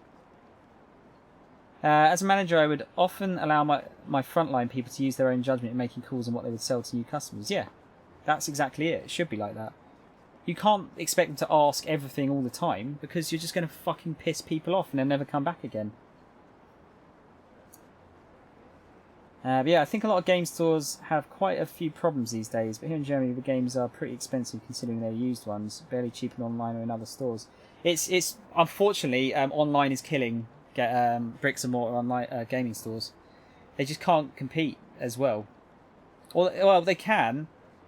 As a manager, I would often allow my frontline people to use their own judgment in making calls on what they would sell to new customers. Yeah, that's exactly it. It should be like that. You can't expect them to ask everything all the time because you're just going to fucking piss people off and they'll never come back again. But yeah, I think a lot of game stores have quite a few problems these days, but here in Germany the games are pretty expensive considering they're used ones, barely cheaper than online or in other stores. It's unfortunately, online is killing bricks and mortar online gaming stores. They just can't compete as well. Well, they can,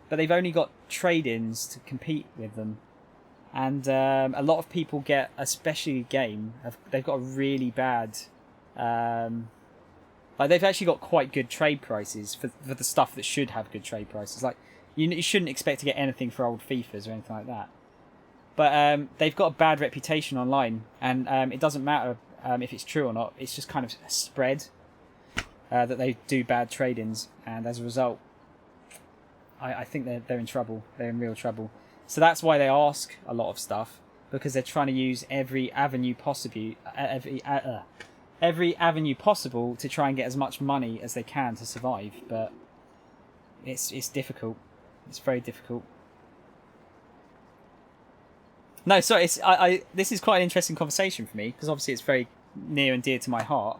but they've only got trade-ins to compete with them. And a lot of people get, especially game, they've got a really bad... like they've actually got quite good trade prices for the stuff that should have good trade prices. Like you shouldn't expect to get anything for old FIFAs or anything like that. But they've got a bad reputation online, and it doesn't matter if it's true or not. It's just kind of a spread that they do bad trade-ins, and as a result, I think they're in trouble. They're in real trouble. So that's why they ask a lot of stuff, because they're trying to use every avenue possible. Every avenue possible to try and get as much money as they can to survive, but it's difficult. It's very difficult. No, sorry. This is quite an interesting conversation for me because obviously it's very near and dear to my heart.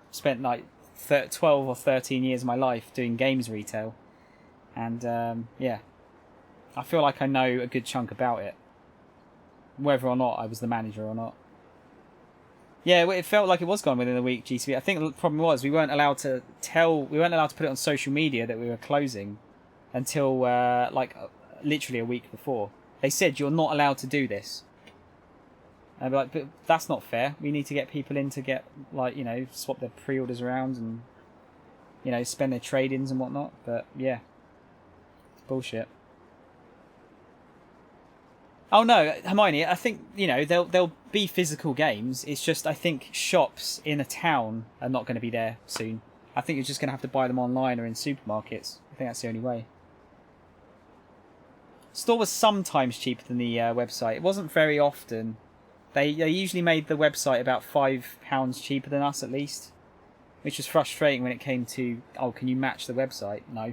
I've spent like 12 or 13 years of my life doing games retail, and yeah, I feel like I know a good chunk about it, whether or not I was the manager or not. Yeah, it felt like it was gone within a week, GCB. I think the problem was we weren't allowed to put it on social media that we were closing until literally a week before. They said you're not allowed to do this. And I'd be like, but that's not fair. We need to get people in to get swap their pre-orders around and spend their trade-ins and whatnot. But yeah, bullshit. Oh no, Hermione, I think, there'll be physical games. It's just, I think shops in a town are not going to be there soon. I think you're just going to have to buy them online or in supermarkets. I think that's the only way. Store was sometimes cheaper than the website. It wasn't very often. They usually made the website about £5 cheaper than us at least. Which was frustrating when it came to, can you match the website? No.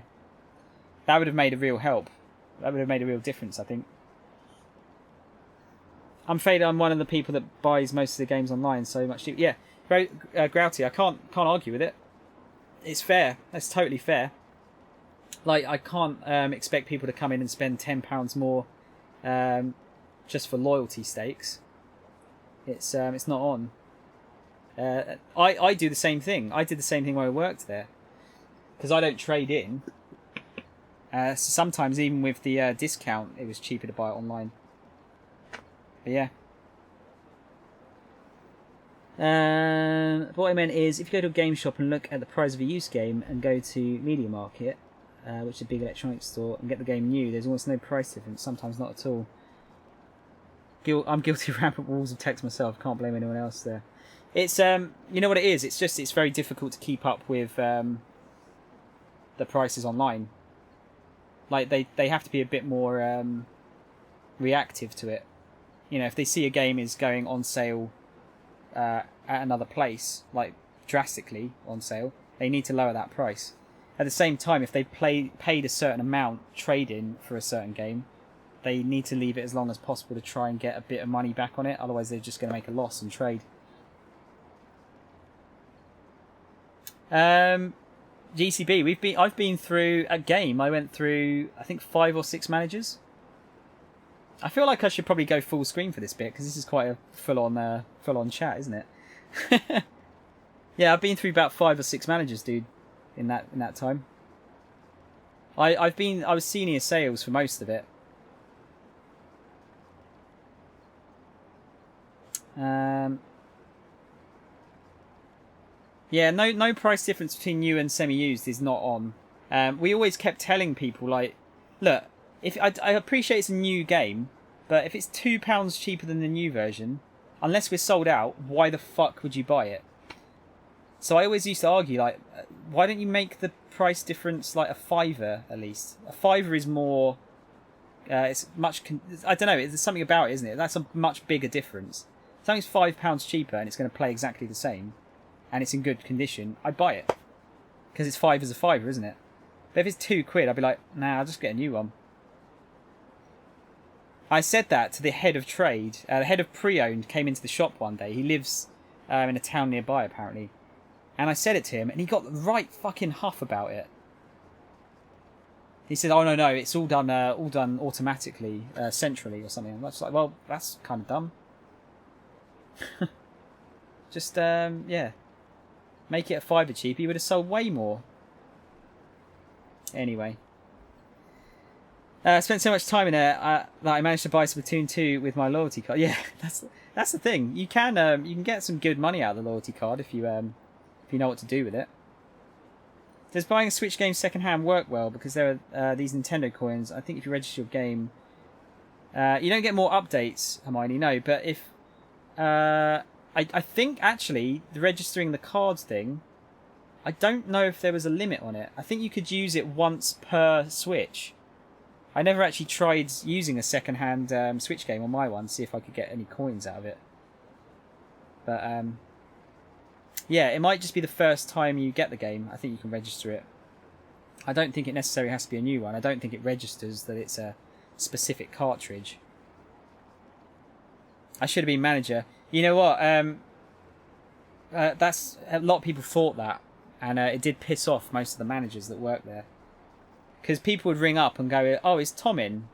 That would have made a real help. That would have made a real difference, I think. I'm afraid I'm one of the people that buys most of the games online so much cheaper. Yeah, very grouty. I can't argue with it. It's fair. That's totally fair. Like, I can't expect people to come in and spend £10 more just for loyalty stakes. It's not on. I do the same thing. I did the same thing when I worked there because I don't trade in. So sometimes even with the discount, it was cheaper to buy it online. But yeah. What I meant is, if you go to a game shop and look at the price of a used game and go to Media Market, which is a big electronics store, and get the game new, there's almost no price difference, sometimes not at all. I'm guilty of rampant walls of text myself, can't blame anyone else there. It's you know what it is. It's just it's very difficult to keep up with the prices online. Like they have to be a bit more reactive to it. You know, if they see a game is going on sale at another place, like drastically on sale, they need to lower that price. At the same time, if they paid a certain amount trade-in for a certain game, they need to leave it as long as possible to try and get a bit of money back on it. Otherwise, they're just going to make a loss and trade. GCB, I've been through a game. I went through, I think, 5 or 6 managers. I feel like I should probably go full screen for this bit because this is quite a full-on chat, isn't it? Yeah, I've been through about 5 or 6 managers, dude, in that time. I was senior sales for most of it. Yeah, no price difference between new and semi-used is not on. We always kept telling people, like, look, if I appreciate it's a new game, but if it's £2 cheaper than the new version, unless we're sold out, why the fuck would you buy it? So I always used to argue, like, why don't you make the price difference like a £5 at least? A £5 is more. It's much. I don't know. There's something about it, isn't it? That's a much bigger difference. Something's £5 cheaper and it's going to play exactly the same, and it's in good condition. I'd buy it because it's £5 is a £5, isn't it? But if it's £2, I'd be like, nah, I'll just get a new one. I said that to the head of trade. The head of pre-owned came into the shop one day. He lives in a town nearby, apparently. And I said it to him, and he got the right fucking huff about it. He said, "Oh no, it's all done automatically, centrally or something." I was like, "Well, that's kind of dumb." Just yeah, make it a £5 cheaper. You would have sold way more. Anyway. I spent so much time in there that I managed to buy Splatoon 2 with my loyalty card. Yeah, that's the thing. You can get some good money out of the loyalty card if you know what to do with it. Does buying a Switch game secondhand work well? Because there are these Nintendo coins. I think if you register your game, you don't get more updates, Hermione. No, but if I think actually the registering the cards thing, I don't know if there was a limit on it. I think you could use it once per Switch. I never actually tried using a second-hand Switch game on my one, see if I could get any coins out of it. But, yeah, it might just be the first time you get the game. I think you can register it. I don't think it necessarily has to be a new one. I don't think it registers that it's a specific cartridge. I should have been manager. You know what? That's a lot of people thought that, and it did piss off most of the managers that work there. Because people would ring up and go, "Oh, is Tom in?"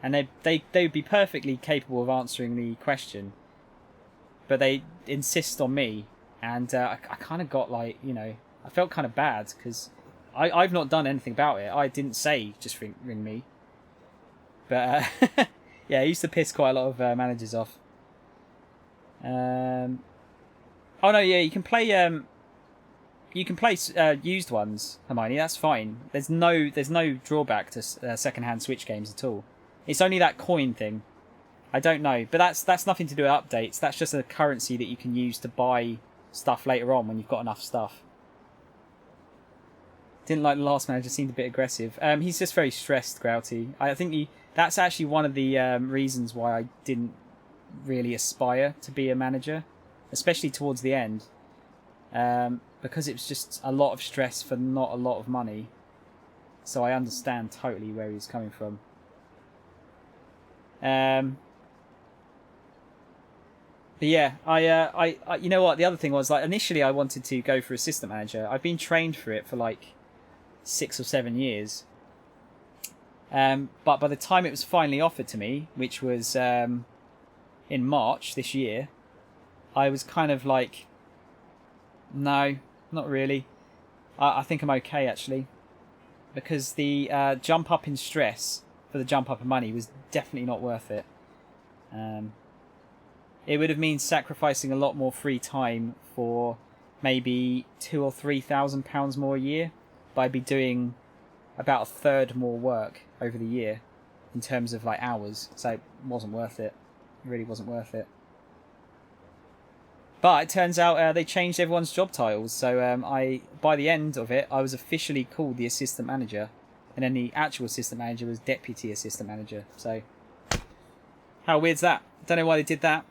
And they would be perfectly capable of answering the question, but they insist on me, and I kind of got like, you know, I felt kind of bad because I've not done anything about it. I didn't say just ring me, but yeah, it used to piss quite a lot of managers off. Oh no, yeah, you can play used ones, Hermione. That's fine. There's no drawback to second-hand Switch games at all. It's only that coin thing. I don't know, but that's nothing to do with updates. That's just a currency that you can use to buy stuff later on when you've got enough stuff. Didn't like the last manager. Seemed a bit aggressive. He's just very stressed, Grouty. I think that's actually one of the reasons why I didn't really aspire to be a manager, especially towards the end. Because it was just a lot of stress for not a lot of money. So I understand totally where he's coming from. But yeah, I you know what? The other thing was, like, initially I wanted to go for assistant manager. I've been trained for it for like 6 or 7 years. But by the time it was finally offered to me, which was in March this year, I was kind of like, no, not really. I think I'm okay, actually. Because the jump up in stress for the jump up in money was definitely not worth it. It would have meant sacrificing a lot more free time for maybe £2,000 or £3,000 more a year. But I'd be doing about a third more work over the year in terms of like hours. So it wasn't worth it. It really wasn't worth it. But it turns out they changed everyone's job titles. So by the end of it, I was officially called the assistant manager. And then the actual assistant manager was deputy assistant manager. So how weird's that? Don't know why they did that.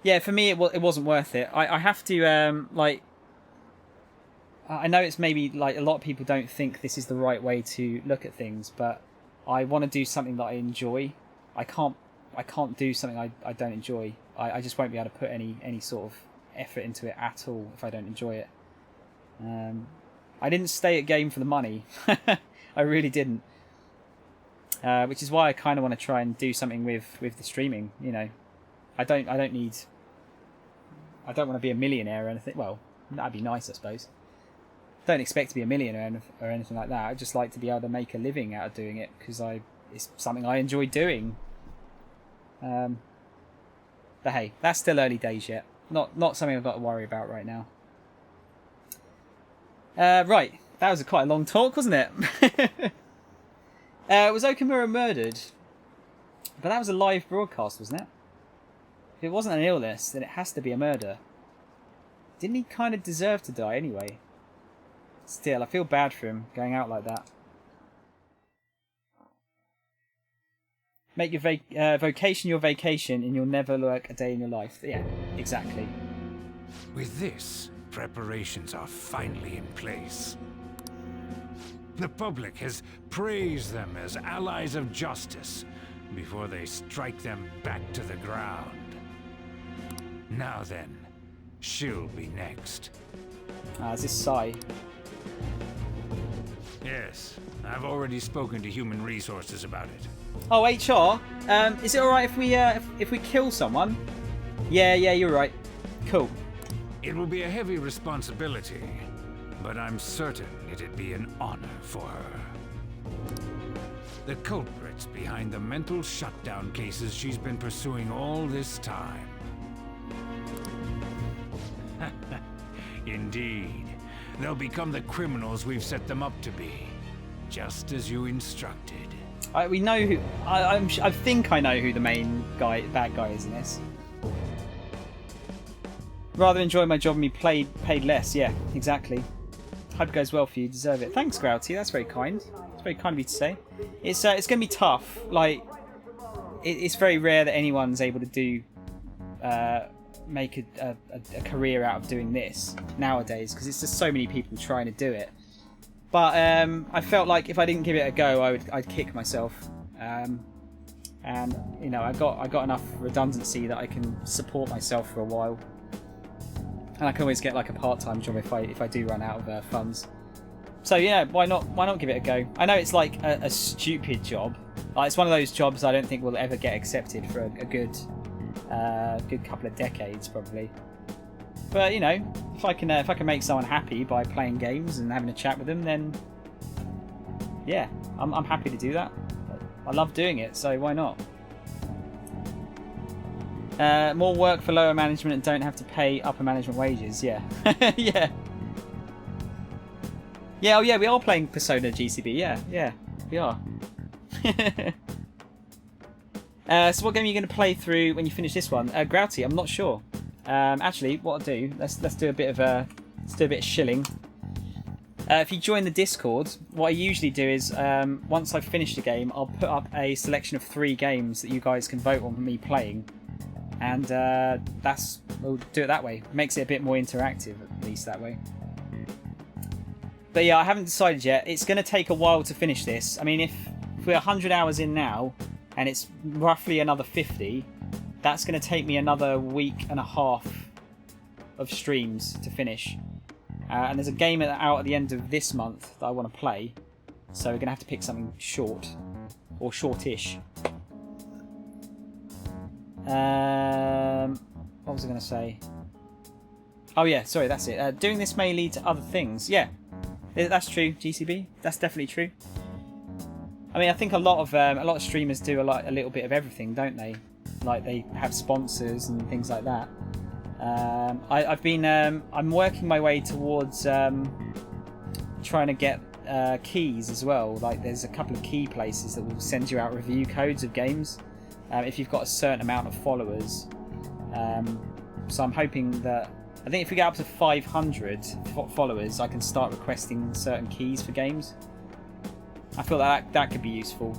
Yeah, for me, it wasn't worth it. I have to, like... I know it's maybe, like, a lot of people don't think this is the right way to look at things, but I want to do something that I enjoy. I can't do something I don't enjoy. I just won't be able to put any sort of effort into it at all if I don't enjoy it. I didn't stay at game for the money. I really didn't. Which is why I kind of want to try and do something with the streaming, you know. I don't want to be a millionaire or anything. Well, that'd be nice, I suppose. Don't expect to be a millionaire or anything like that. I'd just like to be able to make a living out of doing it because it's something I enjoy doing. But hey, that's still early days yet. Not something I've got to worry about right now. Right, that was quite a long talk, wasn't it? Was Okamura murdered? But that was a live broadcast, wasn't it? If it wasn't an illness, then it has to be a murder. Didn't he kind of deserve to die anyway? Still, I feel bad for him going out like that. Make your vocation your vacation and you'll never work a day in your life. Yeah, exactly. With this, preparations are finally in place. The public has praised them as allies of justice before they strike them back to the ground. Now then, she'll be next. Is this Sai? Yes, I've already spoken to Human Resources about it. Oh, HR. Is it all right if we kill someone? Yeah, you're right. Cool. It will be a heavy responsibility, but I'm certain it'd be an honor for her. The culprits behind the mental shutdown cases she's been pursuing all this time. Indeed. They'll become the criminals we've set them up to be, just as you instructed. We know who. I think I know who the main bad guy is in this. Rather enjoy my job and be paid less. Yeah, exactly. Hope it goes well for you. Deserve it. Thanks, Grouty. That's very kind. It's very kind of you to say. It's going to be tough. Like, it's very rare that anyone's able to do make a career out of doing this nowadays because it's just so many people trying to do it. But I felt like if I didn't give it a go, I'd kick myself. And you know, I got enough redundancy that I can support myself for a while. And I can always get like a part-time job if I do run out of funds. So yeah, why not give it a go? I know it's like a stupid job. Like, it's one of those jobs I don't think will ever get accepted for a good couple of decades probably. But you know, if I can make someone happy by playing games and having a chat with them, then yeah, I'm happy to do that. I love doing it, so why not? More work for lower management and don't have to pay upper management wages. Yeah. Yeah. Yeah, oh yeah, we are playing Persona GCB. Yeah, we are. So what game are you going to play through when you finish this one? Grouty, I'm not sure. Actually, what I'll do, let's do a bit of shilling. If you join the Discord, what I usually do is once I've finished a game, I'll put up a selection of 3 games that you guys can vote on for me playing, and we'll do it that way. Makes it a bit more interactive, at least that way. But yeah, I haven't decided yet. It's going to take a while to finish this. I mean, if we're 100 hours in now, and it's roughly another 50, that's going to take me another week and a half of streams to finish. And there's a game out at the end of this month that I want to play, so we're going to have to pick something short, or shortish. What was I going to say? Oh yeah, sorry, that's it. Doing this may lead to other things. Yeah, that's true, GCB. That's definitely true. I mean, I think a lot of streamers do a little bit of everything, don't they? Like, they have sponsors and things like that. I'm working my way towards trying to get keys as well. Like, there's a couple of key places that will send you out review codes of games if you've got a certain amount of followers. So I'm hoping that, I think if we get up to 500 followers, I can start requesting certain keys for games. I feel like that could be useful.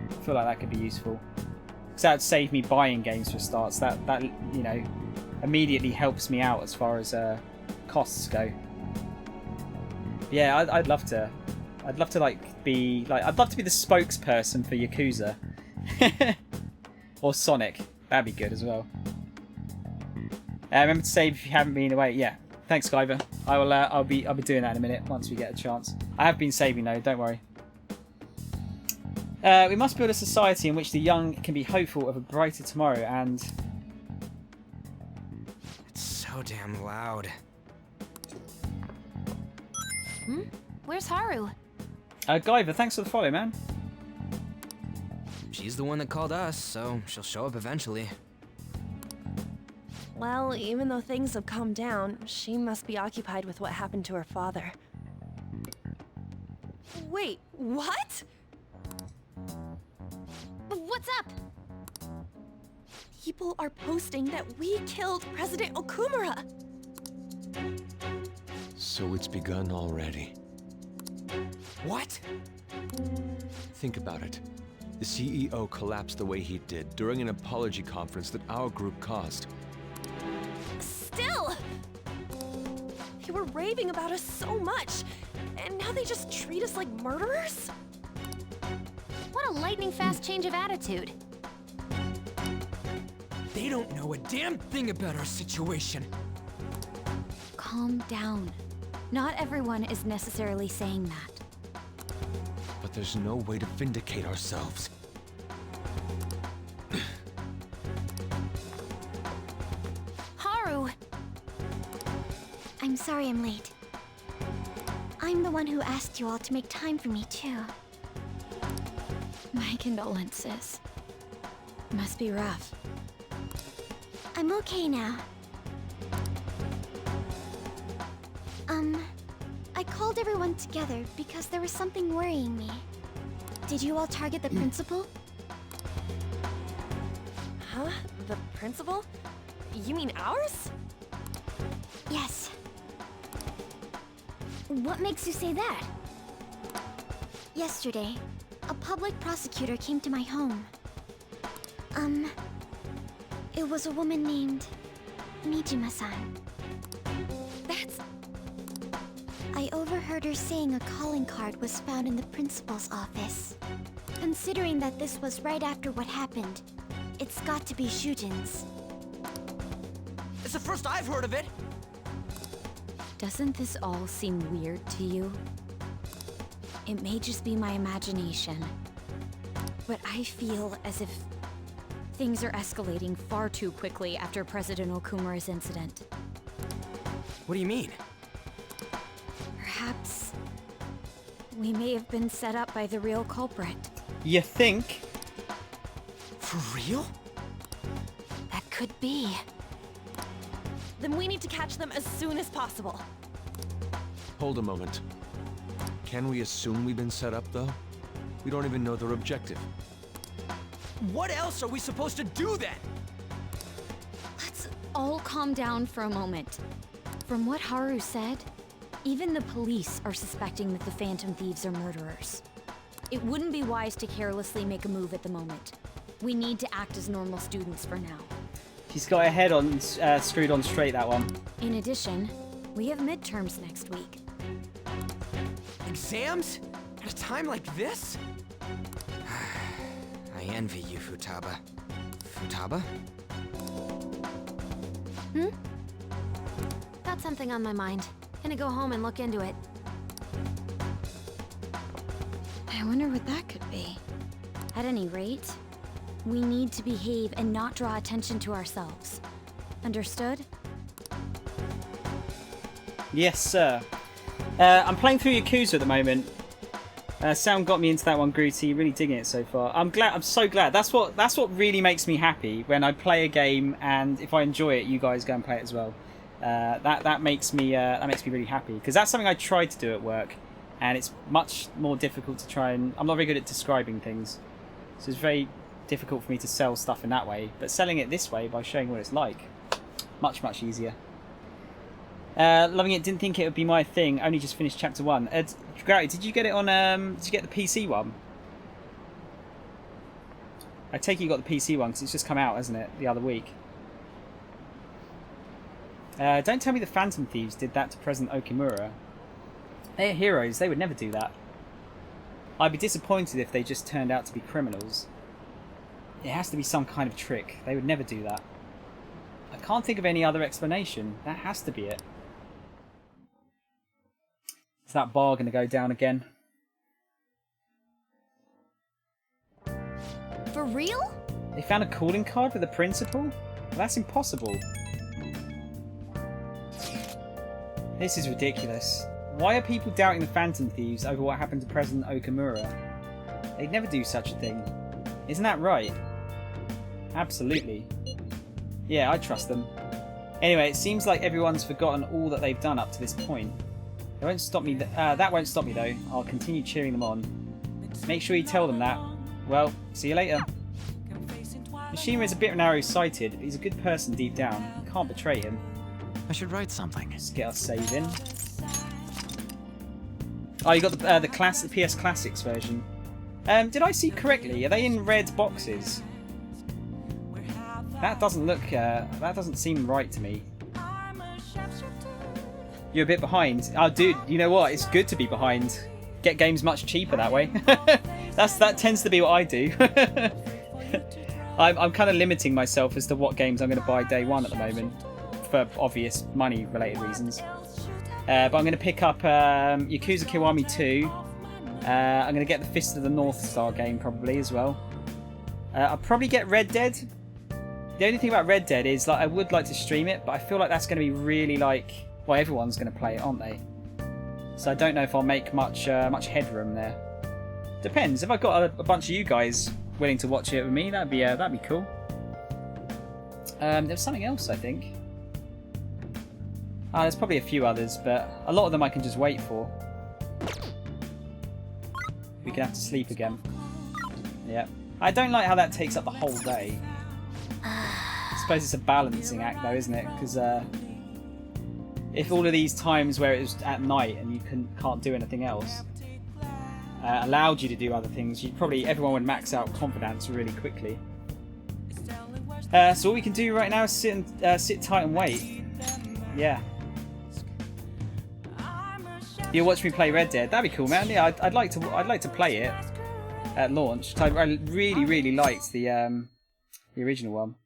Because that would save me buying games for starts. That you know, immediately helps me out as far as costs go. Yeah, I'd love to. I'd love to be the spokesperson for Yakuza, or Sonic. That'd be good as well. Remember to save if you haven't been away. Yeah, thanks, Skyver. I'll be doing that in a minute once we get a chance. I have been saving though. Don't worry. We must build a society in which the young can be hopeful of a brighter tomorrow. And it's so damn loud. Where's Haru? Guyver, thanks for the follow, man. She's the one that called us, so she'll show up eventually. Well, even though things have calmed down, she must be occupied with what happened to her father. Wait, what? What's up? People are posting that we killed President Okumura. So it's begun already. What? Think about it. The CEO collapsed the way he did during an apology conference that our group caused. Still! They were raving about us so much, and now they just treat us like murderers? What a lightning-fast change of attitude. They don't know a damn thing about our situation. Calm down. Not everyone is necessarily saying that. But there's no way to vindicate ourselves. Haru! I'm sorry I'm late. I'm the one who asked you all to make time for me, too. My condolences. Must be rough. I'm okay now. I called everyone together because there was something worrying me. Did you all target the principal? Huh? The principal? You mean ours? Yes. What makes you say that? Yesterday, a public prosecutor came to my home. It was a woman named Mijima-san. That's... I overheard her saying a calling card was found in the principal's office. Considering that this was right after what happened, it's got to be Shujin's. It's the first I've heard of it! Doesn't this all seem weird to you? It may just be my imagination, but I feel as if things are escalating far too quickly after President Okumura's incident. What do you mean? Perhaps we may have been set up by the real culprit. You think? For real? That could be. Then we need to catch them as soon as possible. Hold a moment. Can we assume we've been set up, though? We don't even know their objective. What else are we supposed to do then? Let's all calm down for a moment. From what Haru said, even the police are suspecting that the Phantom Thieves are murderers. It wouldn't be wise to carelessly make a move at the moment. We need to act as normal students for now. She's got her head on screwed on straight, that one. In addition, we have midterms next week. Exams? At a time like this? I envy you, Futaba. Futaba? Got something on my mind. Gonna go home and look into it. I wonder what that could be. At any rate, we need to behave and not draw attention to ourselves. Understood? Yes, sir. I'm playing through Yakuza at the moment. Sound got me into that one, Grootty. Really digging it so far. I'm so glad. That's what really makes me happy when I play a game, and if I enjoy it, you guys go and play it as well. That makes me really happy, because that's something I tried to do at work, and it's much more difficult to try and... I'm not very good at describing things, so it's very difficult for me to sell stuff in that way. But selling it this way by showing what it's like, Much, much easier. Loving it. Didn't think it would be my thing. Only just finished chapter 1. Gary, did you get it on? Did you get the PC one? I take it you got the PC one because it's just come out, hasn't it, the other week? Don't tell me the Phantom Thieves did that to President Okamura. They're heroes. They would never do that. I'd be disappointed if they just turned out to be criminals. It has to be some kind of trick. They would never do that. I can't think of any other explanation. That has to be it. Is that bar going to go down again? For real? They found a calling card for the principal? Well, that's impossible. This is ridiculous. Why are people doubting the Phantom Thieves over what happened to President Okamura? They'd never do such a thing. Isn't that right? Absolutely. Yeah, I trust them. Anyway, it seems like everyone's forgotten all that they've done up to this point. It won't stop me. That won't stop me though. I'll continue cheering them on. Make sure you tell them that. Well, see you later. Mishima is a bit narrow-sighted, but he's a good person deep down. You can't betray him. I should write something. Let's get our save in. Oh, you got the PS Classics version. Did I see correctly? Are they in red boxes? That doesn't look. That doesn't seem right to me. You're a bit behind. Oh, dude, you know what? It's good to be behind. Get games much cheaper that way. That tends to be what I do. I'm kind of limiting myself as to what games I'm going to buy day one at the moment, for obvious money-related reasons. But I'm going to pick up Yakuza Kiwami 2. I'm going to get the Fist of the North Star game probably as well. I'll probably get Red Dead. The only thing about Red Dead is like I would like to stream it, but I feel like that's going to be really like, well, everyone's going to play it, aren't they? So I don't know if I'll make much headroom there. Depends. If I've got a bunch of you guys willing to watch it with me, that'd be cool. There's something else I think. There's probably a few others, but a lot of them I can just wait for. We can have to sleep again. Yeah. I don't like how that takes up the whole day. I suppose it's a balancing act though, isn't it? Because if all of these times where it was at night and you can't do anything else allowed you to do other things, everyone would max out confidence really quickly. So all we can do right now is sit tight and wait. Yeah. You'll watch me play Red Dead. That'd be cool, man. Yeah, I'd like to play it at launch. I really liked the original one.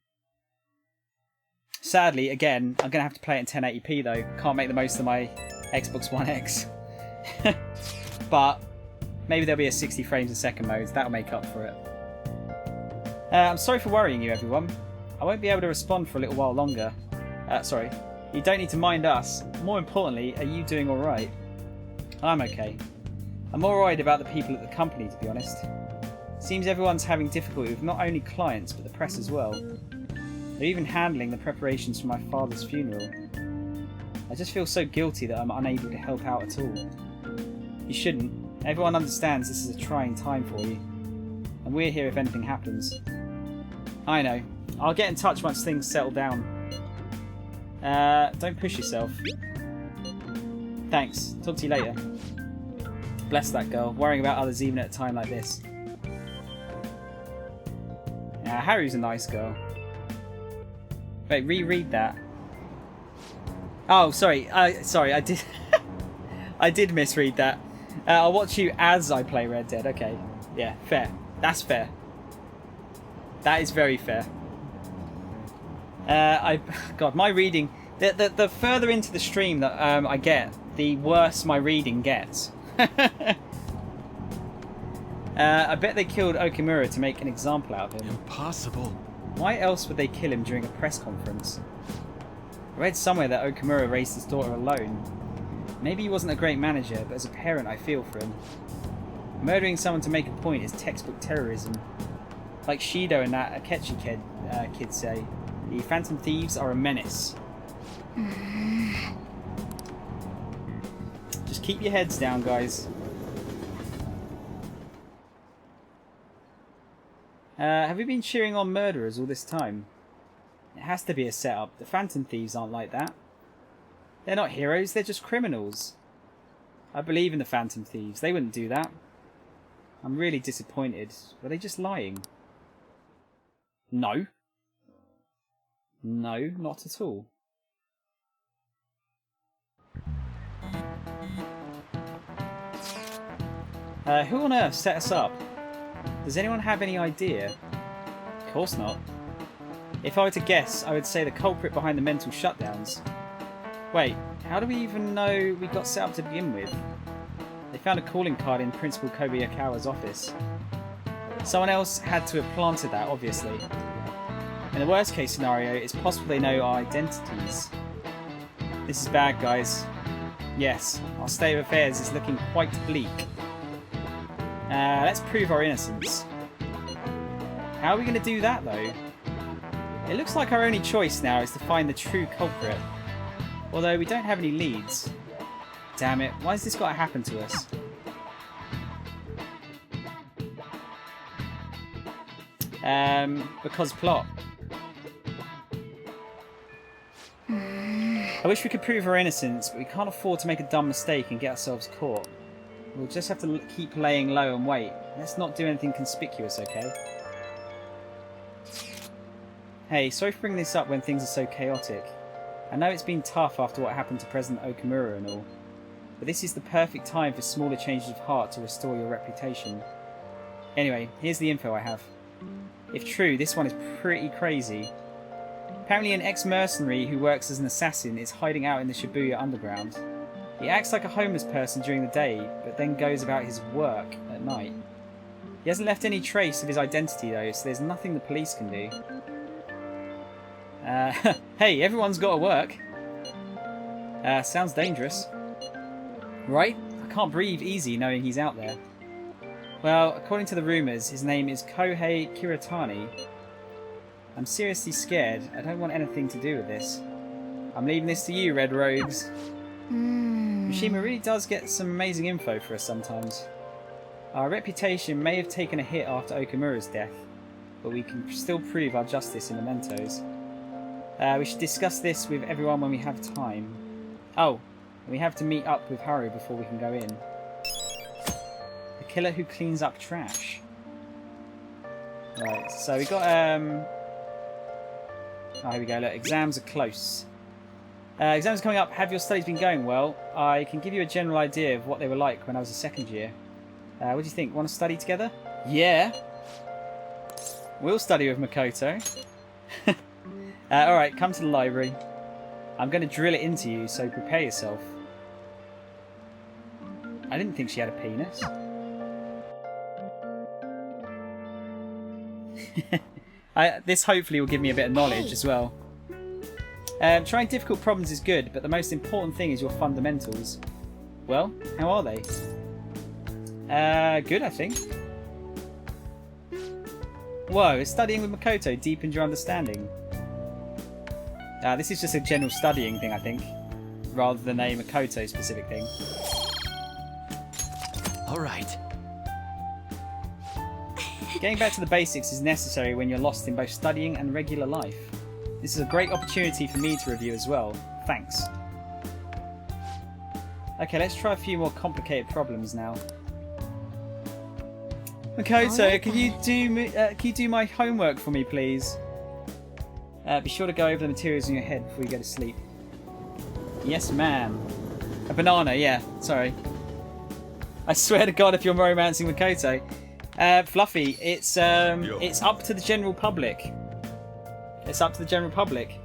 Sadly, again, I'm gonna have to play it in 1080p though. Can't make the most of my Xbox One X. But maybe there'll be a 60 frames a second mode. That'll make up for it. I'm sorry for worrying you, everyone. I won't be able to respond for a little while longer. Sorry. You don't need to mind us. More importantly, are you doing alright? I'm okay. I'm more worried about the people at the company, to be honest. Seems everyone's having difficulty with not only clients, but the press as well. They're even handling the preparations for my father's funeral. I just feel so guilty that I'm unable to help out at all. You shouldn't. Everyone understands this is a trying time for you. And we're here if anything happens. I know. I'll get in touch once things settle down. Don't push yourself. Thanks. Talk to you later. Bless that girl, worrying about others even at a time like this. Haru's a nice girl. Wait, reread that. Oh, sorry. Sorry, I did. I did misread that. I'll watch you as I play Red Dead. Okay, yeah, fair. That's fair. That is very fair. God, my reading. The further into the stream that I get, the worse my reading gets. I bet they killed Okamura to make an example out of him. Impossible. Why else would they kill him during a press conference? I read somewhere that Okamura raised his daughter alone. Maybe he wasn't a great manager, but as a parent I feel for him. Murdering someone to make a point is textbook terrorism. Like Shido and that Akechi kid say, the Phantom Thieves are a menace. Just keep your heads down, guys. Have you been cheering on murderers all this time? It has to be a setup. The Phantom Thieves aren't like that. They're not heroes, they're just criminals. I believe in the Phantom Thieves. They wouldn't do that. I'm really disappointed. Were they just lying? No. No, not at all. Who on earth set us up? Does anyone have any idea? Of course not. If I were to guess, I would say the culprit behind the mental shutdowns. Wait, how do we even know we got set up to begin with? They found a calling card in Principal Kobayakawa's office. Someone else had to have planted that, obviously. In the worst case scenario, it's possible they know our identities. This is bad, guys. Yes, our state of affairs is looking quite bleak. Let's prove our innocence. How are we going to do that, though? It looks like our only choice now is to find the true culprit. Although we don't have any leads. Damn it, why has this got to happen to us? Because plot. I wish we could prove our innocence, but we can't afford to make a dumb mistake and get ourselves caught. We'll just have to keep laying low and wait. Let's not do anything conspicuous, okay? Hey, sorry for bringing this up when things are so chaotic. I know it's been tough after what happened to President Okamura and all, but this is the perfect time for smaller changes of heart to restore your reputation. Anyway, here's the info I have. If true, this one is pretty crazy. Apparently an ex-mercenary who works as an assassin is hiding out in the Shibuya underground. He acts like a homeless person during the day, but then goes about his work at night. He hasn't left any trace of his identity though, so there's nothing the police can do. Hey, everyone's got to work. Sounds dangerous. Right? I can't breathe easy knowing he's out there. Well, according to the rumours, his name is Kohei Kiritani. I'm seriously scared. I don't want anything to do with this. I'm leaving this to you, Red Rogues. Mishima really does get some amazing info for us sometimes. Our reputation may have taken a hit after Okamura's death, but we can still prove our justice in mementos. We should discuss this with everyone when we have time. Oh, we have to meet up with Haru before we can go in. The killer who cleans up trash. Right, so we got oh, here we go, look, exams are close. Exams coming up. Have your studies been going well? I can give you a general idea of what they were like when I was a second year. What do you think? Want to study together? Yeah. We'll study with Makoto. Alright, come to the library. I'm going to drill it into you, so prepare yourself. I didn't think she had a penis. This hopefully will give me a bit of knowledge as well. Trying difficult problems is good, but the most important thing is your fundamentals. Well, how are they? Good, I think. Whoa, studying with Makoto deepened your understanding. This is just a general studying thing, I think, rather than a Makoto specific thing. Alright. Getting back to the basics is necessary when you're lost in both studying and regular life. This is a great opportunity for me to review as well. Thanks. Okay, let's try a few more complicated problems now. Makoto, can you do my homework for me, please? Be sure to go over the materials in your head before you go to sleep. Yes, ma'am. A banana, yeah. Sorry. I swear to God, if you're romancing Makoto, Fluffy, it's up to the general public. It's up to the general public.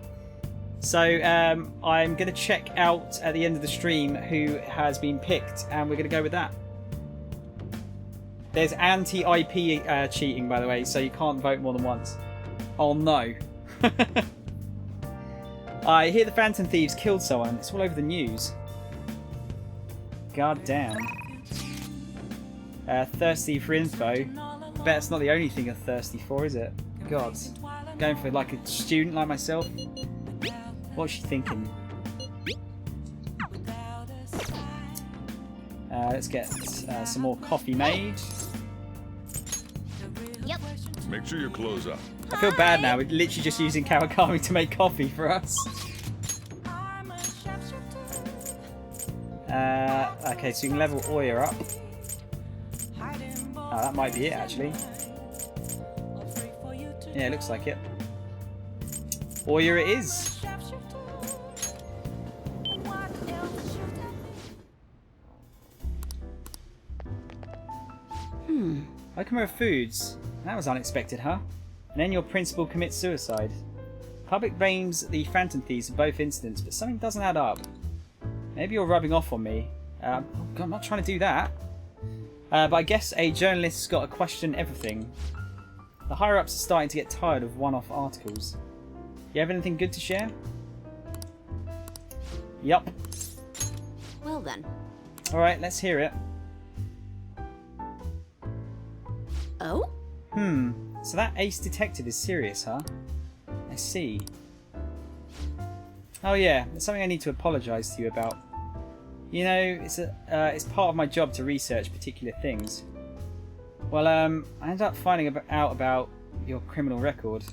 So I'm going to check out at the end of the stream who has been picked, and we're going to go with that. There's anti-IP cheating, by the way, so you can't vote more than once. Oh no. I hear the Phantom Thieves killed someone. It's all over the news. God damn. Thirsty for info. Bet it's not the only thing you're thirsty for, is it? God. Going for like a student like myself? What's she thinking? Let's get some more coffee made. Yep. Make sure you close up. I feel bad now. We're literally just using Kawakami to make coffee for us. Okay, so you can level Oya up. Oh, that might be it, actually. Yeah, it looks like it. Oya it is. Okimura Foods. That was unexpected, huh? And then your principal commits suicide. Public blames the Phantom Thieves for both incidents, but something doesn't add up. Maybe you're rubbing off on me. I'm not trying to do that. But I guess a journalist's got to question everything. The higher-ups are starting to get tired of one-off articles. You have anything good to share? Yup. Well then. Alright, let's hear it. Oh? So that ace detective is serious, huh? I see. Oh yeah, there's something I need to apologise to you about. You know, it's part of my job to research particular things. Well, I ended up finding out about your criminal record.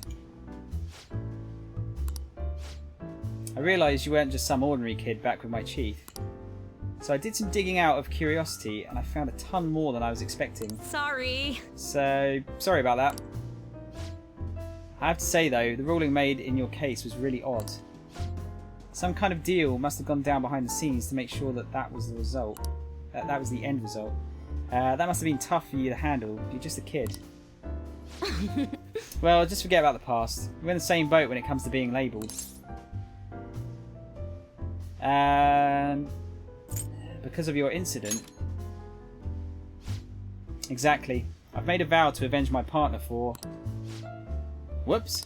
I realised you weren't just some ordinary kid back with my chief. So I did some digging out of curiosity and I found a ton more than I was expecting. Sorry. So, sorry about that. I have to say though, the ruling made in your case was really odd. Some kind of deal must have gone down behind the scenes to make sure that was the result. That was the end result. That must have been tough for you to handle. You're just a kid. Well, just forget about the past. We're in the same boat when it comes to being labelled. Because of your incident. Exactly. I've made a vow to avenge my partner for... Whoops.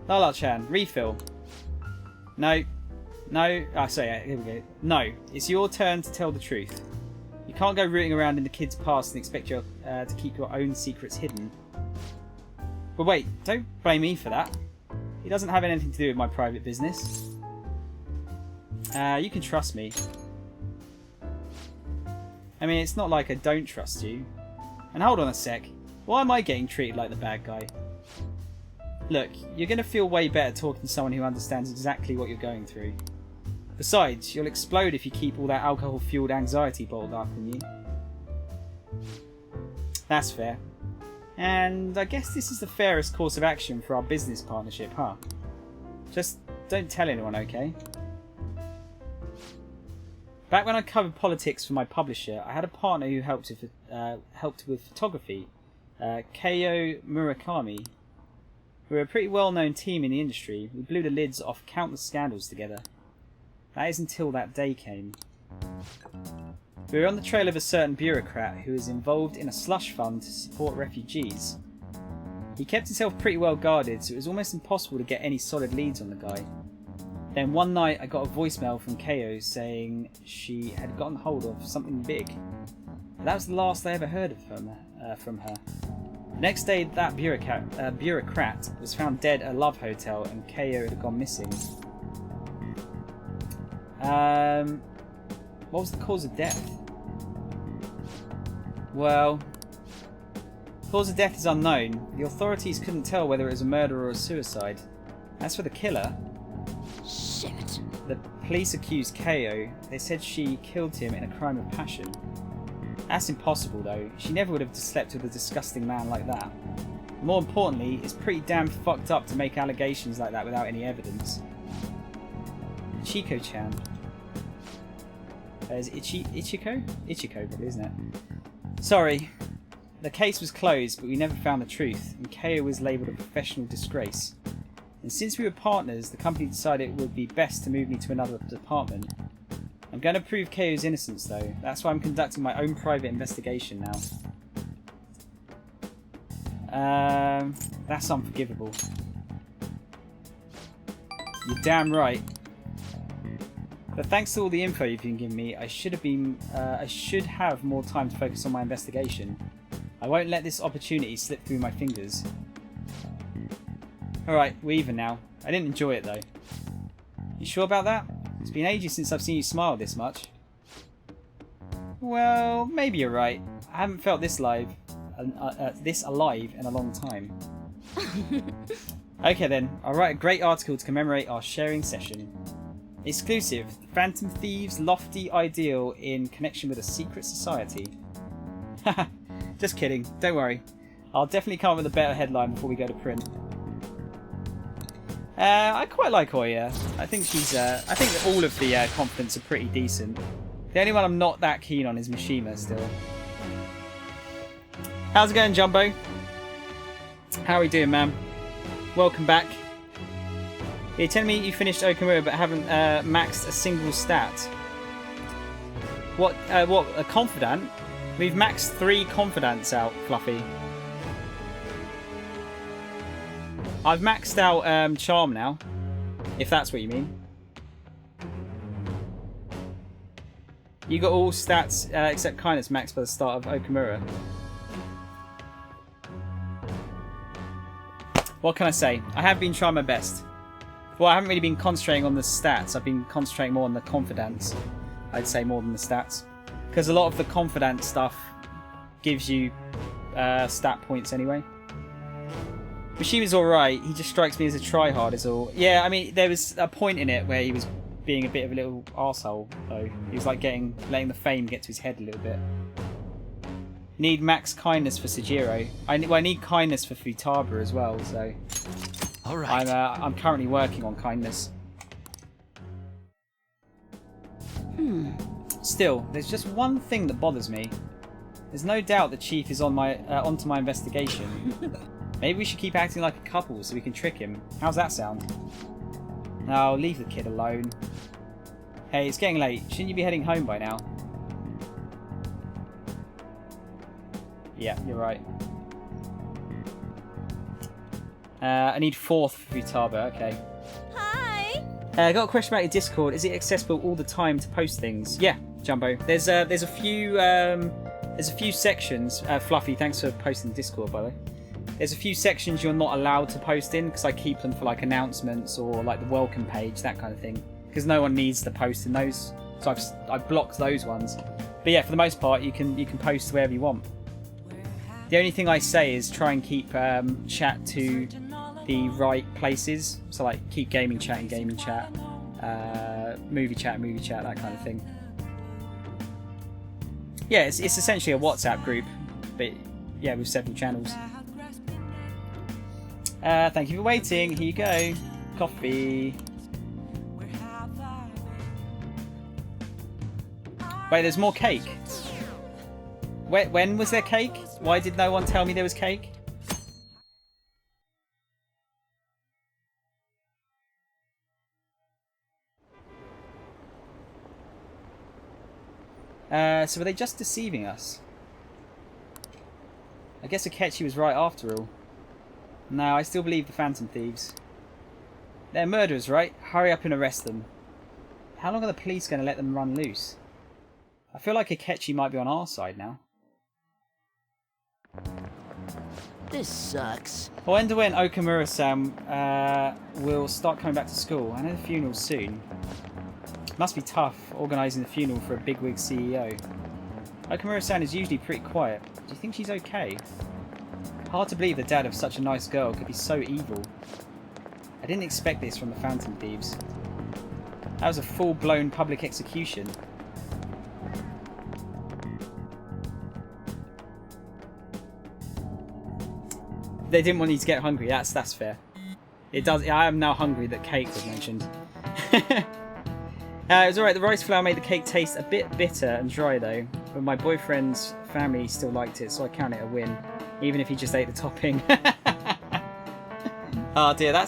Lala-chan, refill. No. No. Oh, sorry, here we go. No. It's your turn to tell the truth. You can't go rooting around in the kid's past and expect to keep your own secrets hidden. But wait, don't blame me for that. It doesn't have anything to do with my private business. You can trust me. I mean, it's not like I don't trust you. And hold on a sec. Why am I getting treated like the bad guy? Look, you're going to feel way better talking to someone who understands exactly what you're going through. Besides, you'll explode if you keep all that alcohol-fueled anxiety bottled up in you. That's fair. And I guess this is the fairest course of action for our business partnership, huh? Just don't tell anyone, okay? Back when I covered politics for my publisher, I had a partner who helped with photography, Keiyo Murakami. We were a pretty well-known team in the industry. We blew the lids off countless scandals together. That is until that day came. We were on the trail of a certain bureaucrat who was involved in a slush fund to support refugees. He kept himself pretty well guarded, so it was almost impossible to get any solid leads on the guy. Then one night I got a voicemail from Keiyo saying she had gotten hold of something big. That was the last I ever heard of from her. The next day that bureaucrat was found dead at a love hotel and Keiyo had gone missing. What was the cause of death? Well, the cause of death is unknown. The authorities couldn't tell whether it was a murder or a suicide. As for the killer... Shit. The police accused Keiyo. They said she killed him in a crime of passion. That's impossible though. She never would have slept with a disgusting man like that. More importantly, it's pretty damn fucked up to make allegations like that without any evidence. Ichiko-chan. Is it Ichiko? Ichiko probably, isn't it? Sorry. The case was closed, but we never found the truth, and Keiyo was labelled a professional disgrace. And since we were partners, the company decided it would be best to move me to another department. I'm going to prove Keiyo's innocence though. That's why I'm conducting my own private investigation now. That's unforgivable. You're damn right. But thanks to all the info you've been giving me, I should have more time to focus on my investigation. I won't let this opportunity slip through my fingers. Alright, we're even now. I didn't enjoy it though. You sure about that? It's been ages since I've seen you smile this much. Well, maybe you're right. I haven't felt this alive in a long time. Okay then, I'll write a great article to commemorate our sharing session. Exclusive, Phantom Thieves' lofty ideal in connection with a secret society. Haha, just kidding, don't worry. I'll definitely come up with a better headline before we go to print. I quite like Oya. I think she's. I think that all of the confidants are pretty decent. The only one I'm not that keen on is Mishima still. How's it going, Jumbo? How are we doing, man? Welcome back. You're telling me you finished Okamura but haven't maxed a single stat. What? What? A confidant? We've maxed 3 confidants out, Fluffy. I've maxed out Charm now, if that's what you mean. You got all stats except kindness maxed by the start of Okamura. What can I say? I have been trying my best. Well, I haven't really been concentrating on the stats. I've been concentrating more on the confidence. I'd say more than the stats. Because a lot of the confidence stuff gives you stat points anyway. Mishima's alright, he just strikes me as a tryhard is all. Yeah, I mean, there was a point in it where he was being a bit of a little arsehole, though. He was like letting the fame get to his head a little bit. Need max kindness for Sejiro. I need kindness for Futaba as well, so... Alright. I'm currently working on kindness. Still, there's just one thing that bothers me. There's no doubt the Chief is on onto my investigation. Maybe we should keep acting like a couple so we can trick him. How's that sound? No, leave the kid alone. Hey, it's getting late. Shouldn't you be heading home by now? Yeah, you're right. I need 4th for Futaba, okay. Hi! I got a question about your Discord. Is it accessible all the time to post things? Yeah, Jumbo. There's a few sections. Fluffy, thanks for posting Discord, by the way. There's a few sections you're not allowed to post in because I keep them for like announcements or like the welcome page, that kind of thing. Because no one needs to post in those, so I've blocked those ones. But yeah, for the most part, you can post wherever you want. The only thing I say is try and keep chat to the right places. So like keep gaming chat, movie chat, that kind of thing. Yeah, it's essentially a WhatsApp group, but yeah, with several channels. Thank you for waiting. Here you go. Coffee. Wait, there's more cake. When was there cake? Why did no one tell me there was cake? So were they just deceiving us? I guess Akechi was right after all. No, I still believe the Phantom Thieves. They're murderers, right? Hurry up and arrest them. How long are the police going to let them run loose? I feel like Akechi might be on our side now. This sucks. I wonder when Okamura-san will start coming back to school. I know the funeral's soon. Must be tough organising the funeral for a bigwig CEO. Okamura-san is usually pretty quiet. Do you think she's okay? Hard to believe the dad of such a nice girl could be so evil. I didn't expect this from the Phantom Thieves. That was a full-blown public execution. They didn't want you to get hungry. That's fair. It does. I am now hungry that cake was mentioned. It was alright. The rice flour made the cake taste a bit bitter and dry though. But my boyfriend's family still liked it, so I count it a win, even if he just ate the topping. Oh dear, that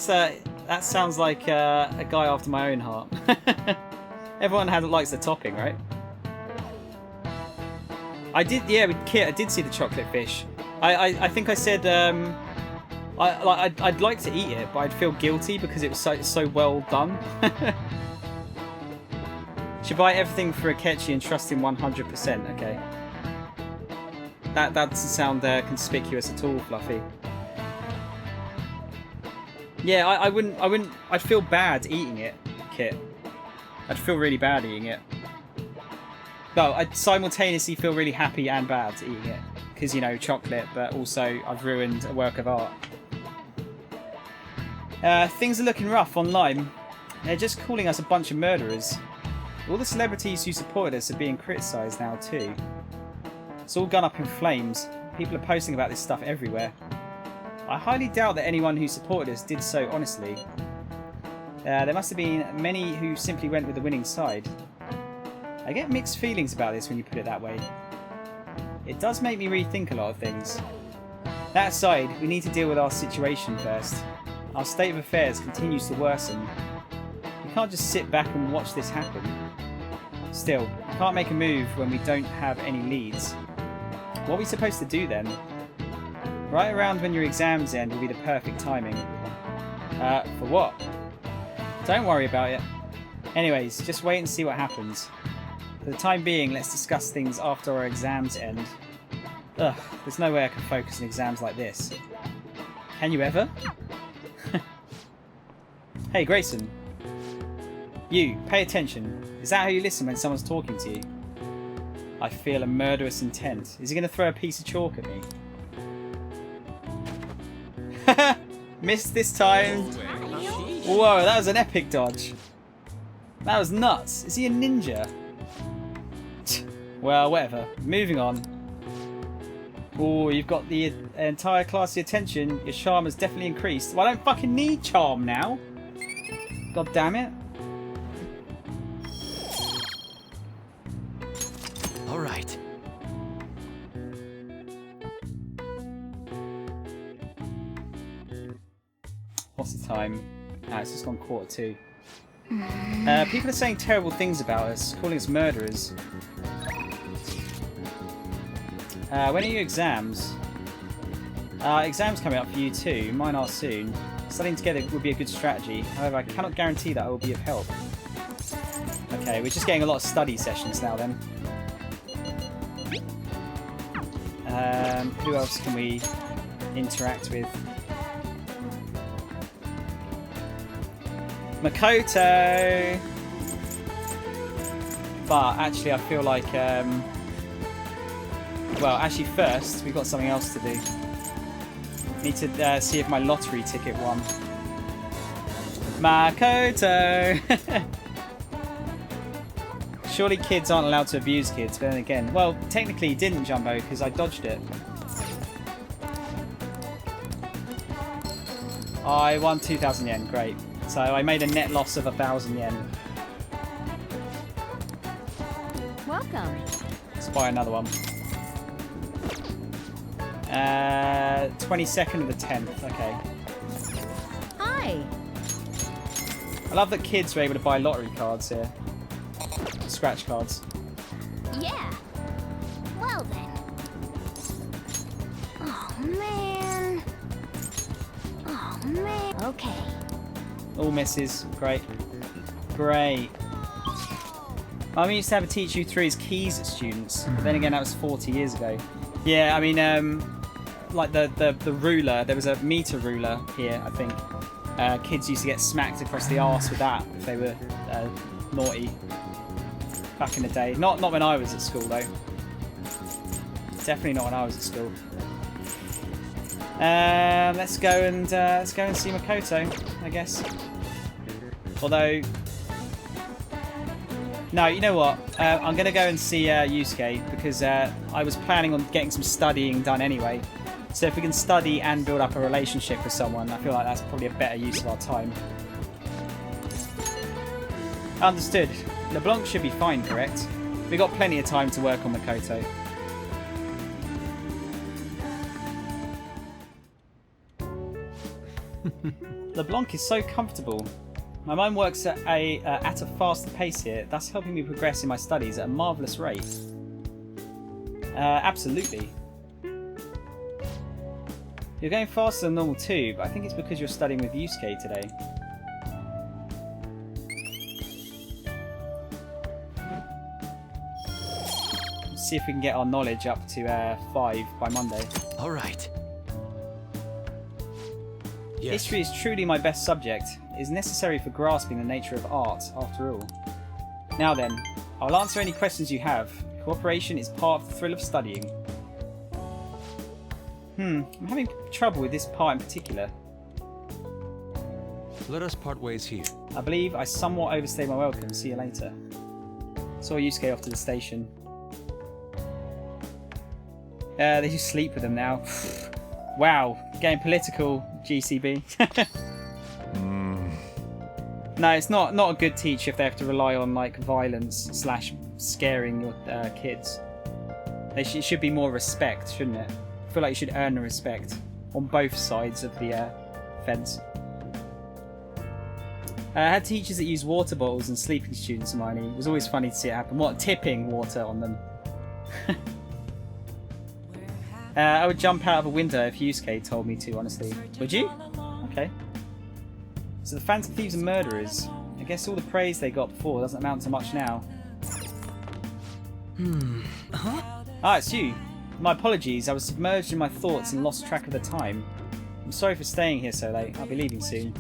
sounds like a guy after my own heart. Everyone likes the topping, right? I did, yeah. With Kit, I did see the chocolate fish. I think I said I'd like to eat it, but I'd feel guilty because it was so well done. Should buy everything for Akechi and trust him 100%. Okay. That doesn't sound conspicuous at all, Fluffy. Yeah, I wouldn't. I'd feel bad eating it, Kit. I'd feel really bad eating it. No, I'd simultaneously feel really happy and bad eating it. Because, you know, chocolate, but also I've ruined a work of art. Things are looking rough online. They're just calling us a bunch of murderers. All the celebrities who supported us are being criticised now too. It's all gone up in flames. People are posting about this stuff everywhere. I highly doubt that anyone who supported us did so honestly. There must have been many who simply went with the winning side. I get mixed feelings about this when you put it that way. It does make me rethink a lot of things. That aside, we need to deal with our situation first. Our state of affairs continues to worsen. We can't just sit back and watch this happen. Still, we can't make a move when we don't have any leads. What are we supposed to do then? Right around when your exams end will be the perfect timing. For what? Don't worry about it. Anyways, just wait and see what happens. For the time being, let's discuss things after our exams end. Ugh, there's no way I can focus on exams like this. Can you ever? Hey, Grayson. You, pay attention. Is that how you listen when someone's talking to you? I feel a murderous intent. Is he going to throw a piece of chalk at me? Missed this time. Whoa, that was an epic dodge. That was nuts. Is he a ninja? Well, whatever. Moving on. Oh, you've got the entire class's attention. Your charm has definitely increased. Well, I don't fucking need charm now. God damn it. All right. What's the time? It's just gone 1:45. People are saying terrible things about us, calling us murderers. When are your exams? Exams coming up for you too. Mine are soon. Studying together would be a good strategy. However, I cannot guarantee that I will be of help. Okay, we're just getting a lot of study sessions now then. Who else can we interact with? Makoto! But actually I feel like, well, actually first, we've got something else to do. Need to see if my lottery ticket won. Makoto! Surely kids aren't allowed to abuse kids, but then again, well, technically he didn't, Jumbo, because I dodged it. I won 2,000 yen, great. So I made a net loss of 1,000 yen. Welcome. Let's buy another one. 22nd of the 10th, okay. Hi. I love that kids were able to buy lottery cards here. Scratch cards. Yeah. Well then. Oh man. Oh man. Okay. All misses. Great. Great. I used to have a teacher who threw his keys at students, but then again that was 40 years ago. Yeah, I mean, like the ruler, there was a meter ruler here, I think. Kids used to get smacked across the arse with that if they were naughty. Back in the day. Not when I was at school though. Definitely not when I was at school. Let's go and see Makoto, I guess. Although, no, you know what? I'm gonna go and see Yusuke because I was planning on getting some studying done anyway. So if we can study and build up a relationship with someone, I feel like that's probably a better use of our time. Understood. LeBlanc should be fine, correct? We got plenty of time to work on Makoto. LeBlanc is so comfortable. My mind works at a faster pace here, thus helping me progress in my studies at a marvellous rate. Absolutely. You're going faster than normal too, but I think it's because you're studying with Yusuke today. Let's see if we can get our knowledge up to 5 by Monday. All right. Yes. History is truly my best subject. It is necessary for grasping the nature of art, after all. Now then, I'll answer any questions you have. Cooperation is part of the thrill of studying. I'm having trouble with this part in particular. Let us part ways here. I believe I somewhat overstayed my welcome. See you later. Saw Yusuke off to the station. They just sleep with them now. Wow, getting political, GCB. No, it's not a good teacher if they have to rely on like violence / scaring your kids. It should be more respect, shouldn't it? I feel like you should earn the respect on both sides of the fence. I had teachers that used water bottles and sleeping students, Hermione. It was always funny to see it happen. What, tipping water on them? I would jump out of a window if Yusuke told me to, honestly. Would you? Okay. So the Phantom Thieves are murderers. I guess all the praise they got before doesn't amount to much now. Ah, it's you. My apologies, I was submerged in my thoughts and lost track of the time. I'm sorry for staying here so late. I'll be leaving soon.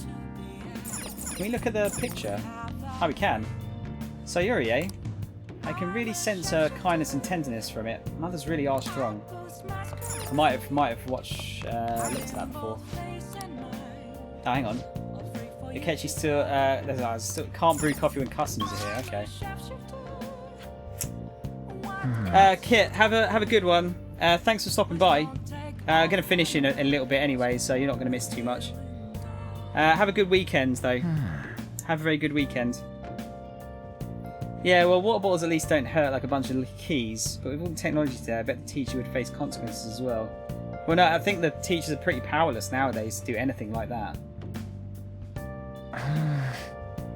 Can we look at the picture? Oh, we can. So Yuri, eh? I can really sense her kindness and tenderness from it. Mothers really are strong. I might have watched looked at that before. Oh, hang on. Akechi still can't brew coffee when customers are here. Okay. Kit, have a good one. Thanks for stopping by. I'm gonna finish in a little bit anyway, so you're not gonna miss too much. Have a good weekend though. Have a very good weekend. Yeah, well, water bottles at least don't hurt like a bunch of keys, but with all the technology there, I bet the teacher would face consequences as well. Well, no, I think the teachers are pretty powerless nowadays to do anything like that.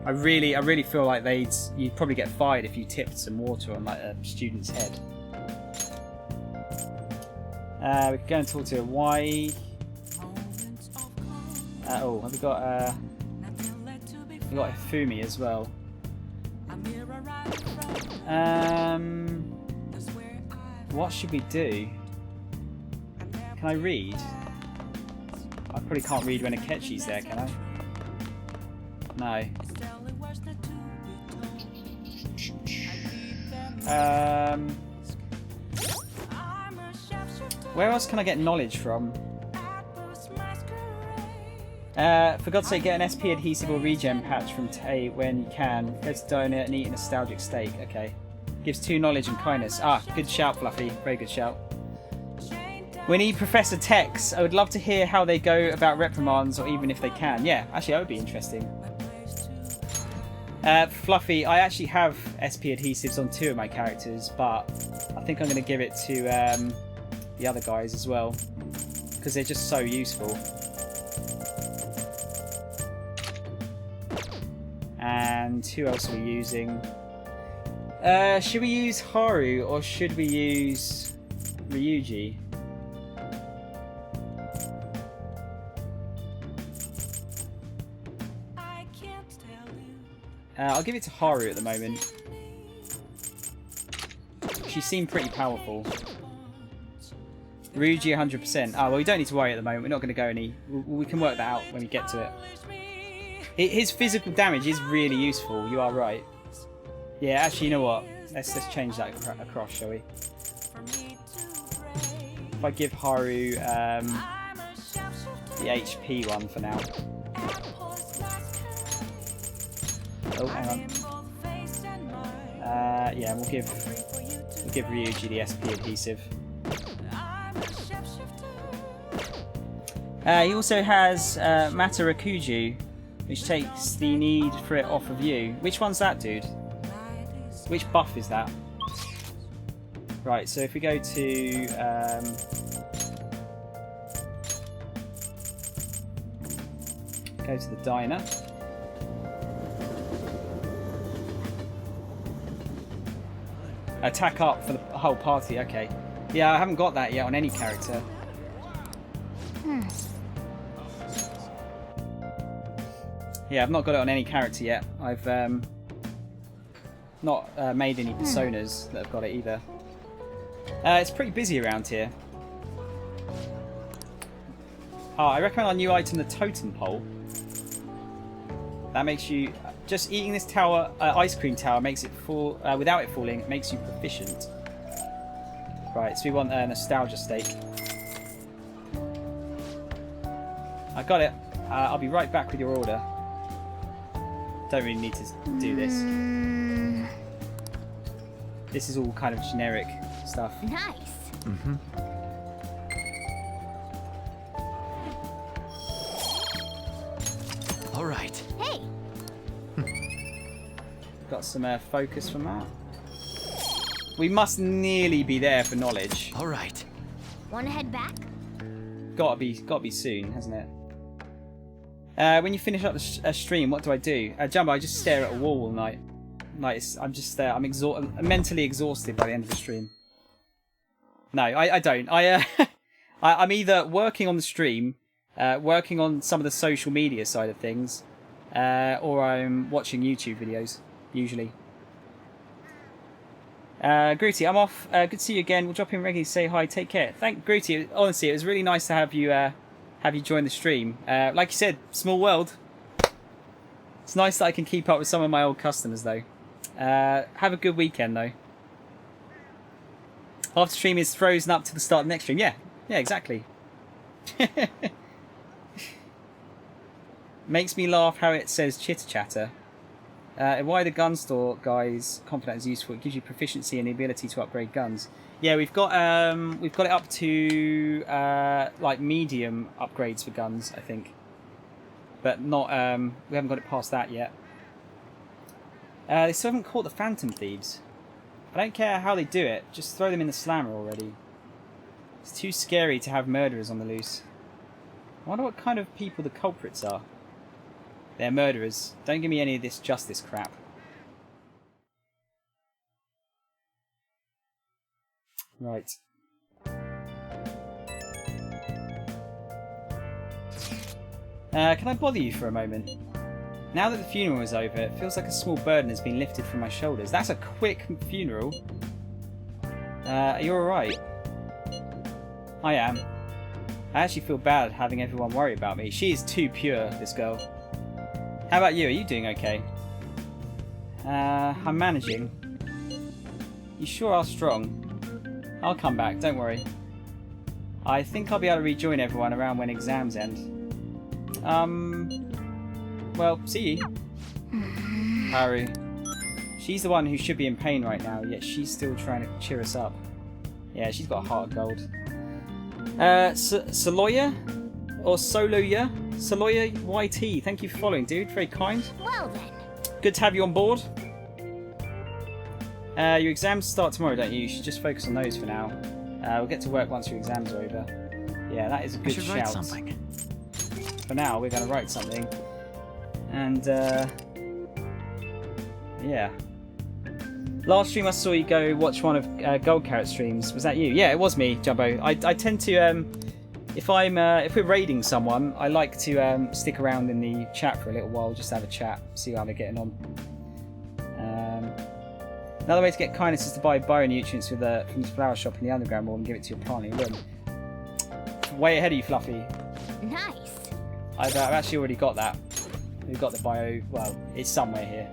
I really feel like you'd probably get fired if you tipped some water on like a student's head. We could go and talk to Y. Oh, have we got Hifumi as well. What should we do? Can I read? I probably can't read when Akechi's there, can I? No. Where else can I get knowledge from? For God's sake, get an SP adhesive or regen patch from Tay when you can. Go to diner and eat a nostalgic steak. Okay. Gives 2 knowledge and kindness. Ah, good shout, Fluffy. Very good shout. We need Professor Tex. I would love to hear how they go about reprimands, or even if they can. Yeah, actually, that would be interesting. Fluffy, I actually have SP adhesives on 2 of my characters, but I think I'm going to give it to the other guys as well, because they're just so useful. And who else are we using? Should we use Haru or should we use Ryuji? I'll give it to Haru at the moment. She seemed pretty powerful. Ryuji 100%. Oh, well, we don't need to worry at the moment. We're not going to go any... We can work that out when we get to it. His physical damage is really useful. You are right. Yeah, actually, you know what? Let's change that across, shall we? If I give Haru the HP one for now. Oh, hang on. Yeah, we'll give Ryuji the SP adhesive. He also has Matarakuju, which takes the need for it off of you. Which one's that, dude? Which buff is that? Right, so if we go to... go to the diner. Attack up for the whole party, okay. Yeah, I haven't got that yet on any character. Yeah, I've not got it on any character yet. I've not made any personas that have got it either. It's pretty busy around here. Oh, I recommend our new item, the totem pole. That makes you... Just eating this tower, ice cream tower, makes it fall... without it falling, it makes you proficient. Right, so we want a nostalgia steak. I got it. I'll be right back with your order. Don't really need to do this. This is all kind of generic stuff. Nice. Mm-hmm. All right. Hey. Got some focus from that. We must nearly be there for knowledge. All right. Wanna head back? Gotta be soon, hasn't it? When you finish up the stream, what do I do? Jumbo, I just stare at a wall all night. Like I'm just there. I'm mentally exhausted by the end of the stream. No, I don't. I'm either working on the stream, working on some of the social media side of things, or I'm watching YouTube videos, usually. Grootty, I'm off. Good to see you again. We'll drop in regularly. Say hi. Take care. Thank Grootty. Honestly, it was really nice to have you join the stream. Like you said, small world. It's nice that I can keep up with some of my old customers, though. Have a good weekend, though. After stream is frozen up to the start of the next stream. Yeah, exactly. Makes me laugh how it says chitter chatter. Why the gun store guys confident is useful. It gives you proficiency and the ability to upgrade guns. Yeah, we've got it up to like medium upgrades for guns, I think, but not we haven't got it past that yet. They still haven't caught the Phantom Thieves. I don't care how they do it. Just throw them in the slammer already. It's too scary to have murderers on the loose. I wonder what kind of people the culprits are. They're murderers. Don't give me any of this justice crap. Right. Can I bother you for a moment? Now that the funeral is over, it feels like a small burden has been lifted from my shoulders. That's a quick funeral. Are you alright? I am. I actually feel bad having everyone worry about me. She is too pure, this girl. How about you? Are you doing okay? I'm managing. You sure are strong. I'll come back, don't worry. I think I'll be able to rejoin everyone around when exams end. Well, see you. Haru. She's the one who should be in pain right now, yet she's still trying to cheer us up. Yeah, she's got a heart of gold. Saloya? Or Soloya? Saloya YT, thank you for following, dude. Very kind. Well then. Good to have you on board. Your exams start tomorrow, don't you? You should just focus on those for now. We'll get to work once your exams are over. Yeah, that is a good shout. Write something. For now, we're going to write something. And, yeah. Last stream I saw you go watch one of Gold Carrot streams. Was that you? Yeah, it was me, Jumbo. I tend to, if we're raiding someone, I like to stick around in the chat for a little while, just have a chat, see how they're getting on. Another way to get kindness is to buy bionutrients from the flower shop in the underground wall and give it to your plant in your room. Way ahead of you, Fluffy. Nice. I've actually already got that. We've got the bio. Well, it's somewhere here.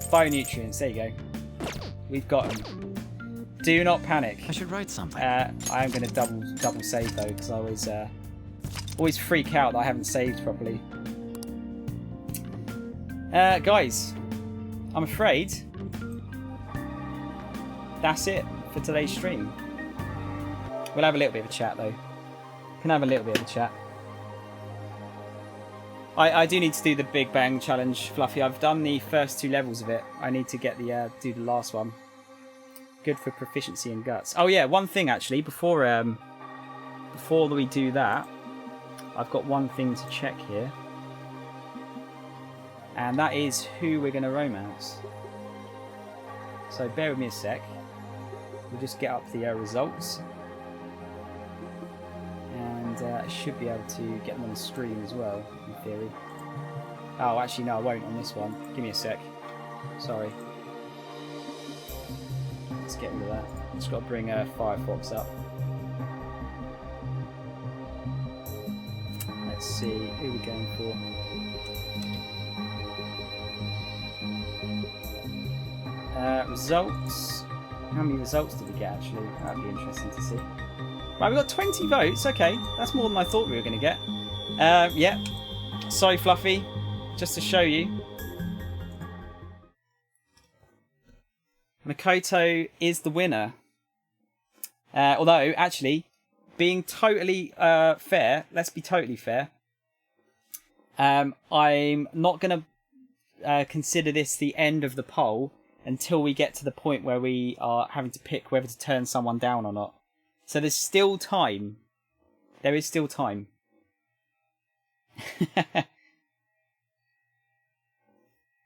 Bionutrients. There you go. We've got them. Do not panic. I should write something. I am going to double save though, because I always freak out that I haven't saved properly. Guys, I'm afraid that's it for today's stream. We'll have a little bit of a chat though. Can have a little bit of a chat. I do need to do the Big Bang Challenge, Fluffy. I've done the first 2 levels of it. I need to get the do the last one. Good for proficiency in guts. Oh yeah, one thing actually before we do that, I've got one thing to check here, and that is who we're going to romance. So bear with me a sec. We'll just get up the results, and I should be able to get them on the screen as well, in theory. Oh, actually no, I won't on this one. Give me a sec. Sorry. Let's get rid of that. Just got to bring Firefox up. Let's see, who we're going for. Results. How many results did we get actually? That'd be interesting to see. Right, we got 20 votes. Okay, that's more than I thought we were going to get. Yeah. Sorry, Fluffy. just to show you. Makoto is the winner. Although, actually, being totally fair, let's be totally fair. I'm not going to consider this the end of the poll until we get to the point where we are having to pick whether to turn someone down or not. So there's still time. There is still time.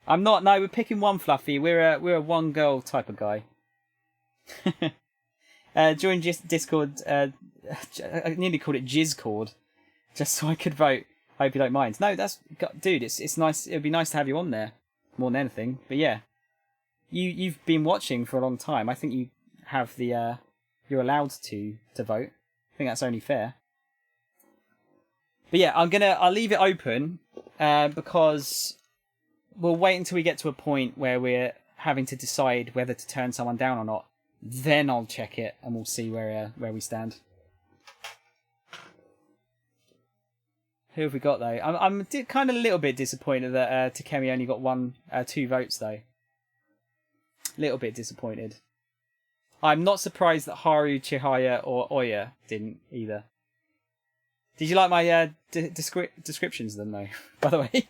I'm not. No, we're picking one, Fluffy. We're a one girl type of guy. Join Discord. I nearly called it Jizzcord, just so I could vote. I hope you don't mind. No, dude. It's nice. It'd be nice to have you on there more than anything. But yeah, you've been watching for a long time. I think you have the. You're allowed to vote. I think that's only fair. But yeah, I'll leave it open because we'll wait until we get to a point where we're having to decide whether to turn someone down or not. Then I'll check it and we'll see where we stand. Who have we got though? I'm kind of a little bit disappointed that Takemi only got 2 votes though. Little bit disappointed. I'm not surprised that Haru, Chihaya, or Oya didn't either. Did you like my descriptions of them though? By the way.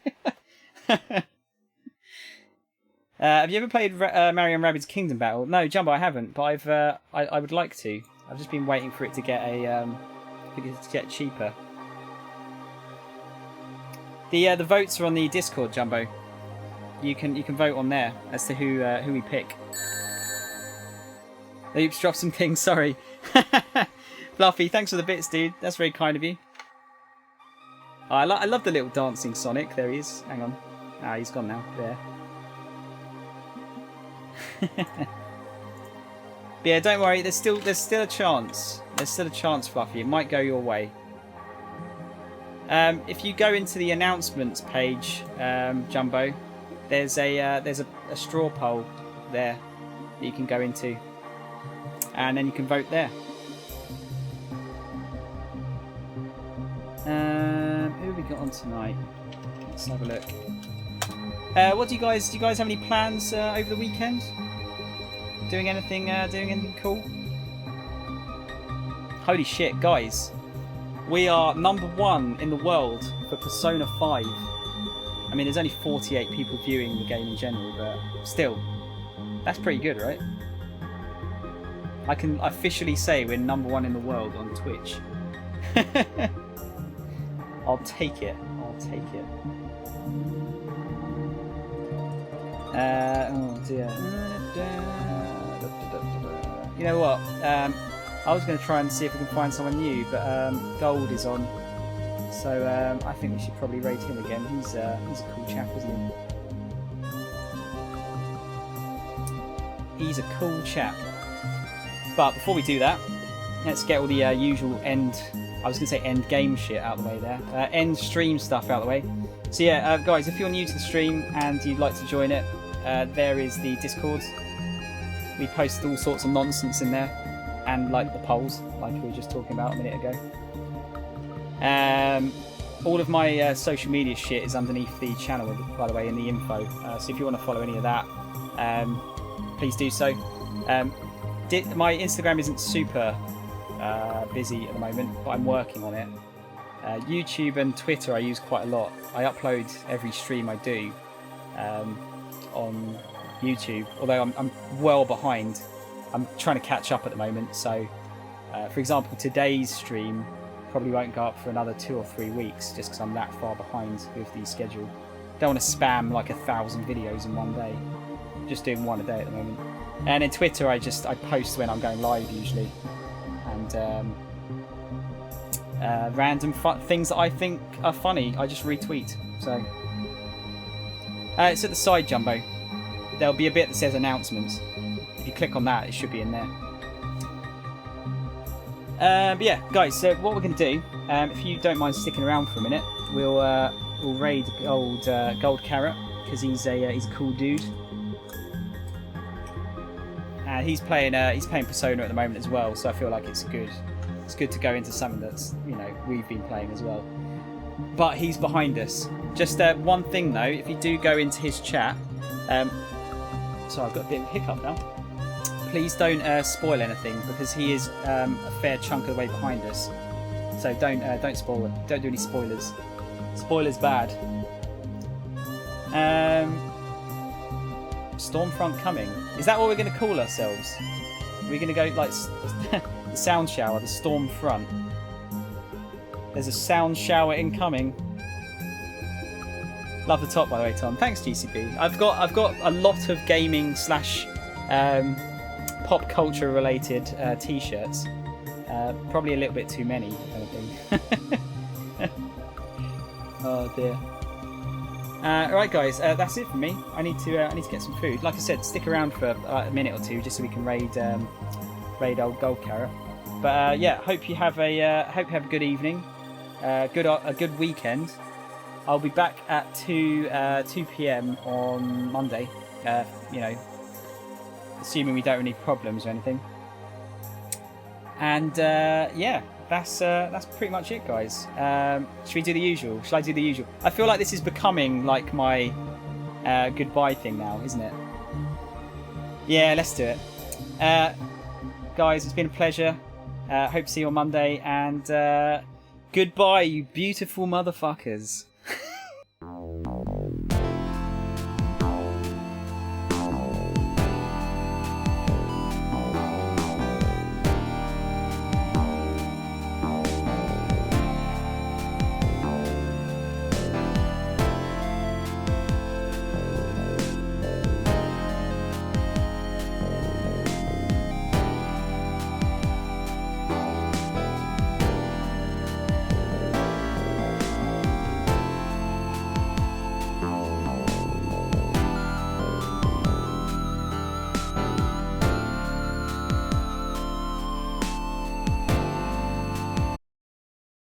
Have you ever played Mario and Rabbids Kingdom Battle? No, Jumbo, I haven't, but I would like to. I've just been waiting for it to get cheaper. The votes are on the Discord, Jumbo. You can vote on there as to who we pick. Oops, dropped some things. Sorry. Fluffy, thanks for the bits, dude. That's very kind of you. Oh, I love the little dancing Sonic. There he is. Hang on. Ah, he's gone now. There. But yeah, don't worry. There's still a chance. There's still a chance, Fluffy. It might go your way. If you go into the announcements page, Jumbo, there's a straw poll there that you can go into, and then you can vote there. Who have we got on tonight? Let's have a look. What do you guys have any plans over the weekend? Doing anything cool? Holy shit, guys. We are #1 in the world for Persona 5. I mean, there's only 48 people viewing the game in general, but still, that's pretty good, right? I can officially say we're #1 in the world on Twitch. I'll take it. I'll take it. Oh dear. You know what? I was going to try and see if we can find someone new, but Gold is on, so I think we should probably rate him again. He's a cool chap, isn't he? He's a cool chap. But before we do that, let's get all the usual end game shit out of the way there. End stream stuff out of the way. So yeah, guys, if you're new to the stream and you'd like to join it, there is the Discord. We post all sorts of nonsense in there, and like the polls, like we were just talking about a minute ago. All of my social media shit is underneath the channel, by the way, in the info. So if you want to follow any of that, please do so. My Instagram isn't super busy at the moment, but I'm working on it. YouTube and Twitter I use quite a lot. I upload every stream I do on YouTube, although I'm well behind. I'm trying to catch up at the moment, so for example today's stream probably won't go up for another 2 or 3 weeks just because I'm that far behind with the schedule. Don't want to spam like 1,000 videos in one day. Just doing one a day at the moment. And in Twitter I post when I'm going live usually, and random things that I think are funny I just retweet. So it's at the side, Jumbo. There'll be a bit that says announcements. If you click on that, it should be in there. But yeah, guys. So what we're going to do, if you don't mind sticking around for a minute, we'll raid Gold Carrot because he's a cool dude. He's playing Persona at the moment as well, so I feel like it's good to go into something that's we've been playing as well. But he's behind us, Just one thing though, if you do go into his chat, sorry, I've got a bit of a hiccup now. Please don't spoil anything because he is a fair chunk of the way behind us. So don't spoil it. Don't do any spoilers. Spoilers bad. Stormfront coming. Is that what we're going to call ourselves? We're going to go like the sound shower, the Stormfront. There's a sound shower incoming. Love the top, by the way, Tom. Thanks, GCP. I've got a lot of gaming slash pop culture related T-shirts. Probably a little bit too many, if anything. Oh dear. Right, guys, that's it for me. I need to get some food. Like I said, stick around for a minute or two just so we can raid old Gold Carrot. But yeah, hope you have a good evening, a good weekend. I'll be back at 2 p.m. on Monday. You know, assuming we don't have any problems or anything. And yeah, that's pretty much it, guys. Should we do the usual? Shall I do the usual? I feel like this is becoming like my goodbye thing now, isn't it? Yeah, let's do it. Guys, it's been a pleasure. Hope to see you on Monday. And goodbye, you beautiful motherfuckers.